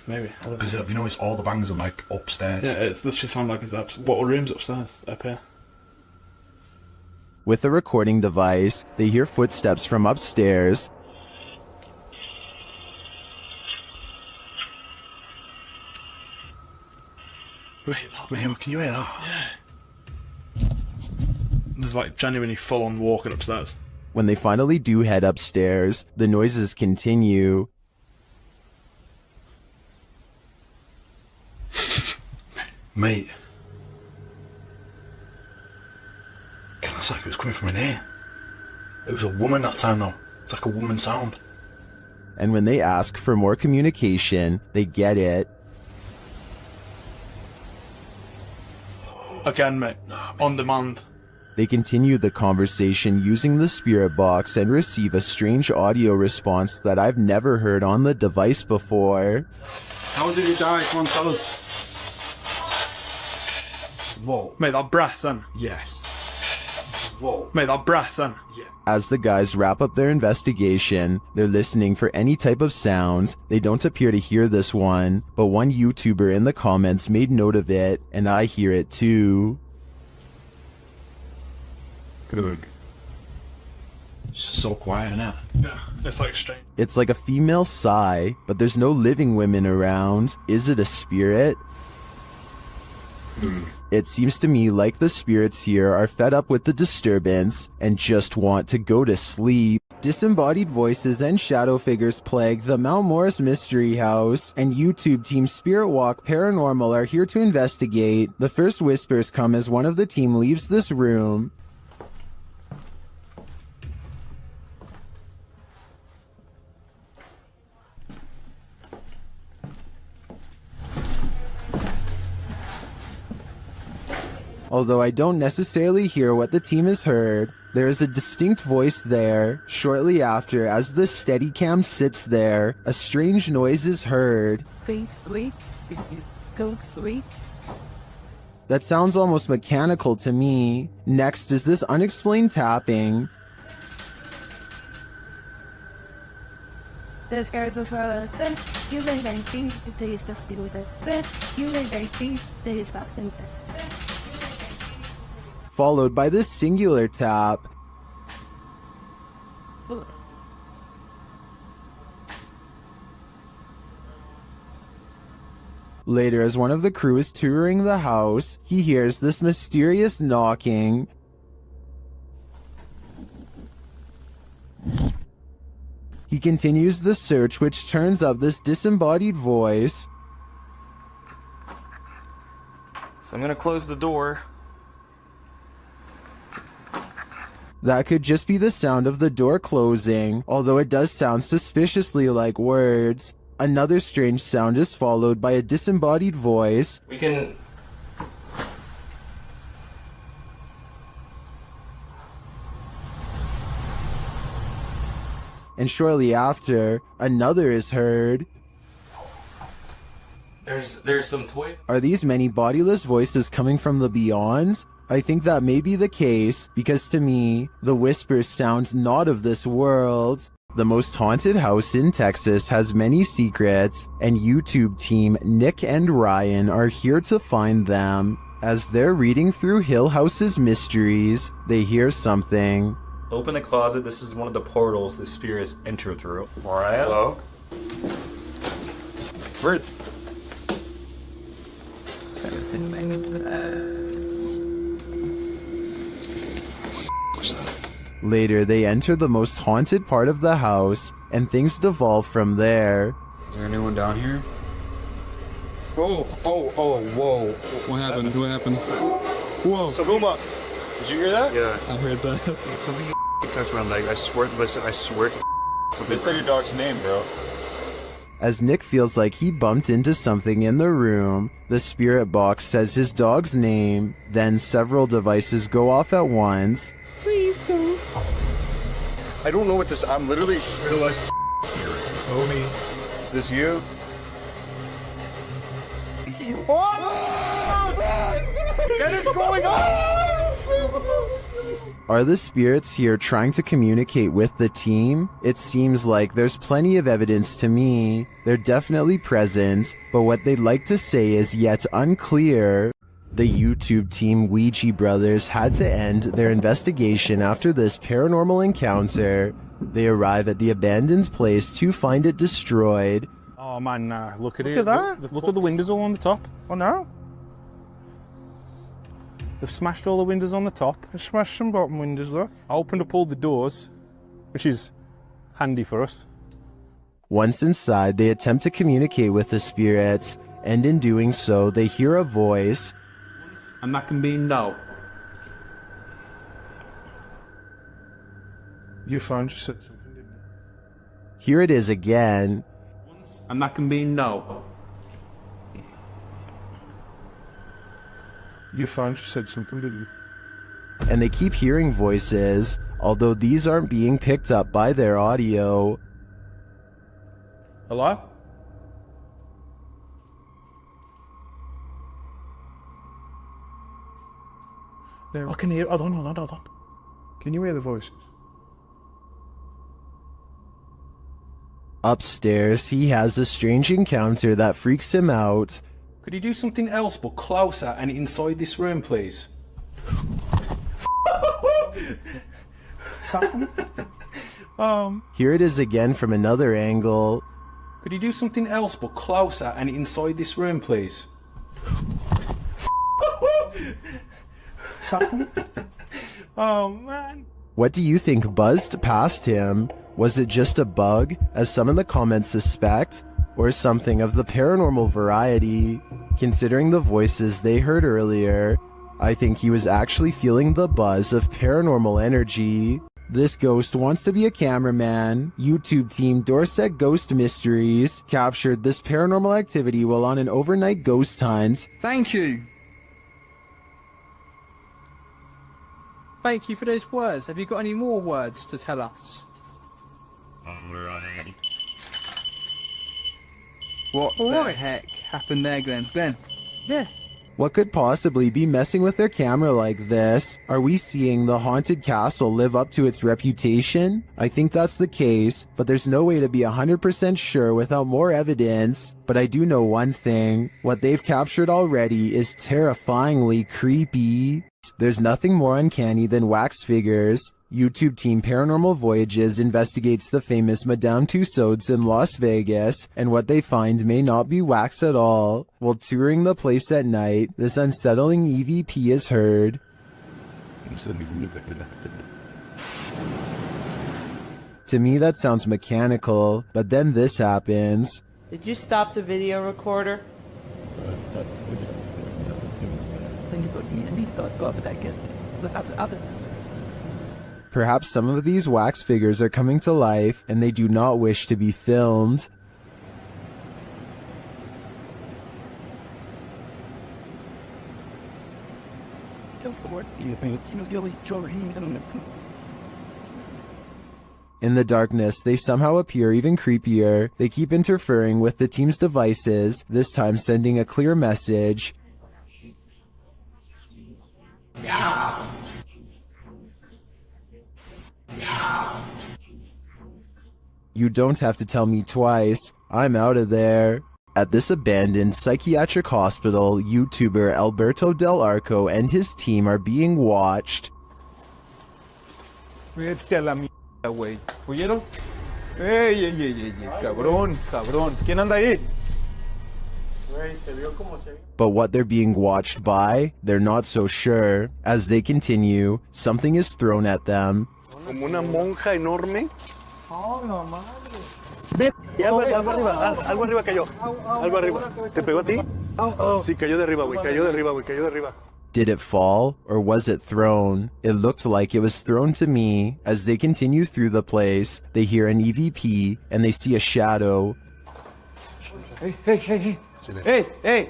Maybe. Because you know, it's all the bangs are like upstairs. Yeah, it's literally sound like it's upstairs. What room's upstairs? Up here. With a recording device, they hear footsteps from upstairs. Wait, can you hear that? Yeah. There's like genuinely full-on walking upstairs. When they finally do head upstairs, the noises continue. Mate. Kind of like it was coming from in here. It was a woman that time though. It's like a woman sound. And when they ask for more communication, they get it. Again, mate. On demand. They continue the conversation using the spirit box and receive a strange audio response that I've never heard on the device before. How did he die? Come on, tell us. Whoa. Mate, that breath then. Yes. Whoa. Mate, that breath then. Yeah. As the guys wrap up their investigation, they're listening for any type of sound. They don't appear to hear this one, but one YouTuber in the comments made note of it, and I hear it too. Good. So quiet now. Yeah, it's like strange. It's like a female sigh, but there's no living women around. Is it a spirit? It seems to me like the spirits here are fed up with the disturbance and just want to go to sleep. Disembodied voices and shadow figures plague the Mount Morris Mystery House, and YouTube team Spirit Walk Paranormal are here to investigate. The first whispers come as one of the team leaves this room. Although I don't necessarily hear what the team has heard, there is a distinct voice there. Shortly after, as the Steadicam sits there, a strange noise is heard. That sounds almost mechanical to me. Next is this unexplained tapping. Followed by this singular tap. Later, as one of the crew is touring the house, he hears this mysterious knocking. He continues the search, which turns up this disembodied voice. So I'm gonna close the door. That could just be the sound of the door closing, although it does sound suspiciously like words. Another strange sound is followed by a disembodied voice. We can... And shortly after, another is heard. There's some toys. Are these many bodiless voices coming from the beyond? I think that may be the case, because to me, the whispers sound not of this world. The most haunted house in Texas has many secrets, and YouTube team Nick and Ryan are here to find them. As they're reading through Hill House's mysteries, they hear something. Open the closet. This is one of the portals the spirits enter through. Mariah? Hello? Where? Later, they enter the most haunted part of the house, and things devolve from there. Is there anyone down here? Whoa. What happened? What happened? Whoa. Saguma, did you hear that? Yeah. I heard that. Something touched my leg. I swear, listen, I swear. They said your dog's name, bro. As Nick feels like he bumped into something in the room, the spirit box says his dog's name, then several devices go off at once. Please don't. I don't know what this. I'm literally. Realize. Homie. Is this you? What is going on? Are the spirits here trying to communicate with the team? It seems like there's plenty of evidence to me. They're definitely present, but what they'd like to say is yet unclear. The YouTube team Ouija Brothers had to end their investigation after this paranormal encounter. They arrive at the abandoned place to find it destroyed. Oh man, nah, look at it. Look at that. Look at the windows all on the top. Oh no. They've smashed all the windows on the top. They smashed some bottom windows, look. I opened up all the doors, which is handy for us. Once inside, they attempt to communicate with the spirits. and in doing so, they hear a voice. And that can be no. You found you said something, didn't you? Here it is again. And that can be no. You found you said something, didn't you? And they keep hearing voices, although these aren't being picked up by their audio. Hello? There. I can hear. Hold on. Can you hear the voices? Upstairs, he has a strange encounter that freaks him out. Could you do something else but closer and inside this room, please? Here it is again from another angle. Could you do something else but closer and inside this room, please? Oh man. What do you think buzzed past him? Was it just a bug, as some in the comments suspect, or something of the paranormal variety? Considering the voices they heard earlier, I think he was actually feeling the buzz of paranormal energy. This ghost wants to be a cameraman. YouTube team Dorset Ghost Mysteries captured this paranormal activity while on an overnight ghost hunt. Thank you. Thank you for those words. Have you got any more words to tell us? What the heck happened there, Glenn? Glenn? Yeah. What could possibly be messing with their camera like this? Are we seeing the haunted castle live up to its reputation? I think that's the case, but there's no way to be 100% sure without more evidence. But I do know one thing. What they've captured already is terrifyingly creepy. There's nothing more uncanny than wax figures. YouTube team Paranormal Voyages investigates the famous Madame Tussauds in Las Vegas, and what they find may not be wax at all. While touring the place at night, this unsettling EVP is heard. To me, that sounds mechanical, but then this happens. Did you stop the video recorder? Perhaps some of these wax figures are coming to life and they do not wish to be filmed. In the darkness, they somehow appear even creepier. They keep interfering with the team's devices, this time sending a clear message. You don't have to tell me twice. I'm out of there. At this abandoned psychiatric hospital, YouTuber Alberto Del Arco and his team are being watched. Vete a la mierda, güey. ¿Oyeron? ¡Ey! Cabrón. ¿Quién anda ahí? But what they're being watched by, they're not so sure. As they continue, something is thrown at them. Como una monja enorme. Oh, no, madre. Ve, algo arriba cayó. Algo arriba. ¿Te pegó a ti? Sí, cayó de arriba, güey. Cayó de arriba. Did it fall, or was it thrown? It looked like it was thrown to me. As they continue through the place, they hear an EVP, and they see a shadow. Hey. Hey.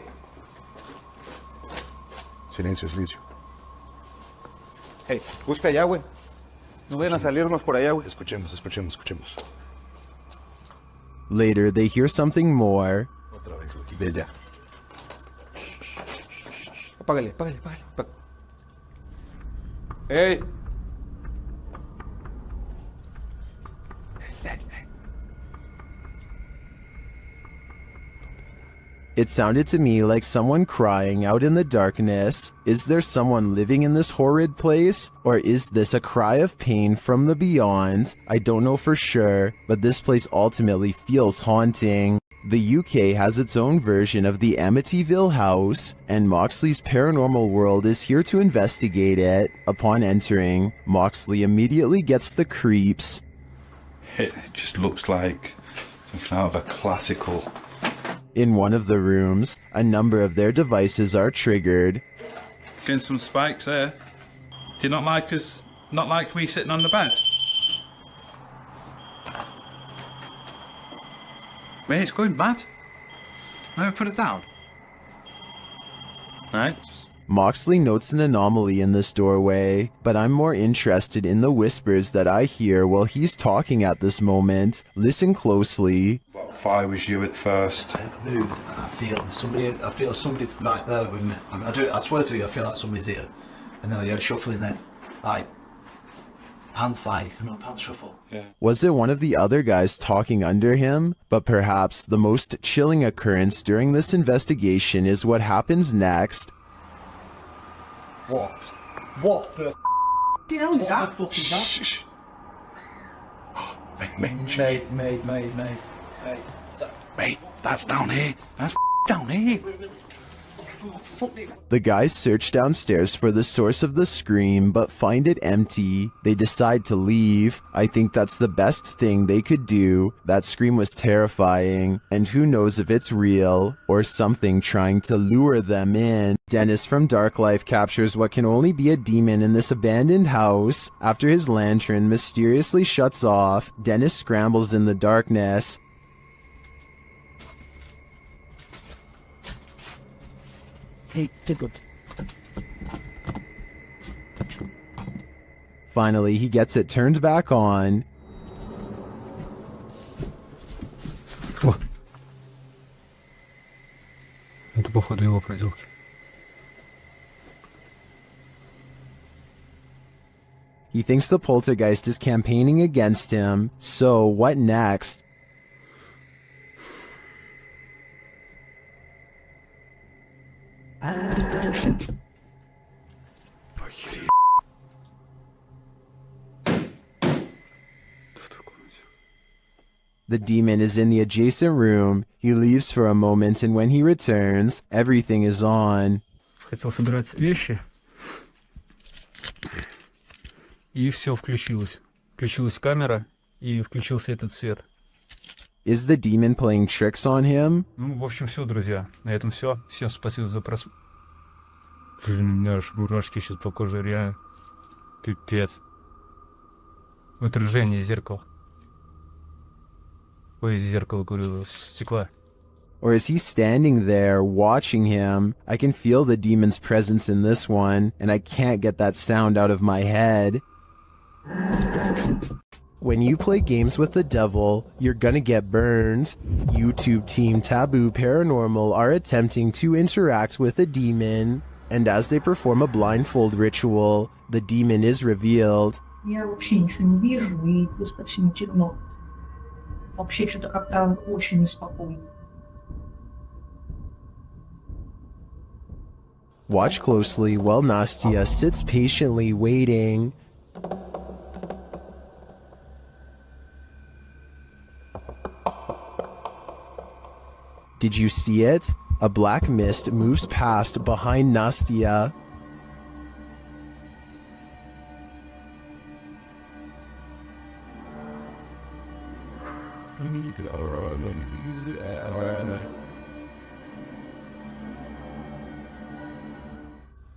Silencio. Hey, busca allá, güey. No vayan a salirnos por allá, güey. Escuchemos. Later, they hear something more. Otra vez, de allá. Apágale. Hey. It sounded to me like someone crying out in the darkness. Is there someone living in this horrid place? Or is this a cry of pain from the beyond? I don't know for sure, but this place ultimately feels haunting. The UK has its own version of the Amityville house, and Moxley's paranormal world is here to investigate it. Upon entering, Moxley immediately gets the creeps. It just looks like something out of a classical In one of the rooms, a number of their devices are triggered. Seeing some spikes there. Do you not like us? Not like me sitting on the bed? Mate, it's going mad. Never put it down. Right. Moxley notes an anomaly in this doorway, but I'm more interested in the whispers that I hear while he's talking at this moment. Listen closely. If I was you at first. I move and I feel somebody's right there with me. I mean, I swear to you, I feel like somebody's here. And then I hear shuffling then. Pants shuffle. Yeah. Was it one of the other guys talking under him? But perhaps the most chilling occurrence during this investigation is what happens next. What? What the hell is that? What the fuck is that? Shh. Mate, that's down here. That's down here. The guys search downstairs for the source of the scream, but find it empty. They decide to leave. I think that's the best thing they could do. That scream was terrifying, and who knows if it's real, or something trying to lure them in. Dennis from Dark Life captures what can only be a demon in this abandoned house. After his lantern mysteriously shuts off, Dennis scrambles in the darkness. Hey, Tickle. Finally, he gets it turned back on. Это походу его проделки. He thinks the poltergeist is campaigning against him, so what next? The demon is in the adjacent room. He leaves for a moment, and when he returns, everything is on. Хотел собирать вещи. И все включилось. Включилась камера, и включился этот свет. Is the demon playing tricks on him? Ну, в общем, все, друзья. На этом все. Всем спасибо за просмотр. Блин, у меня аж мурашки сейчас по коже, реально. Пипец. Отражение зеркала. Ой, зеркало, говорю, стекла. Or is he standing there watching him? I can feel the demon's presence in this one, and I can't get that sound out of my head. When you play games with the devil, you're gonna get burned. YouTube team Taboo Paranormal are attempting to interact with a demon, and as they perform a blindfold ritual, the demon is revealed. Я вообще ничего не вижу, и просто всем темно. Вообще что-то как-то очень неспокойно. Watch closely while Nastia sits patiently waiting. Did you see it? A black mist moves past behind Nastia.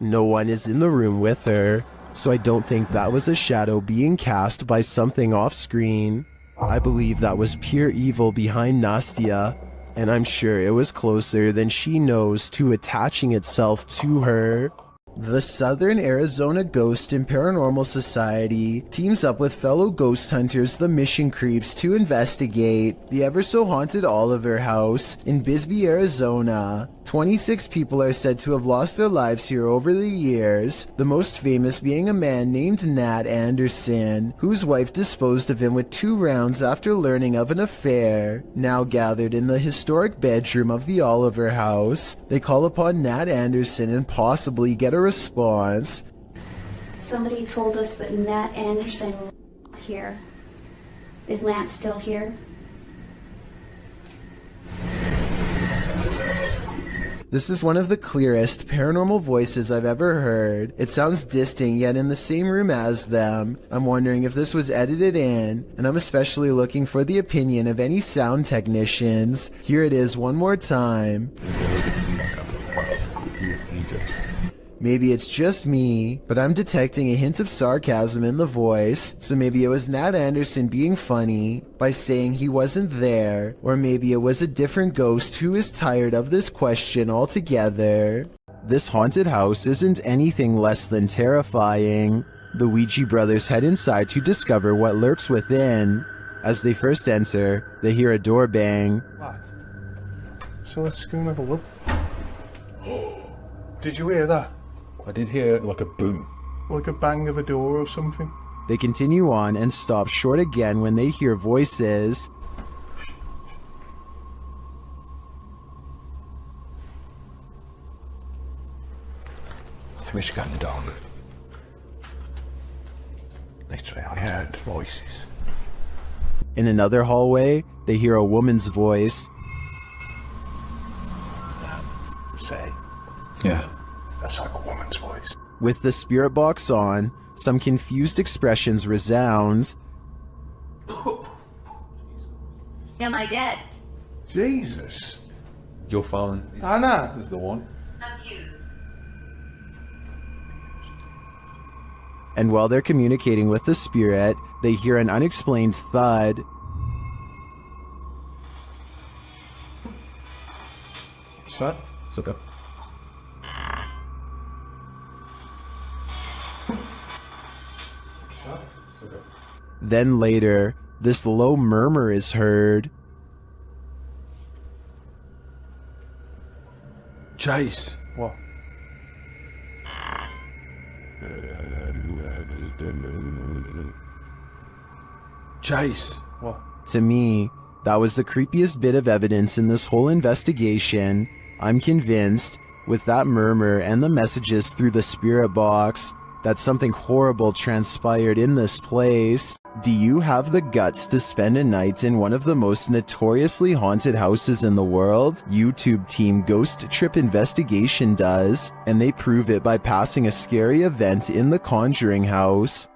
No one is in the room with her, so I don't think that was a shadow being cast by something off screen. I believe that was pure evil behind Nastia, and I'm sure it was closer than she knows to attaching itself to her. The Southern Arizona Ghost and Paranormal Society teams up with fellow ghost hunters, the Mission Creeps, to investigate the ever-so-haunted Oliver House in Bisbee, Arizona. 26 people are said to have lost their lives here over the years, the most famous being a man named Nat Anderson, whose wife disposed of him with 2 rounds after learning of an affair. Now gathered in the historic bedroom of the Oliver House, they call upon Nat Anderson and possibly get a response. Somebody told us that Nat Anderson was here. Is Nat still here? This is one of the clearest paranormal voices I've ever heard. It sounds distant, yet in the same room as them. I'm wondering if this was edited in, and I'm especially looking for the opinion of any sound technicians. Here it is one more time. Maybe it's just me, but I'm detecting a hint of sarcasm in the voice, so maybe it was Nat Anderson being funny by saying he wasn't there, or maybe it was a different ghost who is tired of this question altogether. This haunted house isn't anything less than terrifying. The Ouija brothers head inside to discover what lurks within. As they first enter, they hear a door bang. So let's go and have a look. Did you hear that? I did hear like a boom. Like a bang of a door or something. They continue on and stop short again when they hear voices. I think we should go in the dark. Literally, I heard voices. In another hallway, they hear a woman's voice. Say. Yeah. That's like a woman's voice. With the spirit box on, some confused expressions resound. Am I dead? Jesus. Your phone Anna is the one. Abused. And while they're communicating with the spirit, they hear an unexplained thud. What's that? It's okay. Then later, this low murmur is heard. Jace. What? Jace. What? To me, that was the creepiest bit of evidence in this whole investigation. I'm convinced, with that murmur and the messages through the spirit box, that something horrible transpired in this place. Do you have the guts to spend a night in one of the most notoriously haunted houses in the world? YouTube team Ghost Trip Investigation does, and they prove it by passing a scary event in the Conjuring house.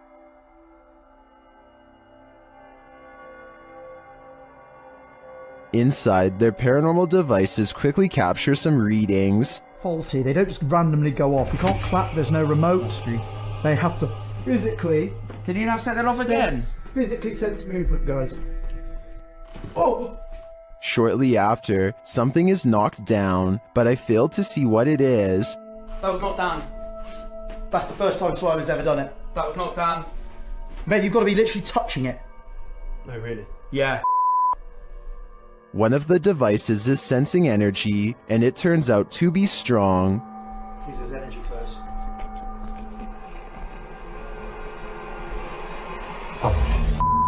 Inside, their paranormal devices quickly capture some readings. Faulty, they don't just randomly go off. You can't clap, there's no remote. They have to physically... Can you now set that off again? Physically sense movement, guys. Oh! Shortly after, something is knocked down, but I failed to see what it is. That was not done. That's the first time Slimer's ever done it. That was not done. Mate, you've got to be literally touching it. No, really? Yeah. One of the devices is sensing energy, and it turns out to be strong. Please, there's energy close.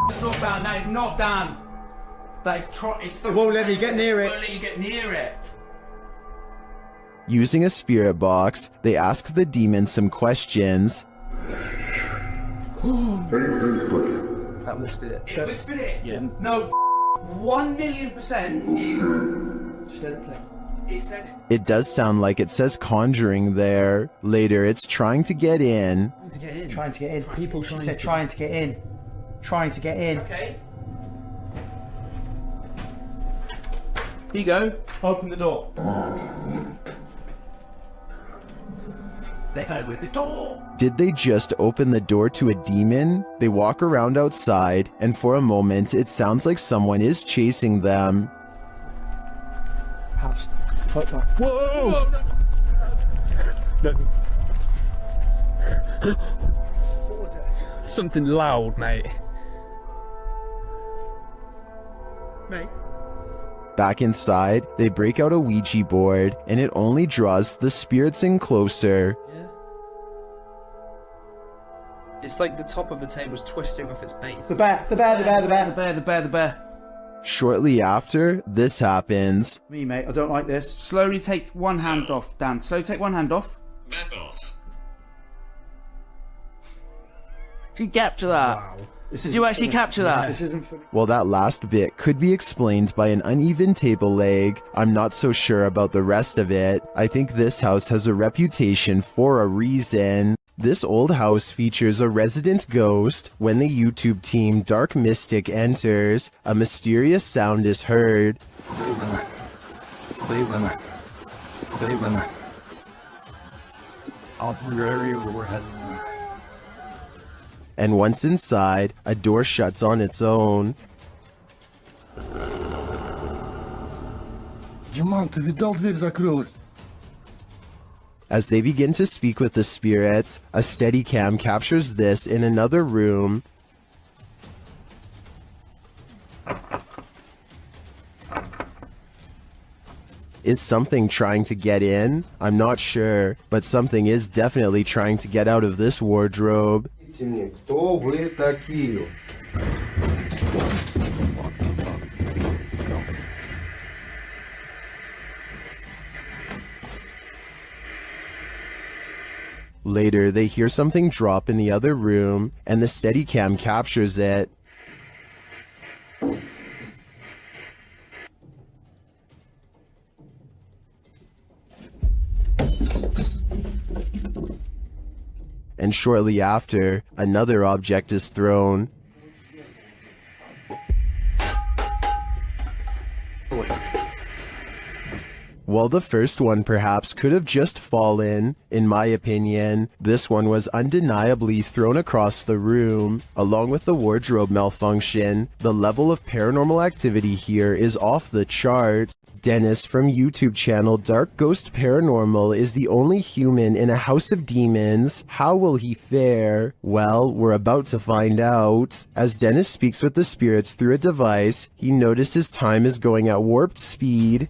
It's not done. That is not done. That is it's It won't let me get near it. It won't let you get near it. Using a spirit box, they ask the demon some questions. That whispered it. It whispered it? Yeah. No, 1,000,000%. Just let it play. It said it. It does sound like it says Conjuring there. Later, it's trying to get in. Trying to get in. Trying to get in. People said trying to get in. Trying to get in. Okay. Here you go. Open the door. They go with the door. Did they just open the door to a demon? They walk around outside, and for a moment, it sounds like someone is chasing them. House. Whoa! What was it? Something loud, mate. Mate. Back inside, they break out a Ouija board, and it only draws the spirits in closer. Yeah. It's like the top of the table's twisting off its base. The bear. The bear. Shortly after, this happens. Me, mate, I don't like this. Slowly take one hand off, Dan. Slowly take one hand off. Back off. Did you capture that? Wow. Did you actually capture that? This isn't funny. Well, that last bit could be explained by an uneven table leg. I'm not so sure about the rest of it. I think this house has a reputation for a reason. This old house features a resident ghost. When the YouTube team Dark Mystic enters, a mysterious sound is heard. Cleveland. I'll area where we're heading. And once inside, a door shuts on its own. Диман, ты видал, дверь закрылась? As they begin to speak with the spirits, a Steadicam captures this in another room. Is something trying to get in? I'm not sure, but something is definitely trying to get out of this wardrobe. Кто вы такие? Later, they hear something drop in the other room, and the Steadicam captures it. And shortly after, another object is thrown. While the first one perhaps could have just fallen, in my opinion, this one was undeniably thrown across the room. Along with the wardrobe malfunction, the level of paranormal activity here is off the charts. Dennis from YouTube channel Dark Ghost Paranormal is the only human in a house of demons. How will he fare? Well, we're about to find out. As Dennis speaks with the spirits through a device, he notices time is going at warped speed.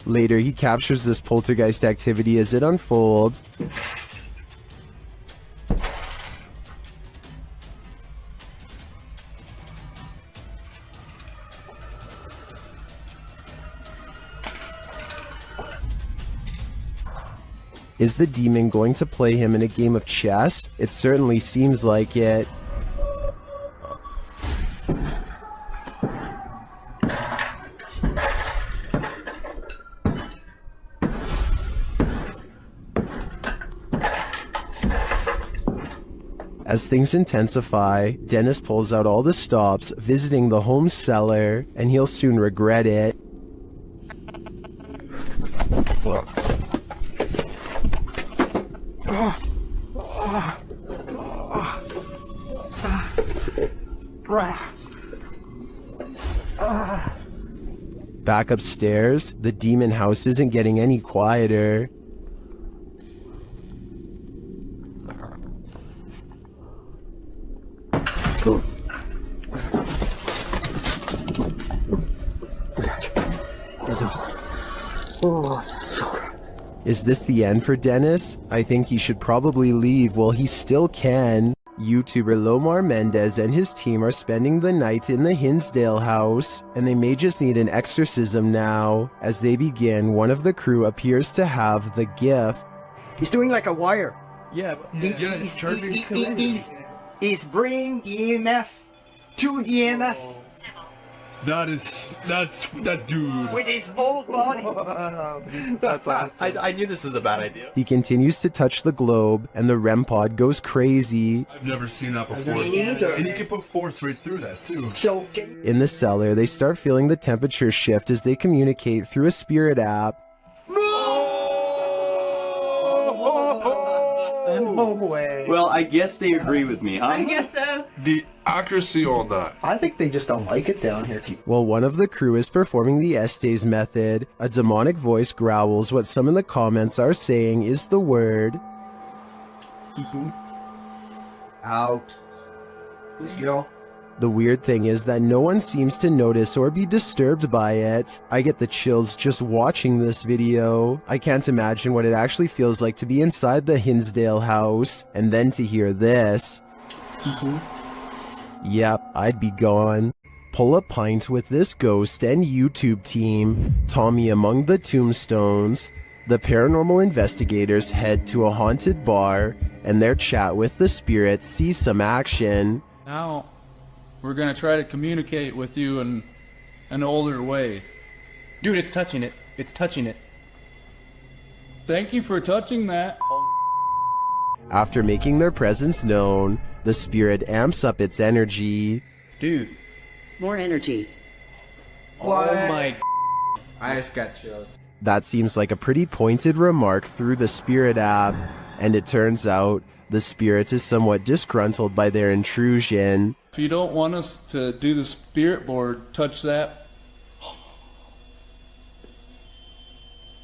Later, he captures this poltergeist activity as it unfolds. Is the demon going to play him in a game of chess? It certainly seems like it. As things intensify, Dennis pulls out all the stops, visiting the home cellar, and he'll soon regret it. Back upstairs, the demon house isn't getting any quieter. Is this the end for Dennis? I think he should probably leave while he still can. YouTuber Lomar Mendez and his team are spending the night in the Hinsdale house, and they may just need an exorcism now. As they begin, one of the crew appears to have the gift. He's doing like a wire. Yeah, but He's bringing EMF to EMF that dude. with his whole body. That's awesome. I knew this was a bad idea. He continues to touch the globe, and the REM pod goes crazy. I've never seen that before. Me neither. And you can put force right through that too. So In the cellar, they start feeling the temperature shift as they communicate through a spirit app. no way. Well, I guess they agree with me, huh? I guess so. The accuracy on that. I think they just don't like it down here. While one of the crew is performing the Estes method, a demonic voice growls what some in the comments are saying is the word out. Let's go. The weird thing is that no one seems to notice or be disturbed by it. I get the chills just watching this video. I can't imagine what it actually feels like to be inside the Hinsdale house, and then to hear this. Yep, I'd be gone. Pull a pint with this ghost and YouTube team. Tommy among the tombstones. The paranormal investigators head to a haunted bar, and their chat with the spirit sees some action. Now, we're gonna try to communicate with you in an older way. Dude, it's touching it. It's touching it. Thank you for touching that. After making their presence known, the spirit amps up its energy. Dude. More energy. What? Oh my. I just got chills. That seems like a pretty pointed remark through the spirit app, and it turns out the spirit is somewhat disgruntled by their intrusion. If you don't want us to do the spirit board, touch that.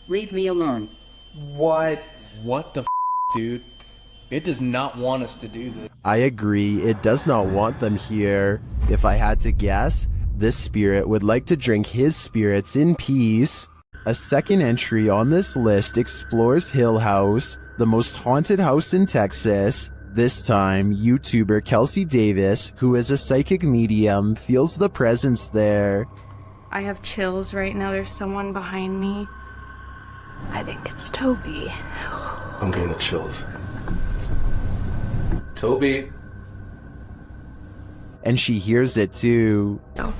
Leave me alone. What? What the dude? It does not want us to do this. I agree, it does not want them here. If I had to guess, this spirit would like to drink his spirits in peace. A second entry on this list explores Hill House, the most haunted house in Texas. This time, YouTuber Kelsey Davis, who is a psychic medium, feels the presence there. I have chills right now. There's someone behind me. I think it's Toby. I'm getting the chills. Toby. And she hears it too. Oh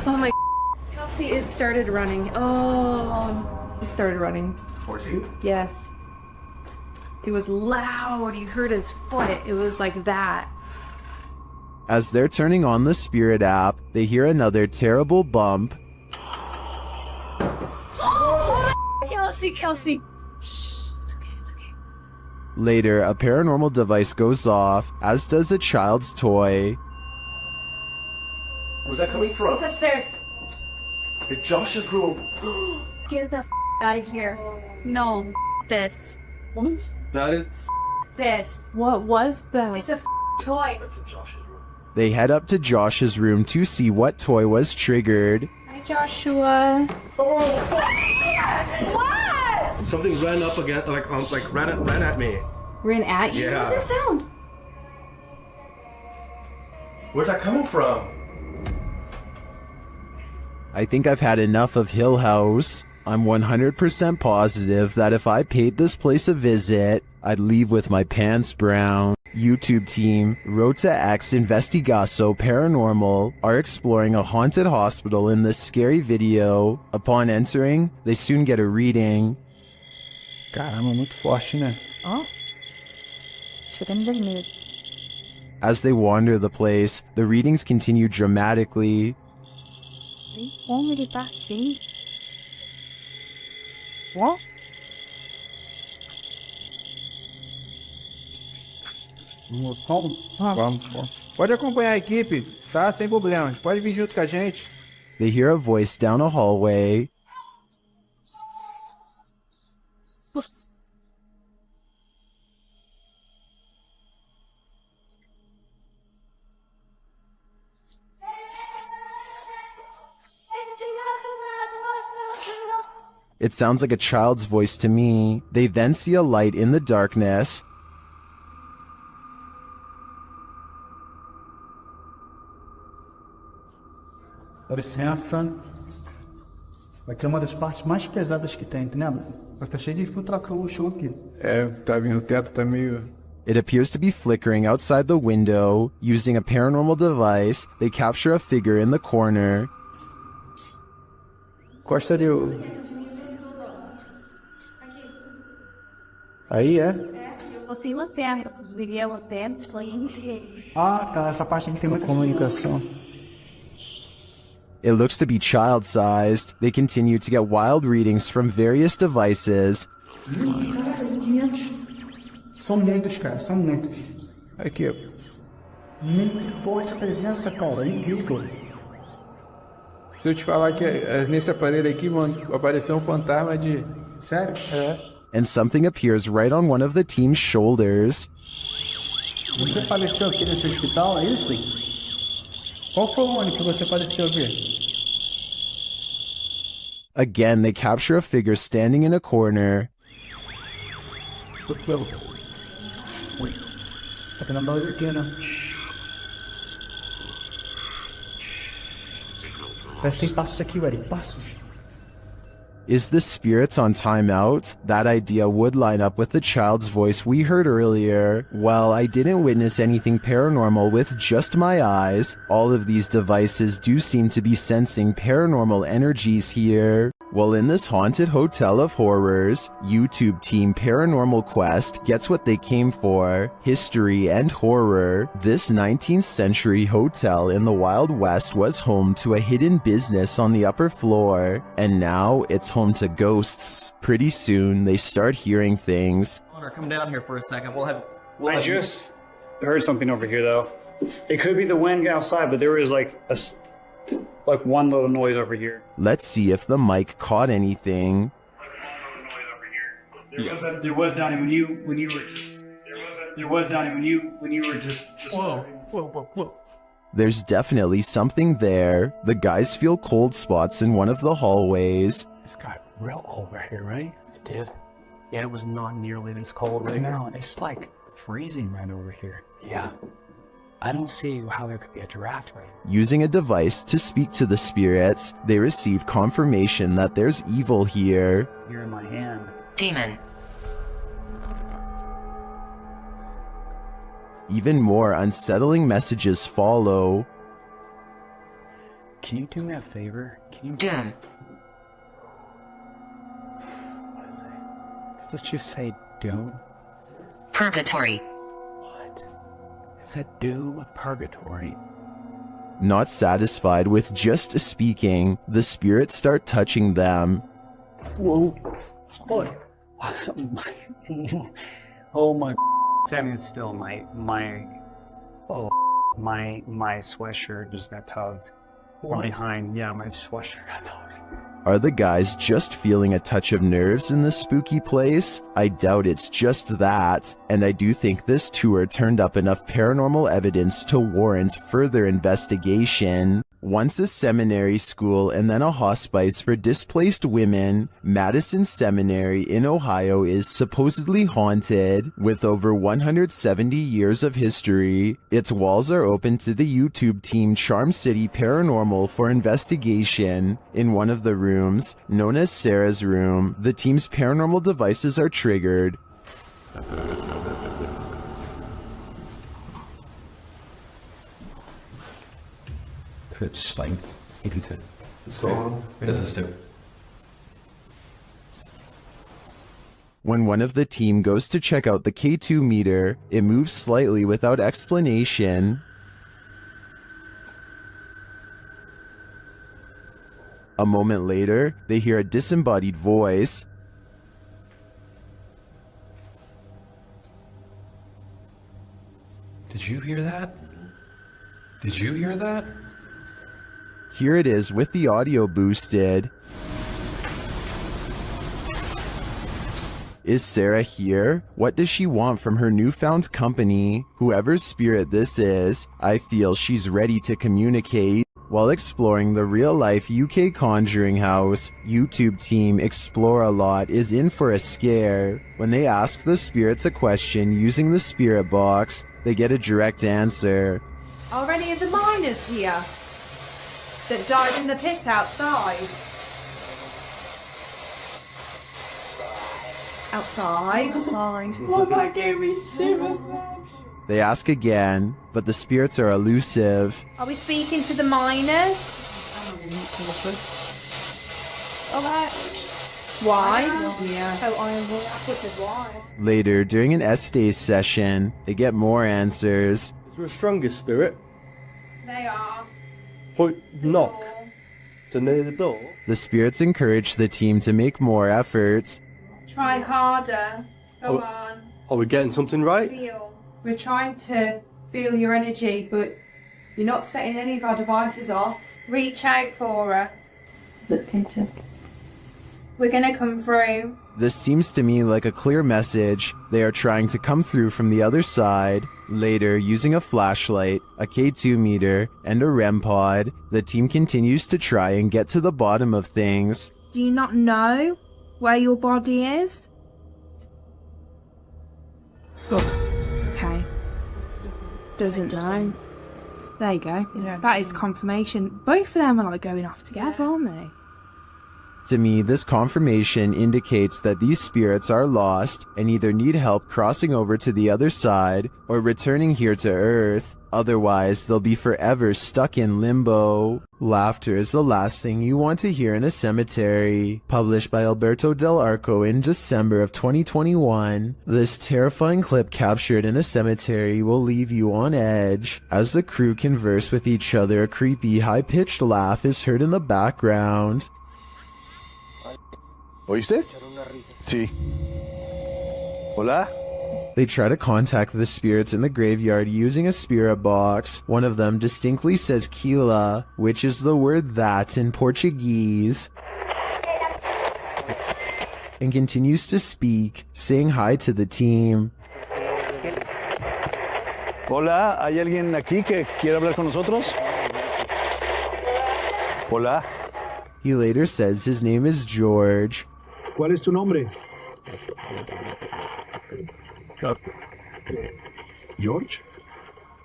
my. Kelsey, it started running. Oh, it started running. 14? Yes. It was loud. You heard his foot. It was like that. As they're turning on the spirit app, they hear another terrible bump. Kelsey. Later, a paranormal device goes off, as does a child's toy. Where's that coming from? It's upstairs. It's Josh's room. Get the out of here. No, this. That is. This. What was that? It's a toy. That's in Josh's room. They head up to Josh's room to see what toy was triggered. Hi, Joshua. What? Something ran up again, ran at me. Ran at you? Yeah. What does that sound? Where's that coming from? I think I've had enough of Hill House. I'm 100% positive that if I paid this place a visit, I'd leave with my pants brown. YouTube team Rota X Investigaso Paranormal are exploring a haunted hospital in this scary video. Upon entering, they soon get a reading. Caramba, muito forte, né? Oh. Chegando vermelho. As they wander the place, the readings continue dramatically. Nem como ele tá assim. Ó. Vamos. Pode acompanhar a equipe, tá? Sem problemas. Pode vir junto com a gente. They hear a voice down a hallway. It sounds like a child's voice to me. They then see a light in the darkness. Dá licença. Vai ser uma das partes mais pesadas que tem, entendeu? Vai estar cheio de infiltração no chão aqui. É, tá vindo, o teto tá meio... It appears to be flickering outside the window. Using a paranormal device, they capture a figure in the corner. Encosta ali o... Aí, é? Eu consigo lanterna. Eu conseguiria lanterna, explain. Ah, tá. Essa parte aqui tem muita comunicação. It looks to be child-sized. They continue to get wild readings from various devices. São muitos, cara. São muitos. Aqui, ó. Muito forte a presença, cara. É incrível. Se eu te falar que nesse aparelho aqui, mano, apareceu um fantasma de... Sério? É. And something appears right on one of the team's shoulders. Você faleceu aqui nesse hospital, é isso? Qual foi o ano que você faleceu aqui? Again, they capture a figure standing in a corner. Tá querendo dar aqui, né? Parece que tem passos aqui, velho. Passos. Is the spirit on timeout? That idea would line up with the child's voice we heard earlier. Well, I didn't witness anything paranormal with just my eyes. All of these devices do seem to be sensing paranormal energies here. Well, in this haunted hotel of horrors, YouTube team Paranormal Quest gets what they came for: history and horror. This 19th century hotel in the Wild West was home to a hidden business on the upper floor, and now it's home to ghosts. Pretty soon, they start hearing things. Come down here for a second. I just heard something over here, though. It could be the wind outside, but there was like one little noise over here. Let's see if the mic caught anything. There was Donnie when you were just. Whoa. There's definitely something there. The guys feel cold spots in one of the hallways. It's got real cold right here, right? It did. Yeah, it was not nearly this cold right now. It's like freezing right over here. Yeah. I don't see how there could be a draft right now. Using a device to speak to the spirits, they receive confirmation that there's evil here. You're in my hand. Demon. Even more unsettling messages follow. Can you do me a favor? Can you... Doom. What is it? Let's just say doom. Purgatory. What? It's a doom purgatory. Not satisfied with just speaking, the spirits start touching them. Whoa. Boy. Oh my. I mean, still my sweatshirt just got tugged. From behind, yeah, my sweatshirt got tugged. Are the guys just feeling a touch of nerves in this spooky place? I doubt it's just that, and I do think this tour turned up enough paranormal evidence to warrant further investigation. Once a seminary school and then a hospice for displaced women, Madison Seminary in Ohio is supposedly haunted. With over 170 years of history, its walls are open to the YouTube team Charm City Paranormal for investigation. In one of the rooms, known as Sarah's room, the team's paranormal devices are triggered. It's fine. You can take it. So, this is too. When one of the team goes to check out the K2 meter, it moves slightly without explanation. A moment later, they hear a disembodied voice. Did you hear that? Did you hear that? Here it is with the audio boosted. Is Sarah here? What does she want from her newfound company? Whoever's spirit this is, I feel she's ready to communicate. While exploring the real-life UK Conjuring House, YouTube team Explore a Lot is in for a scare. When they ask the spirits a question using the spirit box, they get a direct answer. Are any of the miners here that died in the pit outside? Outside? Oh, that gave me shivers. They ask again, but the spirits are elusive. Are we speaking to the miners? Why? Yeah. Oh, I thought it said why. Later, during an Estays session, they get more answers. Is there a strongest spirit? They are. Knock. So near the door? The spirits encourage the team to make more efforts. Try harder. Go on. Are we getting something right? Feel. We're trying to feel your energy, but you're not setting any of our devices off. Reach out for us. Look into. We're gonna come through. This seems to me like a clear message. They are trying to come through from the other side. Later, using a flashlight, a K2 meter, and a REM pod, the team continues to try and get to the bottom of things. Do you not know where your body is? Okay. Doesn't know. There you go. That is confirmation. Both of them are like going off together, aren't they? To me, this confirmation indicates that these spirits are lost and either need help crossing over to the other side or returning here to Earth. Otherwise, they'll be forever stuck in limbo. Laughter is the last thing you want to hear in a cemetery. Published by Alberto Del Arco in December of 2021, this terrifying clip captured in a cemetery will leave you on edge. As the crew converse with each other, a creepy, high-pitched laugh is heard in the background. ¿Oíste? Sí. Hola? They try to contact the spirits in the graveyard using a spirit box. One of them distinctly says Kila, which is the word that in Portuguese, and continues to speak, saying hi to the team. Hola, ¿hay alguien aquí que quiere hablar con nosotros? Hola. He later says his name is George. ¿Cuál es tu nombre? George?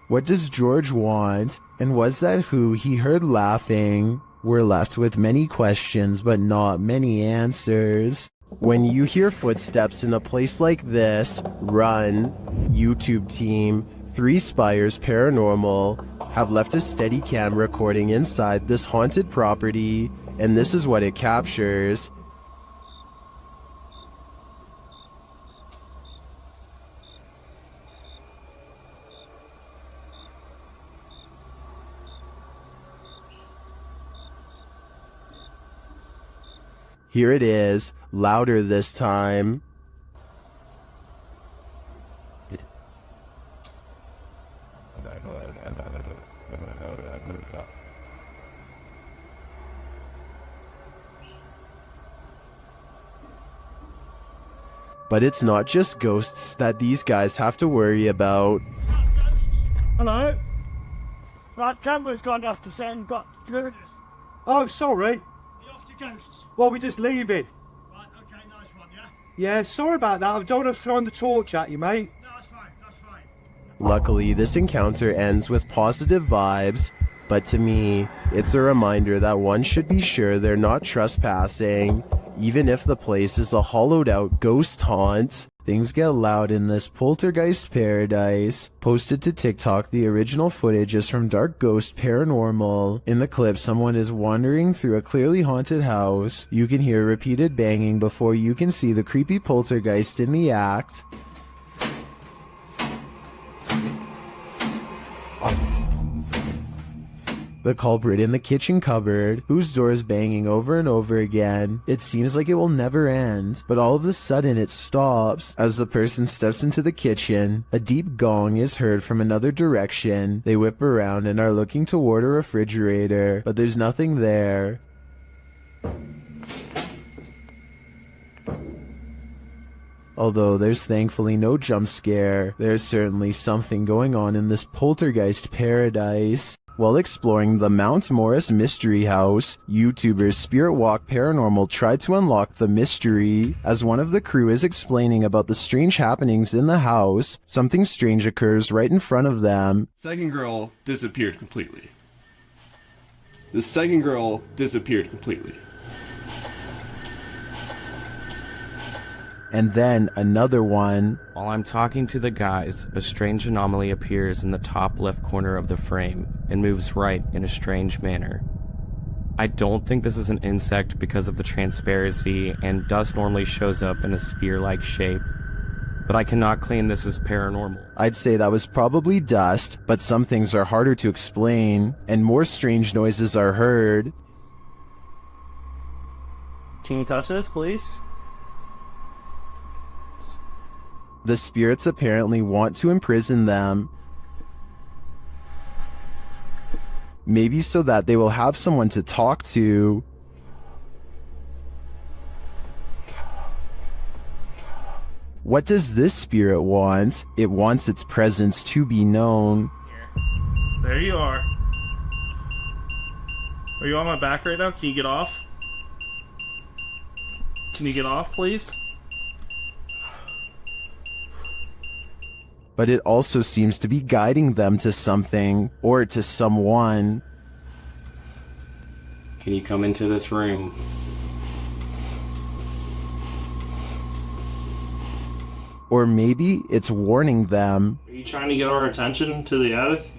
What does George want? And was that who he heard laughing? We're left with many questions, but not many answers. When you hear footsteps in a place like this, run. YouTube team, 3 Spires Paranormal, have left a steady cam recording inside this haunted property, and this is what it captures. Here it is, louder this time. But it's not just ghosts that these guys have to worry about. Hello? Right, camera's gone off to send. Oh, sorry. Well, we're just leaving. Right, okay, nice one, yeah? Yeah, sorry about that. I don't want to throw the torch at you, mate. No, that's fine, that's fine. Luckily, this encounter ends with positive vibes, but to me, it's a reminder that one should be sure they're not trespassing. Even if the place is a hollowed out ghost haunt, things get loud in this poltergeist paradise. Posted to TikTok, the original footage is from Dark Ghost Paranormal. In the clip, someone is wandering through a clearly haunted house. You can hear repeated banging before you can see the creepy poltergeist in the act. The culprit in the kitchen cupboard, whose door is banging over and over again. It seems like it will never end, but all of a sudden it stops. As the person steps into the kitchen, a deep gong is heard from another direction. They whip around and are looking toward a refrigerator, but there's nothing there. Although there's thankfully no jump scare, there's certainly something going on in this poltergeist paradise. While exploring the Mount Morris Mystery House, YouTubers Spirit Walk Paranormal tried to unlock the mystery. As one of the crew is explaining about the strange happenings in the house, something strange occurs right in front of them. Second girl disappeared completely. The second girl disappeared completely. And then another one. While I'm talking to the guys, a strange anomaly appears in the top left corner of the frame and moves right in a strange manner. I don't think this is an insect because of the transparency, and dust normally shows up in a sphere-like shape, but I cannot claim this is paranormal. I'd say that was probably dust, but some things are harder to explain, and more strange noises are heard. Can you touch this, please? The spirits apparently want to imprison them. Maybe so that they will have someone to talk to. What does this spirit want? It wants its presence to be known. There you are. Are you on my back right now? Can you get off? Can you get off, please? But it also seems to be guiding them to something, or to someone. Can you come into this room? Or maybe it's warning them. Are you trying to get our attention to the attic?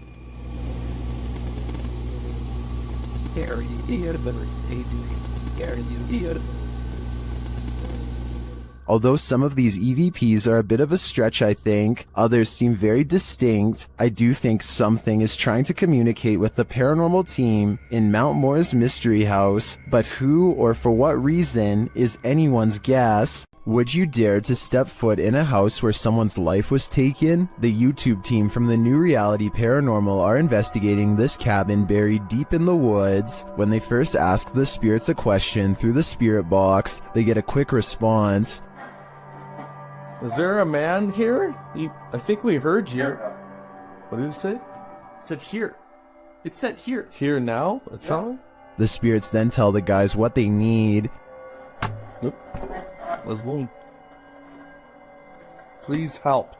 Although some of these EVPs are a bit of a stretch, I think, others seem very distinct, I do think something is trying to communicate with the paranormal team in Mount Moore's mystery house, but who or for what reason is anyone's guess. Would you dare to step foot in a house where someone's life was taken? The YouTube team from the New Reality Paranormal are investigating this cabin buried deep in the woods. When they first ask the spirits a question through the spirit box, they get a quick response. Is there a man here? I think we heard you. What did it say? It said here. It said here. Here now? That's all? The spirits then tell the guys what they need. Let's go. Please help.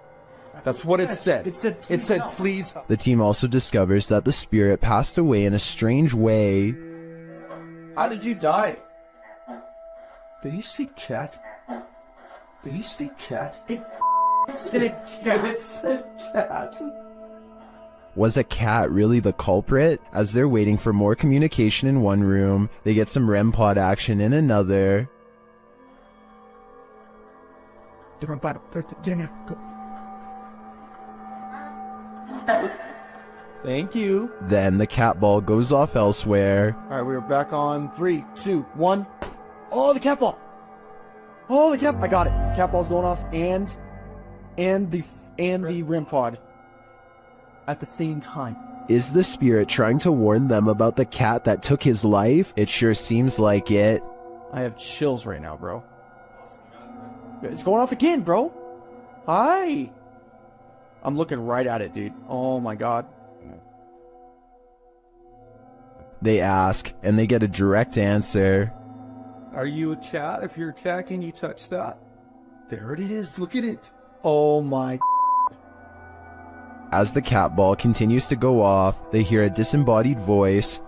That's what it said. It said please help. The team also discovers that the spirit passed away in a strange way. How did you die? Did you see cat? Did you see cat? It said cat. It said cat. Was a cat really the culprit? As they're waiting for more communication in one room, they get some REM pod action in another. Thank you. Then the cat ball goes off elsewhere. Alright, we're back on 3, 2, 1. Oh, the cat ball! Oh, the cat! I got it. Cat ball's going off, and the REM pod at the same time. Is the spirit trying to warn them about the cat that took his life? It sure seems like it. I have chills right now, bro. It's going off again, bro. Hi. I'm looking right at it, dude. Oh my god. They ask, and they get a direct answer. Are you a cat? If you're a cat, can you touch that? There it is. Look at it. Oh my. As the cat ball continues to go off, they hear a disembodied voice.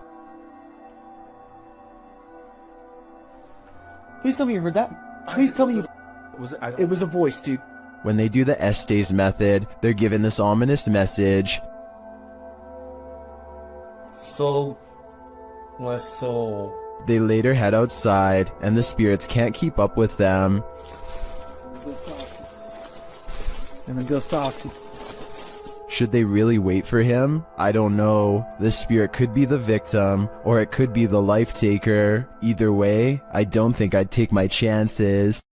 Please tell me you heard that. Please tell me you... It was a voice, dude. When they do the Estes method, they're given this ominous message. So... my soul... They later head outside, and the spirits can't keep up with them. Should they really wait for him? I don't know. This spirit could be the victim, or it could be the life taker. Either way, I don't think I'd take my chances.